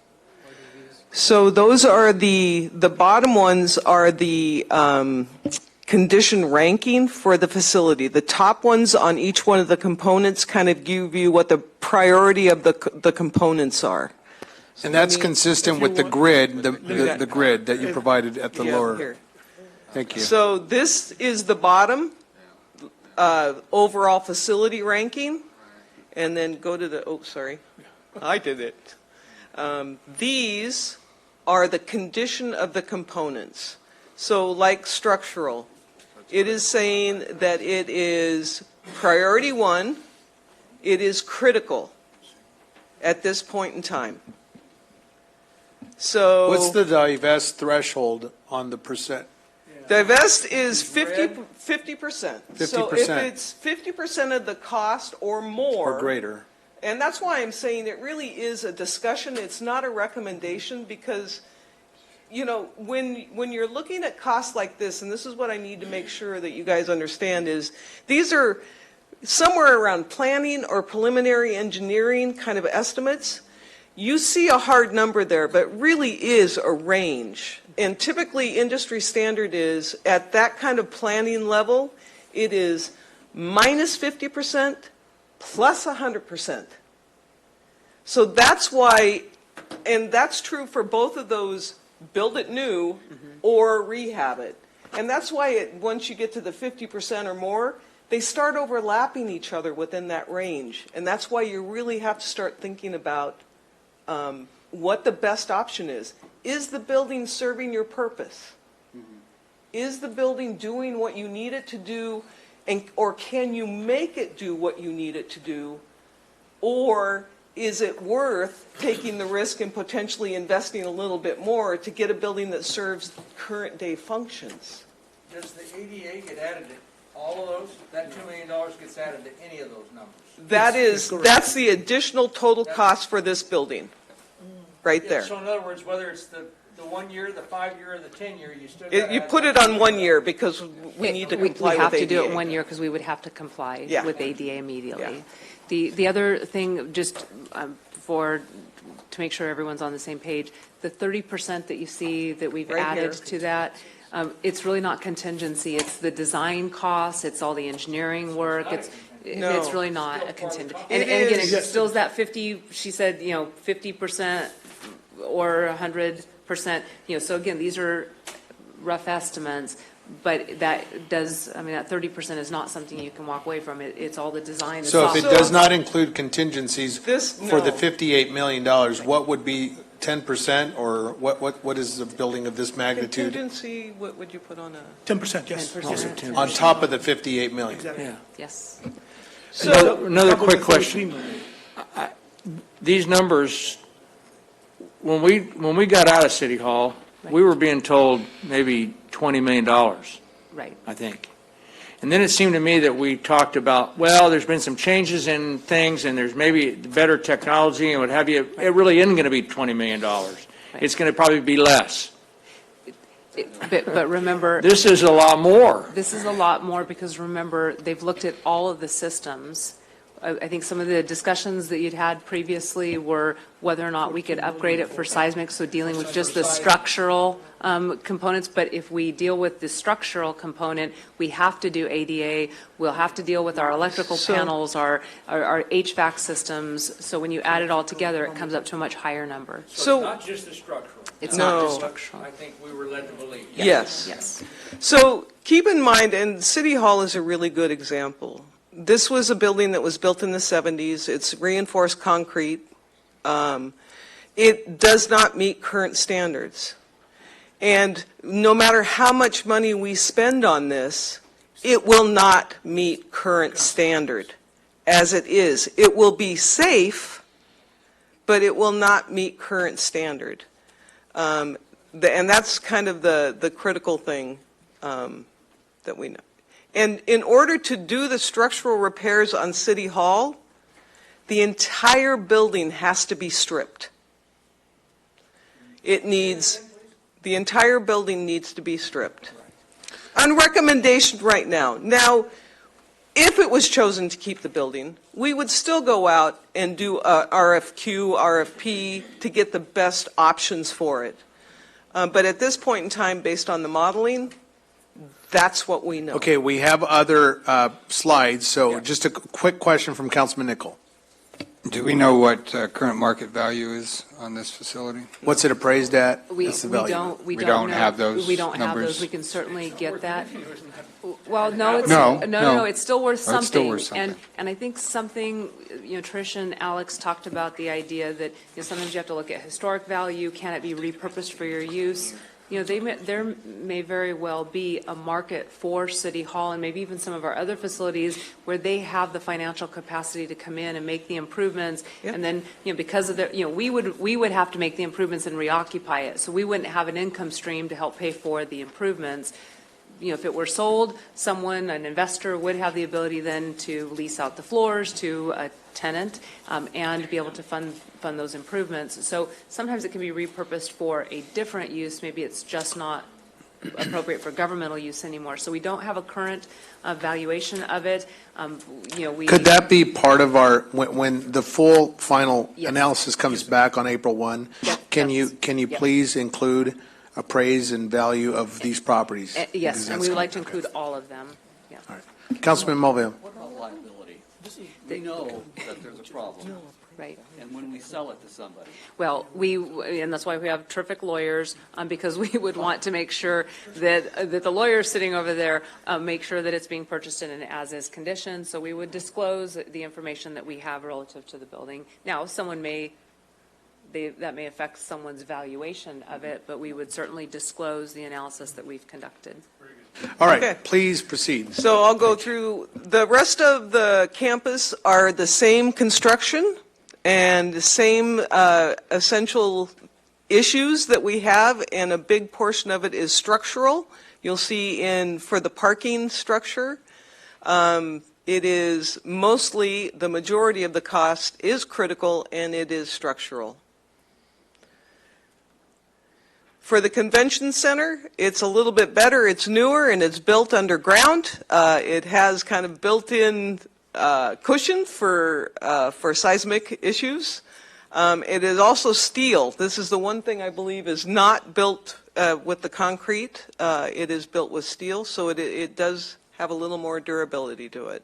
So those are the bottom ones are the condition ranking for the facility. The top ones on each one of the components kind of give you what the priority of the components are. And that's consistent with the grid, the grid that you provided at the lower. Here. Thank you. So this is the bottom overall facility ranking. and then go to the, oh, sorry, I did it. These are the condition of the components. So like structural, it is saying that it is priority 1, it is critical at this point in time. So What's the divest threshold on the percent? divest is 50%. 50%. So if it's 50% of the cost or more. Or greater. And that's why I'm saying it really is a discussion. It's not a recommendation because, you know, when you're looking at costs like this, and this is what I need to make sure that you guys understand, is these are somewhere around planning or preliminary engineering kind of estimates. You see a hard number there, but really is a range. And typically industry standard is at that kind of planning level, it is minus 50% plus 100%. So that's why, and that's true for both of those, build it new or rehab it. And that's why once you get to the 50% or more, they start overlapping each other within that range. And that's why you really have to start thinking about what the best option is. Is the building serving your purpose? Is the building doing what you need it to do, or can you make it do what you need it to do? Or is it worth taking the risk and potentially investing a little bit more to get a building that serves current day functions? Does the ADA get added to all of those? That $2 million gets added to any of those numbers? That's the additional total cost for this building, right there. So in other words, whether it's the 1 year, the 5 year, or the 10 year, you still You put it on 1 year because we need to comply with ADA. We have to do it 1 year because we would have to comply with ADA immediately. The other thing, just to make sure everyone's on the same page, the 30% that you see that we've added to that, it's really not contingency. It's the design costs, it's all the engineering work, it's really not a contingency. And again, it still is that 50, she said, 50% or 100%, so again, these are rough estimates, but that does, that 30% is not something you can walk away from. It's all the design. So if it does not include contingencies for the $58 million, what would be 10%, or what is the building of this magnitude? Contingency, what would you put on a? 10%, yes. 10%. On top of the $58 million? Exactly. Yeah. Yes. So another quick question. These numbers, when we got out of City Hall, we were being told maybe $20 million. Right. I think. And then it seemed to me that we talked about, well, there's been some changes in things, and there's maybe better technology and what have you. It really isn't going to be $20 million. It's going to probably be less. But remember, this is a lot more. This is a lot more because remember, they've looked at all of the systems. I think some of the discussions that you'd had previously were whether or not we could upgrade it for seismic, so dealing with just the structural components. But if we deal with the structural component, we have to do ADA. We'll have to deal with our electrical panels, our HVAC systems. So when you add it all together, it comes up to a much higher number. So it's not just the structural. It's not just structural. I think we were led to believe. Yes. Yes. So keep in mind, and City Hall is a really good example. This was a building that was built in the 70s. It's reinforced concrete. It does not meet current standards. And no matter how much money we spend on this, it will not meet current standard as it is. It will be safe, but it will not meet current standard. And that's kind of the critical thing that we know. And in order to do the structural repairs on City Hall, the entire building has to be stripped. The entire building needs to be stripped. On recommendation right now. Now, if it was chosen to keep the building, we would still go out and do a RFQ, RFP to get the best options for it. But at this point in time, based on the modeling, that's what we know. Okay, we have other slides, so just a quick question from Councilman Nickel. Do we know what current market value is on this facility? What's it appraised at? We That's the value. don't, we We don't don't know. have those We don't have numbers? those. We can certainly get that. Well, no, it's, No, no, no. it's still worth Oh, something. it's still worth something. And I think something, Trish and Alex talked about the idea that, sometimes you have to look at historic value. Can it be repurposed for your use? There may very well be a market for City Hall and maybe even some of our other facilities where they have the financial capacity to come in and make the improvements. Yep. And then, because of the, we would have to make the improvements and reoccupy it. So we wouldn't have an income stream to help pay for the improvements. If it were sold, an investor would have the ability then to lease out the floors to a tenant and be able to fund those improvements. So sometimes it can be repurposed for a different use. Maybe it's just not appropriate for governmental use anymore. So we don't have a current valuation of it. Could that be part of our, when the full final Yes. analysis comes back on April 1? Can you Yep. please include appraise and value of these properties? Yes, Because and we that's- would like to include all of them. Yeah. Councilman Mulvihill. What about liability? We know that there's a problem. Right. And when we sell it to somebody. Well, and that's why we have terrific lawyers, because we would want to make sure that the lawyers sitting over there make sure that it's being purchased in an as-is condition. So we would disclose the information that we have relative to the building. Now, that may affect someone's valuation of it, but we would certainly disclose the analysis that we've conducted. All right, Okay. please proceed. So I'll go through, the rest of the campus are the same construction and the same essential issues that we have, and a big portion of it is structural. You'll see for the parking structure, it is mostly, the majority of the cost is critical and it is structural. For the convention center, it's a little bit better. It's newer and it's built underground. It has kind of built-in cushion for seismic issues. It is also steel. This is the one thing I believe is not built with the concrete. It is built with steel, so it does have a little more durability to it.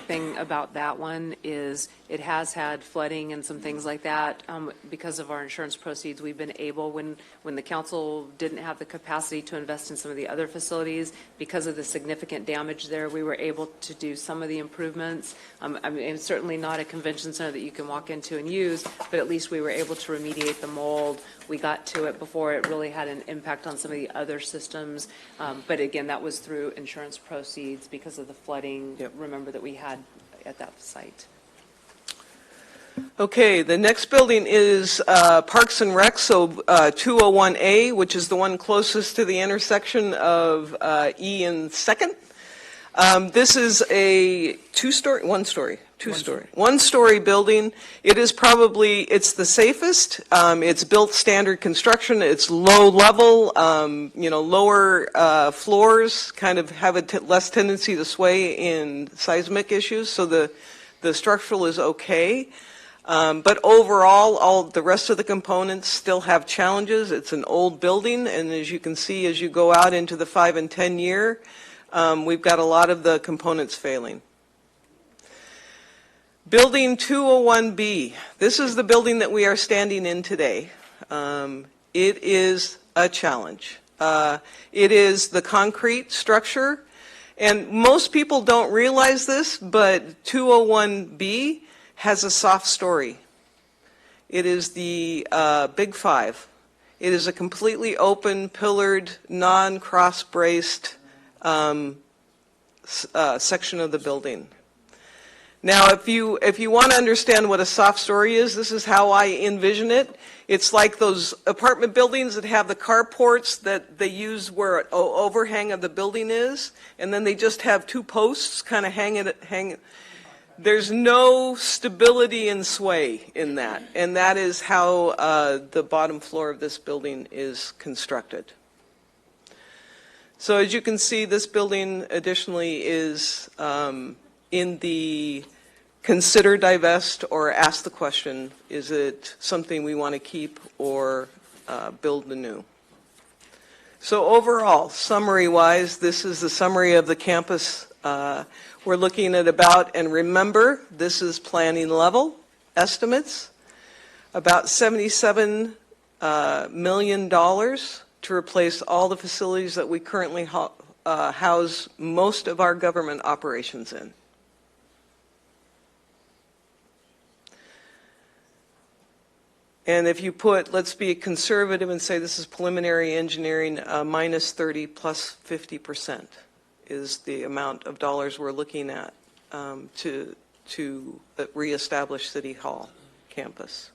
Thing about that one is it has had flooding and some things like that. Because of our insurance proceeds, we've been able, when the council didn't have the capacity to invest in some of the other facilities, because of the significant damage there, we were able to do some of the improvements. I mean, it's certainly not a convention center that you can walk into and use, but at least we were able to remediate the mold. We got to it before it really had an impact on some of the other systems. But again, that was through insurance proceeds because of the flooding, remember, that we had at that site. Okay, the next building is Parks and Rec, so 201A, which is the one closest to the intersection of E and 2nd. This is a one-story building. It is probably, it's the safest. It's built standard construction. It's low level, lower floors kind of have a less tendency to sway in seismic issues, so the structural is okay. But overall, all the rest of the components still have challenges. It's an old building, and as you can see, as you go out into the 5 and 10 year, we've got a lot of the components failing. Building 201B, this is the building that we are standing in today. It is a challenge. It is the concrete structure, and most people don't realize this, but 201B has a soft story. It is the Big Five. It is a completely open, pillared, non-cross-braced section of the building. Now, if you want to understand what a soft story is, this is how I envision it. It's like those apartment buildings that have the carports that they use where an overhang of the building is, and then they just have two posts kind of hanging. There's no stability and sway in that, and that is how the bottom floor of this building is constructed. So as you can see, this building additionally is in the consider, divest, or ask the question, is it something we want to keep or build anew? So overall, summary-wise, this is the summary of the campus We're looking at about, and remember, this is planning level estimates, about $77 million to replace all the facilities that we currently house most of our government operations in. And if you put, let's be conservative and say this is preliminary engineering, minus 30 plus 50% is the amount of dollars we're looking at to reestablish City Hall campus.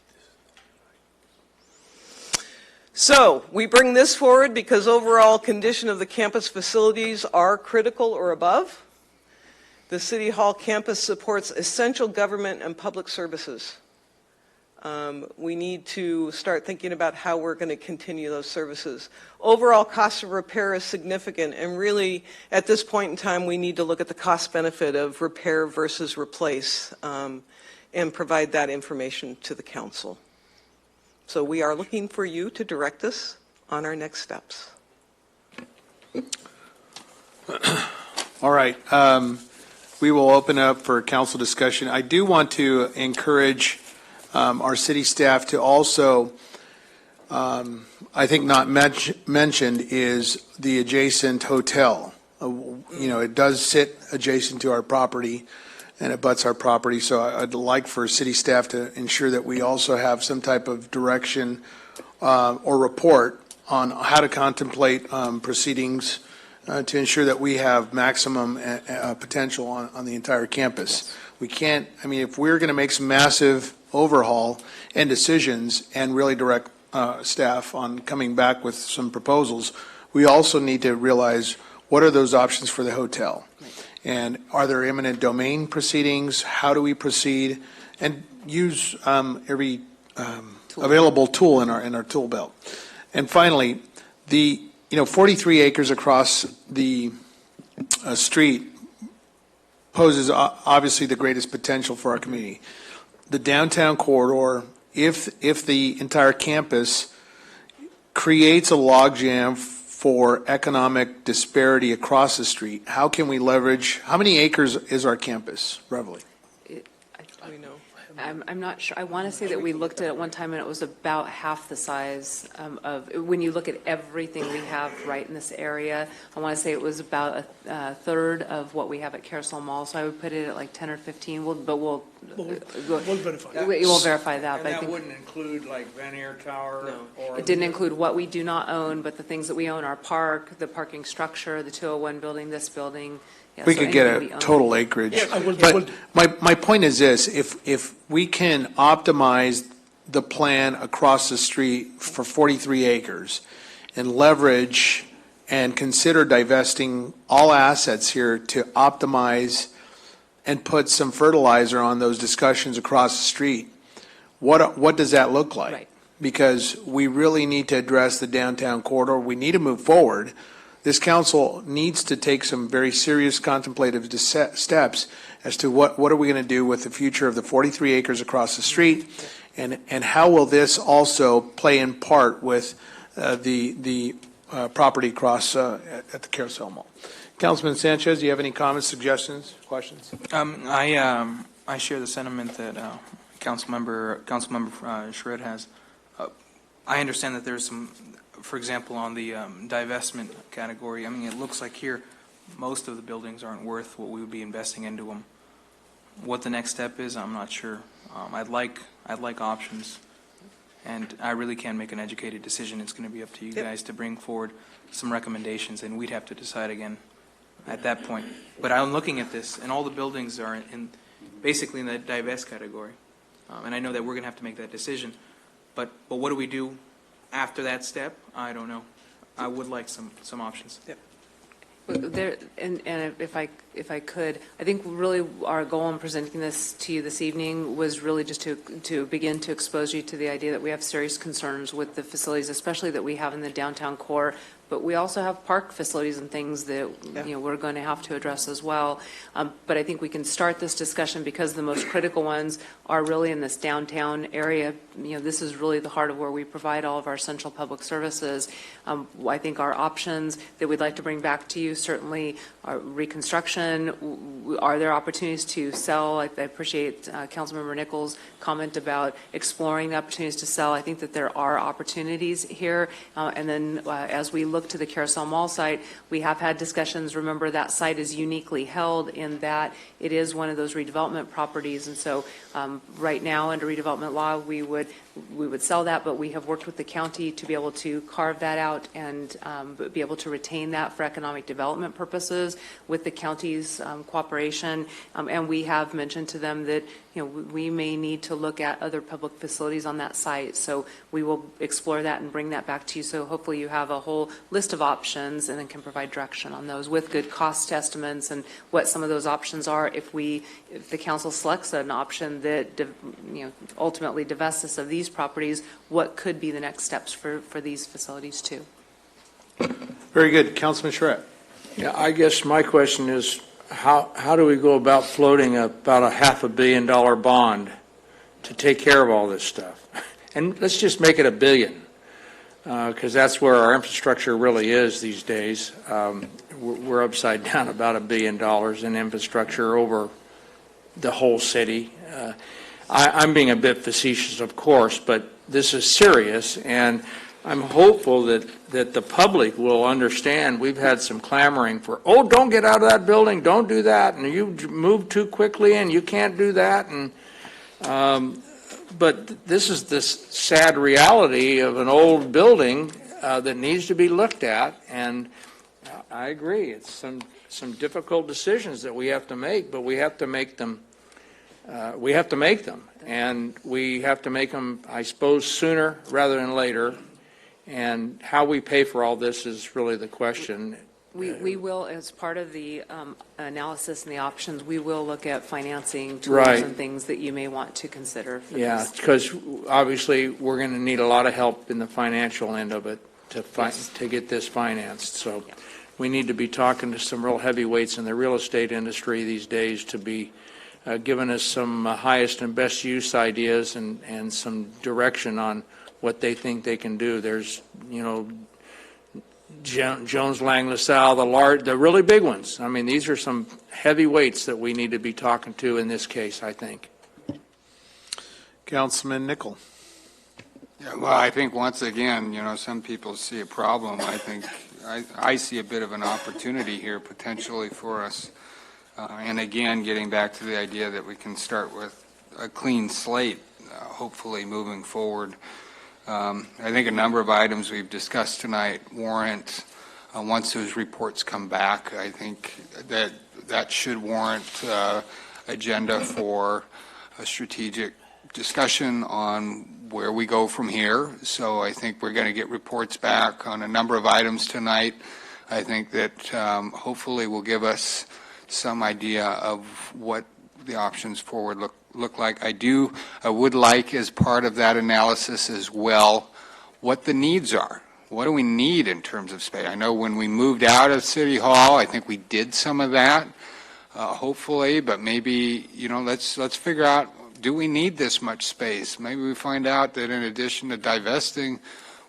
So we bring this forward because overall condition of the campus facilities are critical or above. The City Hall campus supports essential government and public services. We need to start thinking about how we're going to continue those services. Overall cost of repair is significant, and really at this point in time we need to look at the cost benefit of repair versus replace and provide that information to the council. So we are looking for you to direct us on our next steps. All right. We will open up for council discussion. I do want to encourage our city staff to also, I think not mentioned, is the adjacent hotel. It does sit adjacent to our property, and it butts our property. So I'd like for city staff to ensure that we also have some type of direction or report on how to contemplate proceedings to ensure that we have maximum potential on the entire campus. We can't, if we're going to make some massive overhaul and decisions and really direct staff on coming back with some proposals, we also need to realize what are those options for the hotel. And are there eminent domain proceedings? How do we proceed? And use every available tool in our tool belt. And finally, the 43 acres across the street poses obviously the greatest potential for our community. The downtown corridor, if the entire campus creates a logjam for economic disparity across the street, how can we leverage, how many acres is our campus, roughly? I'm not sure. I want to say that we looked at it one time and it was about half the size of, when you look at everything we have right in this area, I want to say it was about a third of what we have at Carousel Mall. So I would put it at like 10 or 15, we'll verify that. We'll verify that. And but I that think wouldn't include like Van Air Tower? Or it didn't include what we do not own, but the things that we own, our park, the parking structure, the 201 building, this building. Yeah, We so could get anything we a own. total acreage. But my point is this, if we can optimize the plan across the street for 43 acres and leverage and consider divesting all assets here to optimize and put some fertilizer on those discussions across the street, what does that look like? Right. Because we really need to address the downtown corridor. We need to move forward. This council needs to take some very serious contemplative steps as to what are we going to do with the future of the 43 acres across the street, and how will this also play in part with the property across at the Carousel Mall. Councilman Sanchez, do you have any comments, suggestions, questions? I share the sentiment that Councilmember Shred has. I understand that there's some, for example, on the divestment category, it looks like here most of the buildings aren't worth what we would be investing into them. What the next step is, I'm not sure. I'd like options, and I really can't make an educated decision. It's going to be up to you guys to bring forward some recommendations, and we'd have to decide again at that point. But I'm looking at this, and all the buildings are basically in the divest category, and I know that we're going to have to make that decision. But what do we do after that step? I don't know. I would like some options. Yep. And if I could, I think really our goal in presenting this to you this evening was really just to begin to expose you to the idea that we have serious concerns with the facilities, especially that we have in the downtown core, But we also have park facilities and things that, we're going to have to address as well. But I think we can start this discussion because the most critical ones are really in this downtown area. This is really the heart of where we provide all of our essential public services. I think our options that we'd like to bring back to you certainly are reconstruction. Are there opportunities to sell? I appreciate Councilmember Nichols' comment about exploring the opportunities to sell. I think that there are opportunities here. And then as we look to the Carousel Mall site, we have had discussions. Remember, that site is uniquely held in that it is one of those redevelopment properties. And so right now, under redevelopment law, we would sell that, but we have worked with the county to be able to carve that out and be able to retain that for economic development purposes with the county's cooperation. And we have mentioned to them that we may need to look at other public facilities on that site. So we will explore that and bring that back to you. So hopefully you have a whole list of options and then can provide direction on those with good cost estimates and what some of those options are if the council selects an option that ultimately divests us of these properties, what could be the next steps for these facilities too. Very good. Councilman Charette. Yeah, I guess my question is, how do we go about floating about a $500 million bond to take care of all this stuff? And let's just make it $1 billion, because that's where our infrastructure really is these days. We're upside down about $1 billion in infrastructure over the whole city. I'm being a bit facetious, of course, but this is serious, and I'm hopeful that the public will understand. We've had some clamoring for, don't get out of that building, don't do that, and you moved too quickly, and you can't do that. And but this is this sad reality of an old building that needs to be looked at, and I agree. It's some difficult decisions that we have to make, but we have to make them. And we have to make them, I suppose, sooner rather than later. And how we pay for all this is really the question. We will, as part of the analysis and the options, we will look at financing tools and things that you may want to consider. Because obviously we're going to need a lot of help in the financial end of it to get this financed. So we need to be talking to some real heavyweights in the real estate industry these days to be giving us some highest and best use ideas and some direction on what they think they can do. There's, Jones Lang LaSalle, the really big ones. I mean, these are some heavyweights that we need to be talking to in this case, I think. Councilman Nichol. Yeah, well, I think once again, some people see a problem. I think I see a bit of an opportunity here potentially for us. And again, getting back to the idea that we can start with a clean slate, hopefully moving forward. I think a number of items we've discussed tonight warrant, once those reports come back, I think that should warrant agenda for a strategic discussion on where we go from here. So I think we're going to get reports back on a number of items tonight. I think that hopefully will give us some idea of what the options forward look like. I would like, as part of that analysis as well, what the needs are. What do we need in terms of space? I know when we moved out of City Hall, I think we did some of that, hopefully, but maybe, let's figure out, do we need this much space? Maybe we find out that in addition to divesting,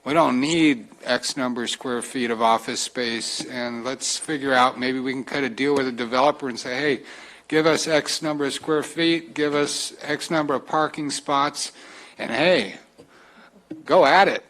we don't need X number of square feet of office space, and let's figure out, maybe we can cut a deal with a developer and say, hey, give us X number of square feet, give us X number of parking spots, and hey, go at it,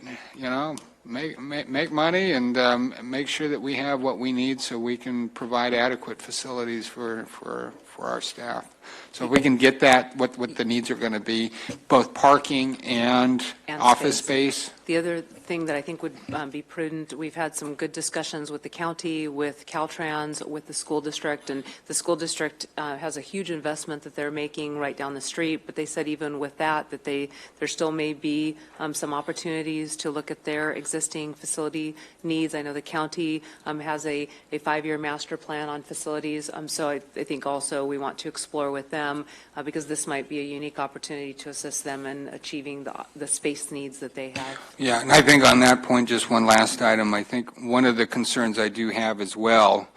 make money and make sure that we have what we need so we can provide adequate facilities for our staff. So if we can get that, what the needs are going to be, both parking and office space. The other thing that I think would be prudent, we've had some good discussions with the county, with Caltrans, with the school district, and the school district has a huge investment that they're making right down the street, but they said even with that there still may be some opportunities to look at their existing facility needs. I know the county has a 5-year master plan on facilities, so I think also we want to explore with them because this might be a unique opportunity to assist them in achieving the space space needs that they have. Yeah, and I think on that point, just one last item, I think one of the concerns I do have as well,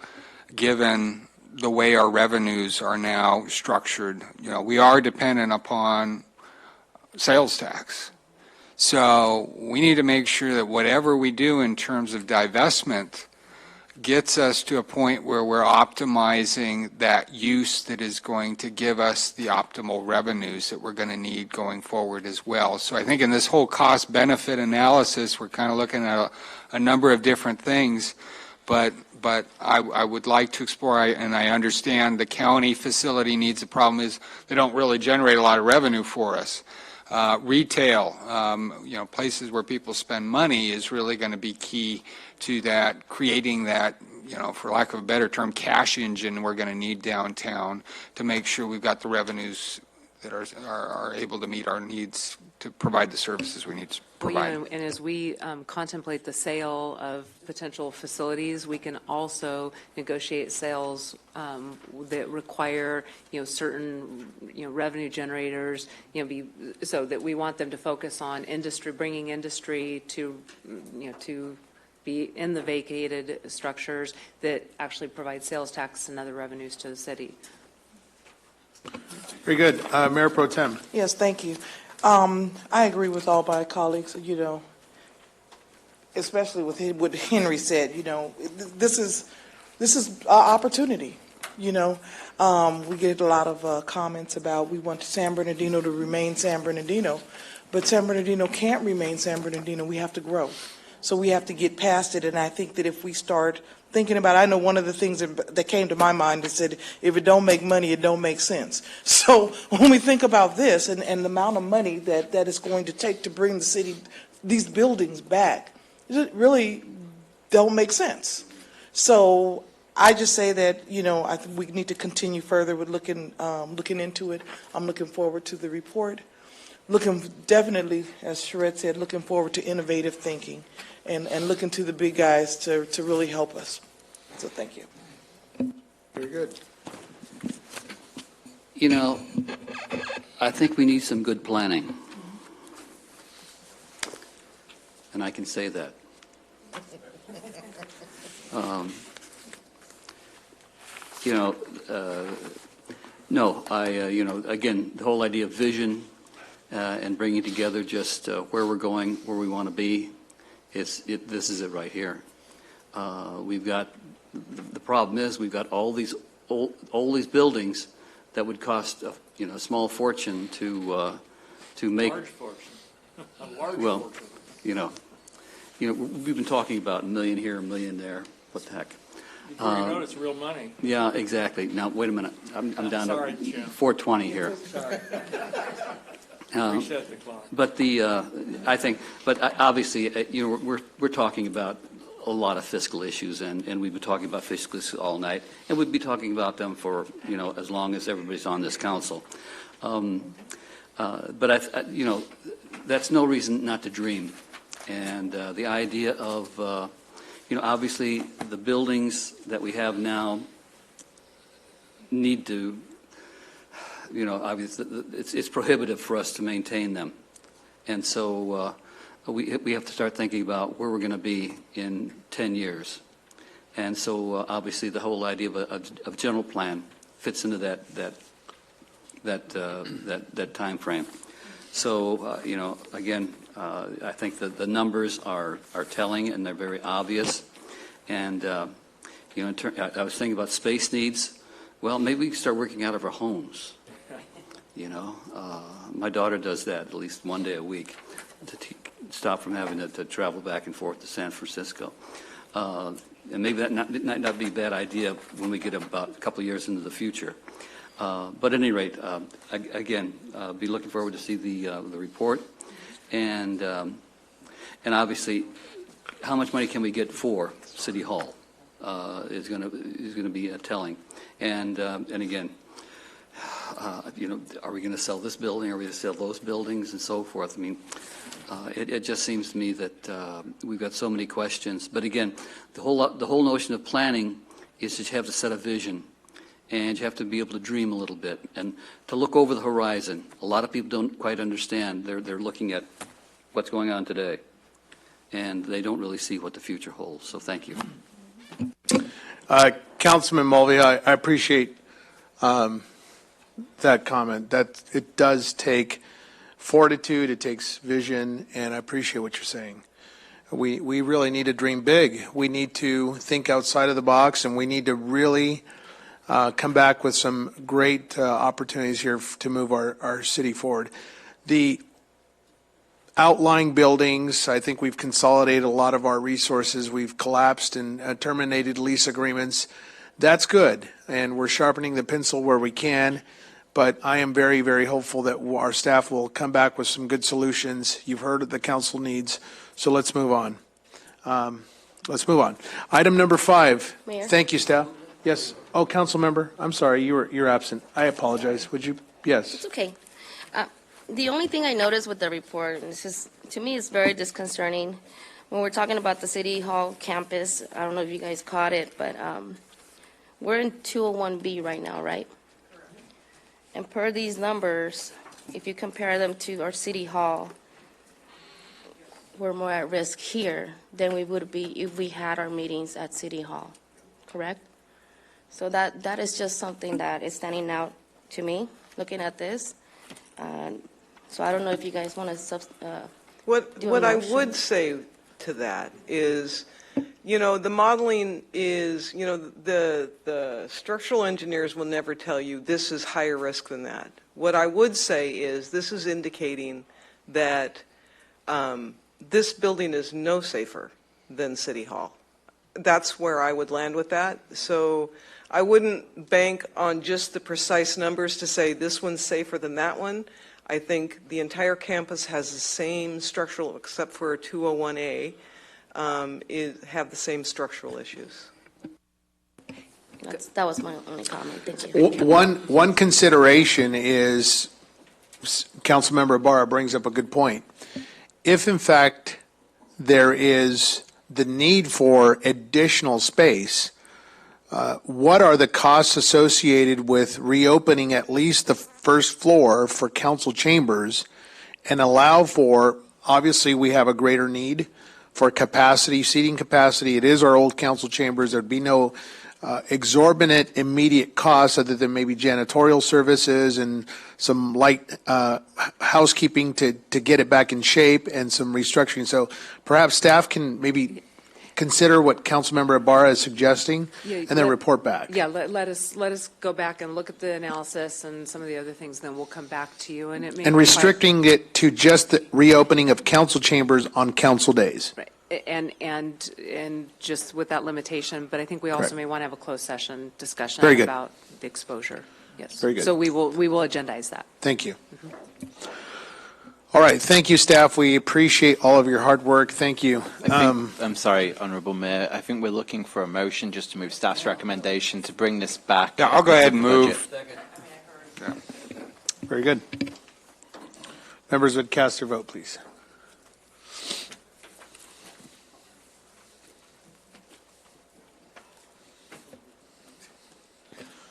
given the way our revenues are now structured, we are dependent upon sales tax. So we need to make sure that whatever we do in terms of divestment gets us to a point where we're optimizing that use that is going to give us the optimal revenues that we're going to need going forward as well. So I think in this whole cost-benefit analysis, we're kind of looking at a number of different things, but I would like to explore, and I understand the county facility needs. The problem is they don't really generate a lot of revenue for us. Retail, places where people spend money is really going to be key to that, creating that, for lack of a better term, cash engine we're going to need downtown to make sure we've got the revenues that are able to meet our needs to provide the services we need to provide. Well, and as we contemplate the sale of potential facilities, we can also negotiate sales that require, certain, revenue generators, so that we want them to focus on industry, bringing industry to, to be in the vacated structures that actually provide sales tax and other revenues to the city. Very good. Mayor Pro Tem. Yes, thank you. I agree with all my colleagues, especially with what Henry said, this is an opportunity, We get a lot of comments about we want San Bernardino to remain San Bernardino, but San Bernardino can't remain San Bernardino. We have to grow. So we have to get past it, and I think that if we start thinking about, I know one of the things that came to my mind is that if it don't make money, it don't make sense. So when we think about this and the amount of money that is going to take to bring the city, these buildings back, it really don't make sense. So I just say that, I think we need to continue further with looking into it. I'm looking forward to the report. Definitely, as Sherette said, looking forward to innovative thinking and looking to the big guys to really help us. So thank you. Very good. I think we need some good planning. And I can say that. Again, the whole idea of vision and bringing together just where we're going, where we want to be, this is it right here. We've got, the problem is we've got all these buildings that would cost a small fortune to make. Large fortune. A large Well, fortune. we've been talking about $1 million here, $1 million there. What the heck? Before you know it, it's real money. Yeah, exactly. Now, wait a minute. I'm down Sorry, to Jim. 420 here. Sorry. Reset the clock. But obviously, we're talking about a lot of fiscal issues, and we've been talking about fiscal issues all night, and we'd be talking about them for as long as everybody's on this council. But that's no reason not to dream, and the idea of obviously the buildings that we have now need to. Obviously, it's prohibitive for us to maintain them. And so we have to start thinking about where we're going to be in 10 years. And so obviously the whole idea of general plan fits into that time frame. So, again, I think that the numbers are telling and they're very obvious. And, I was thinking about space needs. Well, maybe we can start working out of our homes. My daughter does that at least one day a week to stop from having to travel back and forth to San Francisco. And maybe that might not be a bad idea when we get about a couple of years into the future. But at any rate, again, be looking forward to see the report, and obviously, how much money can we get for City Hall is going to be telling, and again. Are we going to sell this building? Are we going to sell those buildings and so forth? I mean, it just seems to me that we've got so many questions. But again, the whole notion of planning is that you have to set a vision, and you have to be able to dream a little bit and to look over the horizon. A lot of people don't quite understand. They're looking at what's going on today, and they don't really see what the future holds. So thank you. Councilman Mulvey, I appreciate that comment. That it does take fortitude, it takes vision, and I appreciate what you're saying. We really need to dream big. We need to think outside of the box, and we need to really come back with some great opportunities here to move our city forward. The outlying buildings, I think we've consolidated a lot of our resources. We've collapsed and terminated lease agreements. That's good, and we're sharpening the pencil where we can. But I am very, very hopeful that our staff will come back with some good solutions. You've heard what the council needs, so let's move on. Let's move on. Item number 5. Mayor? Thank you, staff. Yes. Oh, council member, I'm sorry, you're absent. I apologize. Would you? Yes. It's okay. The only thing I noticed with the report, and this is, to me, it's very disconcerting. When we're talking about the City Hall campus, I don't know if you guys caught it, but we're in 201B right now, right? And per these numbers, if you compare them to our City Hall, we're more at risk here than we would be if we had our meetings at City Hall, correct? So that is just something that is standing out to me, looking at this. So I don't know if you guys want to What I would say to that is, the modeling is, the structural engineers will never tell you this is higher risk than that. What I would say is this is indicating that this building is no safer than City Hall. That's where I would land with that. So I wouldn't bank on just the precise numbers to say this one's safer than that one. I think the entire campus has the same structural, except for 201A, have the same structural issues. that was my only comment. Thank you. One consideration is, Councilmember Ibarra brings up a good point. If in fact there is the need for additional space, what are the costs associated with reopening at least the first floor for council chambers and allow for, obviously we have a greater need for capacity, seating capacity. It is our old council chambers. There'd be no exorbitant immediate costs other than maybe janitorial services and some light housekeeping to get it back in shape and some restructuring. So perhaps staff can maybe consider what Councilmember Ibarra is suggesting and then report back. Yeah, let us go back and look at the analysis and some of the other things, then we'll come back to you. And it may And restricting it to just the reopening of council chambers on council days. Right. And just with that limitation, but I think we also Correct. may want to have a closed session discussion Very good. about the exposure. Yes. Very good. So we will agendize that. Thank you. All right, thank you, staff. We appreciate all of your hard work. Thank you. I'm sorry, Honourable Mayor. I think we're looking for a motion just to move staff's recommendation to bring this back. Yeah, I'll go ahead and move. Yeah. Very good. Members would cast their vote, please.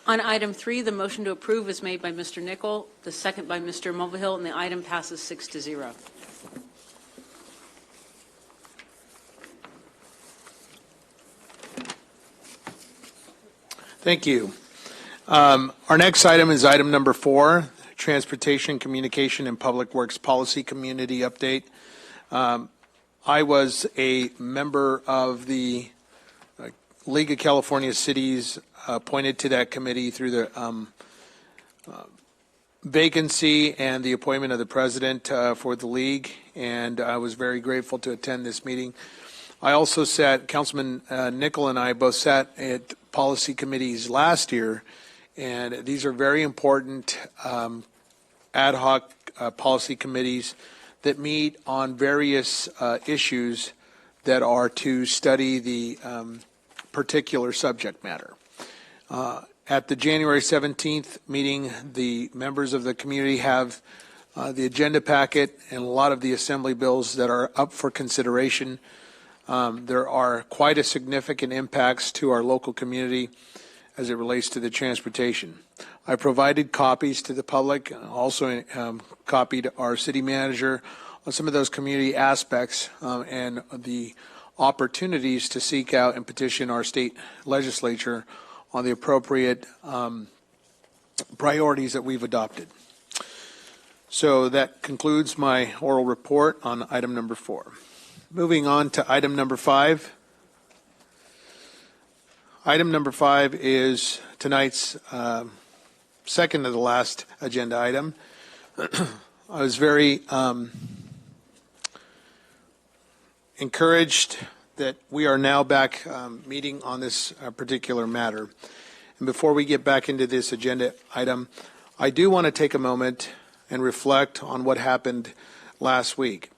On item 3, the motion to approve is made by Mr. Nickel, the second by Mr. Mulvihill, and the item passes 6-0. Thank you. Our next item is item number 4, Transportation, Communication, and Public Works Policy Community Update. I was a member of the League of California Cities appointed to that committee through the vacancy and the appointment of the president for the league, and I was very grateful to attend this meeting. I also sat, Councilman Nickel and I both sat at policy committees last year, and these are very important ad hoc policy committees that meet on various issues that are to study the particular subject matter. At the January 17th meeting, the members of the community have the agenda packet and a lot of the assembly bills that are up for consideration. There are quite a significant impacts to our local community as it relates to the transportation. I provided copies to the public, also copied our city manager some of those community aspects and the opportunities to seek out and petition our state legislature on the appropriate priorities that we've adopted. So that concludes my oral report on item number 4. Moving on to item number 5. Item number 5 is tonight's second to the last agenda item. I was very encouraged that we are now back meeting on this particular matter. And before we get back into this agenda item, I do want to take a moment and reflect on what happened last week.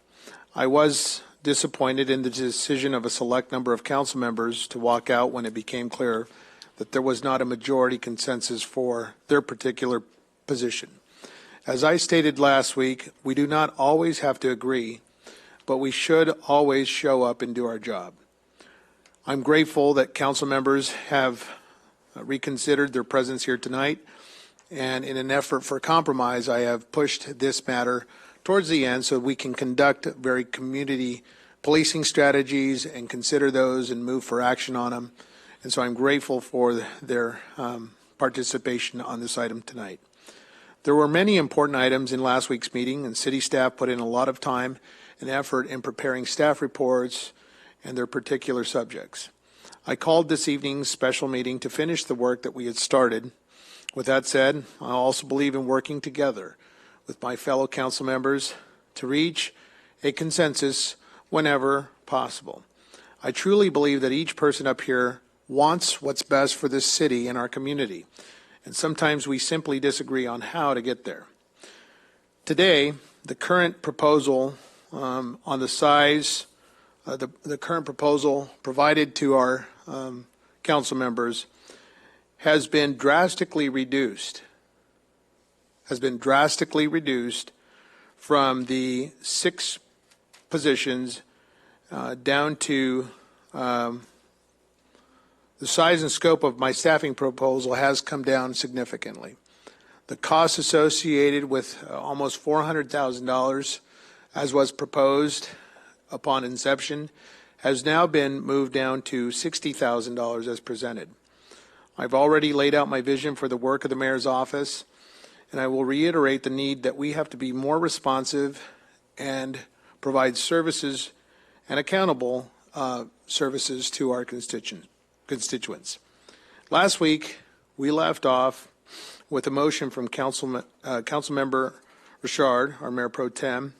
I was disappointed in the decision of a select number of council members to walk out when it became clear that there was not a majority consensus for their particular position. As I stated last week, we do not always have to agree, but we should always show up and do our job. I'm grateful that council members have reconsidered their presence here tonight, and in an effort for compromise, I have pushed this matter towards the end so we can conduct very community policing strategies and consider those and move for action on them. And so I'm grateful for their participation on this item tonight. There were many important items in last week's meeting, and city staff put in a lot of time and effort in preparing staff reports and their particular subjects. I called this evening's special meeting to finish the work that we had started. With that said, I also believe in working together with my fellow council members to reach a consensus whenever possible. I truly believe that each person up here wants what's best for this city and our community, and sometimes we simply disagree on how to get there. Today, the current proposal on the size, the current proposal provided to our council members has been drastically reduced from the 6 positions down to the size and scope of my staffing proposal has come down significantly. The cost associated with almost $400,000, as was proposed upon inception, has now been moved down to $60,000 as presented. I've already laid out my vision for the work of the mayor's office, and I will reiterate the need that we have to be more responsive and provide services and accountable services to our constituents. Last week, we left off with a motion from Councilmember Richard, our Mayor Pro Tem.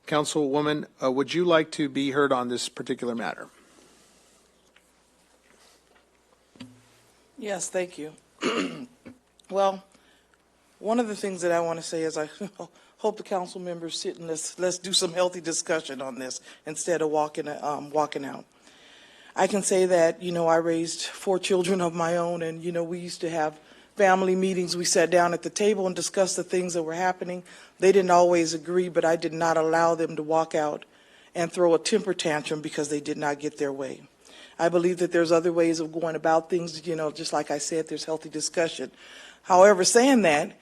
Councilwoman, would you like to be heard on this particular matter? Yes, thank you. Well, one of the things that I want to say is I hope the council members sit and let's do some healthy discussion on this instead of walking out. I can say that, I raised 4 children of my own, and, we used to have family meetings. We sat down at the table and discussed the things that were happening. They didn't always agree, but I did not allow them to walk out and throw a temper tantrum because they did not get their way. I believe that there's other ways of going about things, just like I said, there's healthy discussion. However, saying that,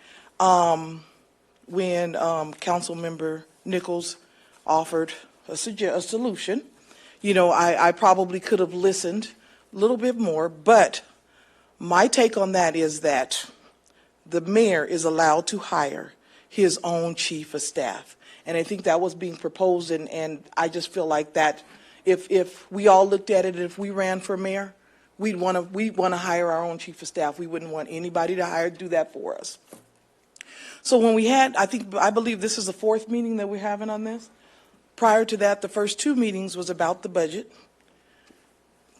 when Councilmember Nichols offered a solution, I probably could have listened a little bit more, but my take on that is that the mayor is allowed to hire his own chief of staff. And I think that was being proposed, and I just feel like that if we all looked at it, if we ran for mayor, we'd want to hire our own chief of staff. We wouldn't want anybody to do that for us. So when we had, I believe this is the 4th meeting that we're having on this. Prior to that, the first 2 meetings was about the budget.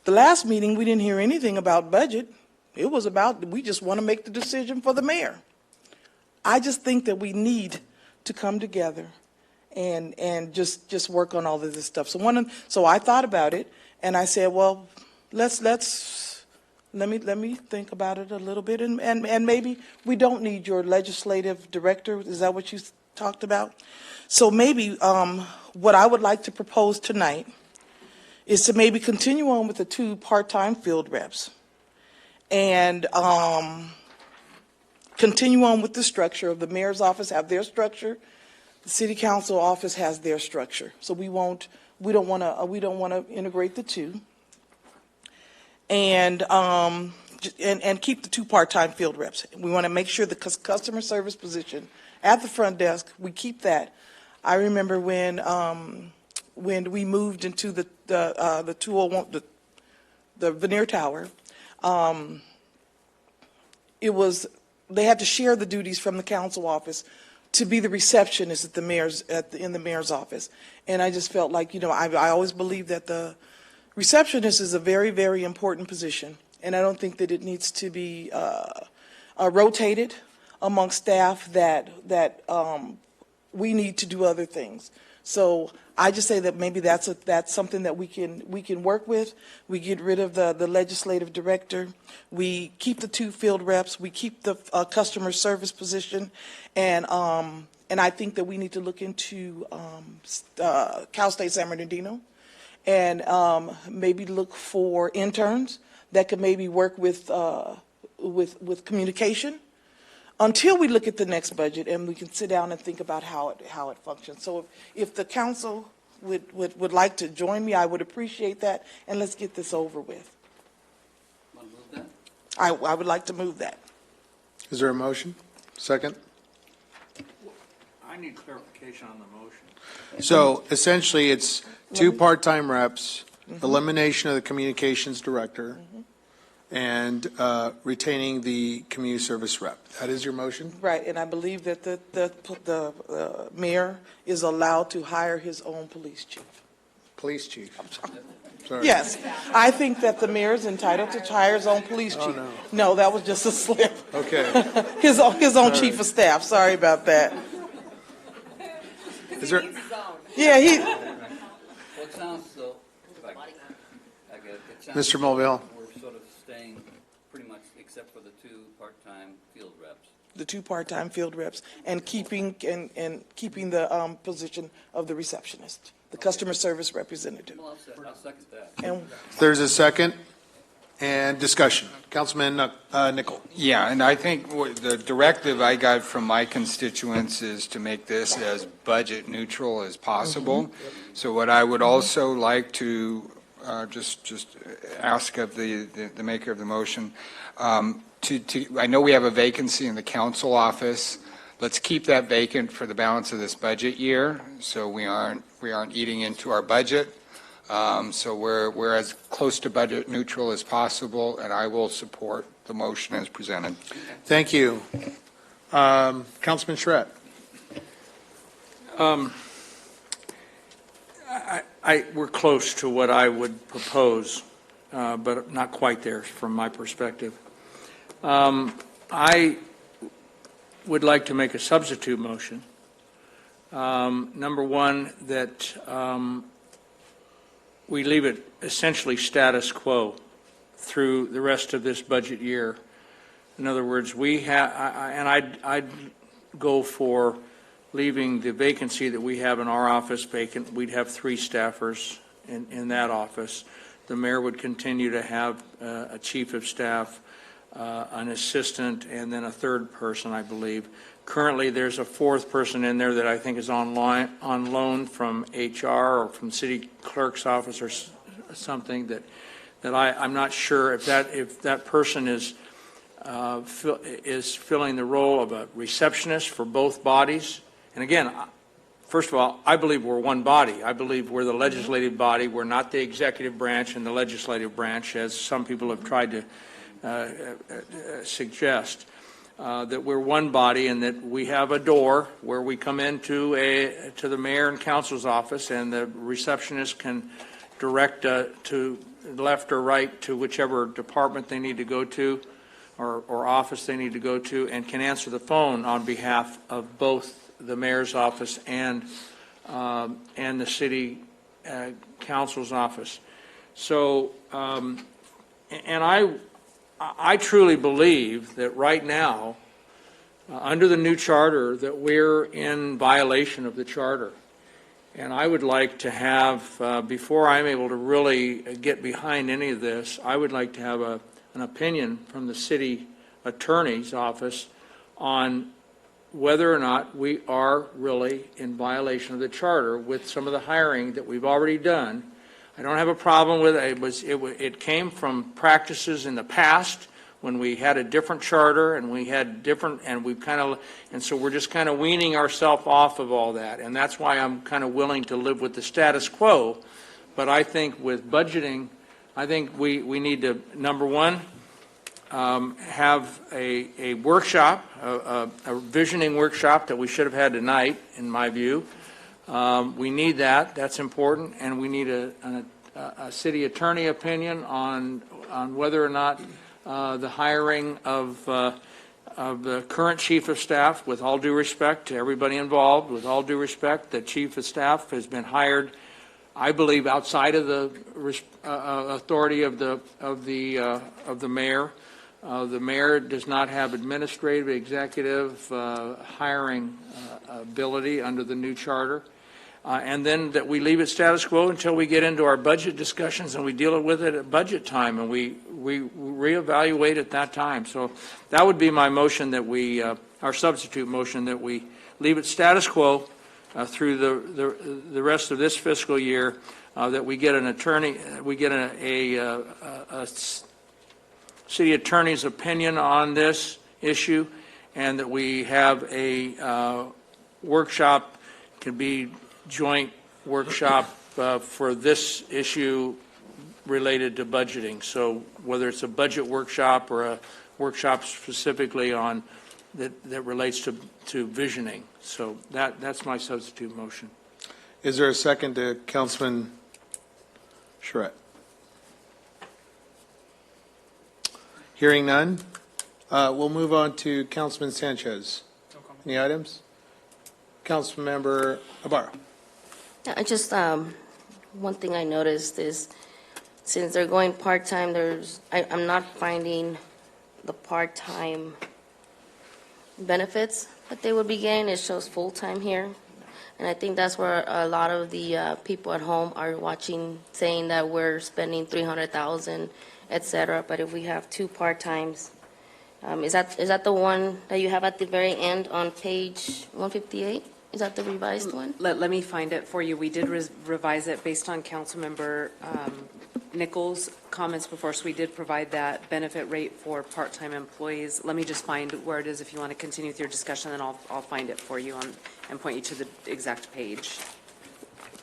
The last meeting, we didn't hear anything about budget. It was about, we just want to make the decision for the mayor. I just think that we need to come together and just work on all of this stuff. So I thought about it, and I said, well, let me think about it a little bit, and maybe we don't need your legislative director. Is that what you talked about? So maybe what I would like to propose tonight is to maybe continue on with the 2 part-time field reps and continue on with the structure of the mayor's office, have their structure, The city council office has their structure, so we don't want to integrate the two. And keep the 2 part-time field reps. We want to make sure the customer service position at the front desk, we keep that. I remember when we moved into the 201, the Veneer Tower, they had to share the duties from the council office to be the receptionist at the mayor's in the mayor's office. And I just felt like, I always believe that the receptionist is a very, very important position, and I don't think that it needs to be rotated among staff that we need to do other things. So I just say that maybe that's something that we can work with. We get rid of the legislative director. We keep the 2 field reps. We keep the customer service position, and I think that we need to look into Cal State San Bernardino, and maybe look for interns that could maybe work with communication until we look at the next budget and we can sit down and think about how it functions. So if the council would like to join me, I would appreciate that, and let's get this over with. Want to move that? I would like to move that. Is there a motion? Second? I need clarification on the motion. So essentially, it's 2 part-time reps, elimination of the communications director, and retaining the community service rep. That is your motion? Right, and I believe that the mayor is allowed to hire his own police chief. Police chief. Sorry. Yes, I think that the mayor is entitled to hire his own police chief. No, that was just a slip. Okay. His own chief of staff. Sorry about that. Is there? Yeah, he. Well, it sounds though, I get it. It sounds Mr. Mulvihill. We're sort of staying pretty much except for the 2 part-time field reps. The 2 part-time field reps, and keeping the position of the receptionist, the customer service representative. Well, I'll second that. And There's a second and discussion. Councilman Nickel. Yeah, and I think the directive I got from my constituents is to make this as budget neutral as possible. So what I would also like to just ask of the maker of the motion, I know we have a vacancy in the council office. Let's keep that vacant for the balance of this budget year, so we aren't eating into our budget. So we're as close to budget neutral as possible, and I will support the motion as presented. Thank you. Councilman Schrett. We're close to what I would propose, but not quite there from my perspective. I would like to make a substitute motion. Number one, that we leave it essentially status quo through the rest of this budget year. In other words, I'd go for leaving the vacancy that we have in our office vacant. We'd have 3 staffers in that office. The mayor would continue to have a chief of staff, an assistant, and then a 3rd person, I believe. Currently, there's a 4th person in there that I think is on loan from HR or from city clerk's office or something that I'm not sure if that person is filling the role of a receptionist for both bodies. And again, first of all, I believe we're one body. I believe we're the legislative body. We're not the executive branch and the legislative branch, as some people have tried to suggest. That we're one body, and that we have a door where we come into to the mayor and council's office, and the receptionist can direct to left or right to whichever department they need to go to, or office they need to go to, and can answer the phone on behalf of both the mayor's office and the city council's office. So, and I truly believe that right now, under the new charter, that we're in violation of the charter. And I would like to have, before I'm able to really get behind any of this, I would like to have an opinion from the city attorney's office on whether or not we are really in violation of the charter with some of the hiring that we've already done. I don't have a problem with it. It came from practices in the past when we had a different charter and we had different, and so we're just kind of weaning ourselves off of all that. And that's why I'm kind of willing to live with the status quo. But I think with budgeting, I think we need to, number one, have a workshop, a visioning workshop that we should have had tonight, in my view. We need that. That's important. And we need a city attorney opinion on whether or not the hiring of the current chief of staff, with all due respect to everybody involved, with all due respect, the chief of staff has been hired, I believe, outside of the authority of the mayor. The mayor does not have administrative, executive hiring ability under the new charter. And then that we leave it status quo until we get into our budget discussions and we deal with it at budget time, and we reevaluate at that time. So that would be my motion, that we, our substitute motion, that we leave it status quo through the rest of this fiscal year, that we get an attorney, we get a city attorney's opinion on this issue, and that we have a workshop, could be joint workshop for this issue related to budgeting. So whether it's a budget workshop or a workshop specifically on that relates to visioning. So that's my substitute motion. Is there a second to Councilman Charette? Hearing none, we'll move on to Councilman Sanchez. Any items? Councilmember Ibarra. I just, one thing I noticed is, since they're going part-time, I'm not finding the part-time benefits that they would be getting. It shows full-time here. And I think that's where a lot of the people at home are watching, saying that we're spending $300,000, et cetera. But if we have two part-times, is that the one that you have at the very end on page 158? Is that the revised one? Let me find it for you. We did revise it based on Councilmember Nichols' comments before, so we did provide that benefit rate for part-time employees. Let me just find where it is if you want to continue with your discussion, and I'll find it for you and point you to the exact page.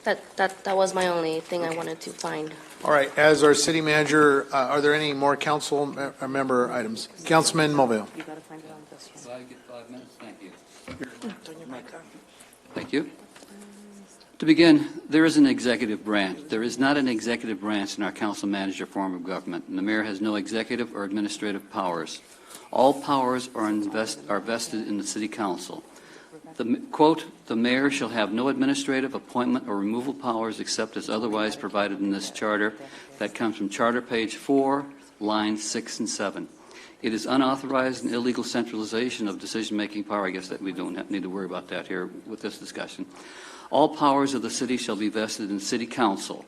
That was my only thing I wanted to find. All right, as our city manager, are there any more council member items? Councilman Mobile. You got to find it on this one. If I get 5 minutes, thank you. Thank you. To begin, there is an executive branch. There is not an executive branch in our council manager form of government, and the mayor has no executive or administrative powers. All powers are vested in the city council. Quote, the mayor shall have no administrative, appointment, or removal powers except as otherwise provided in this charter. That comes from Charter page 4, lines 6 and 7. It is unauthorized and illegal centralization of decision-making power. I guess that we don't need to worry about that here with this discussion. All powers of the city shall be vested in city council,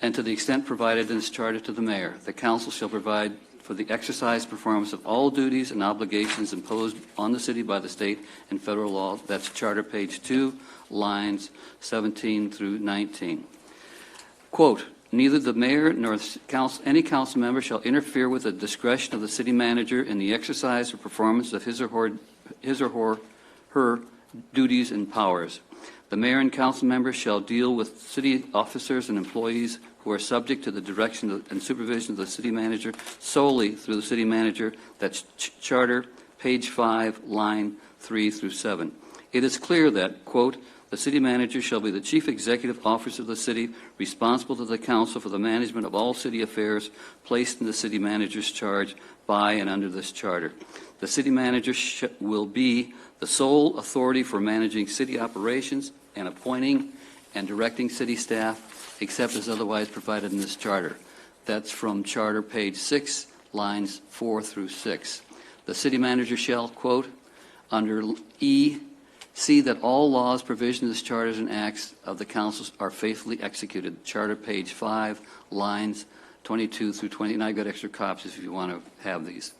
and to the extent provided in this charter to the mayor. The council shall provide for the exercise performance of all duties and obligations imposed on the city by the state and federal law. That's Charter page 2, lines 17 through 19. Quote, neither the mayor nor any council member shall interfere with the discretion of the city manager in the exercise or performance of his or her duties and powers. The mayor and council members shall deal with city officers and employees who are subject to the direction and supervision of the city manager solely through the city manager. That's Charter, page 5, line 3 through 7. It is clear that, quote, the city manager shall be the chief executive officer of the city, responsible to the council for the management of all city affairs placed in the city manager's charge by and under this charter. The city manager will be the sole authority for managing city operations and appointing and directing city staff, except as otherwise provided in this charter. That's from Charter page 6, lines 4 through 6. The city manager shall, quote, under E, see that all laws, provisions, charters, and acts of the councils are faithfully executed. Charter page 5, lines 22 through 20. And I've got extra copies if you want to have these.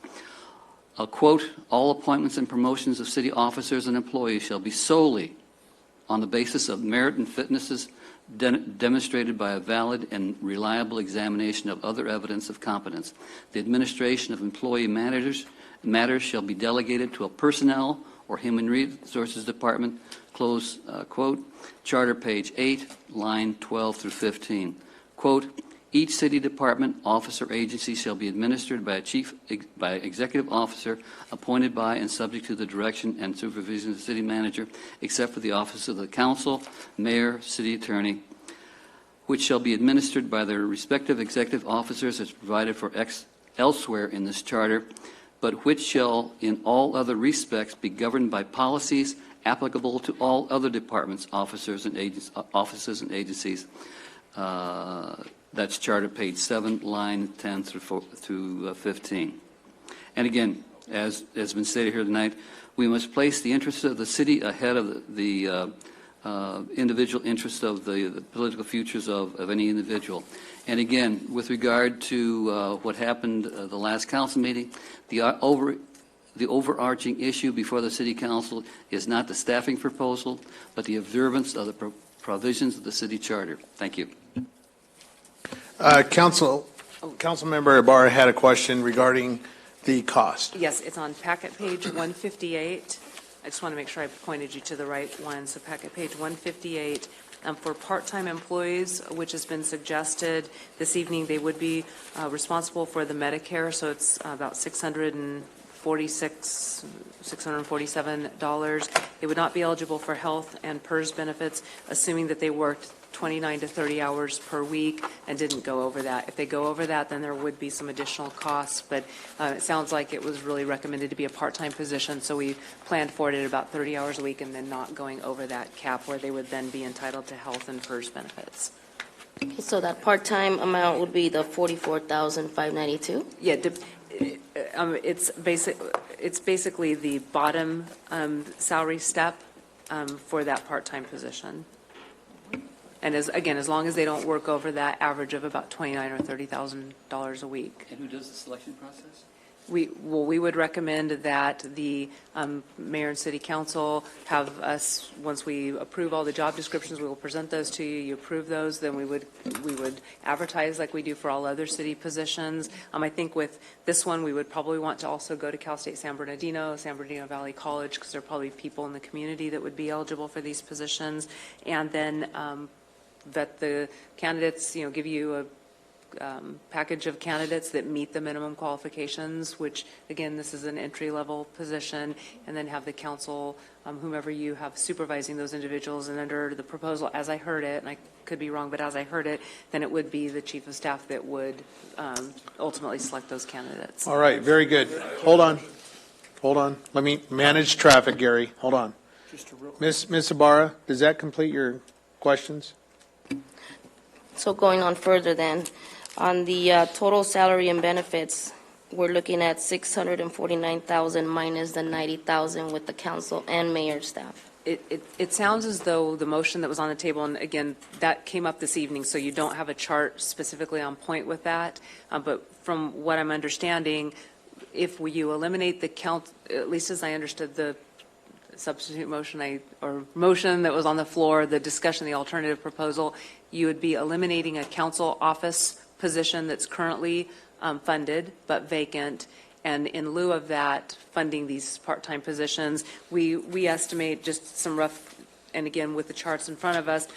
quote, "All appointments and promotions of city officers and employees shall be solely on the basis of merit and fitnesses demonstrated by a valid and reliable examination of other evidence of competence. The administration of employee matters shall be delegated to a personnel or human resources department," close quote, Charter page 8, line 12 through 15. Quote, "Each city department, office, or agency shall be administered by by executive officer appointed by and subject to the direction and supervision of the city manager, except for the office of the council, mayor, city attorney, which shall be administered by their respective executive officers as provided for elsewhere in this charter, but which shall in all other respects be governed by policies applicable to all other departments, offices, and agencies." That's Charter page 7, line 10 through 15. And again, as has been stated here tonight, we must place the interests of the city ahead of the individual interests of the political futures of any individual. And again, with regard to what happened the last council meeting, the overarching issue before the city council is not the staffing proposal, but the observance of the provisions of the city charter. Thank you. Councilmember Ibarra had a question regarding the cost. Yes, it's on packet page 158. I just want to make sure I pointed you to the right one. So packet page 158, for part-time employees, which has been suggested this evening, they would be responsible for the Medicare, so it's about $647. They would not be eligible for health and PERS benefits, assuming that they worked 29 to 30 hours per week and didn't go over that. If they go over that, then there would be some additional costs, but it sounds like it was really recommended to be a part-time position, so we planned for it at about 30 hours a week and then not going over that cap where they would then be entitled to health and PERS benefits. So that part-time amount would be the $44,592? Yeah, it's basically the bottom salary step for that part-time position. And as long as they don't work over that average of about $29,000 or $30,000 a week. And who does the selection process? We would recommend that the mayor and city council have us, once we approve all the job descriptions, we will present those to you. You approve those, then we would advertise like we do for all other city positions. I think with this one, we would probably want to also go to Cal State San Bernardino Valley College, because there are probably people in the community that would be eligible for these positions. And then that the candidates, give you a package of candidates that meet the minimum qualifications, which, again, this is an entry-level position, and then have the council, whomever you have supervising those individuals, and under the proposal, as I heard it, and I could be wrong, but as I heard it, then it would be the chief of staff that would ultimately select those candidates. All right, very good. Hold on. Let me manage traffic, Gary. Hold on. Ms. Ibarra, does that complete your questions? So going on further then, on the total salary and benefits, we're looking at $649,000 minus the $90,000 with the council and mayor staff. It sounds as though the motion that was on the table, and again, that came up this evening, so you don't have a chart specifically on point with that, but from what I'm understanding, if you eliminate the count, at least as I understood the substitute motion motion that was on the floor, the discussion, the alternative proposal, you would be eliminating a council office position that's currently funded but vacant, and in lieu of that, funding these part-time positions. We estimate just some rough, and again, with the charts in front of us,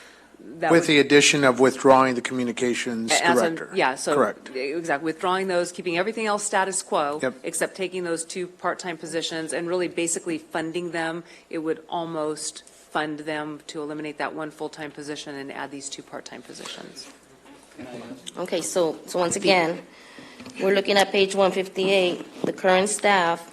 that with the addition of withdrawing the communications director. Correct. Exactly. Withdrawing those, keeping everything else status quo, Yep. except taking those two part-time positions and really basically funding them. It would almost fund them to eliminate that one full-time position and add these two part-time positions. Okay, so once again, we're looking at page 158. The current staff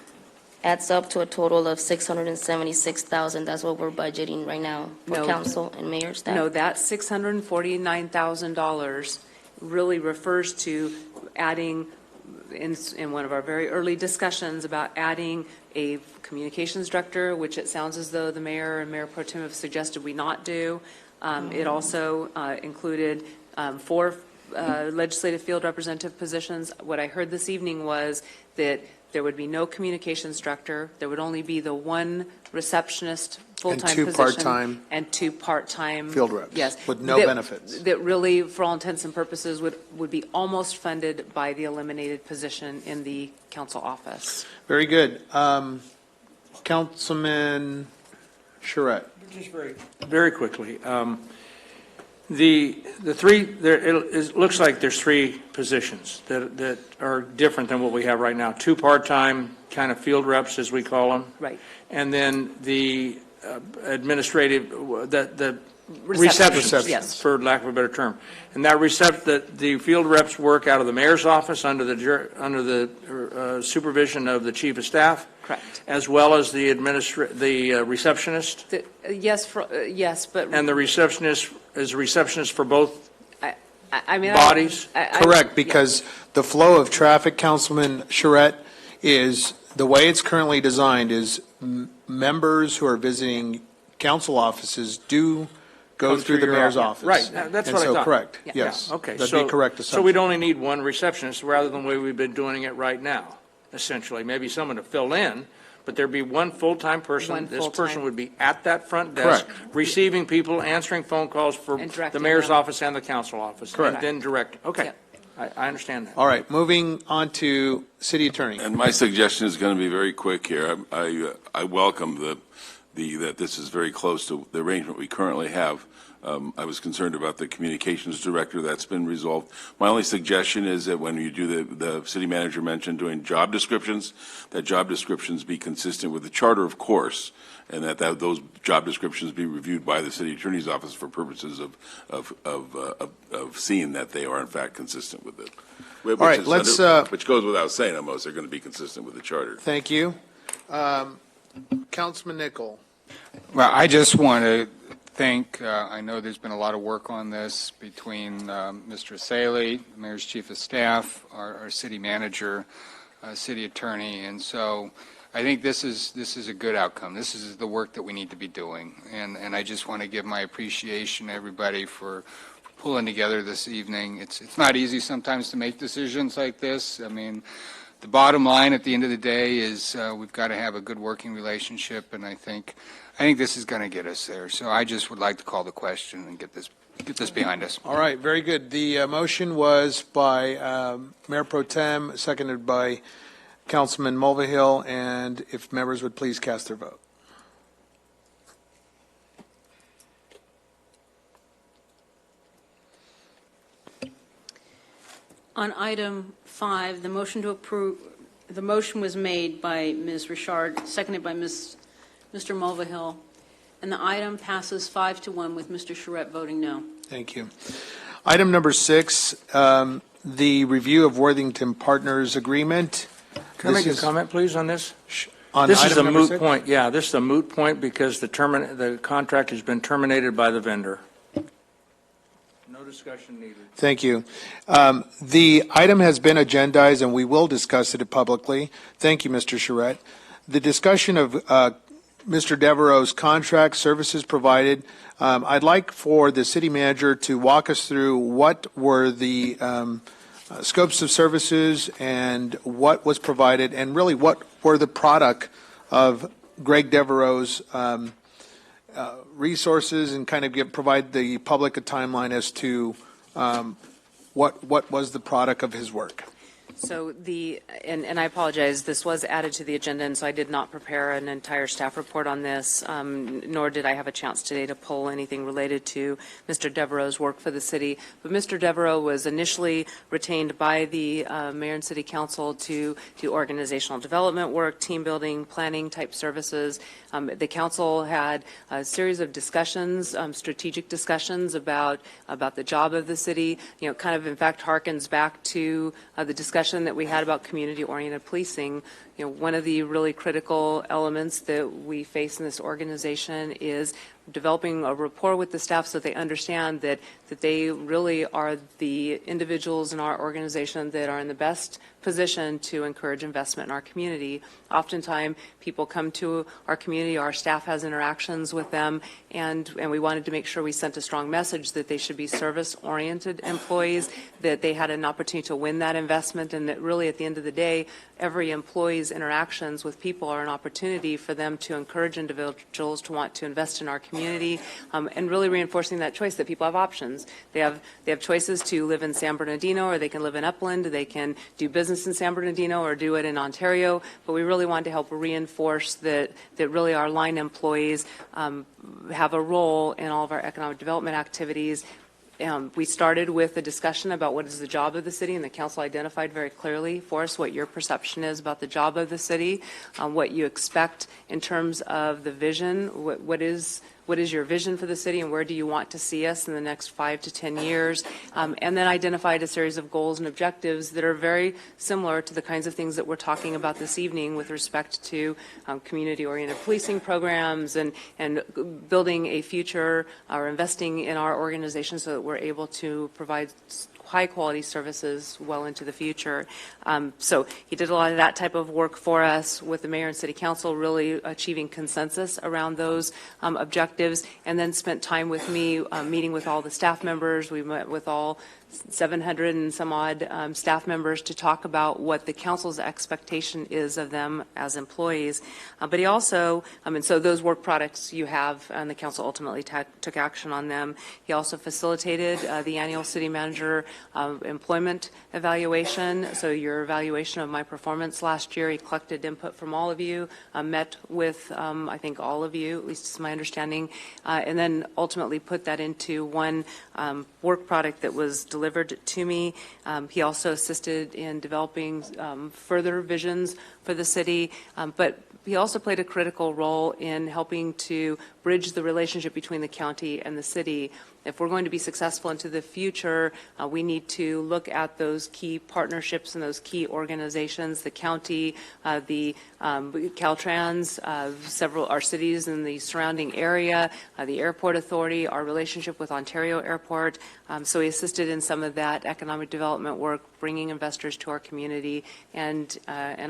adds up to a total of $676,000. That's what we're budgeting right now for No. council and mayor staff. No, that $649,000 really refers to adding, in one of our very early discussions, about adding a communications director, which it sounds as though the mayor and Mayor Pro Tem have suggested we not do. It also included 4 legislative field representative positions. What I heard this evening was that There would be no communications director. There would only be the one receptionist full-time And two position. part-time And two part-time. field reps. Yes. With no That- benefits. That really, for all intents and purposes, would be almost funded by the eliminated position in the council office. Very good. Councilman Charette. Just very quickly. The three, it looks like there's three positions that are different than what we have right now. Two part-time kind of field reps, as we call them. Right. And then the administrative, the Receptionist, receptionist, yes. for lack of a better term. And that the field reps work out of the mayor's office under the supervision of the chief of staff. Correct. As well as the receptionist. Yes, but. And the receptionist is a receptionist for both I mean. bodies? Correct, because the flow of traffic, Councilman Charette, is, the way it's currently designed is members who are visiting council offices do go Come through the your mayor's office. office. Right, that's And what I so, thought. correct, Yeah. yes. Okay. That'd so- be correct So assumption. we'd only need one receptionist rather than the way we've been doing it right now, essentially. Maybe someone to fill in, but there'd be one full-time person. One This full-time. person would be at that front desk, Correct. receiving people, answering phone calls for And the directing mayor's them. office and the council office. Correct. And then directing. Okay. Yep. I understand that. All right, moving on to city attorney. And my suggestion is going to be very quick here. I welcome that this is very close to the arrangement we currently have. I was concerned about the communications director. That's been resolved. My only suggestion is that when you do the city manager mentioned doing job descriptions, that job descriptions be consistent with the charter, of course, and that those job descriptions be reviewed by the city attorney's office for purposes of seeing that they are in fact consistent with it. Which All right, is let's, which goes without saying almost. They're going to be consistent with the charter. Thank you. Councilman Nichol. Well, I just want to thank, I know there's been a lot of work on this between Mr. Saley, the mayor's chief of staff, our city manager, city attorney, and so I think this is a good outcome. This is the work that we need to be doing, and I just want to give my appreciation to everybody for pulling together this evening. It's not easy sometimes to make decisions like this. I mean, the bottom line at the end of the day is we've got to have a good working relationship, and I think this is going to get us there. So I just would like to call the question and get this behind us. All right, very good. The motion was by Mayor Pro Tem, seconded by Councilman Mulvihill, and if members would please cast their vote. On item 5, the motion to approve, the motion was made by Ms. Richard, seconded by Mr. Mulvihill, and the item passes 5-1 with Mr. Charette voting no. Thank you. Item number 6, the review of Worthington Partners Agreement. Can I This make a is- comment, please, on this? On This is item a number moot 6? point. Yeah, this is a moot point because the contract has been terminated by the vendor. No discussion needed. Thank you. The item has been agendized, and we will discuss it publicly. Thank you, Mr. Charette. The discussion of Mr. Devereaux's contract services provided, I'd like for the city manager to walk us through what were the scopes of services and what was provided, and really what were the product of Greg Devereaux's resources, and kind of provide the public a timeline as to what was the product of his work. So and I apologize, this was added to the agenda, and so I did not prepare an entire staff report on this, nor did I have a chance today to pull anything related to Mr. Devereaux's work for the city. But Mr. Devereaux was initially retained by the mayor and city council to do organizational development work, team building, planning type services. The council had a series of discussions, strategic discussions about the job of the city, kind of in fact harkens back to the discussion that we had about community-oriented policing. One of the really critical elements that we face in this organization is developing a rapport with the staff so they understand that they really are the individuals in our organization that are in the best position to encourage investment in our community. Oftentimes, people come to our community, our staff has interactions with them, and we wanted to make sure we sent a strong message that they should be service-oriented employees, that they had an opportunity to win that investment, and that really at the end of the day, every employee's interactions with people are an opportunity for them to encourage individuals to want to invest in our community, and really reinforcing that choice that people have options. They have choices to live in San Bernardino, or they can live in Upland, they can do business in San Bernardino or do it in Ontario, but we really wanted to help reinforce that really our line employees have a role in all of our economic development activities. We started with a discussion about what is the job of the city, and the council identified very clearly for us what your perception is about the job of the city, what you expect in terms of the vision, what is your vision for the city, and where do you want to see us in the next 5 to 10 years, and then identified a series of goals and objectives that are very similar to the kinds of things that we're talking about this evening with respect to community-oriented policing programs and building a future or investing in our organization so that we're able to provide high-quality services well into the future. So he did a lot of that type of work for us with the mayor and city council, really achieving consensus around those objectives, and then spent time with me meeting with all the staff members. We met with all 700 and some odd staff members to talk about what the council's expectation is of them as employees. But he also, and so those work products you have, and the council ultimately took action on them. He also facilitated the annual city manager employment evaluation. So your evaluation of my performance last year, he collected input from all of you, met with, I think, all of you, at least is my understanding, and then ultimately put that into one work product that was delivered to me. He also assisted in developing further visions for the city, but he also played a critical role in helping to bridge the relationship between the county and the city. If we're going to be successful into the future, we need to look at those key partnerships and those key organizations, the county, the Caltrans, several our cities in the surrounding area, the airport authority, our relationship with Ontario Airport. So he assisted in some of that economic development work, bringing investors to our community, and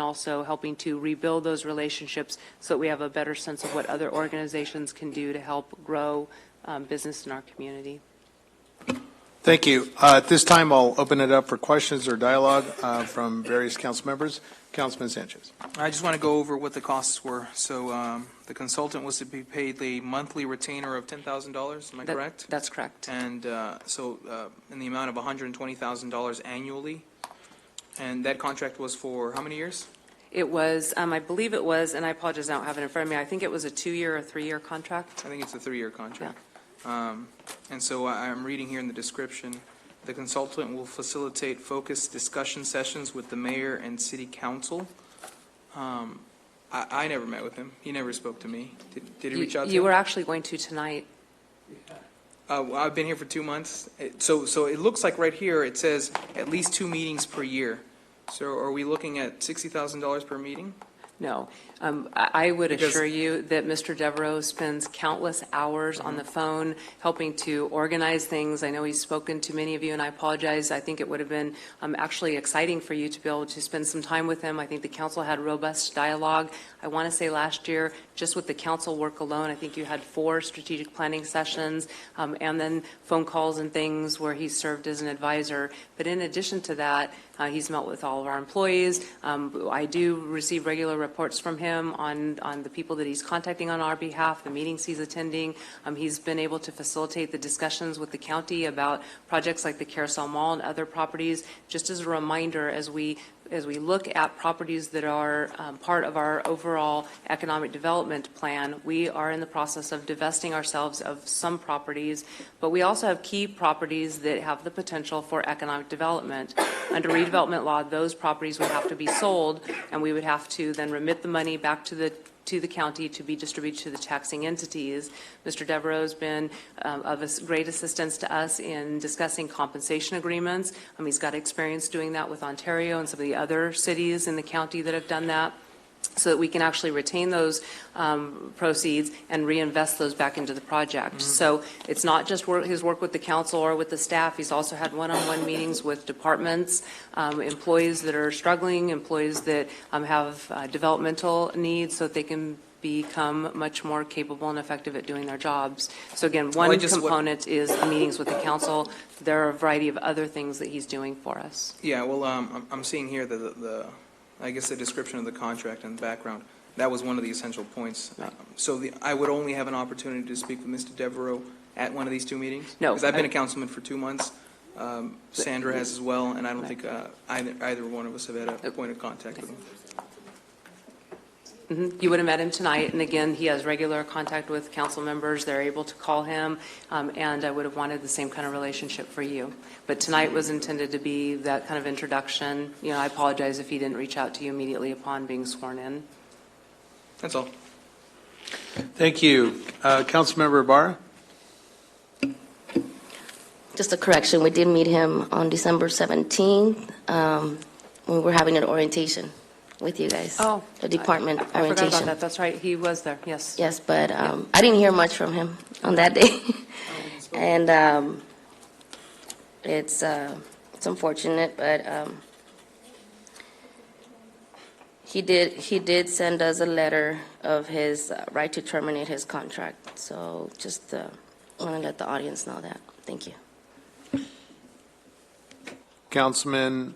also helping to rebuild those relationships so that we have a better sense of what other organizations can do to help grow business in our community. Thank you. At this time, I'll open it up for questions or dialogue from various council members. Councilman Sanchez. I just want to go over what the costs were. So the consultant was to be paid the monthly retainer of $10,000. Am I correct? That's correct. And so in the amount of $120,000 annually. And that contract was for how many years? It was, I believe it was, and I apologize, I don't have it in front of me. I think it was a 2-year or 3-year contract. I think it's a 3-year contract. Yeah. And so I'm reading here in the description, the consultant will facilitate focused discussion sessions with the mayor and city council. I never met with him. He never spoke to me. Did he reach out to you? You were actually going to tonight. I've been here for 2 months. So it looks like right here it says at least 2 meetings per year. So are we looking at $60,000 per meeting? No. I would assure you that Mr. Devereaux spends countless hours on the phone helping to organize things. I know he's spoken to many of you, and I apologize. I think it would have been actually exciting for you to be able to spend some time with him. I think the council had robust dialogue. I want to say last year, just with the council work alone, I think you had 4 strategic planning sessions and then phone calls and things where he served as an advisor. But in addition to that, he's met with all of our employees. I do receive regular reports from him on the people that he's contacting on our behalf, the meetings he's attending. He's been able to facilitate the discussions with the county about projects like the Carousel Mall and other properties. Just as a reminder, as we look at properties that are part of our overall economic development plan, we are in the process of divesting ourselves of some properties, but we also have key properties that have the potential for economic development. Under redevelopment law, those properties would have to be sold, and we would have to then remit the money back to the county to be distributed to the taxing entities. Mr. Devereaux has been of great assistance to us in discussing compensation agreements. He's got experience doing that with Ontario and some of the other cities in the county that have done that. so that we can actually retain those proceeds and reinvest those back into the project. So it's not just his work with the council or with the staff. He's also had one-on-one meetings with departments, employees that are struggling, employees that have developmental needs so that they can become much more capable and effective at doing their jobs. So again, one component is the meetings with the council. There are a variety of other things that he's doing for us. Yeah, well, I'm seeing here that I guess the description of the contract and the background, that was one of the essential points. So I would only have an opportunity to speak with Mr. Devereaux at one of these two meetings? No. Because I've been a councilman for 2 months. Sandra has as well, and I don't think either one of us have had a point of contact with him. You would have met him tonight, and again, he has regular contact with council members. They're able to call him, and I would have wanted the same kind of relationship for you. But tonight was intended to be that kind of introduction. You know, I apologize if he didn't reach out to you immediately upon being sworn in. That's all. Thank you. Councilmember Ibarra? Just a correction, we did meet him on December 17th when we were having an orientation with you guys. Oh. The department I orientation. forgot about that. That's right. He was there. Yes. Yes, but I didn't hear much from him on that day. And it's unfortunate, but he did send us a letter of his right to terminate his contract. So just want to let the audience know that. Thank you. Councilman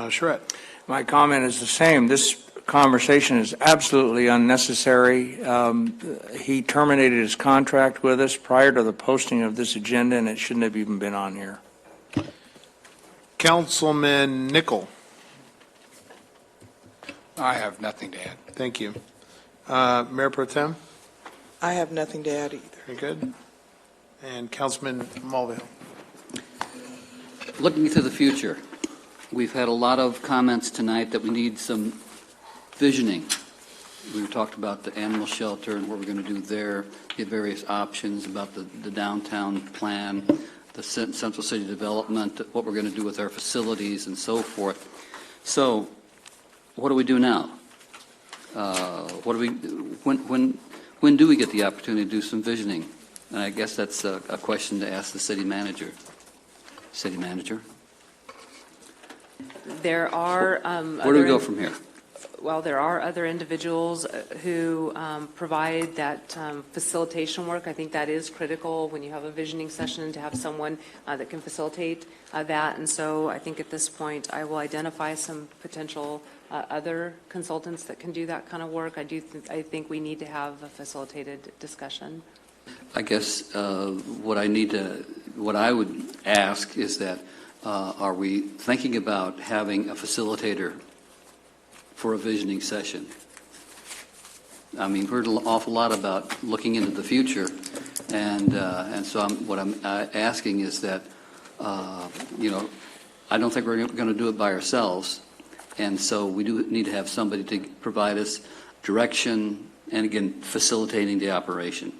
Charette. My comment is the same. This conversation is absolutely unnecessary. He terminated his contract with us prior to the posting of this agenda, and it shouldn't have even been on here. Councilman Nickel. I have nothing to add. Thank you. Mayor Pro Tem? I have nothing to add either. Very good. And Councilman Mulvihill. Looking to the future, we've had a lot of comments tonight that we need some visioning. We talked about the animal shelter and what we're going to do there, the various options about the downtown plan, the central city development, what we're going to do with our facilities and so forth. So what do we do now? When do we get the opportunity to do some visioning? And I guess that's a question to ask the city manager. City manager? There are Where do we go from here? Well, there are other individuals who provide that facilitation work. I think that is critical when you have a visioning session to have someone that can facilitate that. And so I think at this point, I will identify some potential other consultants that can do that kind of work. I think we need to have a facilitated discussion. I guess what I would ask is that are we thinking about having a facilitator for a visioning session? I mean, we've heard an awful lot about looking into the future, and so what I'm asking is that I don't think we're going to do it by ourselves, and so we do need to have somebody to provide us direction and again facilitating the operation.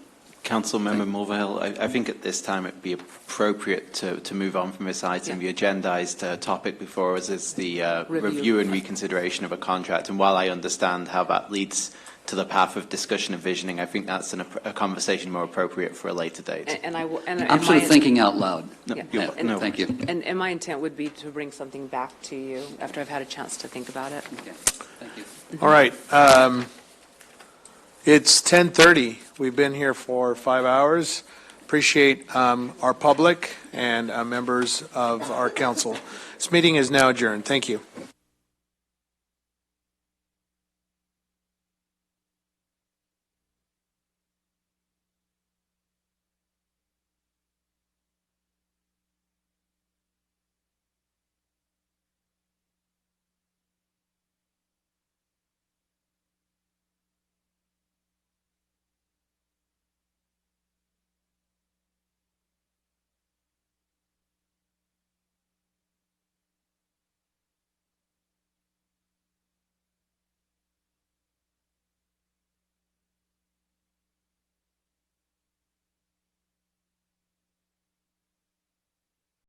Councilmember Mulvihill, I think at this time it'd be appropriate to move on from this item. The agendized topic before us is the review and reconsideration of a contract. And while I understand how that leads to the path of discussion and visioning, I think that's a conversation more appropriate for a later date. I'm sort of thinking out loud. No, thank you. And my intent would be to bring something back to you after I've had a chance to think about it. Okay. Thank you. All right. It's 10:30. We've been here for 5 hours. Appreciate our public and members of our council. This meeting is now adjourned. Thank you.